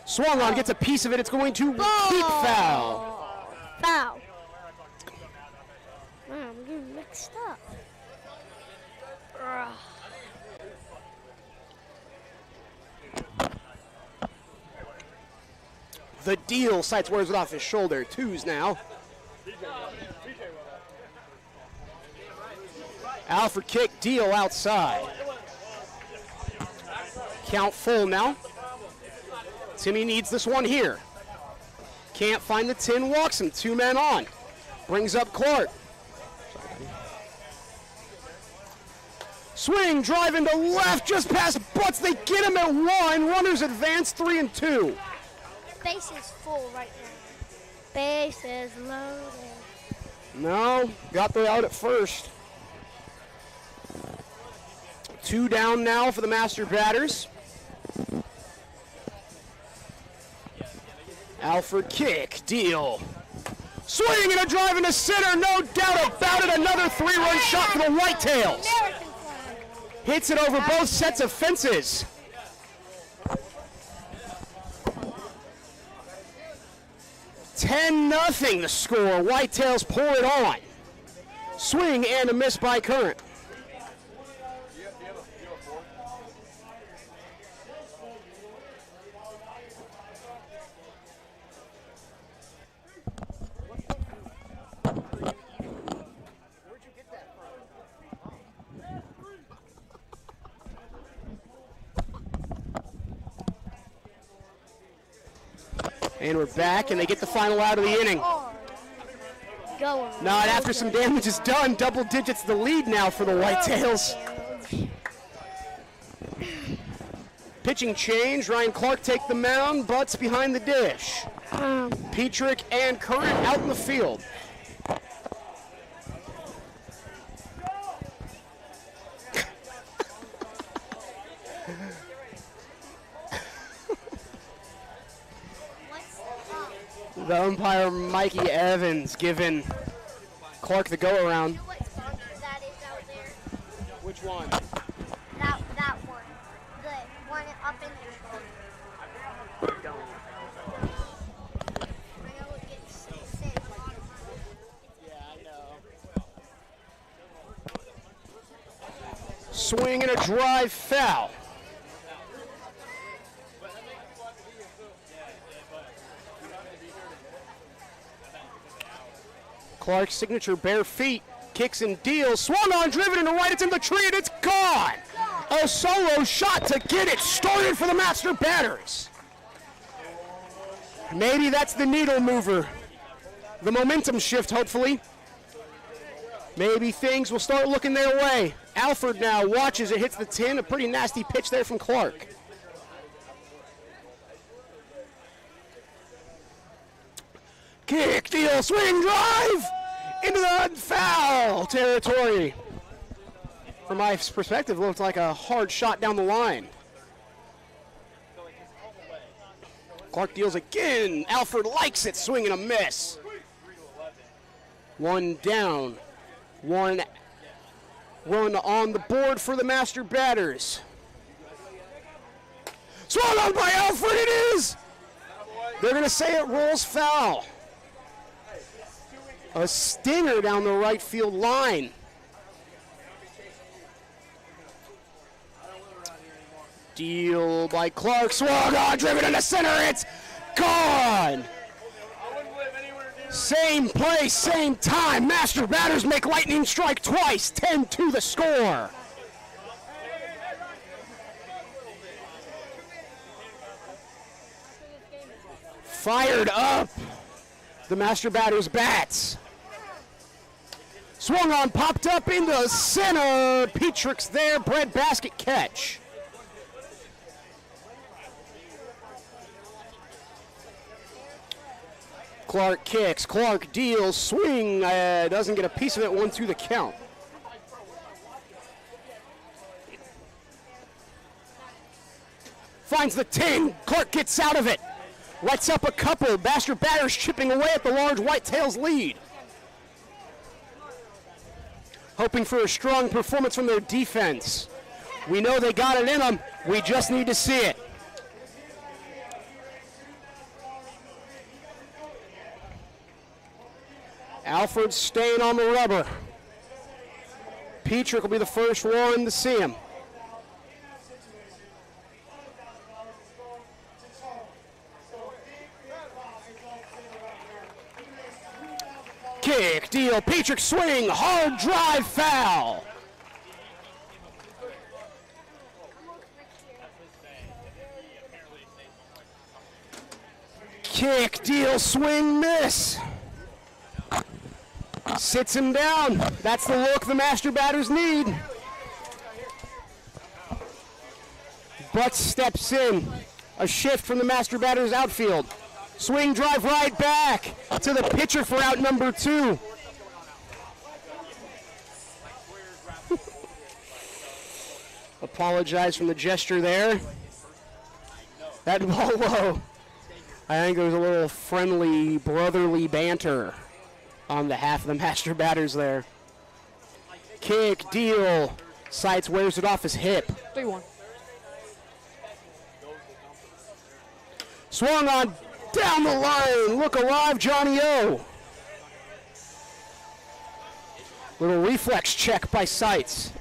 Swung on, gets a piece of it. It's going to keep foul. Foul. Man, I'm getting mixed up. The deal. Sights wears it off his shoulder. 2s now. Alford kick, deal outside. Count full now. Timmy needs this one here. Can't find the 10, walks him. 2 men on. Brings up Clark. Swing, driving to left, just past Butts. They get him at 1. Runners advance 3 and 2. Base is full right now. Base is loaded. No, got the out at first. 2 down now for the Master Batters. Alford kick, deal. Swing and a drive into center, no doubt about it. Another 3-run shot for the Whitetails. Hits it over both sets of fences. (10-0) the score. Whitetails pour it on. Swing and a miss by Current. And we're back, and they get the final out of the inning. Go. Not after some damage is done. Double digits the lead now for the Whitetails. Pitching change. Ryan Clark take the mound. Butts behind the dish. Petrick and Curran out in the field. The umpire, Mikey Evans, giving Clark the go-around. Which one? That one. The one up in there. Swing and a drive foul. Clark's signature bare feet, kicks and deals, swung on, driven into right, it's in the tree, and it's gone! A solo shot to get it started for the master batters. Maybe that's the needle mover. The momentum shift, hopefully. Maybe things will start looking their way. Alford now watches it, hits the tin, a pretty nasty pitch there from Clark. Kick, deal, swing, drive! Into the foul territory. From my perspective, looked like a hard shot down the line. Clark deals again. Alford likes it, swing and a miss. One down. One run on the board for the master batters. Swung on by Alford, it is! They're going to say it rolls foul. A stinger down the right field line. Deal by Clark, swung on, driven into center, it's gone! Same place, same time. Master batters make lightning strike twice, 10-2 the score. Fired up. The master batters bats. Swung on, popped up into center. Petrick's there, breadbasket catch. Clark kicks, Clark deals, swing, doesn't get a piece of it, 1-2 the count. Finds the tin, Clark gets out of it. Lights up a couple, master batters chipping away at the large Whitetails lead. Hoping for a strong performance from their defense. We know they got it in them, we just need to see it. Alford staying on the rubber. Petrick will be the first one to see him. Kick, deal, Petrick swing, hard drive, foul. Kick, deal, swing, miss. Sits him down. That's the look the master batters need. Butts steps in. A shift from the master batters outfield. Swing, drive right back to the pitcher for out number 2. Apologize from the gesture there. That ball low. I think there was a little friendly, brotherly banter on behalf of the master batters there. Kick, deal. Sights wears it off his hip. 3-1. Swung on down the line. Look alive, Johnny O. Little reflex check by Sights.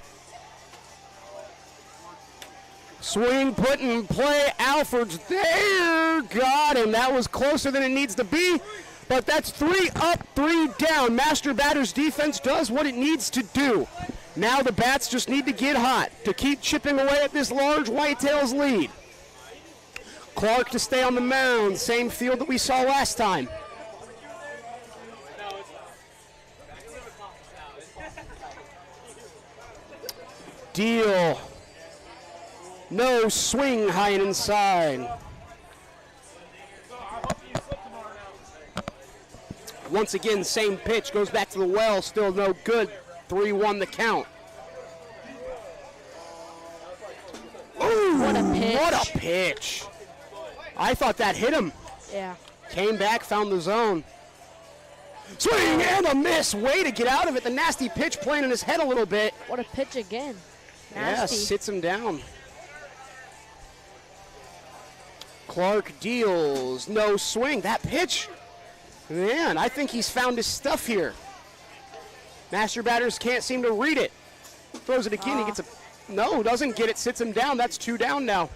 Swing, put in play. Alford's there. Got him. That was closer than it needs to be. But that's 3 up, 3 down. Master batters defense does what it needs to do. Now the bats just need to get hot to keep chipping away at this large Whitetails lead. Clark to stay on the mound. Same field that we saw last time. deal. No swing, high and inside. Once again, same pitch, goes back to the well, still no good. 3-1 the count. Ooh, What a pitch. What a pitch. I thought that hit him. Yeah. Came back, found the zone. Swing and a miss. Way to get out of it. The nasty pitch playing in his head a little bit. What a pitch again. Yeah, Nasty. sits him down. Clark deals. No swing. That pitch. Man, I think he's found his stuff here. Master batters can't seem to read it. Throws it again. He gets a... No, doesn't get it. Sits him down. That's 2 down now.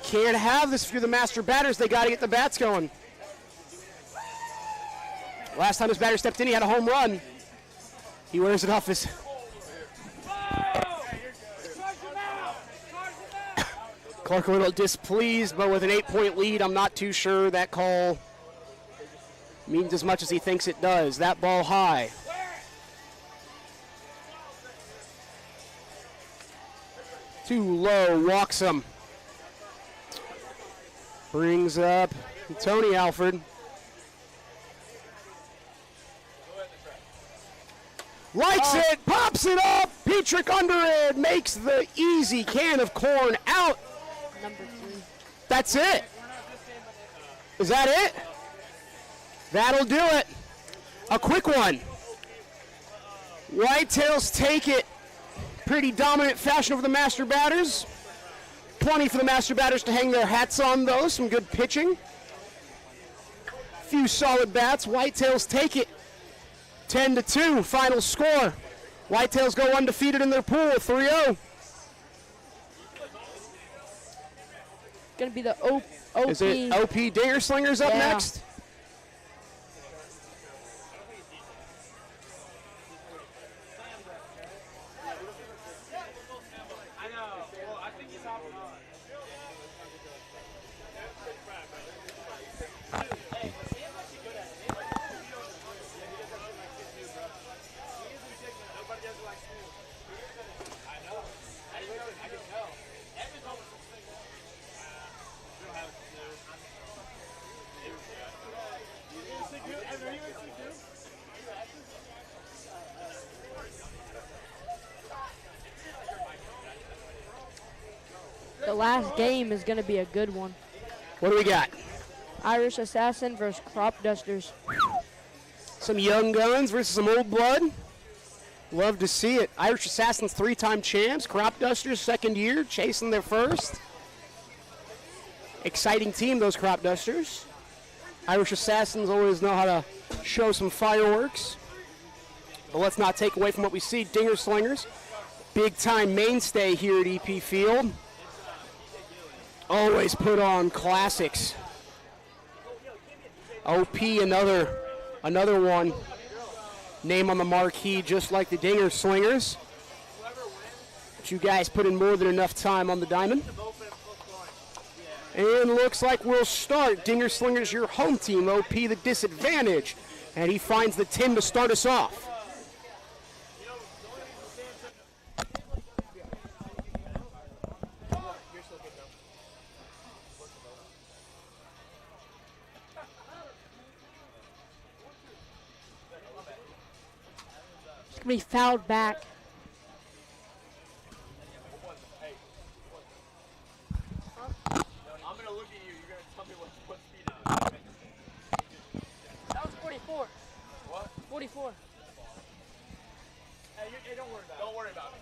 Can't have this if you're the master batters. They got to get the bats going. Last time his batter stepped in, he had a home run. He wears it off his... Clark a little displeased, but with an 8-point lead, I'm not too sure that call means as much as he thinks it does. That ball high. Too low, walks him. Brings up Tony Alford. Likes it, pops it up. Petrick under it, makes the easy can of corn out. Number 3. That's it. Is that it? That'll do it. A quick one. Whitetails take it. Pretty dominant fashion over the master batters. Plenty for the master batters to hang their hats on, though. Some good pitching. Few solid bats. Whitetails take it. 10-2, final score. Whitetails go undefeated in their pool, 3-0. Gonna be the OP. Is it OP Dinger Slingers up next? The last game is going to be a good one. What do we got? Irish Assassin versus Crop Dusters. Some young guns versus some old blood. Love to see it. Irish Assassins 3-time champs. Crop Dusters 2nd year, chasing their first. Exciting team, those Crop Dusters. Irish Assassins always know how to show some fireworks. But let's not take away from what we see. Dinger Slingers, big-time mainstay here at EP Field. Always put on classics. OP, another one. Name on the marquee, just like the Dinger Slingers. But you guys put in more than enough time on the diamond. And looks like we'll start. Dinger Slingers, your home team. OP, the disadvantage. And he finds the 10 to start us off. Be fouled back. I'm gonna look at you. You're gonna tell me what speed it is. That was 44. What? 44. Hey, don't worry about it. Don't worry about it.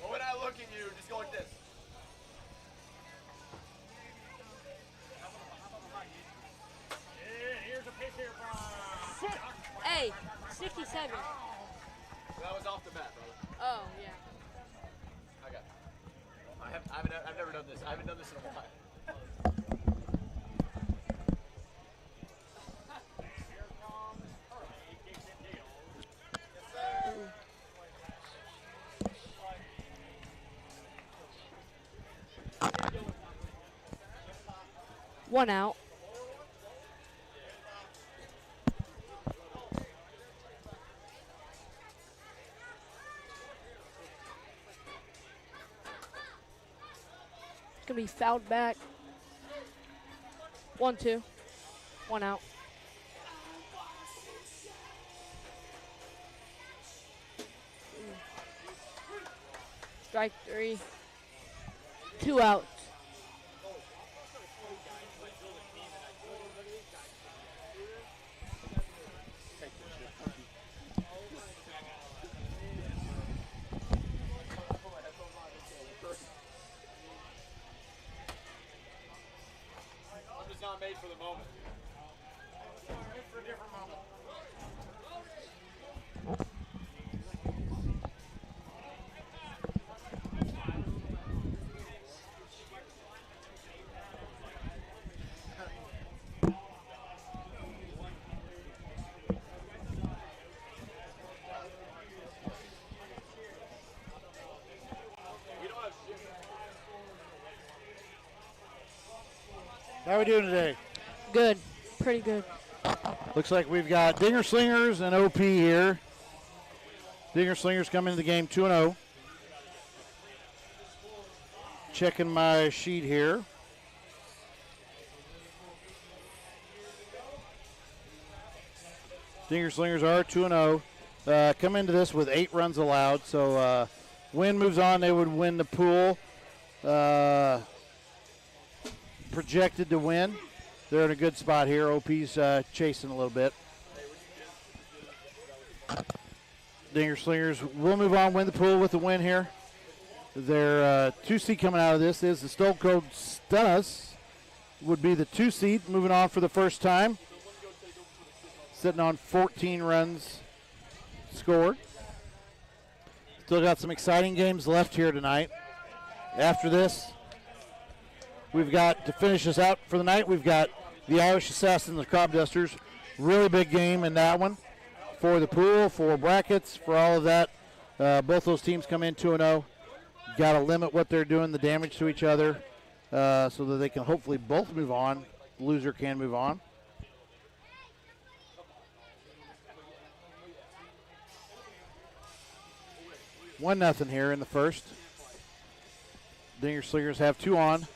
But when I look at you, just go like this. Here's a pitch here from. Hey, 67. That was off the bat, brother. Oh, yeah. I got it. I've never done this. I haven't done this in a while. One out. going to be fouled back. 1-2. 1 out. Strike 3. 2 outs. I'm just not made for the moment. For a different moment. How we doing today? Good. Pretty good. Looks like we've got Dinger Slingers and OP here. Dinger Slingers come into the game 2-0. Checking my sheet here. Dinger Slingers are 2-0. Come into this with 8 runs allowed. So Win moves on, they would win the pool. Projected to win. They're in a good spot here. OP's chasing a little bit. Dinger Slingers will move on, win the pool with the win here. Their 2 seed coming out of this is the Stone Cold Stunus. Would be the 2 seed moving on for the first time. Sitting on 14 runs scored. Still got some exciting games left here tonight. After this, we've got to finish us out for the night. We've got the Irish Assassins and the Crop Dusters. Really big game in that one for the pool, for brackets, for all of that. Both those teams come in 2-0. Got to limit what they're doing, the damage to each other, so that they can hopefully both move on. The loser can move on. One nothing here in the first. Dinger Slingers have 2 on.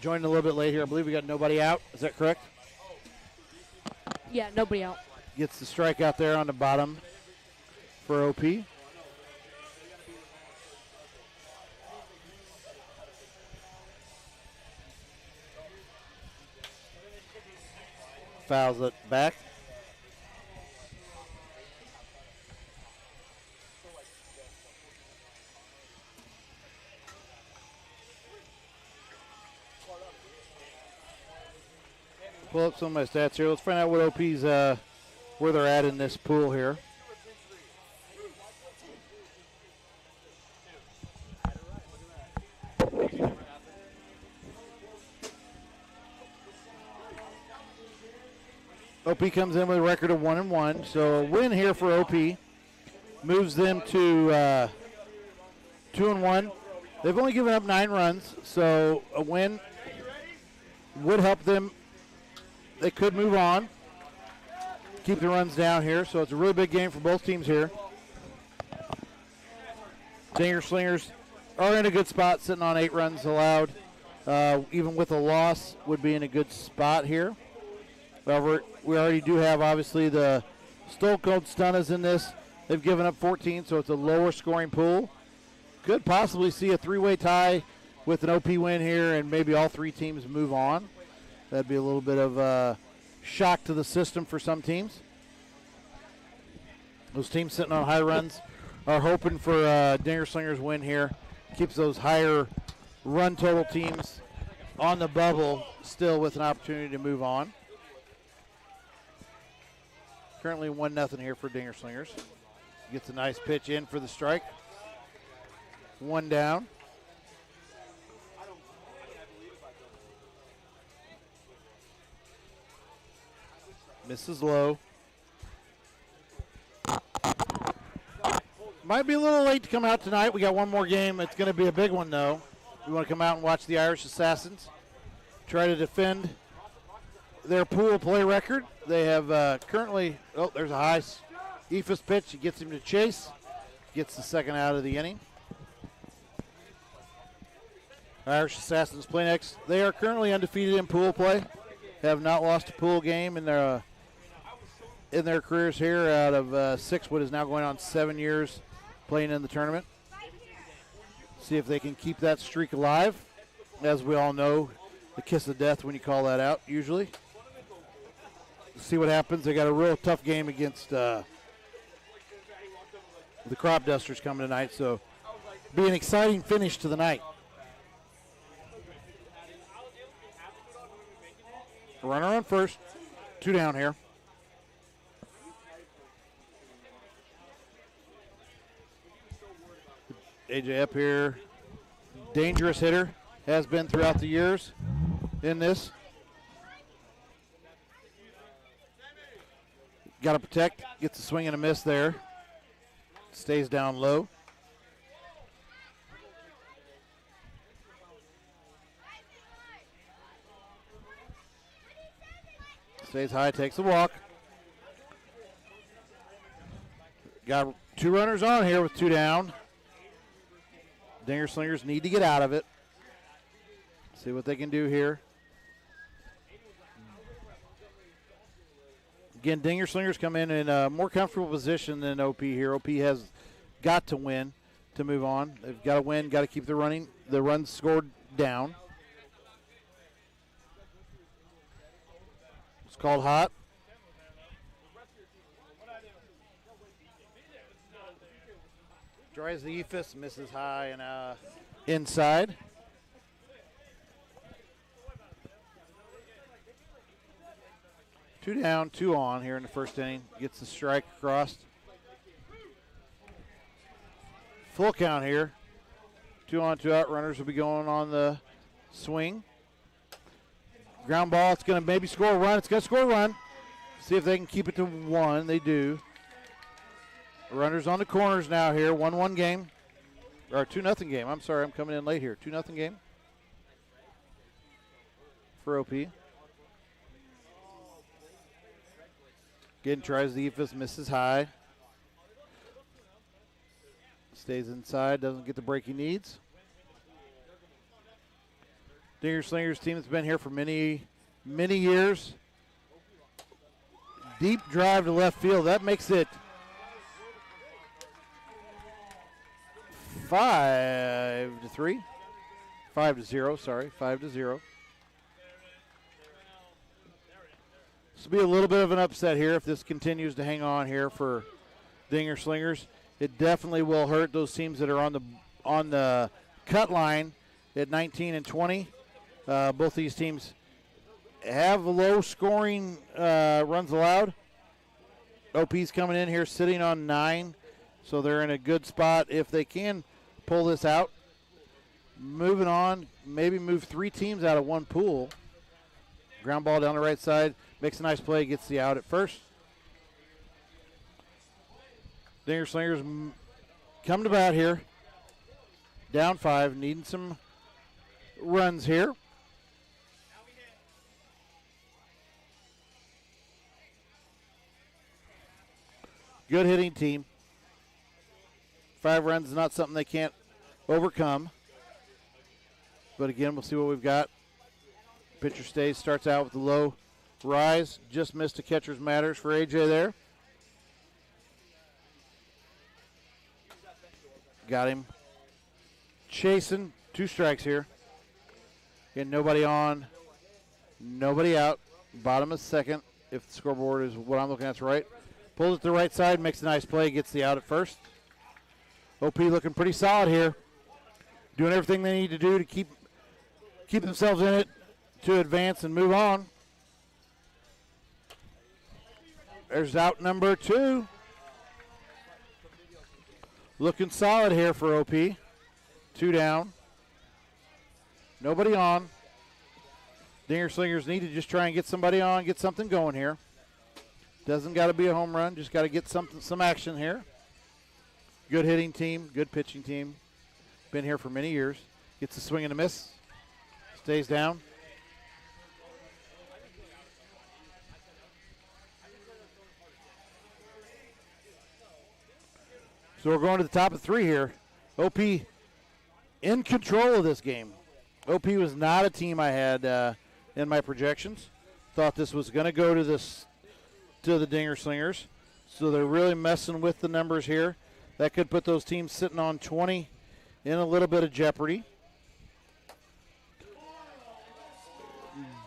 Joined a little bit late here. I believe we got nobody out. Is that correct? Yeah, nobody out. Gets the strike out there on the bottom for OP. Fouls it back. Pull up some of my stats here. Let's find out what OP's, where they're at in this pool here. OP comes in with a record of 1-1, so a win here for OP moves them to 2-1. They've only given up 9 runs, so a win would help them. They could move on, keep the runs down here, so it's a really big game for both teams here. Dinger Slingers are in a good spot, sitting on 8 runs allowed. Even with a loss, would be in a good spot here. However, we already do have, obviously, the Stone Cold Stunnas in this. They've given up 14, so it's a lower scoring pool. Could possibly see a 3-way tie with an OP win here, and maybe all 3 teams move on. That'd be a little bit of a shock to the system for some teams. Those teams sitting on high runs are hoping for Dinger Slingers win here. Keeps those higher run total teams on the bubble still with an opportunity to move on. Currently 1-0 here for Dinger Slingers. Gets a nice pitch in for the strike. 1 down. Misses low. Might be a little late to come out tonight. We got one more game. It's going to be a big one, though. We want to come out and watch the Irish Assassins try to defend their pool play record. They have currently, there's a high Ephus pitch. He gets him to chase. Gets the second out of the inning. Irish Assassins play next. They are currently undefeated in pool play. Have not lost a pool game in their careers here out of 6, what is now going on 7 years playing in the tournament. See if they can keep that streak alive. As we all know, the kiss of death when you call that out, usually. See what happens. They got a real tough game against the Crop Dusters coming tonight, so be an exciting finish to the night. Runner on first. 2 down here. AJ up here. Dangerous hitter. Has been throughout the years in this. Got to protect. Gets a swing and a miss there. Stays down low. Stays high, takes a walk. Got 2 runners on here with 2 down. Dinger Slingers need to get out of it. See what they can do here. Again, Dinger Slingers come in a more comfortable position than OP here. OP has got to win to move on. They've got to win, got to keep the runs scored down. It's called hot. Tries the Ephus, misses high and inside. Two down, 2 on here in the first inning. Gets the strike across. Full count here. 2 on, 2 out. Runners will be going on the swing. Ground ball. It's going to maybe score a run. It's going to score a run. See if they can keep it to 1. They do. Runners on the corners now here. 1-1 game. Or 2-0 game. I'm sorry, I'm coming in late here. 2-0 game for OP. Again, tries the Ephus, misses high. Stays inside, doesn't get the break he needs. Dinger Slingers team has been here for many, many years. Deep drive to left field. That makes it 5-3. 5-0, sorry. 5-0. This will be a little bit of an upset here if this continues to hang on here for Dinger Slingers. It definitely will hurt those teams that are on the cut line at 19 and 20. Both these teams have low scoring runs allowed. OP's coming in here sitting on 9, so they're in a good spot if they can pull this out. Moving on, maybe move 3 teams out of 1 pool. Ground ball down the right side, makes a nice play, gets the out at first. Dinger Slingers come to bat here. Down 5, needing some runs here. Good hitting team. 5 runs is not something they can't overcome. But again, we'll see what we've got. Pitcher stays, starts out with the low rise. Just missed a catcher's matters for AJ there. Got him chasing. 2 strikes here. Again, nobody on, nobody out. Bottom of second, if the scoreboard is what I'm looking at's right. Pulls it to the right side, makes a nice play, gets the out at first. OP looking pretty solid here. Doing everything they need to do to keep themselves in it to advance and move on. There's out number 2. Looking solid here for OP. 2 down. Nobody on. Dinger Slingers need to just try and get somebody on, get something going here. Doesn't got to be a home run, just got to get some action here. Good hitting team, good pitching team. Been here for many years. Gets a swing and a miss. Stays down. So we're going to the top of 3 here. OP in control of this game. OP was not a team I had in my projections. Thought this was going to go to the Dinger Slingers. So they're really messing with the numbers here. That could put those teams sitting on 20 in a little bit of jeopardy.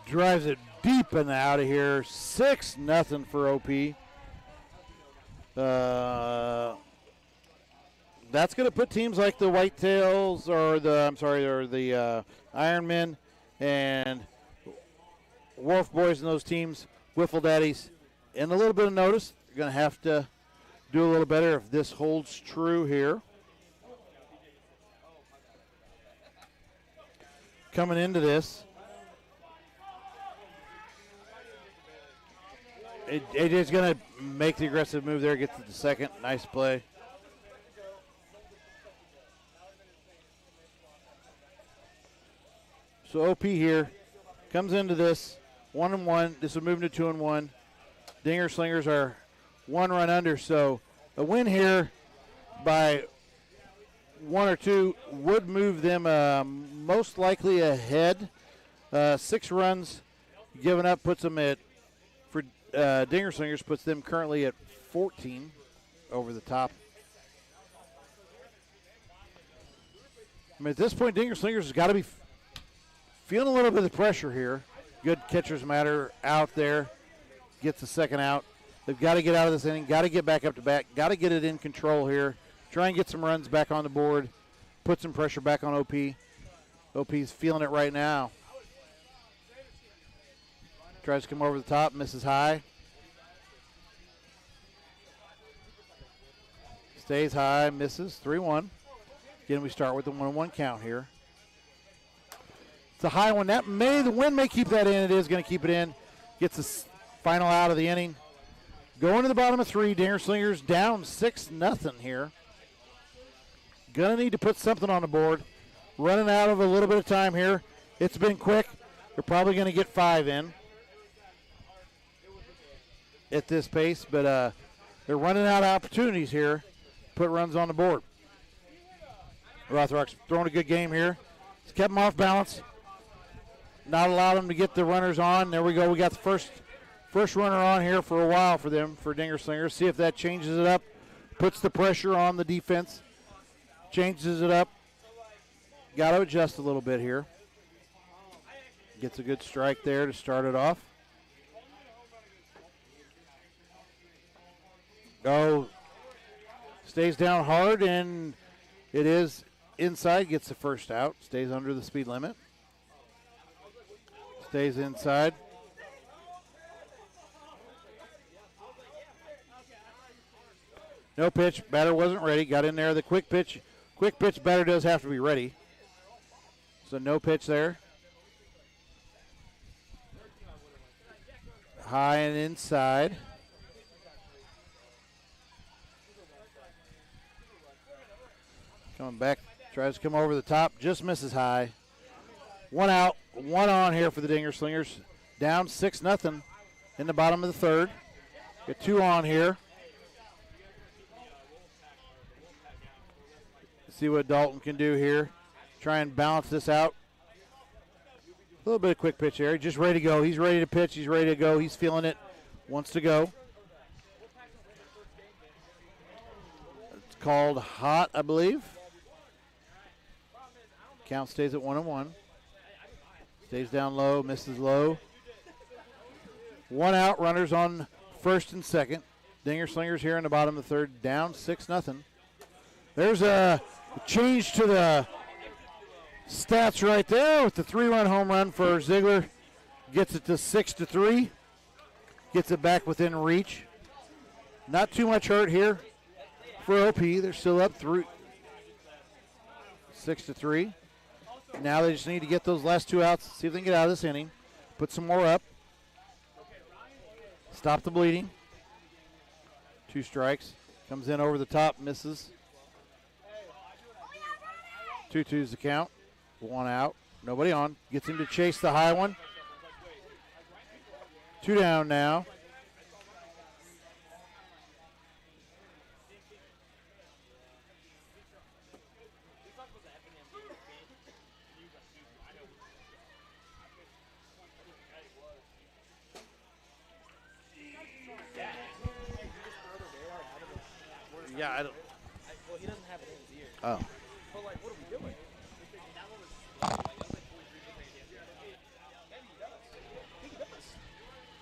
Drives it deep and out of here. 6-0 for OP. That's going to put teams like the Whitetails or the Ironmen and Wolf Boys and those teams, Wiffle Daddies, in a little bit of notice. You're going to have to do a little better if this holds true here. Coming into this, AJ's going to make the aggressive move there, gets to the second. Nice play. So OP here comes into this 1-1. This will move to 2-1. Dinger Slingers are 1 run under, so a win here by 1 or 2 would move them most likely ahead. 6 runs given up puts them at, for Dinger Slingers, puts them currently at 14 over the top. I mean, at this point, Dinger Slingers has got to be feeling a little bit of pressure here. Good catcher's matter out there. Gets the second out. They've got to get out of this inning. Got to get back up to bat. Got to get it in control here. Try and get some runs back on the board. Put some pressure back on OP. OP's feeling it right now. Tries to come over the top. Misses high. Stays high. Misses. 3-1. Again, we start with the 1-1 count here. It's a high one. The wind may keep that in. It is going to keep it in. Gets the final out of the inning. Going to the bottom of 3. Dinger Slingers down 6-0 here. Going to need to put something on the board. Running out of a little bit of time here. It's been quick. They're probably going to get 5 in at this pace, but they're running out of opportunities here. Put runs on the board. Rothrock's throwing a good game here. He's kept them off balance. Not allowed them to get the runners on. There we go. We got the first runner on here for a while for them, for Dinger Slingers. See if that changes it up. Puts the pressure on the defense. Changes it up. Got to adjust a little bit here. Gets a good strike there to start it off. Oh, stays down hard, and it is inside. Gets the first out. Stays under the speed limit. Stays inside. No pitch. Batter wasn't ready. Got in there. The quick pitch batter does have to be ready. So no pitch there. High and inside. Coming back. Tries to come over the top. Just misses high. 1 out. 1 on here for the Dinger Slingers. Down 6-0 in the bottom of the 3rd. Got 2 on here. See what Dalton can do here. Try and balance this out. A little bit of quick pitch here. Just ready to go. He's ready to pitch. He's ready to go. He's feeling it. Wants to go. It's called hot, I believe. Count stays at 1-1. Stays down low. Misses low. 1 out. Runners on first and second. Dinger Slingers here in the bottom of the 3rd. Down 6-0. There's a change to the stats right there with the 3-run home run for Ziegler. Gets it to 6-3. Gets it back within reach. Not too much hurt here for OP. They're still up 6-3. Now they just need to get those last 2 outs, see if they can get out of this inning. Put some more up. Stop the bleeding. 2 strikes. Comes in over the top, misses. 2-2's the count. 1 out. Nobody on. Gets him to chase the high one. 2 down now. Yeah, I don't. Well, he doesn't have it in his ear. Oh. But, like, what are we doing?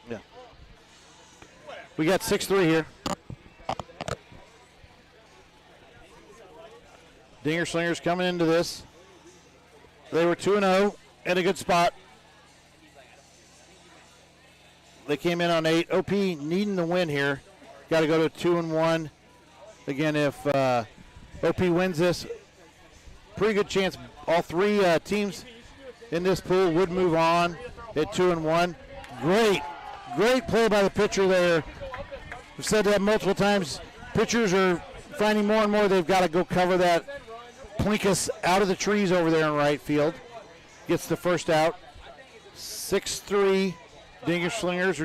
Yeah. We got 6-3 here. Dinger Slingers coming into this. They were 2-0 at a good spot. They came in on 8. OP needing the win here. Got to go to 2-1. Again, if OP wins this, pretty good chance all three teams in this pool would move on at 2-1. Great play by the pitcher there. We've said that multiple times. Pitchers are finding more and more they've got to go cover that Plinkus out of the trees over there in right field. Gets the first out. 6-3. Dinger Slingers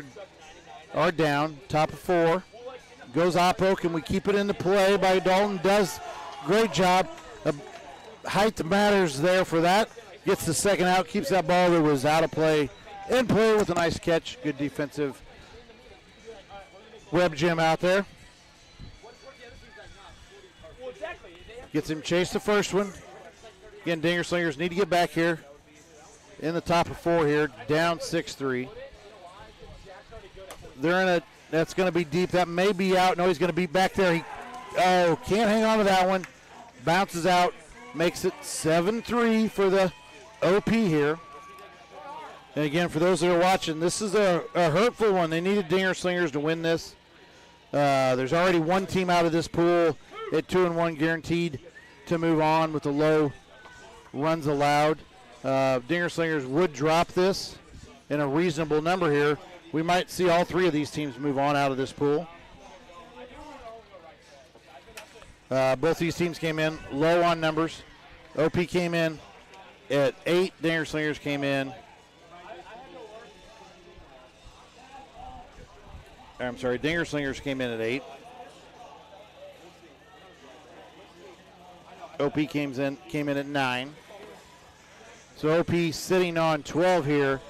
are down. Top of 4. Goes Oppo. Can we keep it into play by Dalton? Does. Great job. Height matters there for that. Gets the second out. Keeps that ball that was out of play in play with a nice catch. Good defensive web gem out there. Gets him chase the first one. Again, Dinger Slingers need to get back here in the top of 4 here. Down 6-3. They're in a, that's going to be deep. That may be out. No, he's going to be back there. Can't hang on to that one. Bounces out. Makes it 7-3 for the OP here. And again, for those that are watching, this is a hurtful one. They needed Dinger Slingers to win this. There's already one team out of this pool at 2-1, guaranteed to move on with the low runs allowed. Dinger Slingers would drop this in a reasonable number here. We might see all 3 of these teams move on out of this pool. Both these teams came in low on numbers. OP came in at 8. Dinger Slingers came in. I'm sorry, Dinger Slingers came in at 8. OP came in at 9. So OP sitting on 12 here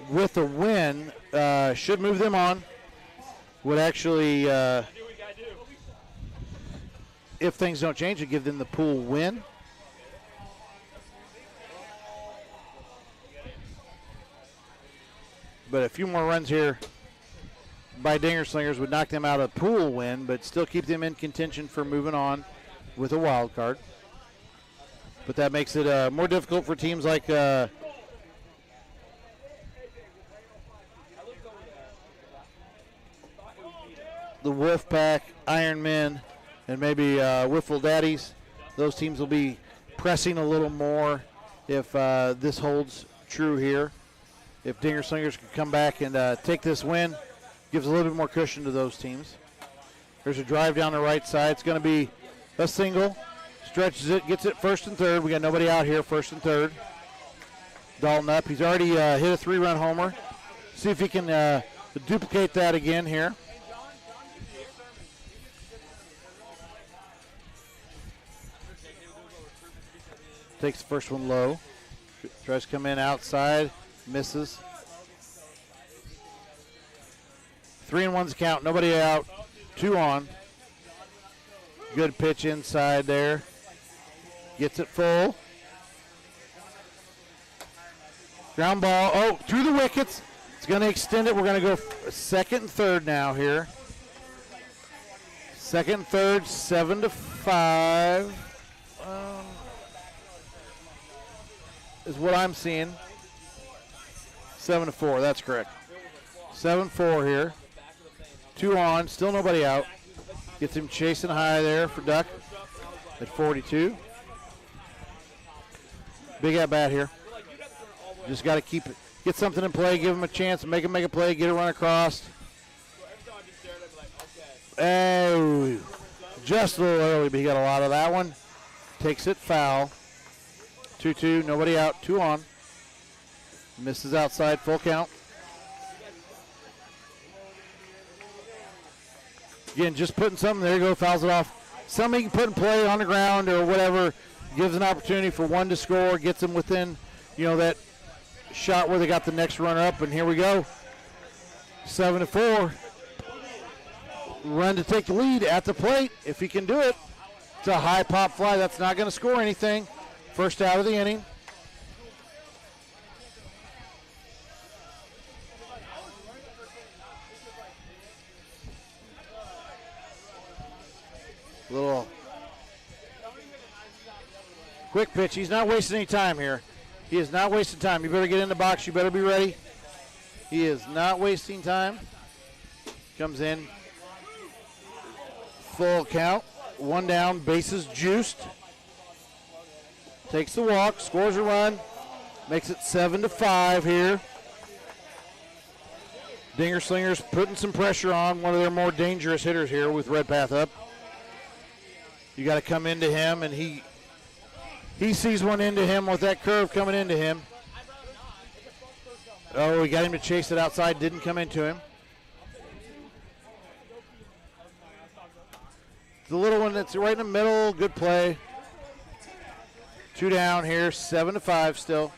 with a win should move them on. Would actually, if things don't change, would give them the pool win. But a few more runs here by Dinger Slingers would knock them out of pool win, but still keep them in contention for moving on with a wild card. But that makes it more difficult for teams like the Wolfpack, Ironmen, and maybe Wiffle Daddies. Those teams will be pressing a little more if this holds true here. If Dinger Slingers can come back and take this win, gives a little bit more cushion to those teams. There's a drive down the right side. It's going to be a single. Stretches it, gets it first and third. We got nobody out here, first and third. Dalton up. He's already hit a 3-run homer. See if he can duplicate that again here. Takes the first one low. Tries to come in outside. Misses. 3-1's count. Nobody out. 2 on. Good pitch inside there. Gets it full. Ground ball. Oh, through the wickets. It's going to extend it. We're going to go second and third now here. Second and third, 7-5. Is what I'm seeing. 7-4, that's correct. 7-4 here. 2 on, still nobody out. Gets him chasing high there for Duck at 42. Big at bat here. Just got to keep it. Get something in play, give him a chance, make a play, get a run across. Oh, just a little early, but he got a lot of that one. Takes it foul. 2-2, nobody out, 2 on. Misses outside, full count. Again, just putting something, there you go, fouls it off. Something he can put in play on the ground or whatever, gives an opportunity for one to score, gets them within, that shot where they got the next runner up, and here we go. 7-4. run to take the lead at the plate if he can do it. It's a high pop fly. That's not going to score anything. First out of the inning. Little quick pitch. He's not wasting any time here. He is not wasting time. You better get in the box. You better be ready. He is not wasting time. Comes in. Full count. One down. Bases juiced. Takes the walk. Scores a run. Makes it 7-5 here. Dinger Slingers putting some pressure on one of their more dangerous hitters here with Redpath up. You got to come into him, and he sees one into him with that curve coming into him. Oh, we got him to chase it outside. Didn't come into him. The little one that's right in the middle. Good play. 2 down here. 7-5 still.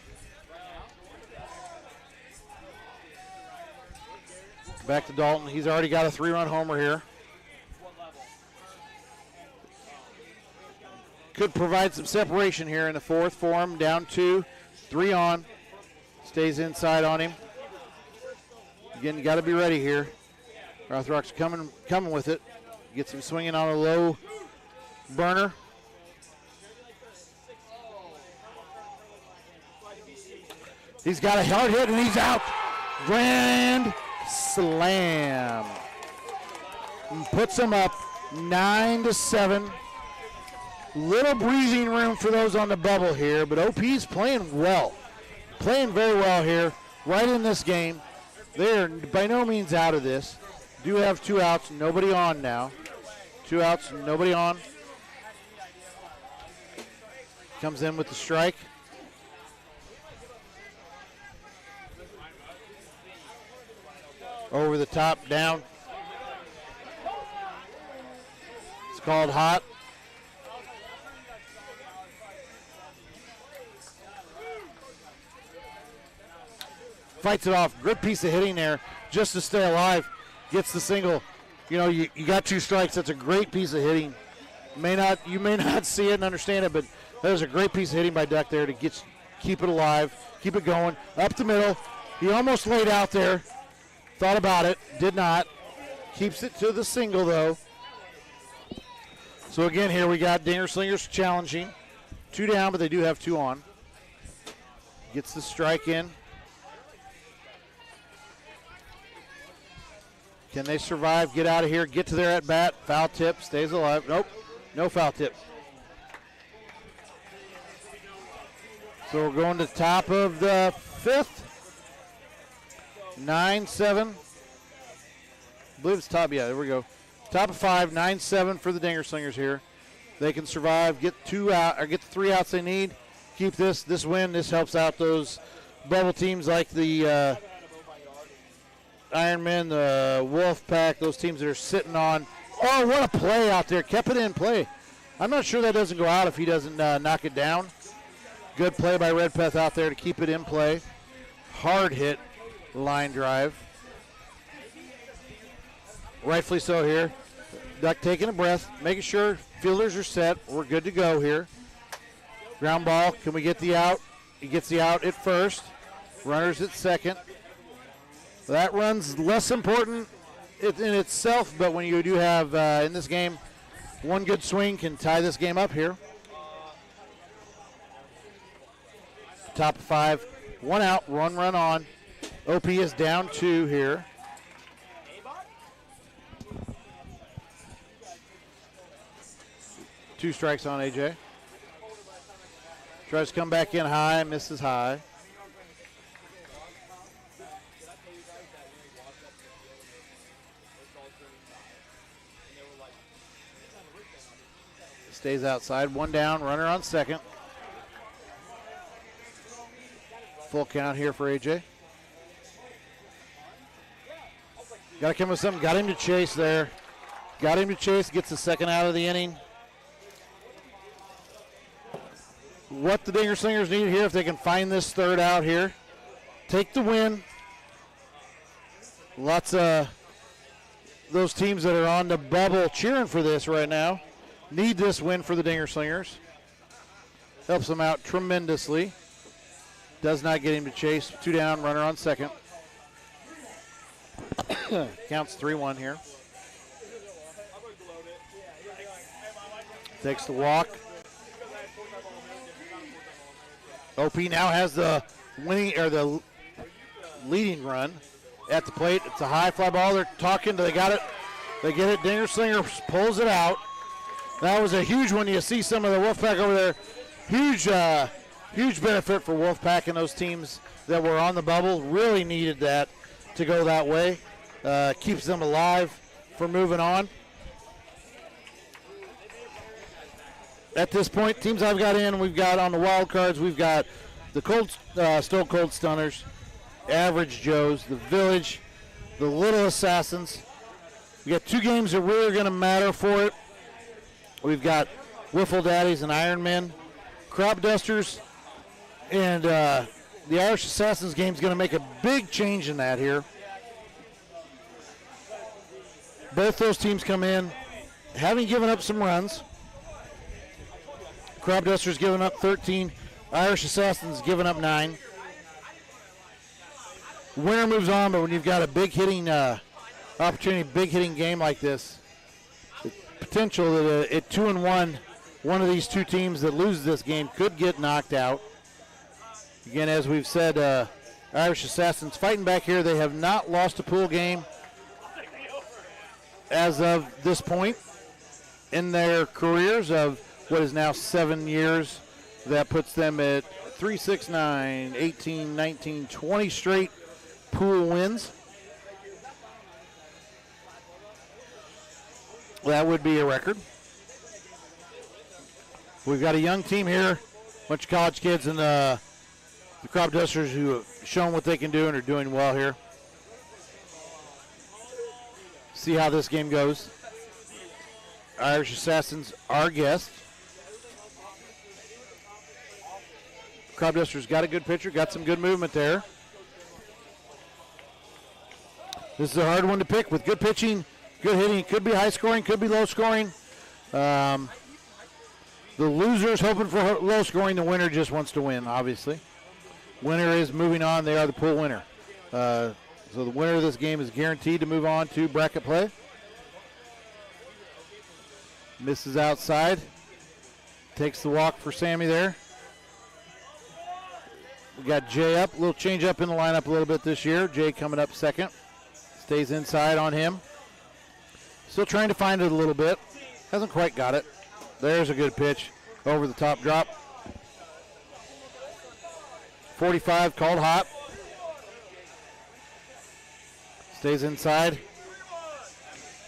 Back to Dalton. He's already got a 3-run homer here. Could provide some separation here in the fourth for him. Down 2, 3 on. Stays inside on him. Again, you got to be ready here. Rothrock's coming with it. Gets him swinging on a low burner. He's got a hard hit and he's out. Grand slam. And puts him up 9-7. Little breathing room for those on the bubble here, but OP's playing well. Playing very well here, right in this game. They're by no means out of this. Do have 2 outs, nobody on now. 2 outs, nobody on. Comes in with the strike. Over the top, down. It's called hot. Fights it off. Good piece of hitting there just to stay alive. Gets the single. You know, you got 2 strikes. That's a great piece of hitting. You may not see it and understand it, but that was a great piece of hitting by Duck there to keep it alive, keep it going. Up the middle. He almost laid out there. Thought about it. Did not. Keeps it to the single, though. So, again, here we got Dinger Slingers challenging. 2 down, but they do have 2 on. Gets the strike in. Can they survive, get out of here, get to their at-bat? Foul tip, stays alive. Nope, no foul tip. So we're going to the top of the 5th. 9-7. I believe it's top, yeah, there we go. Top of 5, 9-7 for the Dinger Slingers here. They can survive, get 2 out, or get the 3 outs they need. Keep this win. This helps out those bubble teams like the Ironmen, the Wolf Pack, those teams that are sitting on. Oh, what a play out there. Kept it in play. I'm not sure that doesn't go out if he doesn't knock it down. Good play by Redpath out there to keep it in play. Hard hit line drive. Rightfully so here. Duck taking a breath, making sure fielders are set. We're good to go here. Ground ball. Can we get the out? He gets the out at first. Runners at second. That run's less important in itself, but when you do have, in this game, one good swing can tie this game up here. Top of 5, 1 out, 1 run on. OP is down 2 here. Two strikes on AJ. Tries to come back in high, misses high. Stays outside, 1 down, runner on second. Full count here for AJ. Got to come with something. Got him to chase there. Got him to chase, gets the second out of the inning. What the Dinger Slingers need here, if they can find this 3rd out here, take the win. Lots of those teams that are on the bubble cheering for this right now need this win for the Dinger Slingers. Helps them out tremendously. Does not get him to chase. 2 down, runner on second. Counts 3-1 here. Takes the walk. OP now has the winning or the leading run at the plate. It's a high fly ball. They're talking. They got it. They get it. Dinger Slinger pulls it out. That was a huge one. You see some of the Wolfpack over there. Huge benefit for Wolfpack and those teams that were on the bubble. Really needed that to go that way. Keeps them alive for moving on. At this point, teams I've got in, we've got on the wild cards, we've got the Stone Cold Stunners, Average Joes, the Village, the Little Assassins. We got 2 games that really are going to matter for it. We've got Wiffle Daddies and Iron Men, Crop Dusters, and the Irish Assassins game is going to make a big change in that here. Both those teams come in having given up some runs. Crop Dusters giving up 13. Irish Assassins giving up 9. Winner moves on, but when you've got a big hitting opportunity, big hitting game like this, the potential that at 2-1, one of these 2 teams that loses this game could get knocked out. Again, as we've said, Irish Assassins fighting back here. They have not lost a pool game as of this point in their careers of what is now 7 years. That puts them at 3, 6, 9, 18, 19, 20 straight pool wins. That would be a record. We've got a young team here, bunch of college kids and the Crop Dusters who have shown what they can do and are doing well here. See how this game goes. Irish Assassins, our guest. Crop Dusters got a good pitcher, got some good movement there. This is a hard one to pick with good pitching, good hitting. Could be high scoring, could be low scoring. The loser's hoping for low scoring. The winner just wants to win, obviously. Winner is moving on. They are the pool winner. So the winner of this game is guaranteed to move on to bracket play. Misses outside. Takes the walk for Sammy there. We got Jay up. A little change up in the lineup a little bit this year. Jay coming up second. Stays inside on him. Still trying to find it a little bit. Hasn't quite got it. There's a good pitch. Over the top drop. 45 called hot. Stays inside.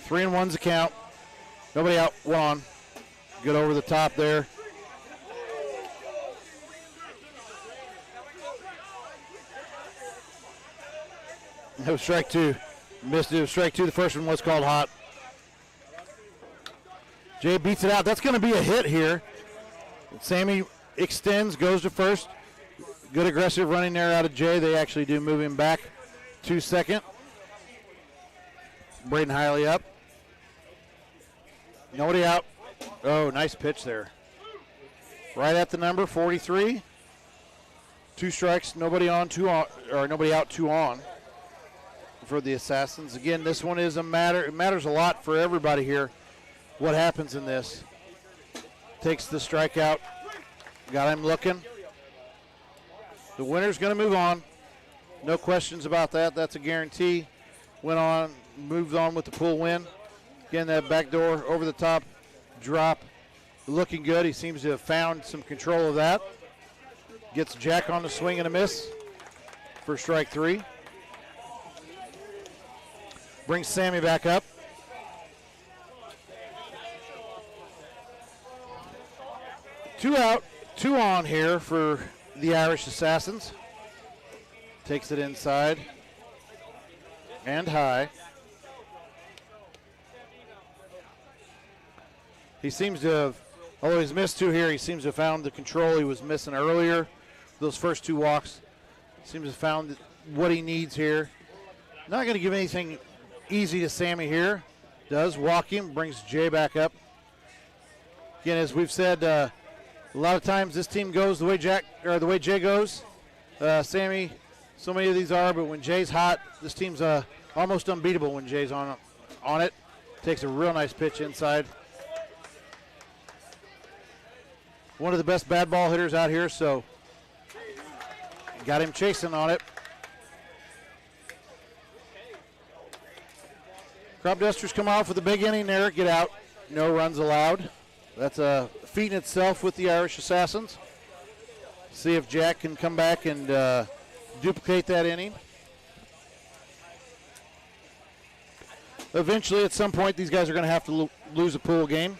3-1's the count. Nobody out, 1 on. Good over the top there. That was strike 2. Missed it. It was strike 2. The first one was called hot. Jay beats it out. That's going to be a hit here. Sammy extends, goes to first. Good aggressive running there out of Jay. They actually do move him back to second. Braden Hiley up. Nobody out. Oh, nice pitch there. Right at the number, 43. 2 strikes, nobody on, 2 on, or nobody out, 2 on for the Assassins. Again, this one is a matter. It matters a lot for everybody here. What happens in this? Takes the strikeout. Got him looking. The winner's going to move on. No questions about that. That's a guarantee. Went on, moved on with the pool win. Again, that backdoor over the top drop looking good. He seems to have found some control of that. Gets Jack on the swing and a miss for strike 3. Brings Sammy back up. Two out, 2 on here for the Irish Assassins. Takes it inside and high. He seems to have, although he's missed 2 here, he seems to have found the control he was missing earlier. Those first 2 walks. Seems to have found what he needs here. Not going to give anything easy to Sammy here. Does walk him, brings Jay back up. Again, as we've said, a lot of times this team goes the way Jay goes. Sammy, so many of these are, but when Jay's hot, this team's almost unbeatable when Jay's on it. Takes a real nice pitch inside. One of the best bad ball hitters out here, so got him chasing on it. Crop Dusters come off with a big inning there. Get out. No runs allowed. That's a feat in itself with the Irish Assassins. See if Jack can come back and duplicate that inning. Eventually, at some point, these guys are going to have to lose a pool game.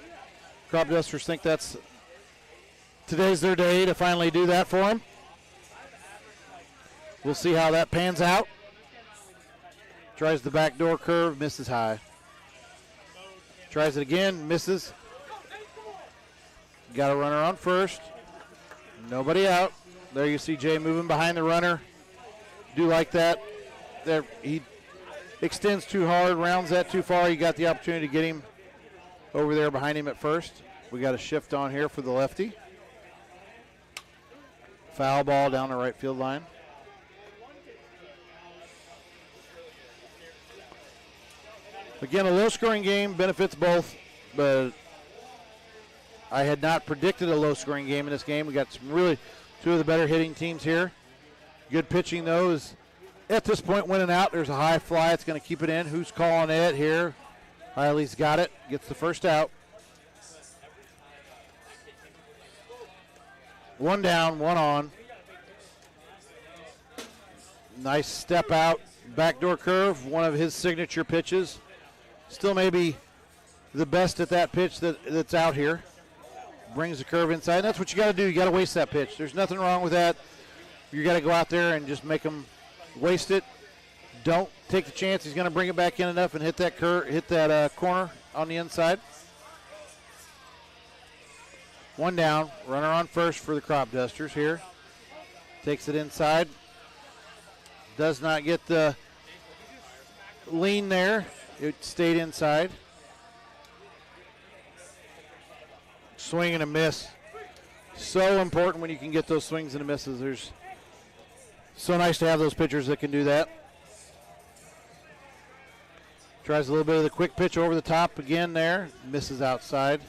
Crop Dusters think today's their day to finally do that for them. We'll see how that pans out. Tries the backdoor curve, misses high. Tries it again, misses. Got a runner on first. Nobody out. There you see Jay moving behind the runner. Do like that. There, he extends too hard, rounds that too far. You got the opportunity to get him over there behind him at first. We got a shift on here for the lefty. Foul ball down the right field line. Again, a low-scoring game benefits both, but I had not predicted a low-scoring game in this game. We got two of the better hitting teams here. Good pitching, though, is at this point winning out. There's a high fly. It's going to keep it in. Who's calling it here? Hiley's got it. Gets the first out. One down, one on. Nice step out. Backdoor curve, one of his signature pitches. Still maybe the best at that pitch that's out here. Brings the curve inside. And that's what you got to do. You got to waste that pitch. There's nothing wrong with that. You got to go out there and just make them waste it. Don't take the chance. He's going to bring it back in enough and hit that corner on the inside. One down. Runner on first for the Crop Dusters here. Takes it inside. Does not get the lean there. It stayed inside. Swing and a miss. So important when you can get those swings and misses. There's so nice to have those pitchers that can do that. Tries a little bit of the quick pitch over the top again there. Misses outside.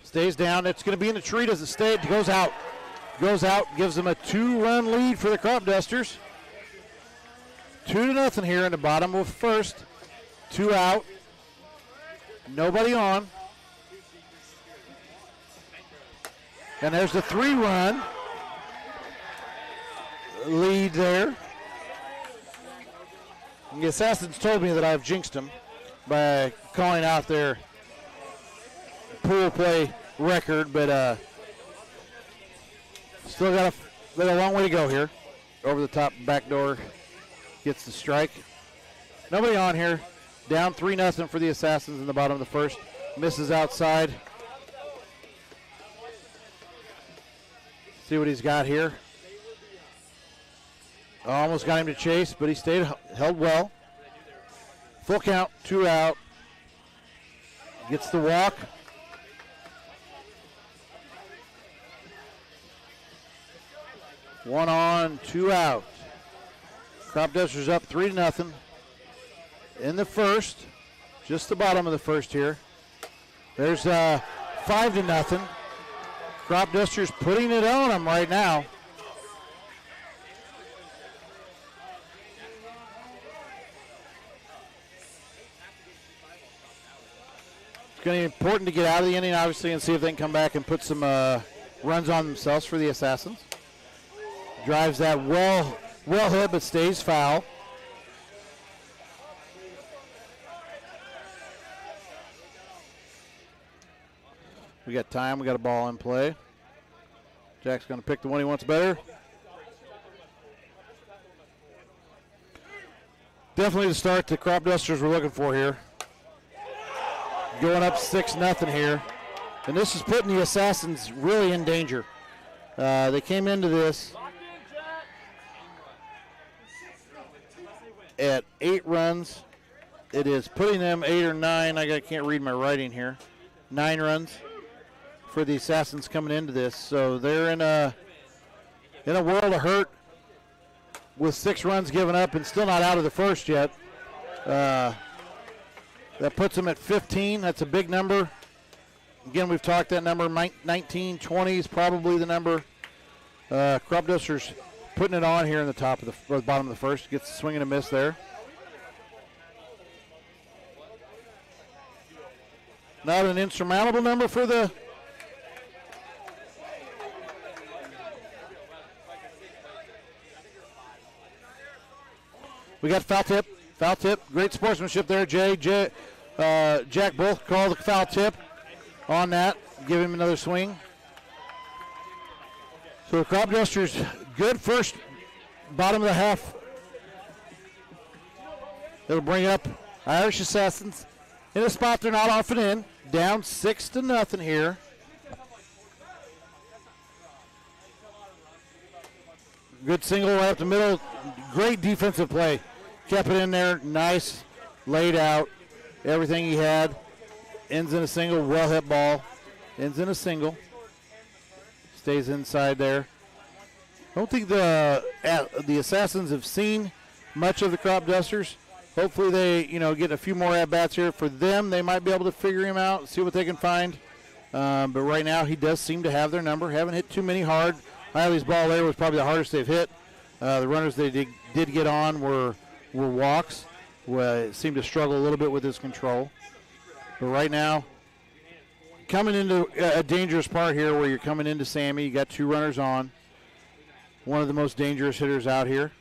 Stays down. It's going to be in the tree. Does it stay? It goes out. Goes out. Gives them a 2-run lead for the Crop Dusters. 2-0 here in the bottom of first. 2 out. Nobody on. And there's the 3-run lead there. And the Assassins told me that I've jinxed them by calling out their pool play record, but still got a long way to go here. Over the top, backdoor, gets the strike. Nobody on here. Down 3-0 for the Assassins in the bottom of the first. Misses outside. See what he's got here. Almost got him to chase, but he held well. Full count, 2 out. Gets the walk. One on, 2 out. Crop Dusters up 3-0 in the first. Just the bottom of the first here. There's 5-0. Crop Dusters putting it on them right now. It's going to be important to get out of the inning, obviously, and see if they can come back and put some runs on themselves for the Assassins. Drives that well hit, but stays foul. We got time. We got a ball in play. Jack's going to pick the one he wants better. Definitely the start the Crop Dusters we're looking for here. Going up 6-0 here. And this is putting the Assassins really in danger. They came into this at 8 runs it is putting them 8 or 9. I can't read my writing here. 9 runs for the Assassins coming into this. So they're in a world of hurt with 6 runs given up and still not out of the first yet. That puts them at 15. That's a big number. Again, we've talked that number. 19, 20 is probably the number. Crop Dusters putting it on here in the top of the bottom of the first. Gets a swing and a miss there. Not an insurmountable number for the we got foul tip. Foul tip. Great sportsmanship there, Jay. Jack both called the foul tip on that. Give him another swing. So the Crop Dusters, good first bottom of the half. It'll bring up Irish Assassins in a spot they're not often in. Down 6-0 here. Good single right up the middle. Great defensive play. Kept it in there. Nice. Laid out. Everything he had. Ends in a single. Well hit ball. Ends in a single. Stays inside there. I don't think the Assassins have seen much of the Crop Dusters. Hopefully they, get a few more at-bats here. For them, they might be able to figure him out, see what they can find. But right now, he does seem to have their number. Haven't hit too many hard. Hiley's ball there was probably the hardest they've hit. The runners they did get on were walks. Seemed to struggle a little bit with his control. But right now, coming into a dangerous part here where you're coming into Sammy. You got 2 runners on. One of the most dangerous hitters out here.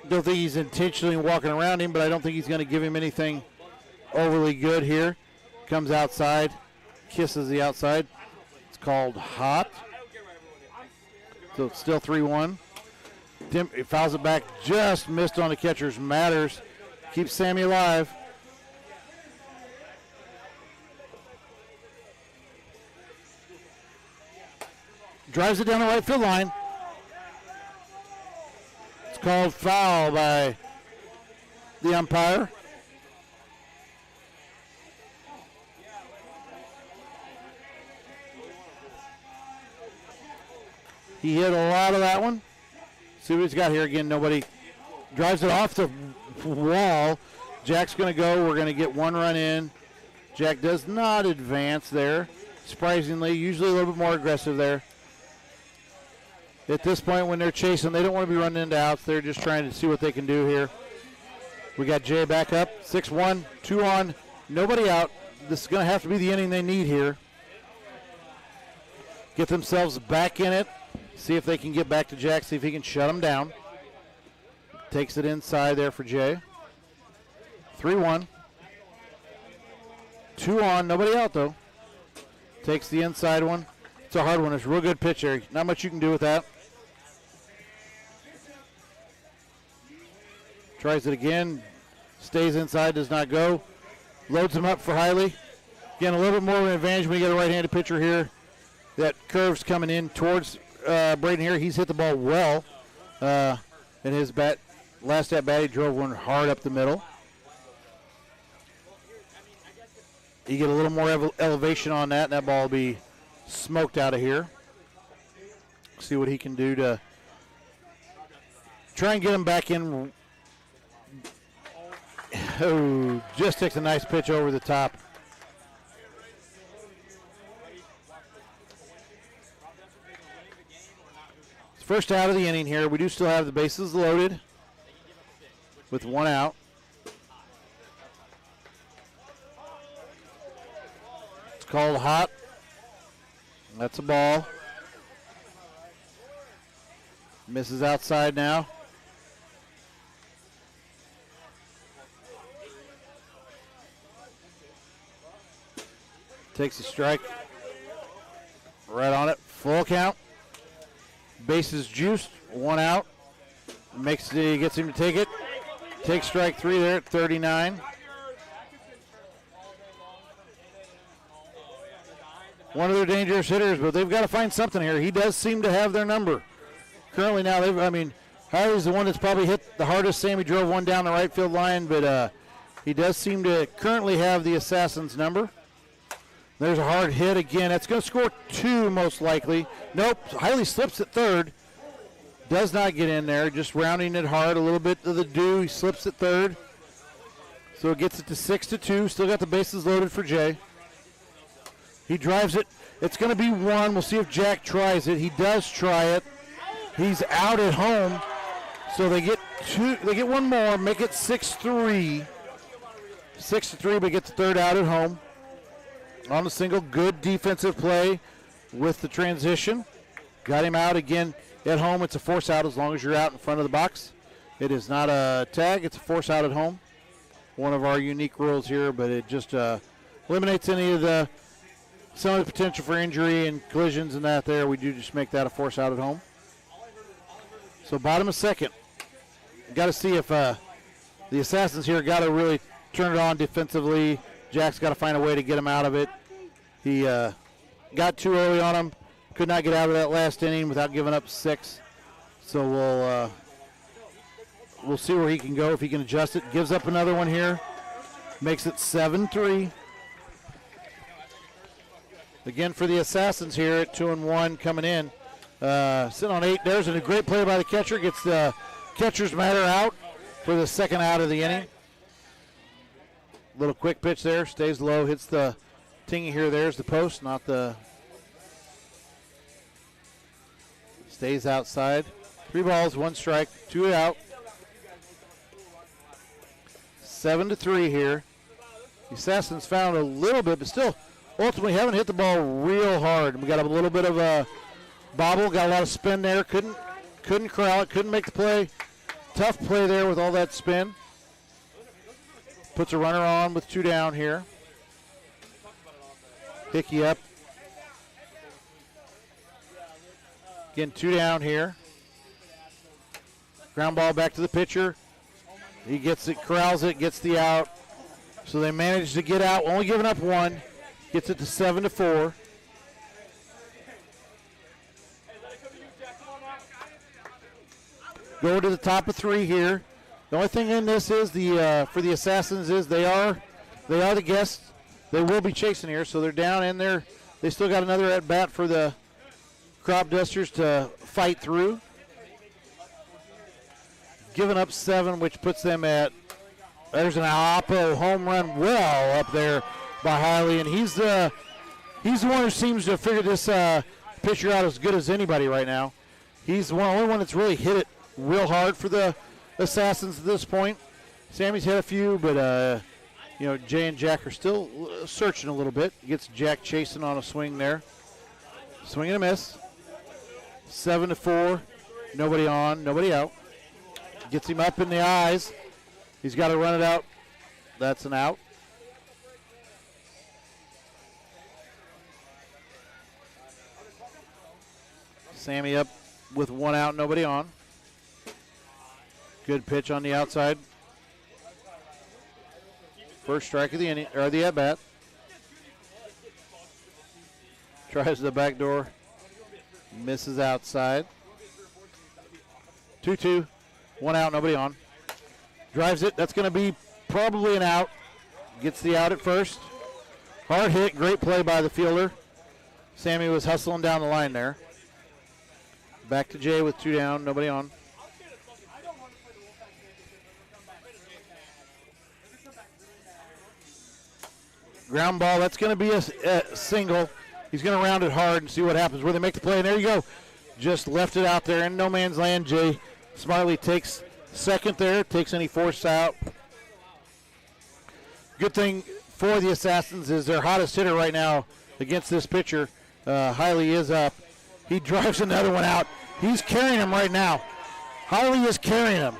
Don't think he's intentionally walking around him, but I don't think he's going to give him anything overly good here. Comes outside, kisses the outside. It's called hot. So it's still 3-1. He fouls it back, just missed on the catcher's Matters. Keeps Sammy alive. Drives it down the right field line. It's called foul by the umpire. He hit a lot of that one. See what he's got here again. Nobody drives it off the wall. Jack's going to go. We're going to get 1 run in. Jack does not advance there. Surprisingly, usually a little bit more aggressive there. At this point, when they're chasing, they don't want to be running into outs. They're just trying to see what they can do here. We got Jay back up. 6-1, 2 on, nobody out. This is going to have to be the inning they need here. Get themselves back in it. See if they can get back to Jack, see if he can shut them down. Takes it inside there for Jay. 3-1. 2 on, nobody out though. Takes the inside one. It's a hard one. It's a real good pitch there. Not much you can do with that. Tries it again. Stays inside, does not go. Loads him up for Hiley. Again, a little bit more of an advantage when you get a right-handed pitcher here. That curve's coming in towards Braden here. He's hit the ball well. In his last at bat, he drove one hard up the middle. You get a little more elevation on that, and that ball will be smoked out of here. See what he can do to try and get him back in. Oh, just takes a nice pitch over the top. First out of the inning here. We do still have the bases loaded with 1 out. It's called hot. That's a ball. Misses outside now. Takes a strike. Right on it. Full count. Bases juiced, 1 out. Gets him to take it. Takes strike 3 there at 39. One of their dangerous hitters, but they've got to find something here. He does seem to have their number. Currently now, Heinkel's the one that's probably hit the hardest. Sammy drove one down the right field line, but he does seem to currently have the Assassin's number. There's a hard hit again. That's going to score 2 most likely. Nope, Heinkel slips at third. Does not get in there, just rounding it hard. A little bit to the due. He slips at third. So it gets it to 6-2. Still got the bases loaded for Jay. He drives it. It's going to be 1. We'll see if Jack tries it. He does try it. He's out at home. So they get 2. They get 1 more. Make it 6-3. 6-3, but get the third out at home. On the single, good defensive play with the transition. Got him out again. At home, it's a force out as long as you're out in front of the box. It is not a tag. It's a force out at home. One of our unique rules here, but it just eliminates any of some of the potential for injury and collisions and that there. We do just make that a force out at home. So bottom of second. Got to see if the Assassins here got to really turn it on defensively. Jack's got to find a way to get him out of it. He got too early on him. Could not get out of that last inning without giving up 6. So we'll see where he can go, if he can adjust it. Gives up another one here. Makes it 7-3. Again for the Assassins here at 2-1 coming in. Sitting on 8. There's a great play by the catcher. Gets the catcher's matter out for the second out of the inning. Little quick pitch there. Stays low. Hits the tingy here. There's the post, not the... Stays outside. 3 balls, 1 strike, 2 out. 7-3 here. The Assassins found a little bit, but still ultimately haven't hit the ball real hard. We got a little bit of a bobble, got a lot of spin there. Couldn't corral it, couldn't make the play. Tough play there with all that spin. Puts a runner on with 2 down here. Hickey up. Again, 2 down here. Ground ball back to the pitcher. He gets it, corrals it, gets the out. So they manage to get out, only giving up 1. Gets it to 7-4. Going to the top of 3 here. The only thing in this is for the Assassins is they are the guests. They will be chasing here, so they're down in there. They still got another at bat for the Crop Dusters to fight through. Giving up 7, which puts them at, there's an Oppo home run well up there by Heinkel, and he's the one who seems to have figured this pitcher out as good as anybody right now. He's the only one that's really hit it real hard for the Assassins at this point. Sammy's hit a few, but Jay and Jack are still searching a little bit. Gets Jack chasing on a swing there. Swing and a miss. 7-4. Nobody on, nobody out. Gets him up in the eyes. He's got to run it out. That's an out. Sammy up with 1 out, nobody on. Good pitch on the outside. First strike of the inning, or the at bat. Tries the back door. Misses outside. 2-2. 1 out, nobody on. Drives it. That's going to be probably an out. Gets the out at first. Hard hit. Great play by the fielder. Sammy was hustling down the line there. Back to Jay with 2 down, nobody on. Ground ball. That's going to be a single. He's going to round it hard and see what happens where they make the play. And there you go. Just left it out there in no man's land. Jay smartly takes second there. Takes any force out. Good thing for the Assassins is their hottest hitter right now against this pitcher. Heinkel is up. He drives another one out. He's carrying him right now. Heinkel is carrying him.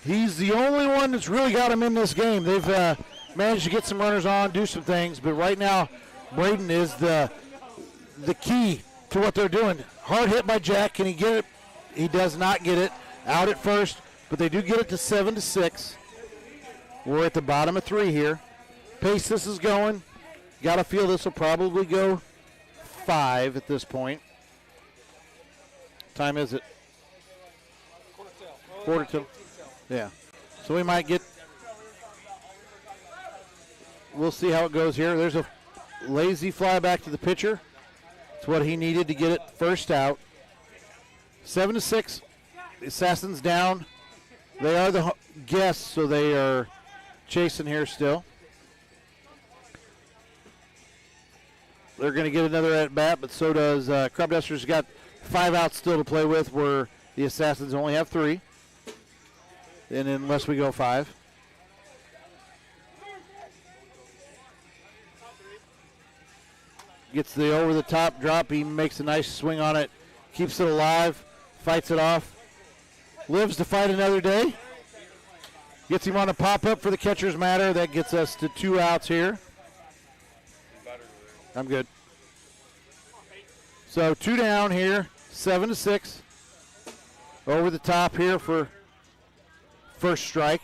He's the only one that's really got him in this game. They've managed to get some runners on, do some things, but right now Braden is the key to what they're doing. Hard hit by Jack. Can he get it? He does not get it. Out at first, but they do get it to 7-6. We're at the bottom of 3 here. Pace this is going. Got to feel this will probably go 5 at this point. Time is it? 4 to 2. Yeah. So we might get. We'll see how it goes here. There's a lazy fly back to the pitcher. It's what he needed to get it first out. 7 to 6. The Assassins down. They are the guests, so they are chasing here still. They're going to get another at bat, but so does Crop Dusters. Got 5 outs still to play with, where the Assassins only have 3. And unless we go 5. Gets the over the top drop. He makes a nice swing on it. Keeps it alive. Fights it off. Lives to fight another day. Gets him on a pop-up for the catcher's matter. That gets us to 2 outs here. I'm good. So 2 down here. 7 to 6. Over the top here for first strike.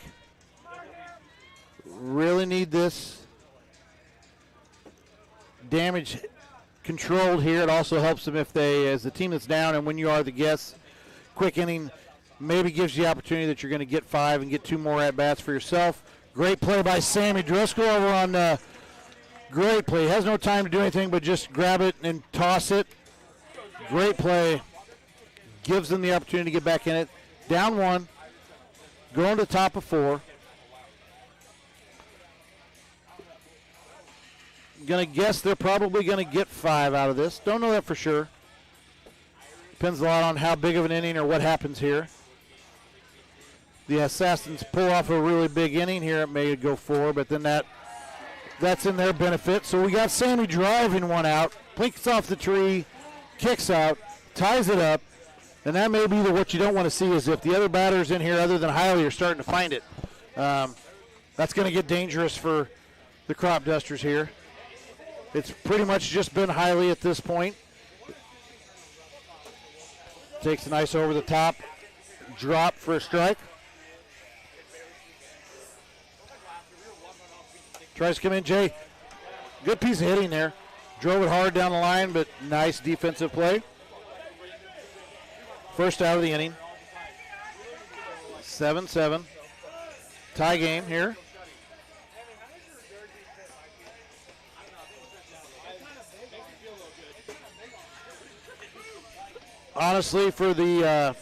Really need this damage controlled here. It also helps them if they, as the team that's down, and when you are the guests, quick inning maybe gives you the opportunity that you're going to get 5 and get 2 more at-bats for yourself. Great play by Sammy Driscoll over on great play. Has no time to do anything but just grab it and toss it. Great play. Gives them the opportunity to get back in it. Down 1. Going to the top of 4. Gonna guess they're probably gonna get 5 out of this. Don't know that for sure. Depends a lot on how big of an inning or what happens here. The Assassins pull off a really big inning here. It may go 4, but then that's in their benefit. So we got Sammy driving 1 out. Blinks off the tree, kicks out, ties it up. And that may be what you don't want to see is if the other batters in here other than Hiley are starting to find it. That's going to get dangerous for the Crop Dusters here. It's pretty much just been Hiley at this point. Takes a nice over the top drop for a strike. Tries to come in, Jay. Good piece of hitting there. Drove it hard down the line, but nice defensive play. First out of the inning. 7-7. Tie game here. Honestly, for the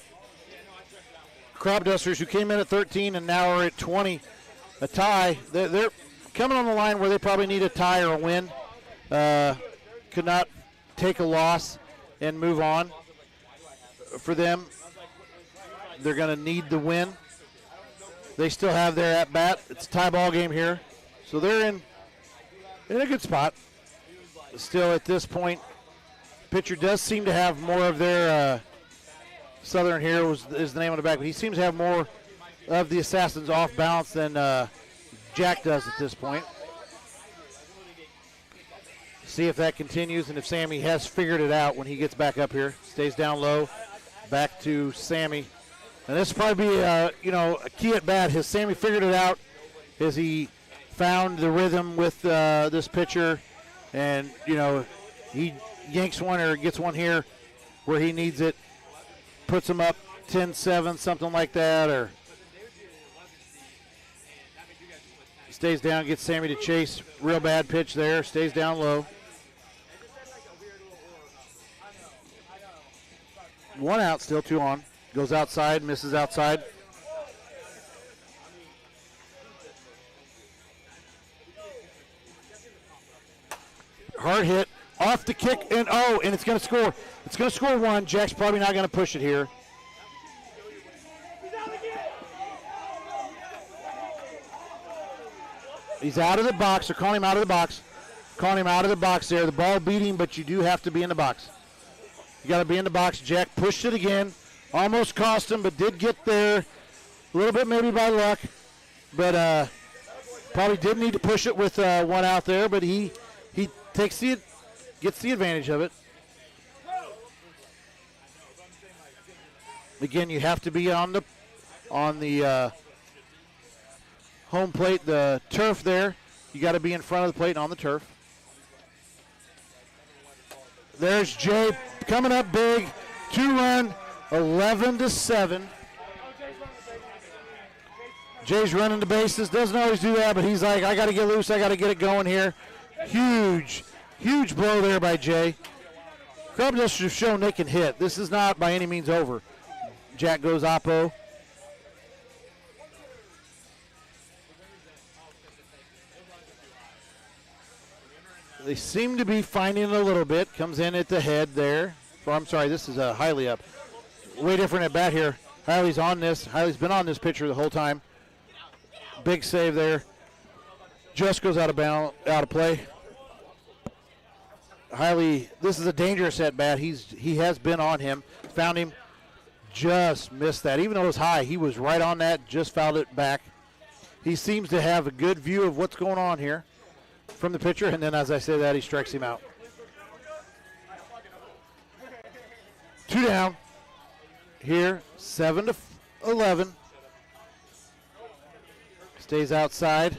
Crop Dusters who came in at 13 and now are at 20, a tie, they're coming on the line where they probably need a tie or a win. Could not take a loss and move on. For them, they're going to need the win. They still have their at-bat. It's a tie ball game here. So they're in a good spot. Still at this point, pitcher does seem to have more of their Southern here is the name on the back, but he seems to have more of the Assassins off balance than Jack does at this point. See if that continues and if Sammy has figured it out when he gets back up here. Stays down low. Back to Sammy. And this will probably be a key at bat. Has Sammy figured it out? Has he found the rhythm with this pitcher? And, he yanks one or gets one here where he needs it, puts him up 10-7, something like that, or stays down, gets Sammy to chase. Real bad pitch there, stays down low. 1 out, still 2 on. Goes outside, misses outside. Hard hit, off the kick, and it's going to score. It's going to score 1. Jack's probably not going to push it here. He's out of the box. They're calling him out of the box. Calling him out of the box there. The ball beat him, but you do have to be in the box. You got to be in the box. Jack pushed it again. Almost cost him, but did get there. A little bit maybe by luck. But probably did need to push it with 1 out there, but he gets the advantage of it. Again, you have to be on the home plate, the turf there. You got to be in front of the plate and on the turf. There's Jay coming up big. 2-run, 11-7. Jay's running the bases. Doesn't always do that, but he's like, I got to get loose. I got to get it going here. Huge blow there by Jay. Crop Dusters have shown they can hit. This is not by any means over. Jack goes oppo. They seem to be finding it a little bit. Comes in at the head there. Oh, I'm sorry, this is Hiley up. Way different at bat here. Hiley's on this. Hiley's been on this pitcher the whole time. Big save there. Just goes out of play. Hiley, this is a dangerous at bat. He has been on him. Found him. Just missed that. Even though it was high, he was right on that. Just fouled it back. He seems to have a good view of what's going on here from the pitcher, and then as I say that, he strikes him out. 2 down here, 7-11. Stays outside.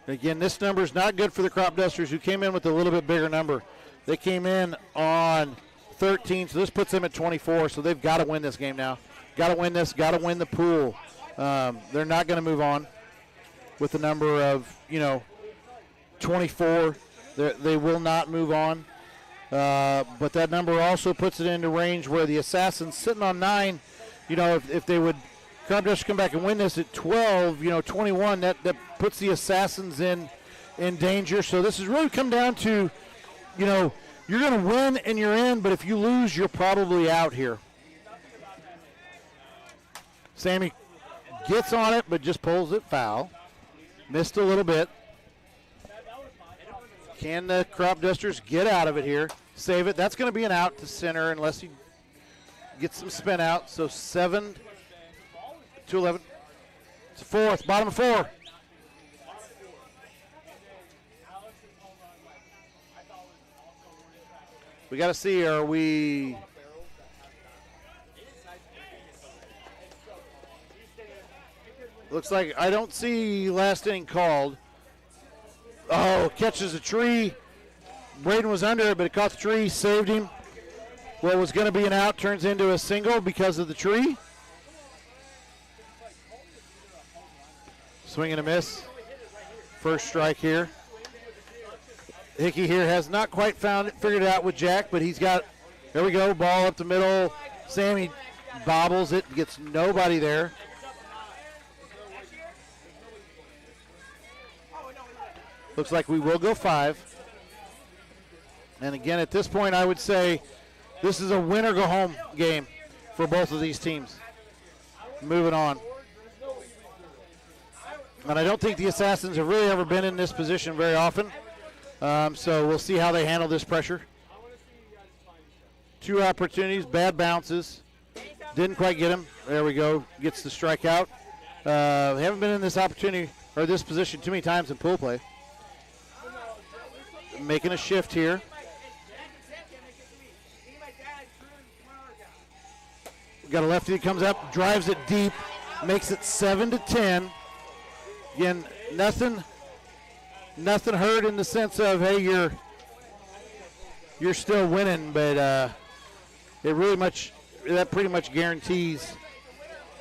Again, this number is not good for the Crop Dusters, who came in with a little bit bigger number. They came in on 13, so this puts them at 24, so they've got to win this game now. Got to win this, got to win the pool. They're not going to move on with the number of, 24. They will not move on. But that number also puts it into range where the Assassins sitting on 9, if they would Crop Dusters come back and win this at 12, 21, that puts the Assassins in danger. So this has really come down to, you're going to win and you're in, but if you lose, you're probably out here. Sammy gets on it, but just pulls it foul. Missed a little bit. Can the Crop Dusters get out of it here? Save it. That's going to be an out to center unless he gets some spin out. So 7-11. It's a fourth, bottom of 4. We got to see, are we... Looks like I don't see last inning called. Oh, catches a tree. Braden was under it, but it caught the tree, saved him. What was going to be an out turns into a single because of the tree. Swing and a miss. First strike here. Hickey here has not quite figured it out with Jack, but he's got, there we go, ball up the middle. Sammy bobbles it, gets nobody there. Looks like we will go 5. And again, at this point, I would say this is a win or go home game for both of these teams. Moving on. And I don't think the Assassins have really ever been in this position very often. So we'll see how they handle this pressure. 2 opportunities, bad bounces. Didn't quite get him. There we go. Gets the strikeout. They haven't been in this opportunity or this position too many times in pool play. Making a shift here. We got a lefty that comes up, drives it deep, makes it 7-10. Again, nothing hurt in the sense of, hey, you're still winning, but that pretty much guarantees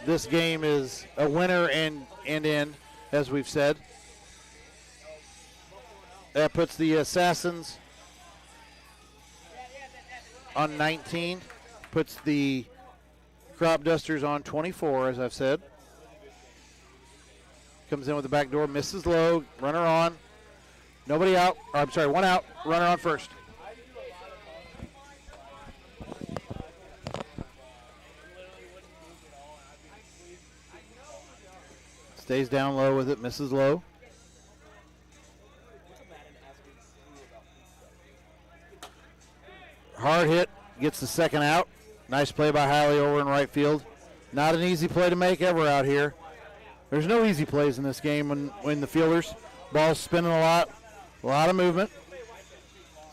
this game is a winner and in, as we've said. That puts the Assassins on 19. Puts the Crop Dusters on 24, as I've said. Comes in with the back door, misses low, runner on. Nobody out. Or, I'm sorry, 1 out, runner on first. Stays down low with it, misses low. Hard hit, gets the second out. Nice play by Hiley over in right field. Not an easy play to make ever out here. There's no easy plays in this game when the fielders. Ball's spinning a lot of movement.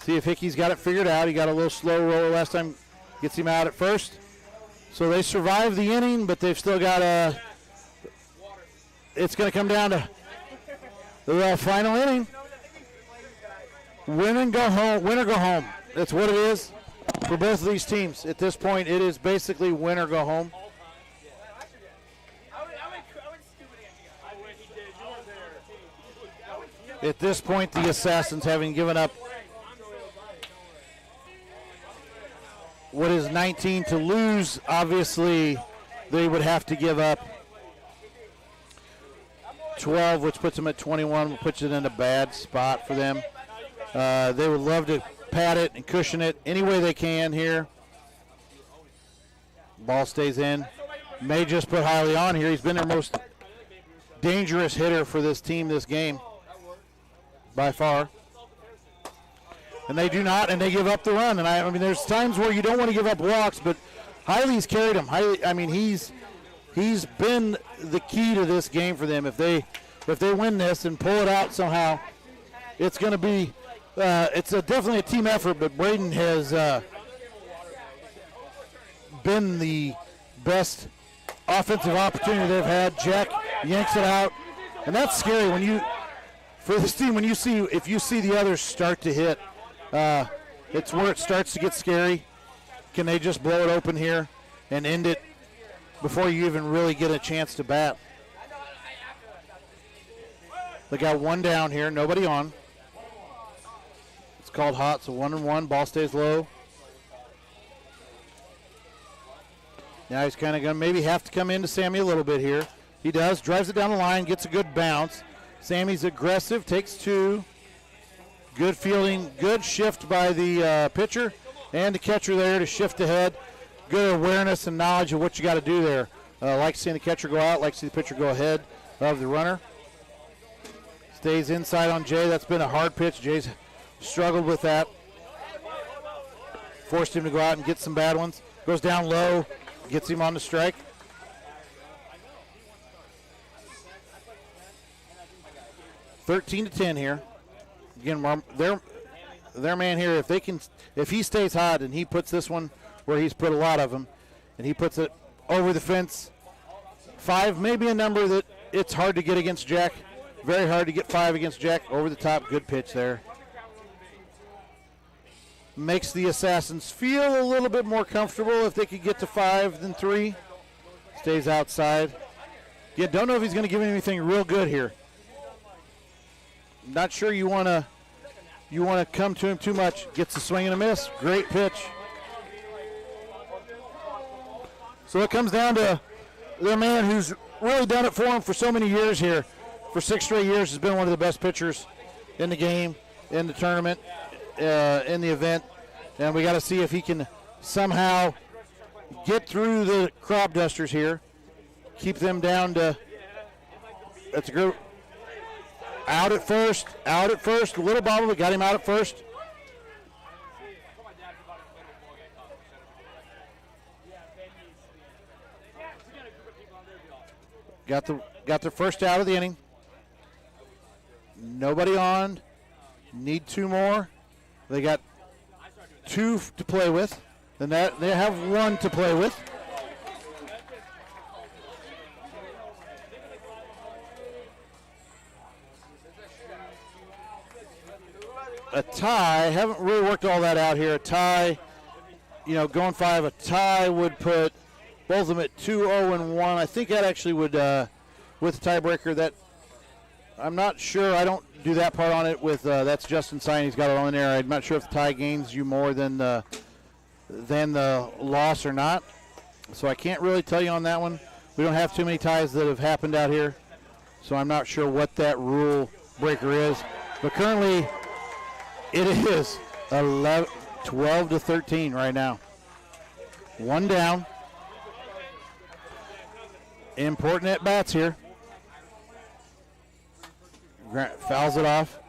See if Hickey's got it figured out. He got a little slow roller last time. Gets him out at first. So they survived the inning, but they've still got it's going to come down to the final inning. Win and go home. Win or go home. That's what it is for both of these teams. At this point, it is basically win or go home. At this point, the Assassins, having given up what is 19 to lose, obviously they would have to give up 12, which puts them at 21, puts it in a bad spot for them. They would love to pad it and cushion it any way they can here. Ball stays in. May just put Hiley on here. He's been their most dangerous hitter for this team this game by far. And they do not, and they give up the run. And I mean, there's times where you don't want to give up walks, but Hiley's carried them. I mean, he's been the key to this game for them. If they win this and pull it out somehow, it's going to be definitely a team effort. But Braden has been the best offensive opportunity they've had. Jack yanks it out, and that's scary for this team when if you see the others start to hit. It's where it starts to get scary. Can they just blow it open here and end it before you even really get a chance to bat? They got one down here, nobody on. It's called hot, so 1-1. Ball stays low. Now he's kind of going to maybe have to come into Sammy a little bit here. He does, drives it down the line, gets a good bounce. Sammy's aggressive, takes two. Good fielding, good shift by the pitcher and the catcher there to shift ahead. Good awareness and knowledge of what you got to do there. Like seeing the catcher go out, like to see the pitcher go ahead of the runner. Stays inside on Jay. That's been a hard pitch. Jay's struggled with that. Forced him to go out and get some bad ones. Goes down low, gets him on the strike. (13-10) here. Again, their man here, if he stays hot and he puts this one where he's put a lot of them, and he puts it over the fence, 5 may be a number that it's hard to get against Jack. Very hard to get 5 against Jack. Over the top, good pitch there. Makes the Assassins feel a little bit more comfortable if they could get to 5 than 3. Stays outside. Yeah, don't know if he's going to give him anything real good here. Not sure you want to come to him too much. Gets a swing and a miss. Great pitch. So it comes down to their man who's really done it for him for so many years here. For 6 straight years has been one of the best pitchers in the game, in the tournament, in the event. And we got to see if he can somehow get through the crop dusters here. Keep them down to, that's a good, out at first, a little bobble, but got him out at first. Got their first out of the inning. Nobody on, need 2 more. They got 2 to play with, and that they have 1 to play with. A tie, haven't really worked all that out here. A tie, going 5, a tie would put both of them at 2-0-1. I think that actually would, with the tiebreaker, that I'm not sure. I don't do that part on it with, that's Justin Sign. He's got it on there. I'm not sure if the tie gains you more than the loss or not. So I can't really tell you on that one. We don't have too many ties that have happened out here. So I'm not sure what that rule breaker is. But currently, it is 12-13 right now. 1 down. Important at bats here. Grant fouls it off.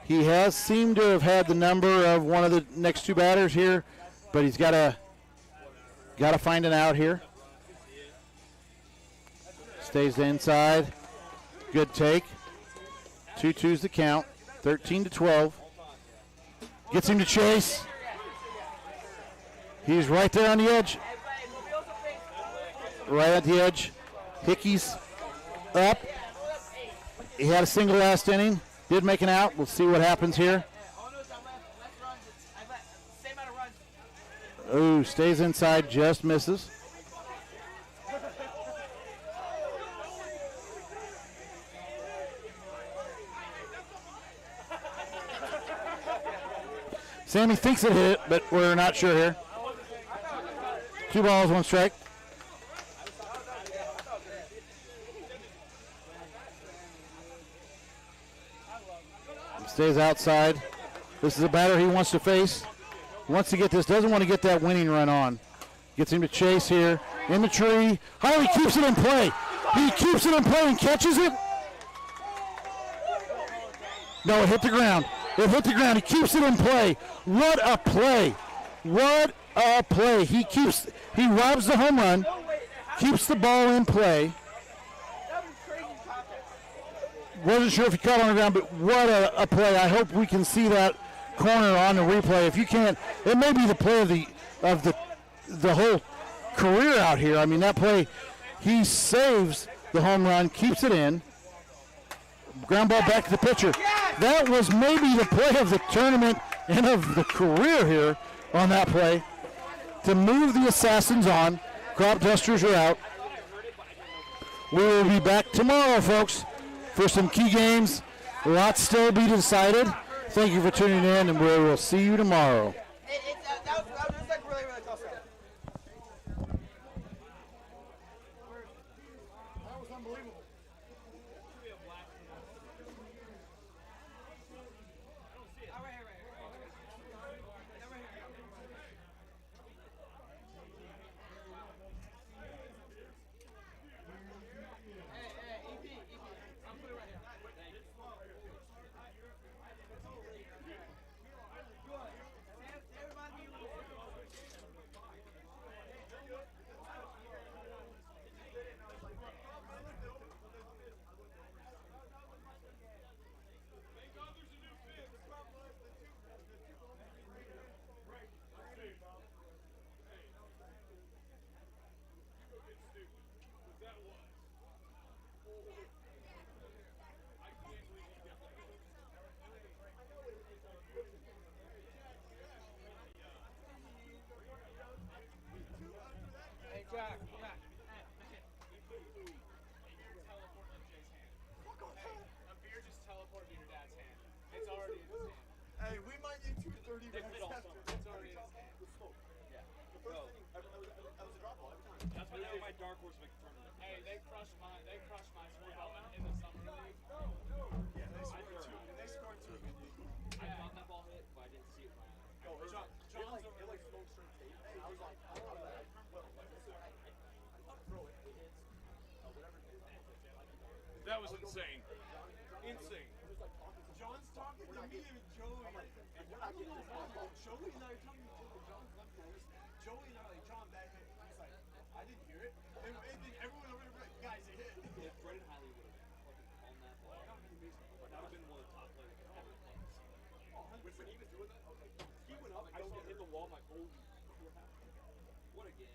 He has seemed to have had the number of one of the next 2 batters here, but he's got to find an out here. Stays inside. Good take. 2-2's the count. 13-12. Gets him to chase. He's right there on the edge. Right at the edge. Hickey's up. He had a single last inning. Did make an out. We'll see what happens here. Oh, stays inside, just misses. Sammy thinks it hit it, but we're not sure here. 2 balls, 1 strike. He stays outside. This is a batter he wants to face. Wants to get this, doesn't want to get that winning run on. Gets him to chase here. In the tree. Oh, he keeps it in play. He keeps it in play and catches it. No, it hit the ground. It hit the ground. He keeps it in play. What a play. What a play. He robs the home run, keeps the ball in play. Wasn't sure if he caught it on the ground, but what a play. I hope we can see that corner on the replay. If you can't, it may be the play of the whole career out here. I mean, that play, he saves the home run, keeps it in. Ground ball back to the pitcher. That was maybe the play of the tournament and of the career here on that play. To move the Assassins on. Crop Dusters are out. We will be back tomorrow, folks, for some key games. Lots still be decided. Thank you for tuning in, and we will see you tomorrow. That was like really, really close. That was unbelievable. Jack, come back. A beer just teleported to your dad's hand. It's already in his hand. Hey, we might need 230 minutes after. It's already in his hand. Yeah. Bro. That was a drop ball every time. That's why now my dark horse make a tournament. Hey, they crushed my sport ball in the summer league. Yeah, they scored 2. They scored 2. I thought that ball hit, but I didn't see it. Oh, John's it like smoked straight tape. I was like, I don't know that. That was insane. Insane. John's talking to me and Joey. And we're not getting this ball. Joey and I are talking to John's left hand. Joey and I are like, John, bad hit. He's like, I didn't hear it. And then everyone over there, like, guys, it hit. If Brendan Hiley would have on that ball, that would have been one of the top players ever played. When he was doing that, he went up, I saw him hit the wall, my holy crap. What a game.